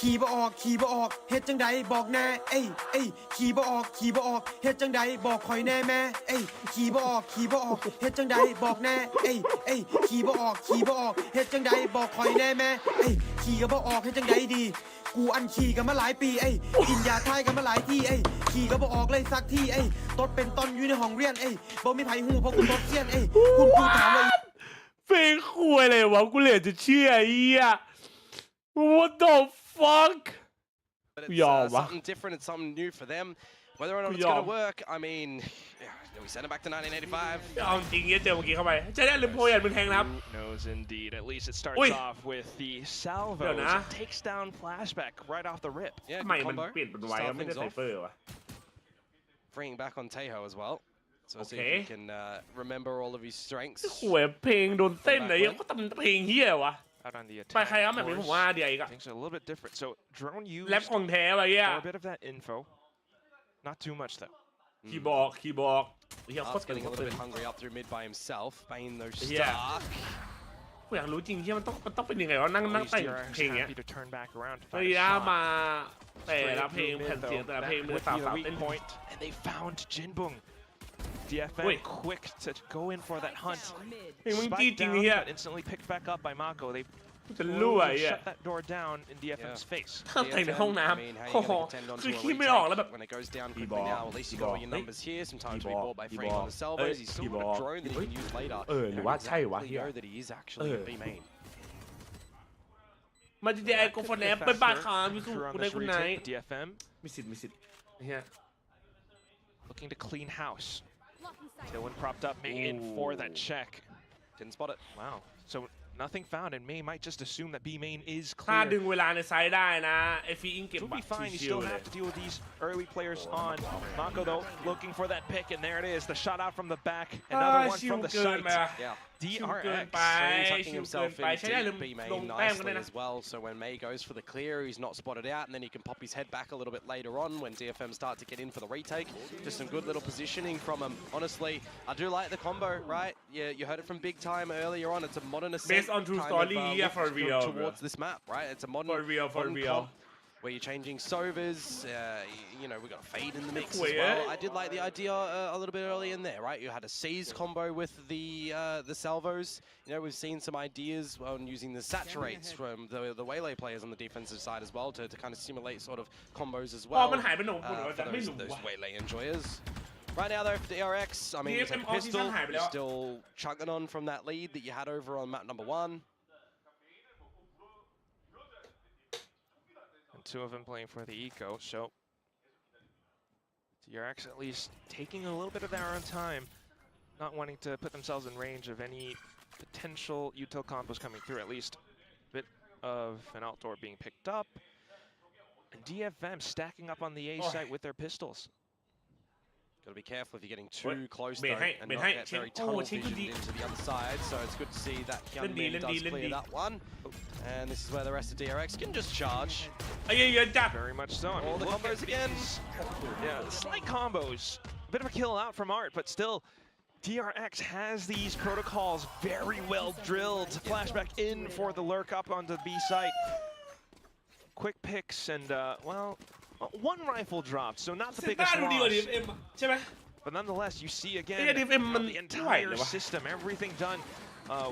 ขี่บ่ออกเฮ็ดจังใดบอกแน่เอ้ยขี่บ่ออกเฮ็ดจังใดบอกคอยแน่แม่เอ้ยขี่บ่ออกเฮ็ดจังใดบอกแน่เอ้ยขี่บ่ออกเฮ็ดจังใดบอกคอยแน่แม่เอ้ยขี่ก็บ่ออกเฮ็ดจังใดดีกูอันขี่กันมาหลายปีกินยาทายกันมาหลายที่ขี่ก็บ่ออกเลยสักที่ตดเป็นตอนอยู่ในห้องเรียนบ่มีไผหูเพราะกูตดเสี้ยนคุณครูถามเลยเพลงคุยอะไรวะกูเหลือจะเชื่อไอ้เหี้ย What the fuck But it's something different and something new for them. Whether or not it's going to work, I mean, we send it back to 1985. เอาจริงเจอเมื่อกี้เข้าไปจะได้ลืมโพยมึงแทงนะครับ Knows indeed. At least it starts off with the salvo that takes down flashback right off the rip. Yeah, ไม่มันเปลี่ยนเป็นไวไม่ได้ไซเฟอร์วะ Bringing back on Tejo as well. So see if he can remember all of his strengths. หวยเพลงโดนเต้นเลยก็ทำเพลงเหี้ยวะ Out on the attack. ไปใครครับแบบนี้ผมว่าDRX อ่ะ Things are a little bit different. So drone used แรปของแท้ไปอ่ะ a bit of that info. Not too much though. คีย์บอกเฮียโคตร getting a little bit hungry up through mid by himself. Bane though stuck. กูอยากรู้จริงที่มันต้องเป็นยังไงวะนั่งแต่งเพลงเงี้ยเฮ้ยมาแต่ละเพลงแผ่นเสียงแต่ละเพลงมือสาวเต้น point and they found Jinbung. DFM quick to go in for that hunt. Spiked down, but instantly picked back up by Mako. They shut that door down in DFM's face. แต่งในห้องน้ำโอ้โหคือคิดไม่ออกแล้วแบบ When it goes down quickly now, at least you got all your numbers here. Sometimes we bought by Frank on the salvos. He's still got a drone that he can use later. หรือว่าใช่วะ You know that he is actually a B main. มาดีไอโกฟอนแอปไปบ้านขาวิสุคุณได้คุณไหน DFM มีสิทธิ์เฮีย looking to clean house. Dylan propped up in for that check. Didn't spot it. Wow. So nothing found, and May might just assume that B main is ถ้า clear. ดึงเวลาในไซด์ได้นะไอฟีอิงเก็บ Should บั be ตร fine. You ชิ still วๆเลย have to deal with these early players on. Mako though looking for that pick, and there it is. The shot out from the back. Another one from the site. Yeah. DRX tucking himself into B main nicely as well. So when May goes for the clear, he's not spotted out, and then he can pop his head back a little bit later on when DFM start to get in for the retake. Just some good little positioning from him. Honestly, I do like the combo, right? Yeah, you heard it from Big Time earlier on. It's a modern ascent based on true story, yeah, for real towards this map, right? It's a modern for real. Where you're changing sovers, you know, we got a fade in the mix as well. I did like the idea a little bit early in there, right? You had a seize combo with the salvos. You know, we've seen some ideas on using the saturates from the Waylay players on the defensive side as well to kind of simulate sort of combos as well for those Waylay enjoyers. Right now though, for DRX, I mean, you take a pistol, you're still chugging on from that lead that you had over on map number 1. Two of them playing for the eco, so DRX at least taking a little bit of their own time, not wanting to put themselves in range of any potential util combos coming through, at least a bit of an outdoor being picked up. And DFM stacking up on the A site with their pistols. Got to be careful if you're getting too close though, and not get very tunnel visioned into the other side. So it's good to see that young man does clear that one. And this is where the rest of DRX can just charge. Very much so. I mean, all the combos again. Yeah, slight combos. A bit of a kill out from Art, but still, DRX has these protocols very well drilled. Flashback in for the lurk up onto the B site. Quick picks and, well, one rifle dropped, so not the biggest loss. But nonetheless, you see again the entire system, everything done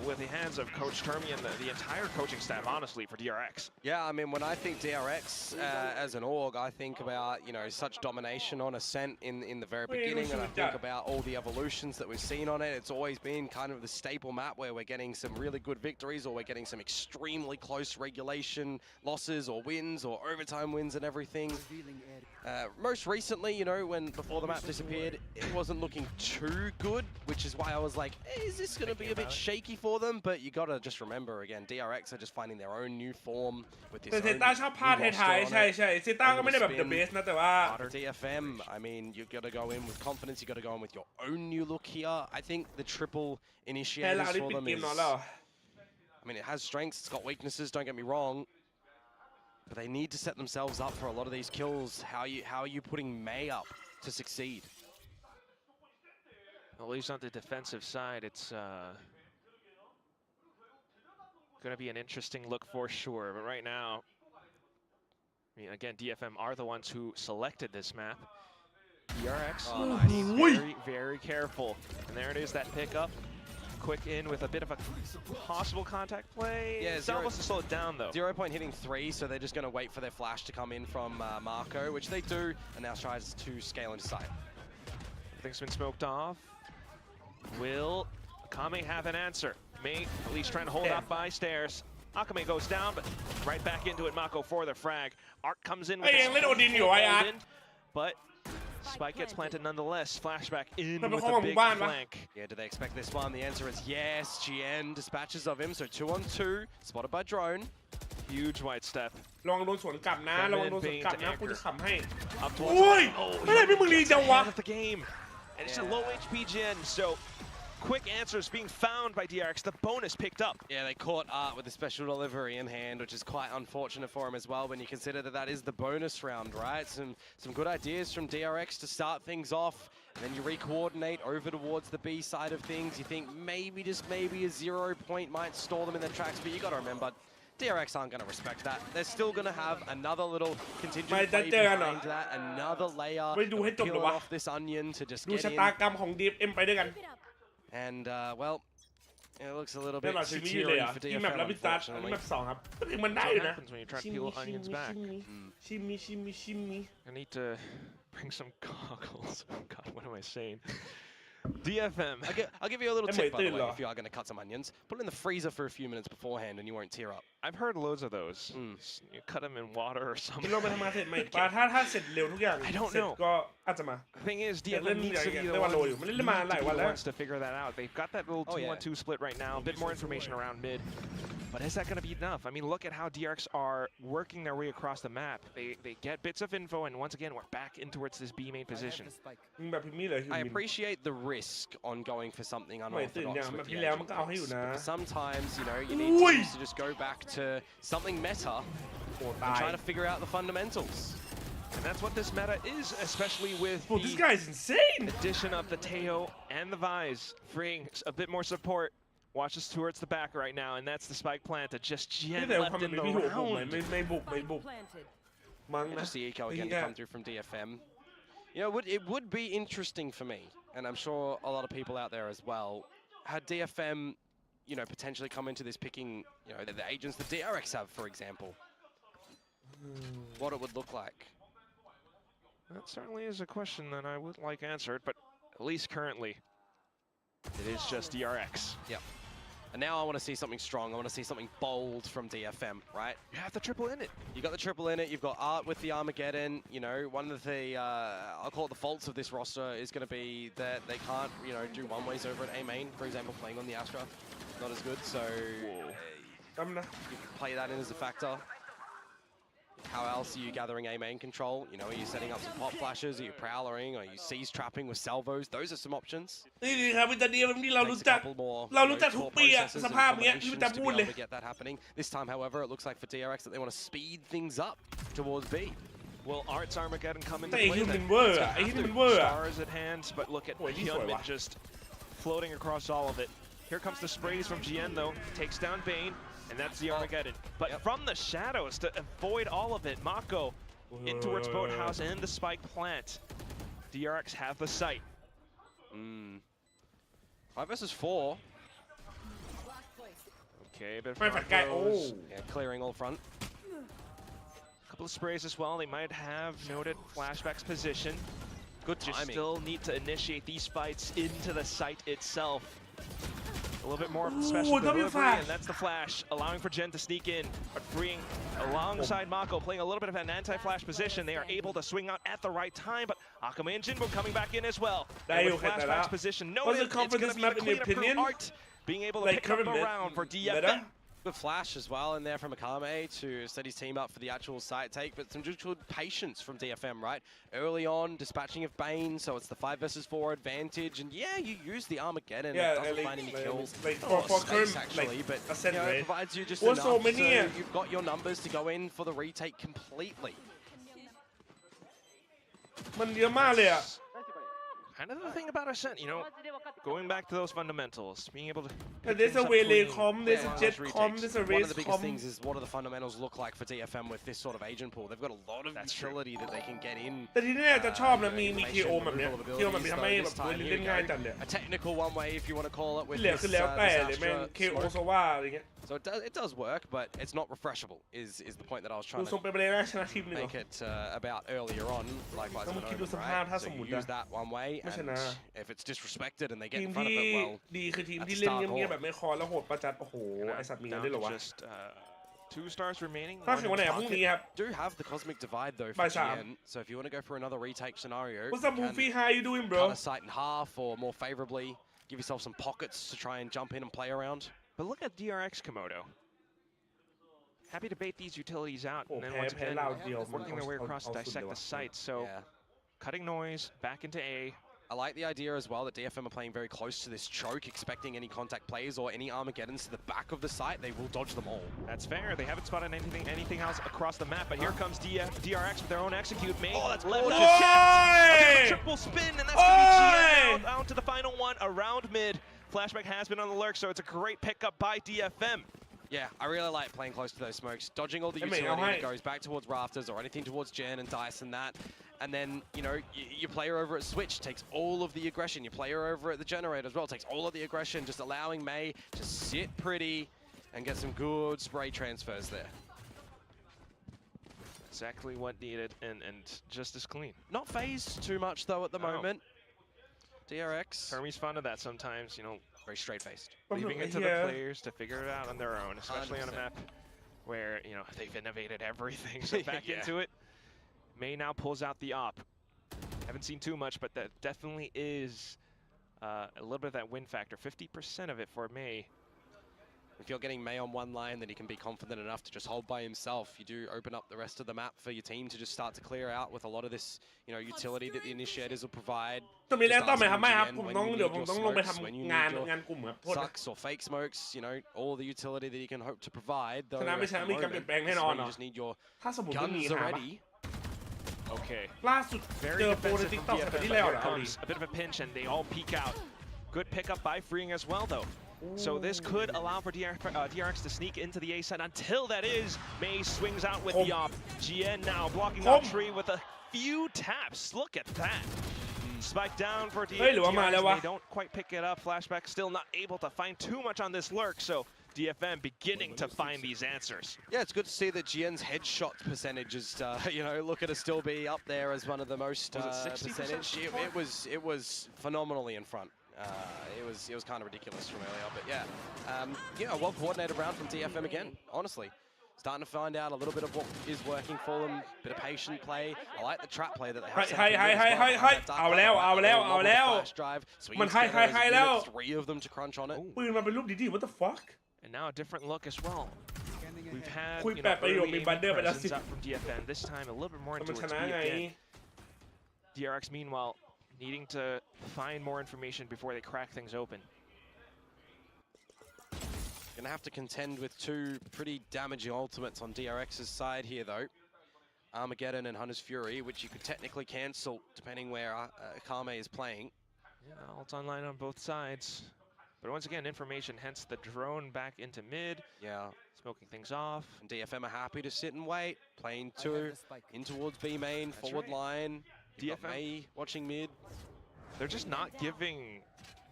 with the hands of Coach Termi and the entire coaching staff, honestly, for DRX. Yeah, I mean, when I think DRX as an org, I think about, you know, such domination on Ascent in the very beginning, and I think about all the evolutions that we've seen on it. It's always been kind of the staple map where we're getting some really good victories, or we're getting some extremely close regulation losses or wins or overtime wins and everything. Most recently, you know, before the map disappeared, it wasn't looking too good, which is why I was like, hey, is this going to be a bit shaky for them? But you got to just remember, again, DRX are just finding their own new form with this own new roster on it. DFM, I mean, you got to go in with confidence, you got to go in with your own new look here. I think the triple initiators for them is, I mean, it has strengths, it's got weaknesses, don't get me wrong. But they need to set themselves up for a lot of these kills. How are you putting May up to succeed? At least on the defensive side, it's going to be an interesting look for sure. But right now, I mean, again, DFM are the ones who selected this map. DRX, very, very careful. And there it is, that pickup. Quick in with a bit of a possible contact play. Yeah, it's almost to slow it down though. 0 point hitting 3, so they're just going to wait for their flash to come in from Marco, which they do, and now tries to scale into sight. Everything's been smoked off. Will Akame have an answer? May at least trying to hold up by stairs. Akame goes down, but right back into it. Mako for the frag. Art comes in with but Spike gets planted nonetheless. Flashback in with a big flank. Yeah, do they expect this one? The answer is yes. GN dispatches of him, so 2 on 2, spotted by drone. Huge white step. ลองโดนสวนกลับนะลองโดนสวนกลับนะกูจะขำให้ Up โอ้ย towards ไม่ได้พี่มึงรีจังวะ of the game. And it's a low HP gen, so quick answers being found by DRX. The bonus picked up. Yeah, they caught Art with a special delivery in hand, which is quite unfortunate for him as well when you consider that that is the bonus round, right? Some good ideas from DRX to start things off. And then you re-coordinate over towards the B side of things. You think maybe, just maybe, a 0 point might stall them in their tracks, but you got to remember, DRX aren't going to respect that. They're still going to have another little contingent play behind that, another layer peeling off this onion to just ดู get ชะ in. ตากรรมของ DFM ไปด้วยกัน And, well, it looks a little แน่ bit นอนชิ too มิอยู่เลย teary อ่ะ for ที่แมป DFM, แล้วพิซซ่าอันนี้ unfortunately. แมป2ครับมันได้อยู่นะ What happens when you try to peel onions back? ชิมิ I need to bring some goggles. Oh God, what am I saying? DFM. I'll give you a little tip, by the way, if you are going to cut some onions. Put it in the freezer for a few minutes beforehand and you won't tear up. I've heard loads of those. You cut them in water or something. เราไปทำงานเสร็จไหมป้าถ้าเสร็จเร็วทุกอย่าง I don't เสร็จ know. ก็อาจจะมา The thing is, DFM needs to be the ones to figure that out. They've got that little 2-1-2 split right now. A bit more information around mid. But is that going to be enough? I mean, look at how DRX are working their way across the map. They get bits of info, and once again, we're back in towards this B main position. I appreciate the risk on going for something unorthodox with the agent. Sometimes, you know, you need teams to just go back to something meta and try to figure out the fundamentals. And that's what this meta is, especially with this guy's insane. Addition of the Teo and the Vise, freeing a bit more support. Watch us towards the back right now, and that's the spike plant that just Gen left in the round. Just the eco again to come through from DFM. You know, it would be interesting for me, and I'm sure a lot of people out there as well, had DFM, you know, potentially come into this picking, you know, the agents that DRX have, for example. What it would look like. That certainly is a question that I would like answered, but at least currently, it is just DRX. Yep. And now I want to see something strong. I want to see something bold from DFM, right? You have the triple in it. You got the triple in it. You've got Art with the Armageddon. You know, one of the, I'll call it the faults of this roster is going to be that they can't, you know, do one-ways over at A main, for example, playing on the Astra. Not as good, so you play that in as a factor. How else are you gathering A main control? You know, are you setting up some pop flashes? Are you prowling? Are you seize trapping with salvos? Those are some options. นี่ครับวิจารณ์นี้ที่เรารู้จักทุกปีอะสภาพเนี้ยที่จะพูดเลย to get that happening. This time, however, it looks like for DRX that they want to speed things up towards B. Will Art's Armageddon come into play? Stars at hand, but look at Hyunmin just floating across all of it. Here comes the sprays from GN though, takes down Bane. And that's the Armageddon. But from the shadows to avoid all of it, Mako in towards Boathouse and the spike plant. DRX have the sight. 5 versus 4. Okay, but clearing all front. A couple of sprays as well. They might have noted Flashback's position. Good timing. Just still need to initiate these fights into the site itself. A little bit more of the special delivery, and that's the flash, allowing for Gen to sneak in, but freeing alongside Mako, playing a little bit of an anti-flash position. They are able to swing out at the right time, but Akame and Jinbo coming back in as well. And with Flashback's position, noted, it's going to be the cleanup for Art, being able to pick up a round for DFM. Good flash as well in there from Akame to set his team up for the actual site take, but some good patience from DFM, right? Early on, dispatching of Bane, so it's the 5 versus 4 advantage, and yeah, you use the Armageddon, it doesn't find any kills. For space actually, but you know, it provides you just enough so you've got your numbers to go in for the retake completely. มันเยอะมากเลยอะ Kind of the thing about Ascent, you know, going back to those fundamentals, being able to. There's a Wele com, there's a Jet com, there's a Race com. One of the biggest things is what do the fundamentals look like for DFM with this sort of agent pool? They've got a lot of utility that they can get in. แต่ที่นี่จะชอบนะมี KO แบบเนี้ย KO แบบนี้ทำให้แบบเล่นง่ายจังเลย A technical one way if you want to call it with เหลือคือแล้วแต่เลยแม่ง KO โซว่าอะไรเงี้ย So it does work, but it's not refreshable. Is the point that I was trying to make it about earlier on, like right? So you use that one way, and if it's disrespected and they get in front of it, well, ดีคือทีมที่เล่นเงียบๆแบบไม่คอแล้วโหดประจัดโอ้โหไอสัตว์มีงั้นได้เหรอวะ 2 stars remaining. ถ้าถึงวันไหนพรุ่งนี้ครับ Do have the cosmic divide though for GN, so if you want to go for another retake scenario, what's up, Goofy? How you doing, bro? Cut a site in half, or more favorably, give yourself some pockets to try and jump in and play around. But look at DRX Komodo. Happy to bait these utilities out, and then once again, working their way across to dissect the site. So, cutting noise, back into A. I like the idea as well that DFM are playing very close to this choke, expecting any contact plays or any Armageddons to the back of the site. They will dodge them all. That's fair. They haven't spotted anything else across the map, but here comes DRX with their own execute. Oh, that's left to check. Triple spin, and that's going to be GN out to the final one around mid. Flashback has been on the lurk, so it's a great pickup by DFM. Yeah, I really like playing close to those smokes, dodging all the utility that goes back towards rafters or anything towards Jen and Dice and that. And then, you know, your player over at Switch takes all of the aggression. Your player over at the Generator as well takes all of the aggression, just allowing May to sit pretty and get some good spray transfers there. Exactly what needed and just as clean. Not phased too much though at the moment. DRX. Hermes fond of that sometimes, you know, very straight-faced. Leaving it to the players to figure it out on their own, especially 100%. On a map where, you know, they've innovated everything. So back into it. May now pulls out the op. Haven't seen too much, but that definitely is a little bit of that win factor. 50% of it for May. If you're getting May on one line, then he can be confident enough to just hold by himself. You do open up the rest of the map for your team to just start to clear out with a lot of this, you know, utility that the initiators will provide. จะมีแรงต้อมไหมครับไม่ครับผมต้องเดี๋ยวผมต้องลงไปทำงานกลุ่มครับโทษนะ sucks or fake smokes, you know, all the utility that you can hope to provide. ชนะไม่ชนะมีการเปลี่ยนแปลงแน่นอนเนาะ just need your ถ้าสมมติว่ามี guns หา ready. Okay. ล่าสุด Very เจอโปรใน defensive ติ๊ก from ต็อก DFM, แต่ but ที่แล้ว here เหรอเอาดิ comes a bit of a pinch and they all peek out. Good pickup by Freeing as well, though. So this could allow for DRX to sneak into the A side until that is. May swings out with the op. GN now blocking the tree with a few taps. Look at that. Spike down for DRX. They don't quite pick it up. Flashback still not able to find too much on this lurk. So DFM beginning to find these answers. Yeah, it's good to see that GN's headshot percentage is, you know, look at it still be up there as one of the most percentage. It was phenomenally in front. It was kind of ridiculous from earlier, but yeah, well coordinated round from DFM again. Honestly, starting to find out a little bit of what is working for them. Bit of patient play. I like the trap play that they have.เอาแล้วมันให้แล้ว 3 of them to crunch on it. ปืนมันเป็นรูปดีๆ what the fuck And now a different look as well. We've had early presence up from DFM. This time a little bit more into its speed again. DRX meanwhile needing to find more information before they crack things open. Gonna have to contend with 2 pretty damaging ultimates on DRX's side here though. Armageddon and Hunter's Fury, which you could technically cancel depending where Kame is playing. Yeah, ults online on both sides. But once again, information, hence the drone back into mid. Yeah. Smoking things off. And DFM are happy to sit and wait. Playing 2 in towards B main, forward line. DFM watching mid. They're just not giving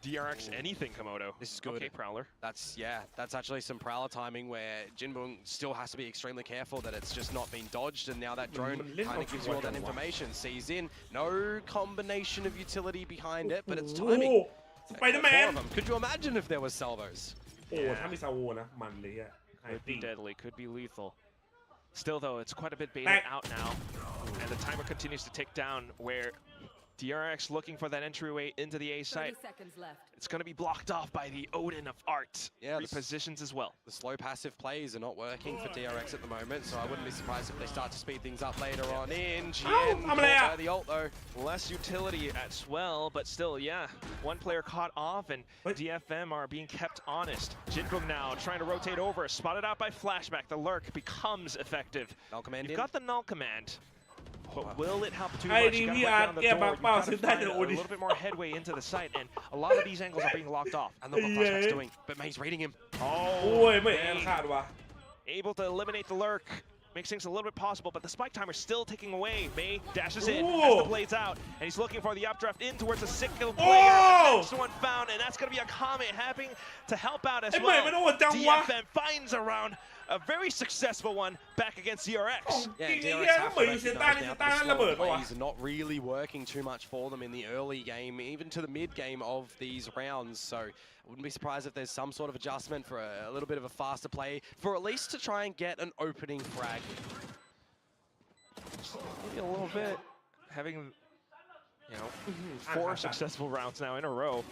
DRX anything, Komodo. This is good. Okay, Prowler. That's actually some Prowler timing where Jinbung still has to be extremely careful that it's just not been dodged, and now that drone kind of gives you all that information. Sees in, no combination of utility behind it, but it's timing. Spider-Man! Could you imagine if there was salvos? โอ้ถ้ามีซาโวนะมันเลยอะ Could be deadly, could be lethal. Still though, it's quite a bit baited out now, and the timer continues to tick down where DRX looking for that entryway into the A site. It's going to be blocked off by the Odin of Art. Yeah, repositions as well. The slow passive plays are not working for DRX at the moment, so I wouldn't be surprised if they start to speed things up later on in. GN by the ult though. Less utility as well, but still, yeah. One player caught off, and DFM are being kept honest. Jinbung now trying to rotate over, spotted out by Flashback. The lurk becomes effective. Null command You've got the null command. But will it help too much? You gotta break down the door. You gotta find a little bit more headway into the site, and a lot of these angles are being locked off. And look what Flashback's doing, but May's reading him. Able to eliminate the lurk. Makes things a little bit possible, but the spike timer still ticking away. May dashes in as the blade's out, and he's looking for the updraft in towards the single player. Next one found, and that's going to be a Kame having to help out as well. DFM finds a round, a very successful one back against DRX. Yeah, DRX have to recognize now that the slow plays are not really working too much for them in the early game, even to the mid game of these rounds. So I wouldn't be surprised if there's some sort of adjustment for a little bit of a faster play, for at least to try and get an opening frag. Maybe a little bit. Having, you know, 4 successful rounds now in a row.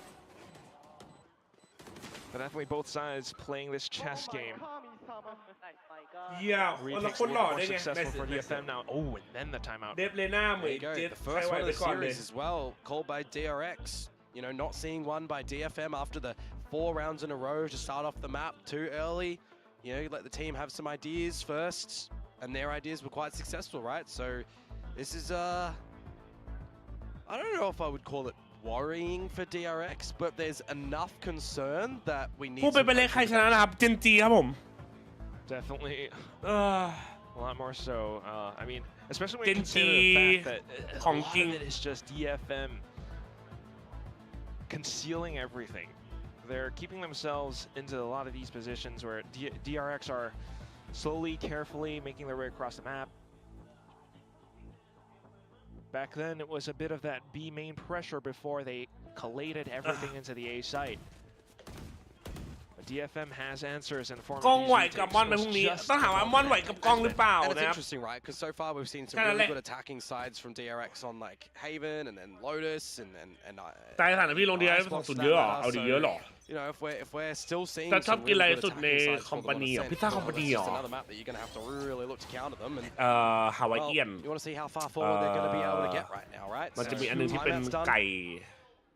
But definitely both sides playing this chess game. Yeah, retakes a little more successful for DFM now. Oh, and then the timeout. There you go. The first one of the series as well, called by DRX. You know, not seeing one by DFM after the 4 rounds in a row to start off the map too early. You know, you let the team have some ideas first, and their ideas were quite successful, right? So this is, I don't know if I would call it worrying for DRX, but there's enough concern that we need. ผู้เป็นไปเลยใครชนะนะครับ Gen G ครับผม Definitely. A lot more so. I mean, especially when you consider the fact that a lot of it is just DFM concealing everything. They're keeping themselves into a lot of these positions where DRX are slowly, carefully making their way across the map. Back then, it was a bit of that B main pressure before they collated everything into the A site. But DFM has answers in the form of กล้องไหว these กับ retakes. มอนในพรุ่งนี้ต้องถามว่ามอนไหวกับกล้องหรือเปล่า And it's นะครับ interesting, right? Because so far we've seen some really good attacking sides from DRX on like Haven and then Lotus and ใจฐานพี่ลงดีไอ้2-0เยอะเหรอเอาดีเยอะหรอ You know, if we're still seeing จะชอบ some กินอะไร really สุ good ดใน attacking sides คอม for พา the นี Lotus อ่ะ End, พิซซ่าคอมพา it's นีเหร just อ another map that you're going to have to really look to counter them. And ฮาวายเอียน you want to see how far forward they're going to be able to get right now, right? มันจะมีอันนึงที่เป็นไก่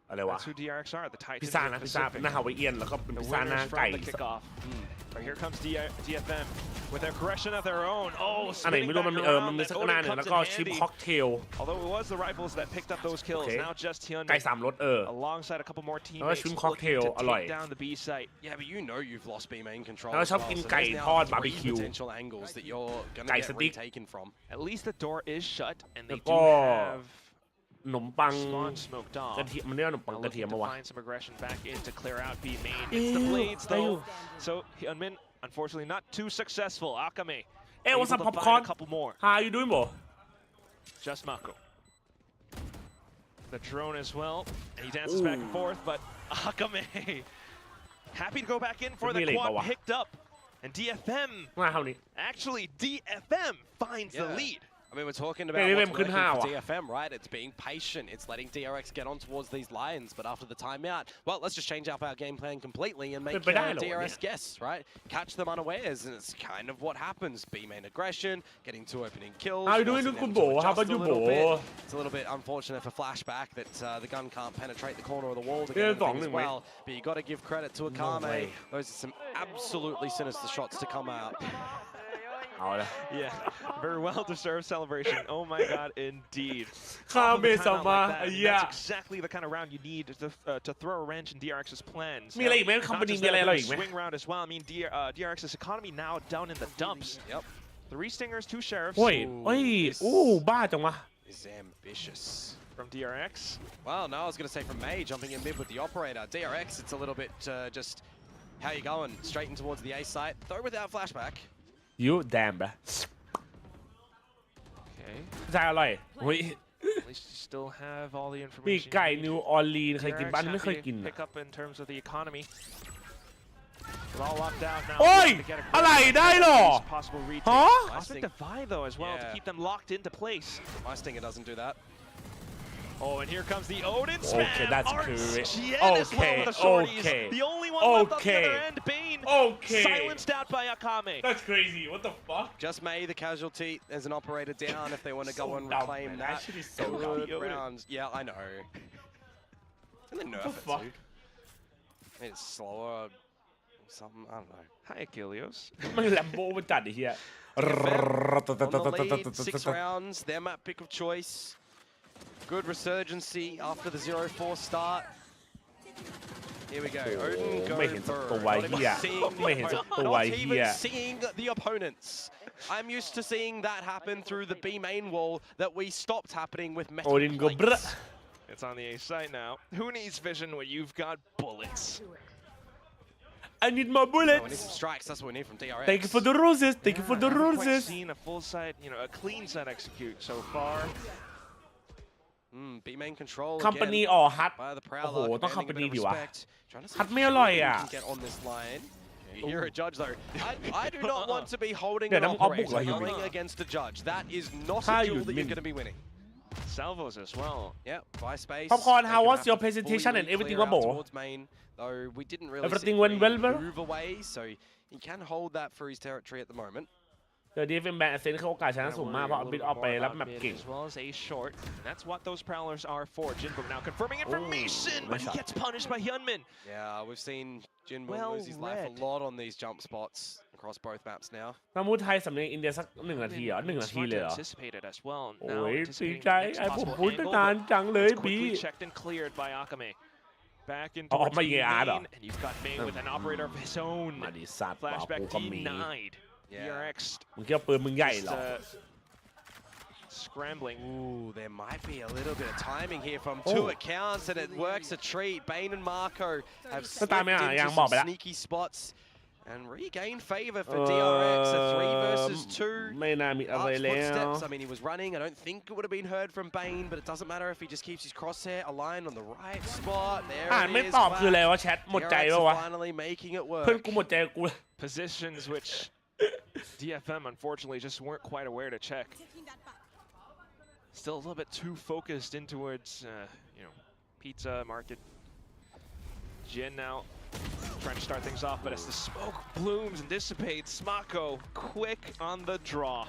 อะไรวะ That's who DRX are, the พิซ Titans ซ่า of นะ the พิซซ่า Pacific. หน้าฮาวายเอียนแล้วก็เป็น The พิซซ่าหน้า winners ไก่ from the kickoff. But here comes DFM with aggression of their own. Oh, อันไหน spinning ไม่รู้ back มันมี around. มันมี That สักหน้า Odin หนึ่ง comes แล้ว in ก็ชิป handy. ค็อกเทล Although it was the rivals that picked up those kills, Okay. now just ไก่ Hyunmin 3 รสalongside a couple more แล้วก็ teammates ชิมค็อกเทล looking อ to ร่อย take down the B site. Yeah, but you know you've lost B main control. แล้ว as ชอบ well, กิน so ไก่ there's ทอด now บาร์บี three คิว potential angles that you're going to ไก่ get สติ๊ก retaken from. At least the door is shut, and แล้ they วก็ do have ขนมปัง spawn smoked กระ off. เทียมมันเรียกว่าขนมปัง Now กระเทียม looking มาวะ to find some aggression back in to clear out B main. It's the blades ได้อยู่ though. So Hyunmin, unfortunately, not too successful. Akame เอ้ย able what's up to find popcorn a couple more. How you doing bro Just Mako. The drone as well, and he dances back and forth, but Akame happy to go back in for the quad picked up. And DFM, มาเท่านี้ actually DFM finds the Yeah. lead. I mean, we're talking about DFM what's workingขึ้น for 5 DFM, right? It's being patient. It's letting DRX get on towards these lines, but after the timeout, well, let's just change up our game plan completely and make DRX guess, right? Catch them unawares, and it's kind of what happens. B main aggression, getting two opening kills. How you doing, forcing them good to boy? How adjust about you, a little boy? bit. It's a little bit unfortunate for Flashback that the gun can't penetrate the corner of the wall to get anything as well. But you got to give credit to Akame. Those are some absolutely sinister shots to come out. Yeah, very well deserved celebration. Oh my god, indeed. ข้าเมสมา That's exactly the kind of round you need to throw a wrench in DRX's plans. มีอะไรอีกไหมคอมพานีมีอะไรอีกไหม Swing round as well. I mean, DRX's economy now down in the dumps. Yep. 3 stingers, 2 sheriffs. โอ้ยบ้าจังวะ Is ambitious. From DRX. Well, no, I was going to say from May, jumping in mid with the operator. DRX, it's a little bit just how you going? Straight in towards the A site, though without flashback. You damn ปะ Okay. ใช่อร่อย At least you still have all the ปีก information. ไก่นิวออร์ลีนเคยกินบ้านไม่เคยกิน Pick up in terms of the economy. We're all locked out now. โอ้ยอะไรได้หรอ Possible ฮะ retake. Cosmic Divide though as well to keep them locked into place. My stinger doesn't do that. Oh, and here comes the Odin spam. Okay, that's Arts good. Jen as well with the shorties. Okay. The only one left on the other end. Bane silenced out by Akame. That's crazy. What the fuck? Just May, the casualty. There's an operator down if they want to go and dumb, reclaim man. that. That shit is so Good dumb. rounds. Yeah, I know. And then nerf What the fuck? it too. Maybe it's slower or something. I don't know. Hi, Achilles. มันแลมโบ้มันจัดไอ้เหี้ย On the lead, 6 rounds. Their map pick of choice. Good resurgency after the 0-4 start. Here we go. Odin go ไม่เห็นสักตัว Not even เหี้ย seeing- ไม่เห็นสักตัว Not เหี้ย even seeing the opponents. I'm used to seeing that happen through the B main wall that we stopped happening with metal Odin go plates. bruh. It's on the A site now. Who needs vision when you've got bullets? I need more Oh, we need bullets. some strikes. That's what we need from DRX. Thank you for the roses. Thank you for the I haven't quite roses. seen a full side, a clean side execute so far. B main control. คัมปานี again ออกฮัท by the โอ้โห Prowler. ต้องคัม Commanding ปา a นี bit of ดีวะ respect. Trying to see ฮัท if ไม่อร่อยอ่ะ he can get on this line. You hear a judge though. I do not want to be holding Yeah, an I'm up operator with you. going against a judge. That is not How a you duel that you're mean? going to be winning. Salvos as well. Yep, by space. Popcorn, how They're was gonna your have to fully presentation and everything clear went out well? towards main, though we didn't really Everything see went well, Main well? move away, so he can hold that for his territory at the moment. เดี๋ยว DFM แบนเซนเขาโอกาสชนะสูงมากเพราะเอาบิดออกไปรับแมปเก่ง As well as a short. And that's what those prowlers are for. Jinbook now confirming information, but he gets punished by Hyunmin. Yeah, we've seen Jinbook Well lose his life read. a lot on these jump spots across both maps now. น้ำมูไทยสำเนียงอินเดียสัก1 นาทีเหรอ1 นาที Smart เลย to เหรอ anticipate it as well. โอ้ Now ยดี anticipating ใจ the next ไอ้ผม possible พูดตั้ง angle, นาน but จังเลย it's บี quickly checked and cleared by Akame. Back in เอาออก towards มา B เยอาร์เหรอ main, and you've got May with an operator of his own. มาดิสัตว์ว่ะ Flashback กูก็มี denied. Yeah. DRX มึงคิดว่าปืนมึงใหญ่เหรอ scrambling. Ooh, there might be a little bit of timing here from two accounts, and it works a treat. Bane and Marco have slipped into some sneaky spots. and regain favor for DRX. A 3 versus 2. ไม่น่ามีอะไร Arch แล้ว footsteps. I mean, he was running. I don't think it would have been heard from Bane, but it doesn't matter if he just keeps his crosshair aligned on the right spot. There ไม่ it is. ตอบคืออะไรวะแชทหมดใจ DRX ป่าวะ finally making it work. เพื่อนกูหมดใจกู Positions which DFM unfortunately just weren't quite aware to check. Still a little bit too focused in towards, you know, pizza market. Gen now trying to start things off, but as the smoke blooms and dissipates, Smako quick on the draw.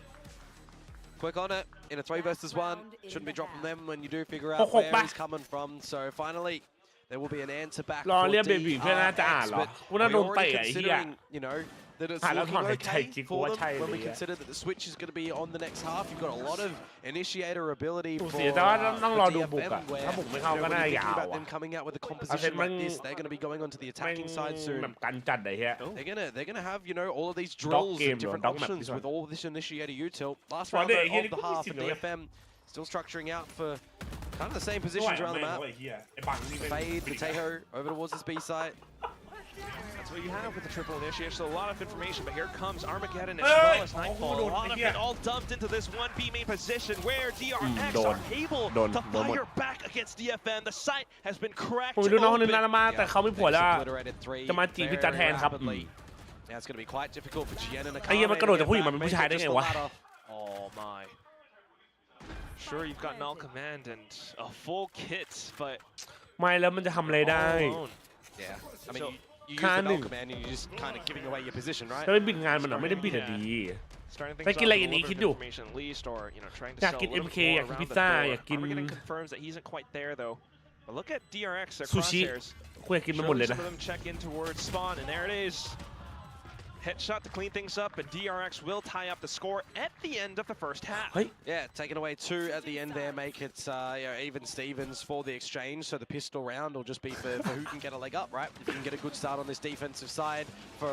Quick on it in a 3 versus 1. Shouldn't be dropping them when you do figure out where he's coming from. So finally, there will be an answer back. รอเรียกเบบีเพื่อนน่าจะอ่านเหรอกูน่าโดนเตะไอ้เหี้ย You know, that it's Ah, looking that's okay not for them Chai, when we yeah. consider that the switch is going to be on the next half. You've got a lot of initiator ability for เสียแต่ว่าต้องรอดูบุก DFM อะ where ถ้าบุกไม่เข้าก็น่า when you ยา think ว about อะ them coming out with a composition like this, they're going to be going onto the attacking side แบ soon. บกันจัดไอ้เหี้ย They're gonna have, you know, all of these drills game and different dog map options this with one. all this initiator util. Last Well, round they- of the half, and DFM still structuring out for kind of the same positions around the map. ไอ้เหี้ยไอ้บังนี่ Fade, Veto over towards this B site. That's what you have with the triple initiator, so a lot of information, but here comes Armageddon as Hey! well as Nightfall. Oh, A lot of yeah. it all dumped into this 1B main position where DRX Don. are able Don. to Don. fire back against DFM. The site has been cracked ผมดูน้องคนนึง open. น่ามาแต่เขาไม่ผัวแล้ว Obliterated three จะมาจีบพี่จัดแทนครับ rapidly. Now it's going to be quite difficult for Gian and ไอ้เหี้ยมันกระโดดจากผู้หญิงมาเป็น Make ผู้ชาย it ได้ just ไง the วะ ladder. Oh my. Sure, you've got null command and a full kit, but ไม่แล้วมันจะทำอะไรได้ all alone. Yeah, I mean, So- you use the ค่าหนึ่ null ง command and you're just kind of giving away your position, right? แล้วไปบิดงานมันเหรอไม่ได้บิดอะดี Starting things แต่ off กินอะไร with อย่าง a นี้ little คิด bit ดู of information at least, or you know, trying to อยาก sell กิน a little MK more อยากกิน around พิซ the ซ่า door. อยากกิน Armageddon confirms that he isn't quite there though. But look at DRX, their ซูชิ crosshairs. กูอยากกินมันหมด Surely เลย some นะ of them check in towards spawn, and there it is. Headshot to clean things up, and DRX will tie up the score at the end of the first half. เฮ้ย Yeah, taking away 2 at the end there, make it you know, even Stevens for the exchange. So the pistol round will just be for who can get a leg up, right? If you can get a good start on this defensive side for.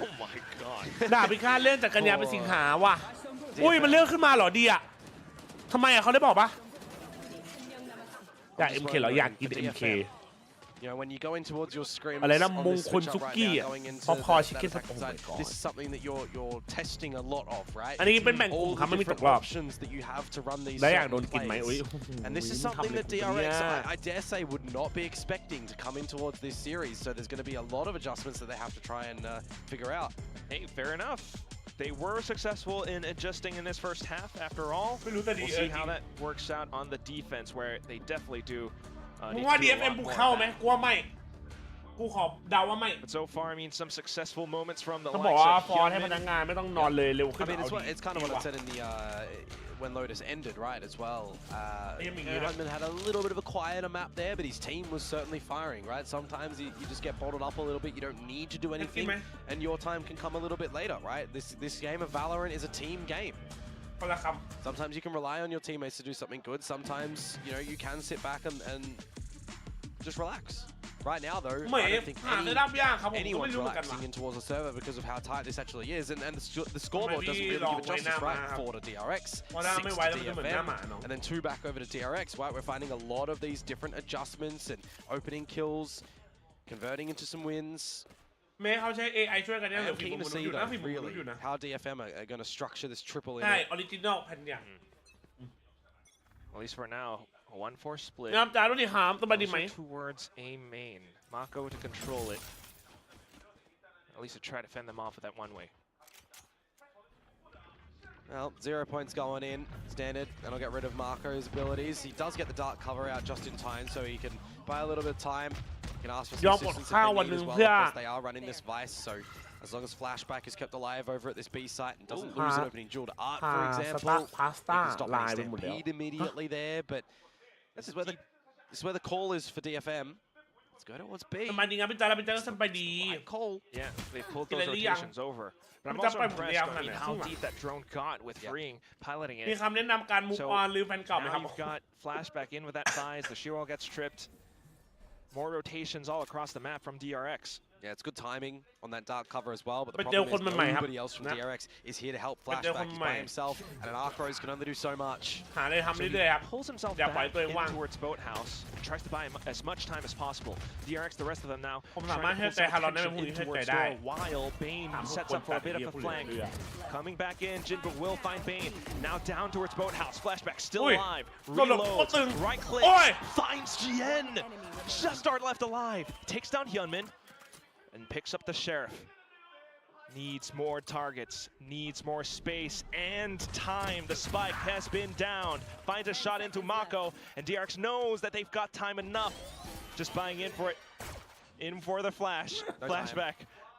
Oh my god. ดาบพิฆาตเลื่อนจากกันยาเป็นสิงหาว่ะอุ้ยมันเลื่อนขึ้นมาเหรอดีอะทำไมอะเขาได้บอกปะอยาก MK เหรออยากกิน MK You know, when you go in towards your scrims อะไรนะ on มง this คล switch ซุ up right กี้ now, อะ going into พอพอ that ชิคเก้น attacking side, this is something that you're testing a lot of, right? อันนี้เป็นแบ่งกลุ่ม All ครับ the ไม่มีต different กรอบ options that you have to run these แล้วอยากโดน certain กินไหม plays. อุ้ย And this is something that DRX, I dare say, would not be expecting to come in towards this series. So there's going to be a lot of adjustments that they have to try and figure out. Hey, fair enough. They were successful in adjusting in this first half after all. ไม่รู้แต่ We'll see how that works out on the defense, where they definitely do มึง need ว่า to do a DFM lot บุก more เข้า of ไหม that. กูว่าไม่กูขอเดาว่าไม่ But so far, I mean, some successful moments from the เขาบอก likes ว่า of ฟอร์ให้พนั Hyunmin. กงานไม่ต้องนอนเลยเร็วขึ้น I mean, เอาดี it's kind of what I said in the when Lotus ended, right, as well. Hyunmin had a little bit of a quieter map there, but his team was certainly firing, right? Sometimes you just get bottled up a little bit. You don't need to do anything, and your time can come a little bit later, right? This game of Valorant is a team game. คนละค Sometimes you can rely on your teammates to do something good. Sometimes, you know, you can sit back and just relax. Right now, though, ำเหม I ย์ don't think หาได้รับยากครับผมก็ไม่ anyone's รู้เหมือนกันว่ะ relaxing in towards the server because of how tight this actually is, and the scoreboard doesn't really give it justice, right? 4 to DRX, 6 to DFM, and then 2 back over to DRX, right? We're finding a lot of these different adjustments and opening kills, converting into some wins. แม้เขาใช้ AI ช่วยกันเนี่ย I หรือ am ฝี keen มือ to มนุษ see ย์อยู่นะ though, ฝีมือมนุษ really, ย์อยู่นะ how DFM are going to structure this triple in ใช่ it. ออริจินอลแผ่นเนี่ย At least for now, a 1-4 split. นะครับจ้าดูดิหามสบายดีไหม Closer towards A main. Mako to control it. At least to try to fend them off with that one way. Well, 0 points going in, standard, and I'll get rid of Marco's abilities. He does get the dark cover out just in time, so he can buy a little bit of time. He can ask for some assistance if they need as well. Of course, they are running this Vice, so as long as Flashback is kept alive over at this B site and doesn't lose an opening duel to Art, for example, he พาสต้า can stop ลาย any ไปหมดแล้ว stampede immediately there, but this is where the call is for DFM. Let's go towards B. สบายดีครับพี่จ้าแล้วพี่จ้าก็สบายดี Call. Yeah, they've pulled Get those a Liang. rotations over. But I'm But also that's impressed why on how deep that drone got with freeing, piloting มี it. คำแนะนำการมุก So ออนลืมแฟนเก่าไหมค now รับ you've got Flashback in with that size, the shear wall gets tripped. More rotations all across the map from DRX. Yeah, it's good timing on that dark cover as well, but the problem is nobody else from DRX is here to help Flashback. He's by himself, and an Arcros can only do so much. So he pulls himself back in towards Boathouse, and tries to buy him as much time as possible. DRX, the rest of them now, trying to pull some attention in towards Door, while Bane sets up for a bit of a flank. Coming back in, Jinbuk will find Bane. Now down towards Boathouse. Flashback still alive. Reloads, right click, finds Jien. Just are left alive. Takes down Hyunmin. And picks up the Sheriff. Needs more targets, needs more space and time. The spike has been down. Finds a shot into Mako, and DRX knows that they've got time enough. Just buying in for it. In for the flash. Flashback.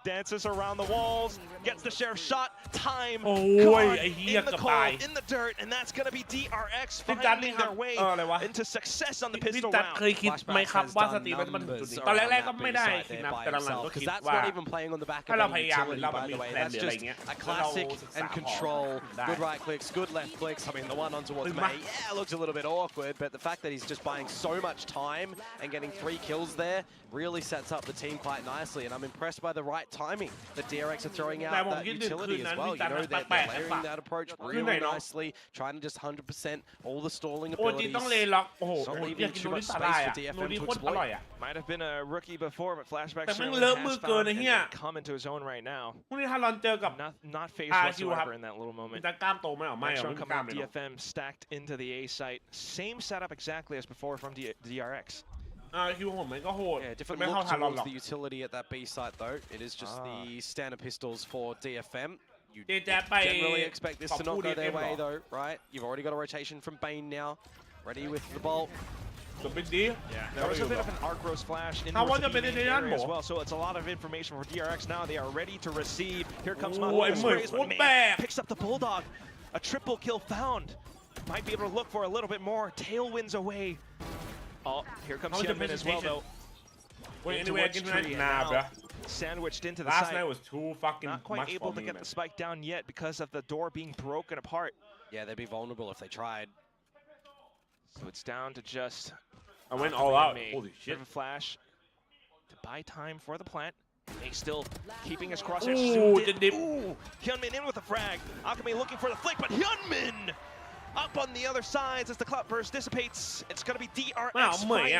Dances around the walls, gets the Sheriff shot, time, gone, in the cold, in the dirt, and that's going to be DRX finding their way into success on the pistol round. เคยคิดไหมครับว่าสตรีมมันจุดนี้ตอนแรกๆก็ไม่ได้คิดนะแต่หลังๆก็คิดว่าถ้าเราพยายามเราแบบมีแพลนหรืออะไรเงี้ย A classic and control, good right clicks, good left clicks. I mean, the one on towards May, yeah, looks a little bit awkward, but the fact that he's just buying so much time and getting 3 kills there really sets up the team quite nicely, and I'm impressed by the right timing that DRX are throwing out that utility as well. You know, they're layering that approach really nicely, trying to just 100% all the stalling abilities. Not leaving too much space for DFM to exploit. Might have been a rookie before, but Flashback certainly has found and come into his own right now. Not phased whatsoever in that little moment. Next round coming up, DFM stacked into the A site. Same setup exactly as before from DRX. Yeah, different look towards the utility at that B site though. It is just the standard pistols for DFM. You generally expect this to not go their way though, right? You've already got a rotation from Bane now. Ready with the bolt. Yeah, there was a bit of an Arcros flash in the area as well, so it's a lot of information for DRX now. They are ready to receive. Here comes Mako. Picks up the Bulldog. A triple kill found. Might be able to look for a little bit more. Tailwinds away. Oh, here comes Hyunmin as well, though. Sandwiched into the site. Last was too fucking not quite able to get the spike down yet because of the door being broken apart. Yeah, they'd be vulnerable if they tried. So it's down to just... I went all out. Holy shit. A flash to buy time for the plant. He's still keeping his crosshairs zoomed in. Ooh, Hyunmin in with a frag. Alchemy looking for the flick, but Hyunmin! Up on the other sides as the cloudburst dissipates. It's going to be DRX finding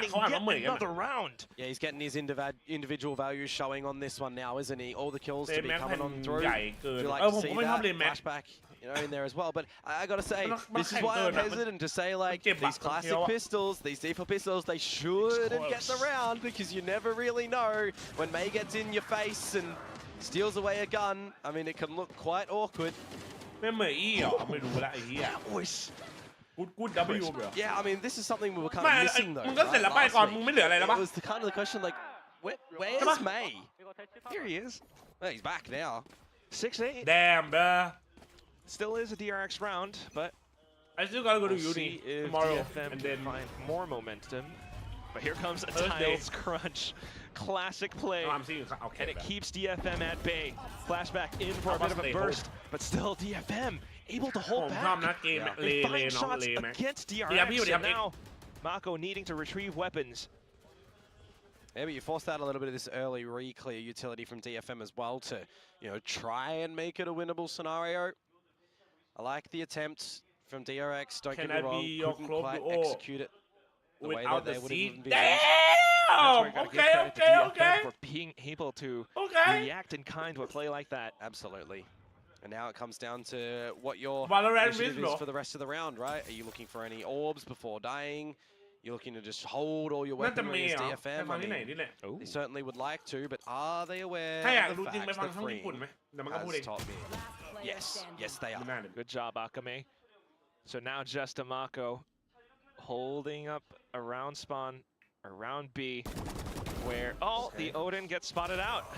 yet another round. Yeah, he's getting his individual values showing on this one now, isn't he? All the kills to be coming on through. You like to see that flashback, you know, in there as well. But I got to say, this is why I'm hesitant to say, like, these classic pistols, these default pistols, they shouldn't get the round because you never really know when May gets in your face and steals away a gun. I mean, it can look quite awkward. Yeah, I mean, this is something we were kind of missing though. Right? It was the kind of the question like, where's May? Here he is. Well, he's back now. 6-8. Damn, bruh. Still is a DRX round, but I still gotta go to Uni tomorrow and then find more momentum. But here comes a Tiles crunch. Classic play. And it keeps DFM at bay. Flashback in for a bit of a burst, but still DFM able to hold back. They find shots against DRX, and now Mako needing to retrieve weapons. Yeah, but you forced out a little bit of this early re-clear utility from DFM as well to, you know, try and make it a winnable scenario. I like the attempt from DRX. Don't get me wrong, couldn't quite execute it the way that they would have been. Okay. For being able to react in kind to a play like that. Absolutely. And now it comes down to what your initiative is for the rest of the round, right? Are you looking for any orbs before dying? You're looking to just hold all your weaponry as DFM? I mean, they certainly would like to, but are they aware of the fact that Freeing has top mid? Yes, they are. Good job, Akame. So now just a Mako holding up around spawn, around B, where, the Odin gets spotted out.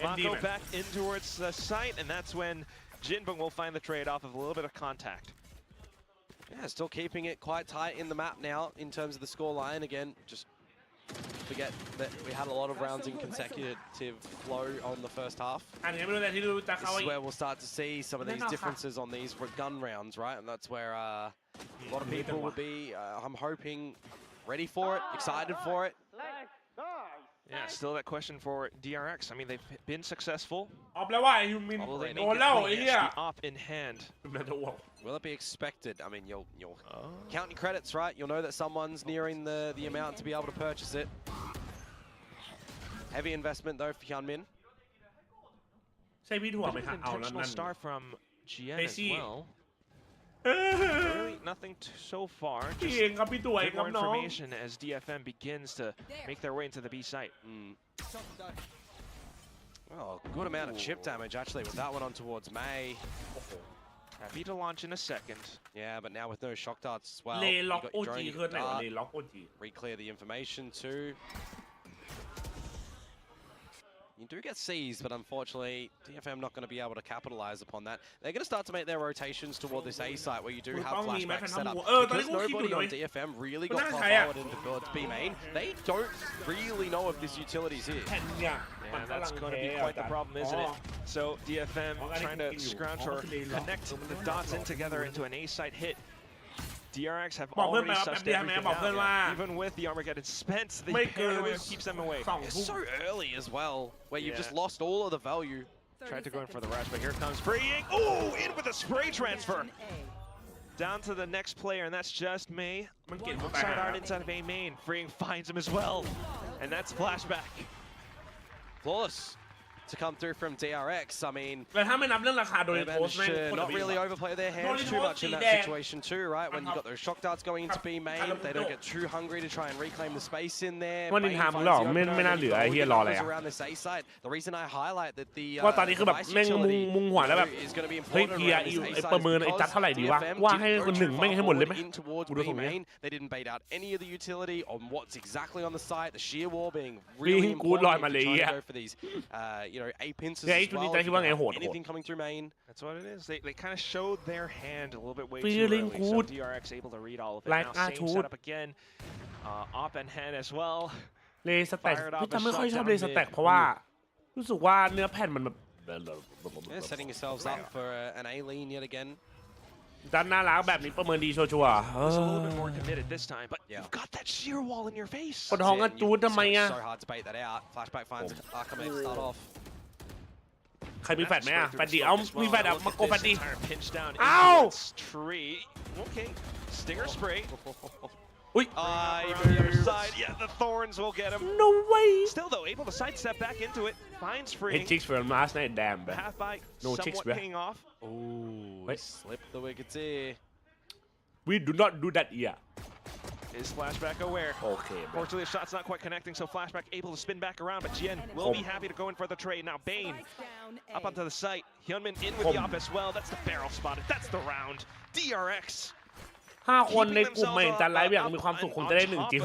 Mako back in towards the site, and that's when Jinbuk will find the trade-off of a little bit of contact. Yeah, still keeping it quite tight in the map now in terms of the scoreline. Again, just forget that we had a lot of rounds in consecutive flow on the first half. This is where we'll start to see some of these differences on these gun rounds, right? And that's where a lot of people will be, I'm hoping, ready for it, excited for it. Yeah, still that question for DRX. I mean, they've been successful. ออฟแล้วว่ายูมินโดนแล้วไอ้เหี้ย The op in hand. Will it be expected? I mean, you'll count your credits, right? You'll know that someone's nearing the amount to be able to purchase it. Heavy investment though for Hyunmin. ใช่พี่ถั่วไหมครับเอาแล้วนั่น Star from GN as well. Really nothing so far. Just more information as DFM begins to make their way into the B site. Well, good amount of chip damage actually with that one on towards May. Happy to launch in a second. Yeah, but now with no shock darts as well. Re-clear the information too. You do get seized, but unfortunately, DFM not going to be able to capitalize upon that. They're going to start to make their rotations toward this A site where you do have flashbacks set up. Because nobody on DFM really got forward into towards B main, they don't really know if this utility's here. Yeah, that's going to be quite the problem, isn't it? So DFM trying to scrounge or connect the dots in together into an A site hit. DRX have already sussed everything out. Even with the Armageddon spent, the paranoia keeps them away. It's so early as well, where you've just lost all of the value. Tried to go in for the rush, but here comes freeing. Oh, in with a spray transfer. Down to the next player, and that's just May. Side art inside of A main. Freeing finds him as well. And that's flashback. Flawless to come through from DRX. I mean, แต่ถ้าไม่นับเรื่องราคาโดย they managed to not really overplay their hands too much in that situation too, right? When you got those shock darts going into B main, they don't get too hungry to try and reclaim the space in there. ว่านินทามึงหรอไม่น่าเหลือไอ้เหี้ยรออะไรอ่ะ around this A site. The reason I highlight that the ว่าตอนนี้คือแบบแม่งมุงหัวแล้วแบบเฮ้ยเพียไอ้ประเมินไอ้จัดเท่าไหร่ดีวะว่าให้คนหนึ่งแม่งให้หมดเลยไหม towards B main, they didn't bait out any of the utility on what's exactly on the site. The sheer wall being really important to go for these, you know, A pinces. Anything coming through main. That's what it is. They kind of showed their hand a little bit way too early. So DRX able to read all of it. Now same setup again. Op and hand as well. เลสแต็กพี่จำไม่ค่อยชอบเลสแต็กเพราะว่ารู้สึกว่าเนื้อแผ่นมันแบบ setting yourselves up for an A lean yet again. ด้านหน้าล้างแบบนี้ประเมินดีชัวร์ It's a little bit more committed this time, but you've got that sheer wall in your face. คนท้องก็จูดทำไมอ่ะ So hard to bait that out. Flashback finds Arkham start off. ใครมีแฟดไหมอ่ะแฟดดีเอามีแฟดอ่ะมาโกแฟดดี pinch down อ้าว tree. Okay, stinger spray. อุ้ย Even the other side. Yeah, the thorns will get him. No way. Still though, able to sidestep back into it. Finds free. Hey, chicks from last night, damn. Half bite. No chicks, bro. Paying off. Ooh, slip the wickets here. We do not do that here. Is flashback aware? Okay. Fortunately, the shot's not quite connecting, so flashback able to spin back around, but Gen will be happy to go in for the trade. Now Bane up onto the site. Hyunmin in with the op as well. That's the barrel spotted. That's the round. DRX. 5 คนในกลุ่มไม่แต่ไลฟ์อย่างมีความสุขคงจะได้1 จิ๋ว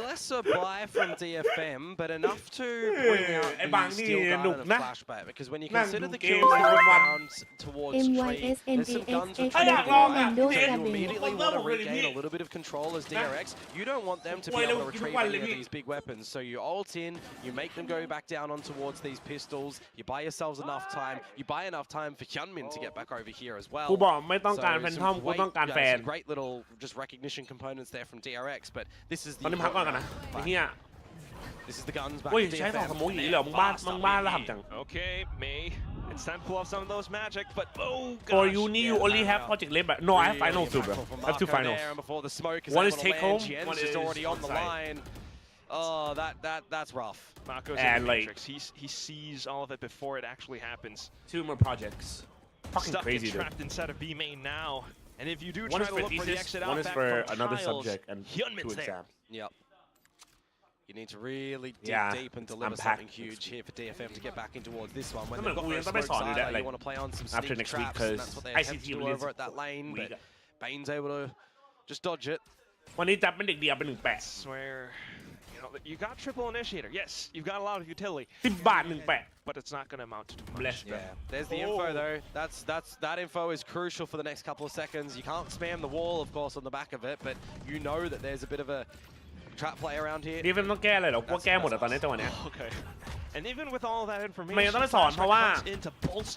Lesser buy from DFM, but enough to bring out the steal guard of flashback. Because when you consider the kills rounds towards trade, there's some guns which you immediately want to regain a little bit of control as DRX. You don't want them to be able to retrieve any of these big weapons. So you ult in, you make them go back down on towards these pistols. You buy yourselves enough time. You buy enough time for Hyunmin to get back over here as well. กูบอกไม่ต้องการแฟนทอมกูต้องการแฟน Great little just recognition components there from DRX, but this is the ตอนนี้พักก่อนกันนะไอ้เหี้ย This is the guns back โอ้ย to ใช้ DFM. 2 สมองอย่างนี้เหรอมึงบ้านแล้วทำจัง Okay, May. It's time to pull off some of those magic, but oh gosh. For uni, you only have project lab. No, I have finals too, bro. I have 2 finals. One is take home, one is already on the line. Oh, that's rough. Marco's and in the like Matrix. He sees all of it before it actually happens. 2 more projects. Fucking Stuck crazy, dude. trapped inside of B main now. And if you do One try is to for look for the thesis, exit out one is back for from another Tiles, subject and 2 Hyunmin's there. exams. Yep. You need to really dig deep and deliver something huge here for DFM to get back in towards this one. When they've got those smoke side, you want to play on some sneak traps, and that's what they attempt to do over at that lane. But Bane's able to just dodge it. วันนี้จับเป็นเด็กเดียวเป็น1 Swear. You got triple initiator. Yes, you've got a lot of utility. 10 บาท1 But it's not going to amount to much. Bless, yeah. There's the info though. That info is crucial for the next couple of seconds. You can't spam the wall, of course, on the back of it, but you know that there's a bit of a trap play around here. นี่ต้องแก้เลยเหรอกูแก้หมดตอนนี้จังหวะเนี้ย Okay. And even with all that information, มันยังต้องไปสอนเพราะว่า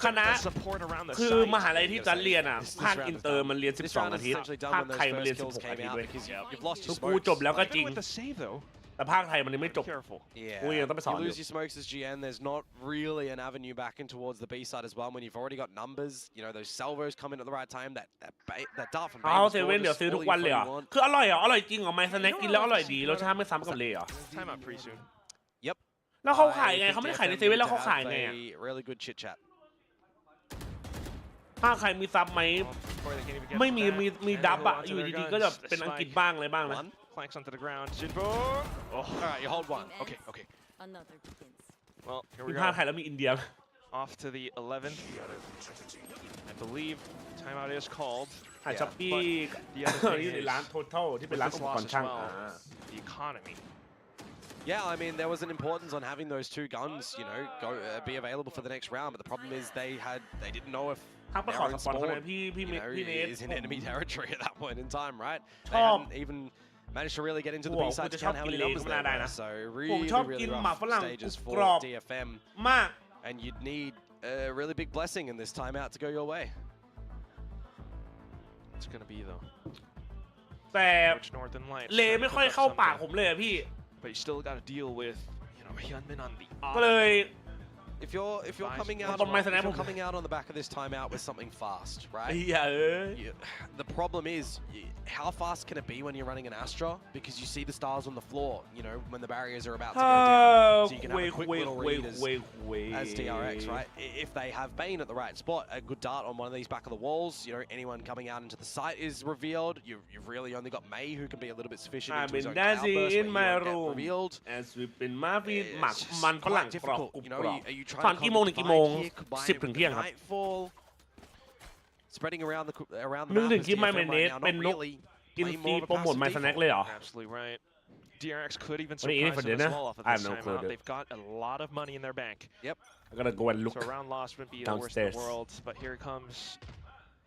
คณะ support around the คือมหาลัยที่จัดเรียนอ่ะภาคอินเตอร์มันเรียน12 อาทิตย์ภาคไทยมันเรียน16 อาทิตย์ด้วย You've lost your กูจบแล้วก็จริง with the save though. แต่ แต่ภาคไทยมันยังไม่จบ Yeah, ยังต้องไปสอน you lose your smokes as GN. There's not really an avenue back in towards the B side as well when you've already got numbers. You know those salvos come in at the right time. That dart from เอาเซเว่นเดี๋ยวซื้อทุกวันเลยเหรอคืออร่อยเหรออร่อยจริงเหรอไม่สแน็คกินแล้วอร่อยดีรสชาติไม่ซ้ำกับเลยเหรอ Time out pretty soon. Yep. แล้วเขาขายไงเขาไม่ได้ขายในเซเว่นแล้วเขาขายไง Really good chit chat. ถ้าใครมีซับไหมไม่มีดับอะอยู่ดีๆก็จะเป็นอังกฤษบ้างอะไรบ้างนะ Planks onto the ground. Jinbo. Oh, all right, you hold one. Okay. Another begins. Well, here มี we ภาค go. ไทยแล้วมีอินเดีย Off to the 11th. I believe timeout is called. หาช้อปปี้ที่ร้าน Total ที่เป็นร้านอุปกรณ์ช่าง The economy. Yeah, I mean, there was an importance on having those two guns, you know, be available for the next round. But the problem is they didn't know if their own spawn, is in enemy territory at that point in time, right? They hadn't even managed to really get into the B side to count how many numbers there were. So really rough stages for DFM. And you'd need a really big blessing in this timeout to go your way. It's gonna be though. แต่เลไม่ค่อยเข้าปากผมเลยอะพี่ But you still got to deal with, you know, Hyunmin on the. ก็เลย If you're coming out on the back of this timeout with something fast, right? The problem is, how fast can it be when you're running an Astra? Because you see the stars on the floor, you know, when the barriers are about to go down. So you can have a quick little read as DRX, right? If they have Bane at the right spot, a good dart on one of these back of the walls, you know, anyone coming out into the site is revealed. You've really only got May who can be a little bit sufficient into his own outburst when you get revealed. It's quite difficult, you know, are you ตอนกี่โมงถึงกี่โมง10 ถึงเที่ยงครับ Spreading around the นึกถึงคลิปไมเนสเป็นนกกินฟรีโปรโมทไมสแน็คเลยเหรอ Absolutely right. DRX could even surprise them as well off of this timeout. They've got a lot of money in their bank. Yep. I'm gonna go and look. So a round loss wouldn't be the worst in the world, but here comes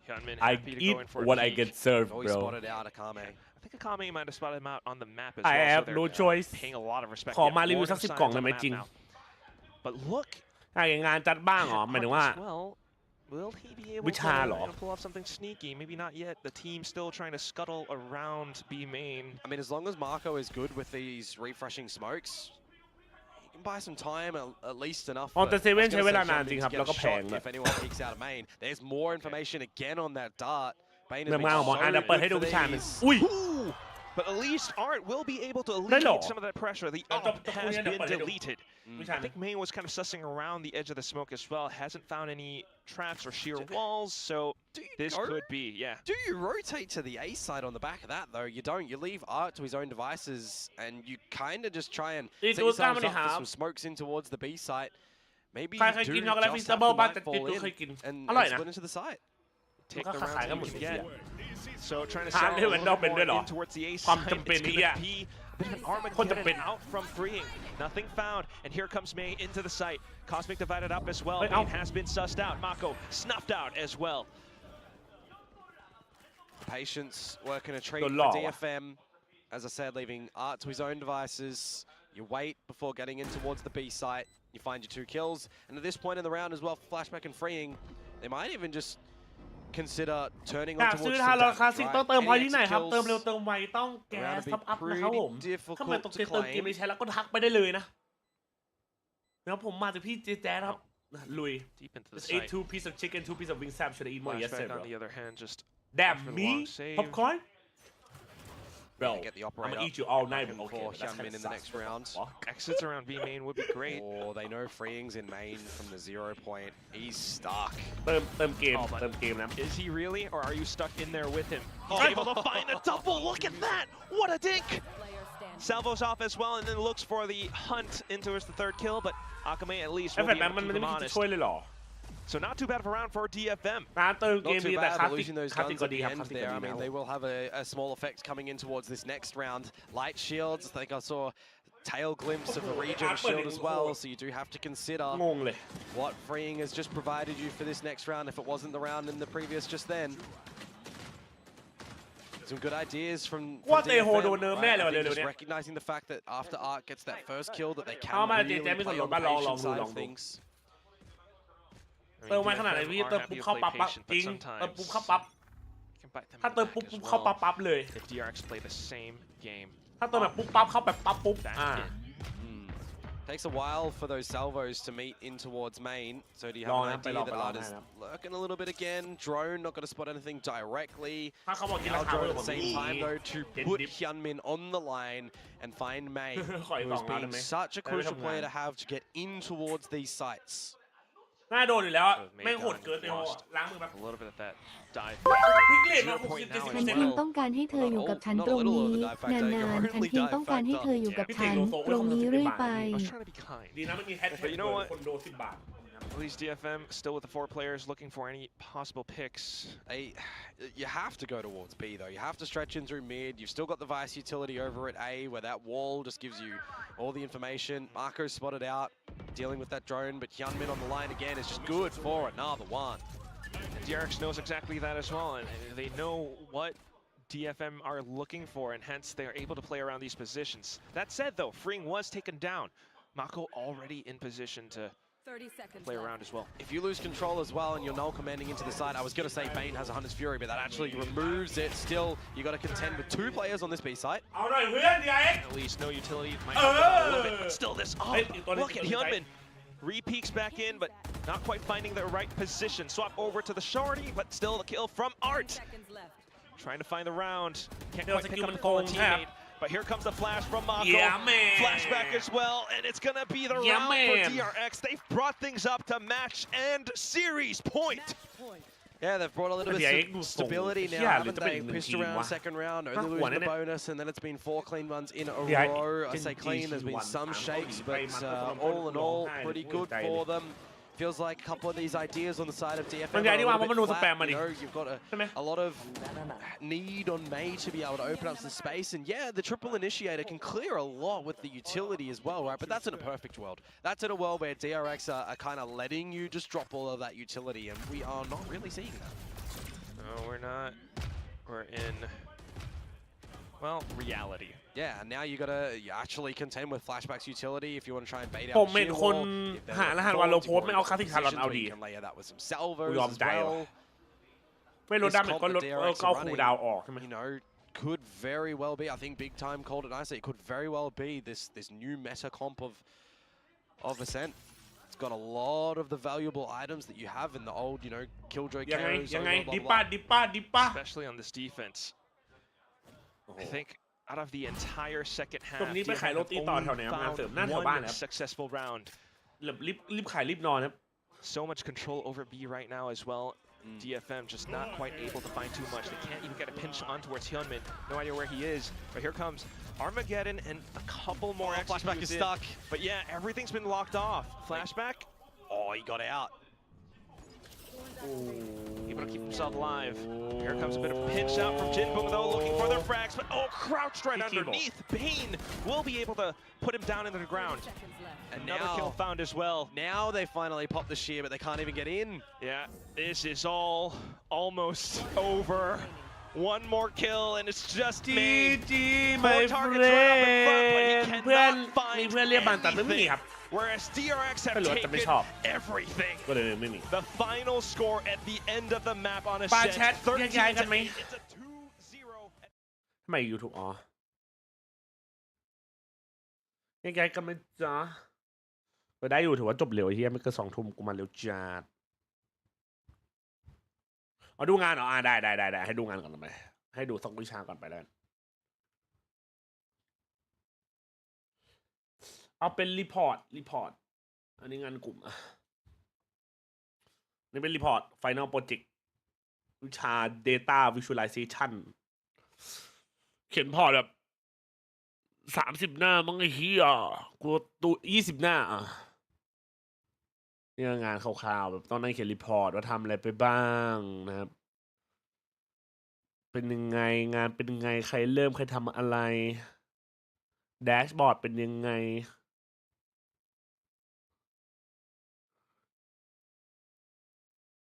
Hyunmin. I eat what I get served, bro. Spotted out Akame. I think Akame might have spotted him out on the map as I well. have no choice. Paying a lot of respect. ขอมารีวิวสัก10 กล่องได้ไหมจริง But look. งานจัดบ้างเหรอหมายถึงว่า Will he be able วิชาเหรอ to pull off something sneaky? Maybe not yet. The team still trying to scuttle around B main. I mean, as long as Marco is good with these refreshing smokes, he can buy some time, at least enough. แต่เซเว่นใช้เวลานานจริงครับแล้วก็แพง If anyone peeks out of main, there's more information again on that dart. เรื่องงานของหมออาจจะเปิดให้ดูวิชาหนึ่งอุ้ย But at least Art will be able to alleviate some of that pressure. The up has been deleted. I think Main was kind of sussing around the edge of the smoke as well. Hasn't found any traps or sheer walls, so this could be, yeah. Do you rotate to the A side on the back of that, though? You don't. You leave Art to his own devices, and you kind of just try and set yourselves up for some smokes in towards the B site. Maybe you do just have the nightfall in and split into the site. Take the rounds you can get. So trying to ทางที่เวนดอลเป็นด้วยเหรอ in towards the A ความ side. จำเป็นนี่อะ A bit of an Armageddon out from freeing. Nothing found, and here comes May into the site. Cosmic divided up as well. Main has been sussed out. Mako snuffed out as well. Patience working a treat for DFM. As I said, leaving Art to his own devices. You wait before getting in towards the B site. You find your 2 kills, and at this point in the round as well, flashback and freeing, they might even just consider turning on towards the dash, right? ต้องเติมพอยที่ไหนครับเติมเร็วเติมไวต้องแก๊สท็อปอัพนะครับผมถ้ามาตรงเติมเกมไม่ใช้แล้วก็ทักไปได้เลยนะแล้วผมมาจากพี่เจแจ๊ครับลุย ate 2 piece of chicken 2 piece of wing sam should have eaten more yesterday bro on the other hand just damn me popcorn bro get the I'm operator gonna eat you all night okay Hyunmin in the next round. Exits around B main would be great. Or they know freeing's in main from the 0 point. He's stuck. เติมเกมนะ Is he really, or are you stuck in there with him? He's able to find the double. Look at that! What a dink! Salvos off as well, and then looks for the hunt into his 3rd kill, but Akame at least will be able to keep him honest. So not too bad of a round for DFM. Not too bad, but losing those guns at the end there, I mean, they will have a small effect coming in towards this next round. Light shields, I think I saw a tail glimpse of a regen shield as well, so you do have to consider what freeing has just provided you for this next round if it wasn't the round in the previous just then. Some good ideas from DFM, right? Just recognizing the fact that after Art gets that first kill that they can really play on the patience side of things. เติมไว้ขนาดไหนพี่เติมปุ๊บเข้าปั๊บจริงเติมปุ๊บเข้าปั๊บถ้าเติมปุ๊บเข้าปั๊บเลย If DRX play the same game ถ้าตัวแบบปุ๊บปั๊บเข้าแบบปั๊บปุ๊บTakes a while for those salvos to meet in towards main. So do you have an idea that Art is lurking a little bit again? Drone not going to spot anything directly. Now Drone at the same time though to put Hyunmin on the line and find Mei, who has been such a crucial player to have to get in towards these sites. น่าโดนอยู่แล้วไม่โหดเกินเลยล้างมือแบบ A little bit of that dive. ฉันเพียงต้องการให้เธออยู่กับฉันตรงนี้นานๆฉันเพียงต้องการให้เธออยู่กับฉันตรงนี้เรื่อยไป ดีนะไม่มีแฮชแท็กคนโด10 บาท At least DFM still with the 4 players looking for any possible picks. You have to go towards B though. You have to stretch in through mid. You've still got the Vice utility over at A where that wall just gives you all the information. Marco's spotted out, dealing with that drone, but Hyunmin on the line again is just good for another one. And DRX knows exactly that as well, and they know what DFM are looking for, and hence they're able to play around these positions. That said though, Freeing was taken down. Mako already in position to play around as well. If you lose control as well and you're null commanding into the side, I was going to say Bane has a Hunter's Fury, but that actually removes it. Still, you got to contend with 2 players on this B site. At least no utility might help out a little bit, but still this. Oh, look at Hyunmin. Re-peeks back in, but not quite finding the right position. Swap over to the shorty, but still the kill from Art. Trying to find the round. Can't quite pick up the full teammate. But here comes the flash from Mako. Yeah, man. Flashback as well, and it's gonna be the round for DRX. They've brought things up to match and series point. Yeah, they've brought a little bit of stability now, haven't they? Pissed around second round, only losing the bonus, and then it's been 4 clean runs in a row. I say clean, there's been some shakes, but all in all, pretty good for them. Feels like a couple of these ideas on the side of DFM are a little bit flat. You know, you've got a lot of need on Mei to be able to open up some space, and yeah, the triple initiator can clear a lot with the utility as well, right? But that's in a perfect world. That's in a world where DRX are kind of letting you just drop all of that utility, and we are not really seeing that. No, we're not. We're in, well, reality. Yeah, and now you gotta actually contend with Flashback's utility if you want to try and bait out. ผมเห็นคนหารหัสวันโลโพสไม่เอาคลาสสิกทารอนเอาดี that with some salvos as well. ไม่ลดดาเมจก็ลดก็คูลดาวน์ออกใช่ไหม You know, could very well be. I think Big Time called it nicely. It could very well be this new meta comp of Ascent. It's got a lot of the valuable items that you have in the old, you know, Killjoy carries. ยังไงดิป้า Especially on this defense. I think out of the entire second half, ตรงนี้ไปขายโรตีต่อแถวไหนงานเสริมหน้าแถวบ้านครับ successful round. รีบขายรีบนอนครับ So much control over B right now as well. DFM just not quite able to find too much. They can't even get a pinch on towards Hyunmin. No idea where he is. But here comes Armageddon and a couple more Flashback is stuck. But yeah, everything's been locked off. Flashback. Oh, he got out. Able to keep himself alive. Here comes a bit of pinch out from Jinboom though, looking for their frags, but crouched right underneath. Bane will be able to put him down into the ground. And another kill found as well. Now they finally pop the shear, but they can't even get in. Yeah, this is all almost over. One more kill, and it's just GG, my friend. เพื่อนมีเพื่อนเรียกบานตัดไม่มีครับ Whereas DRX have taken everything. The final score at the end of the map on a set 13 to 8. It's a 2-0. ทำไม YouTube อ๋อแยกกันไหมจ๊ะก็ได้อยู่ถือว่าจบเร็วเฮียไม่เกิน2 ทุ่มกูมาเร็วจัดเอาดูงานเหรอได้ให้ดูงานก่อนทำไมให้ดูสักวิชาก่อนไปแล้วเอาเป็นรีพอร์ตอันนี้งานกลุ่มนี่เป็นรีพอร์ต Final Project วิชา Data Visualization เขียนพอร์ตแบบ30 หน้ามั้งไอ้เหี้ยกูตัว20 หน้าเนี่ยงานคร่าวๆแบบต้องนั่งเขียนรีพอร์ตว่าทำอะไรไปบ้างนะครับเป็นยังไงงานเป็นยังไงใครเริ่มใครทำอะไรแดชบอร์ดเป็นยังไง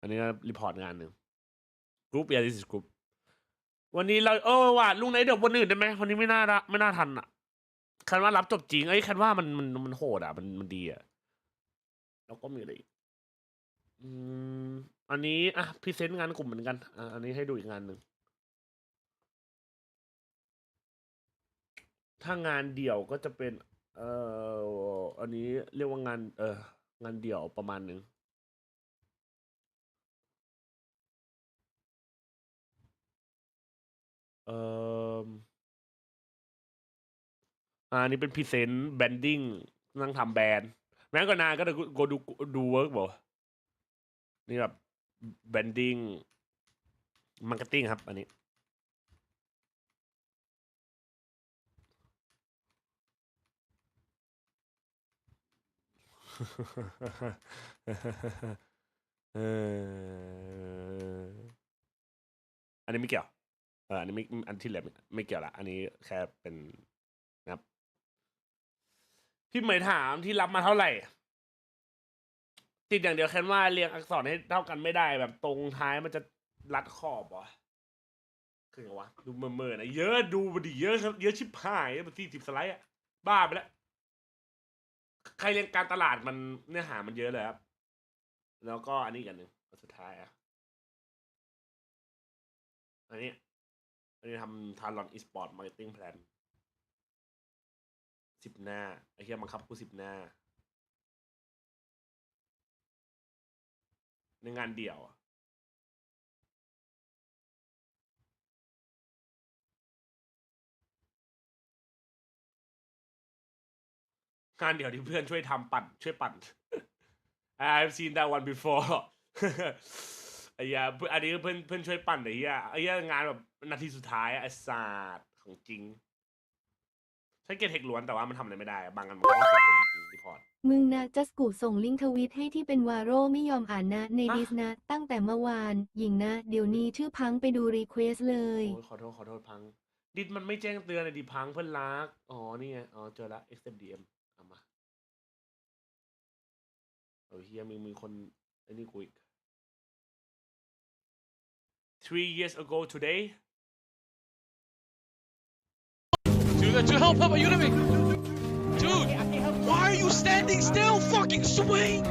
อันนี้ก็รีพอร์ตงานหนึ่งกรุ๊ปดิสกรุ๊ปวันนี้เราว่ะลุงไหนเดี๋ยววันอื่นได้ไหมวันนี้ไม่น่าทันอ่ะคันว่ารับจบจริงคันว่ามันโหดอ่ะมันดีอ่ะแล้วก็มีอะไรอันนี้พรีเซนต์งานกลุ่มเหมือนกันอันนี้ให้ดูอีกงานหนึ่ง ถ้างานเดี่ยวก็จะเป็นอันนี้เรียกว่างานงานเดี่ยวประมาณนึงอันนี้เป็นพรีเซนต์แบนดิ้งนั่งทำแบรนด์แม้ก็นานก็ดูเวิร์กบ่นี่แบบแบนดิ้งมาร์เก็ตติ้งครับอันนี้อันนี้ไม่เกี่ยวอันนี้ไม่อันที่เหลือไม่เกี่ยวละอันนี้แค่เป็นนะครับพี่เหมยถามที่รับมาเท่าไหร่ติดอย่างเดียวแค่ว่าเรียงอักษรให้เท่ากันไม่ได้แบบตรงท้ายมันจะรัดขอบวะคือไงวะดูเมื่อนะเยอะดูดิเยอะครับเยอะชิบหายมัน40 สไลด์อะบ้าไปแล้วใครเรียนการตลาดมันเนื้อหามันเยอะเลยครับแล้วก็อันนี้อีกอันหนึ่งสุดท้ายอันนี้ทำทารอนอีสปอร์ตมาร์เก็ตติ้งแพลน10 หน้าไอ้เหี้ยบังคับกู10 หน้าในงานเดี่ยวงานเดี่ยวที่เพื่อนช่วยทำช่วยปั่น I've seen that one before ไอ้เหี้ยอันนี้เพื่อนช่วยปั่นไอ้เหี้ยงานแบบนาทีสุดท้ายไอ้ศาสตร์ของจริงใช้เกตเทคล้วนแต่ว่ามันทำอะไรไม่ได้บางอันมันก็ต้องเกตล้วนจริงๆรีพอร์ตมึงนะจัสกูส่งลิงก์ทวิตให้ที่เป็นวาโร่ไม่ยอมอ่านนะในดิสนะตั้งแต่เมื่อวานหญิงนะเดี๋ยวนี้ชื่อพังไปดูรีเควสเลย โอ้ยขอโทษพังดิสมันไม่แจ้งเตือนเลยดิพังเพื่อนรักอ๋อนี่ไงอ๋อเจอละ XMDM เอามาเฮียมีคนไอ้นี่กูอีก 3 years ago today Dude, help, are you with me? Dude, why are you standing still? Fucking swing!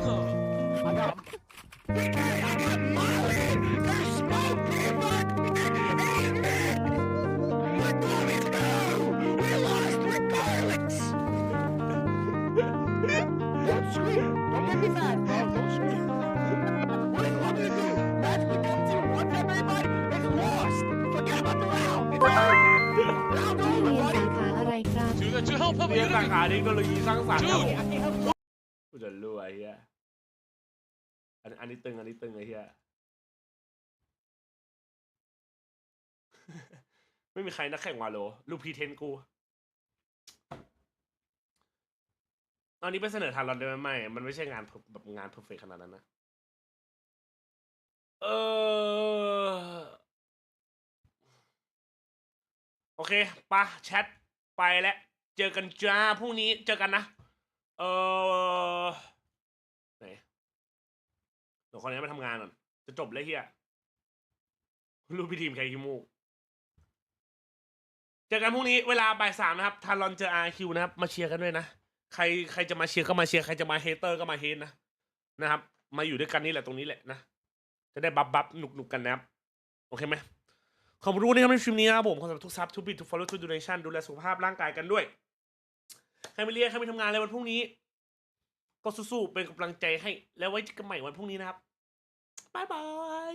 To help เรียนสาขาเทคโนโลยีสร้างสรรค์ครับกูจะรวยเฮียอันนี้ตึงไอ้เฮียไม่มีใครนักแข่งวาโลลูกพีเทนกูอันนี้ไปเสนอทารอนได้ไหมไม่มันไม่ใช่งานแบบงานเพอร์เฟคขนาดนั้นนะโอเคปะแชทไปแล้วเจอกันจ้าพรุ่งนี้เจอกันนะไหนเดี๋ยวคนนี้มาทำงานก่อนจะจบเลยเฮียรู้พี่ทีมใครขี้มูกเจอกันพรุ่งนี้เวลาบ่าย 3นะครับทารอนเจอ RQ นะครับมาเชียร์กันด้วยนะใครจะมาเชียร์ก็มาเชียร์ใครจะมาเฮเตอร์ก็มาเฮทนะครับมาอยู่ด้วยกันนี่แหละตรงนี้แหละนะจะได้บัฟหนุกกันนะครับโอเคไหมขอบคุณที่ทำให้ฟิล์มนี้นะครับผมขอบคุณทุกซับทุกบิททุกฟอลโล่ทุกโดเนชั่นดูแลสุขภาพร่างกายกันด้วยใครไม่เรียนใครไม่ทำงานเลยวันพรุ่งนี้ก็สู้ๆเป็นกำลังใจให้แล้วไว้เจอกันใหม่วันพรุ่งนี้นะครับบ๊ายบาย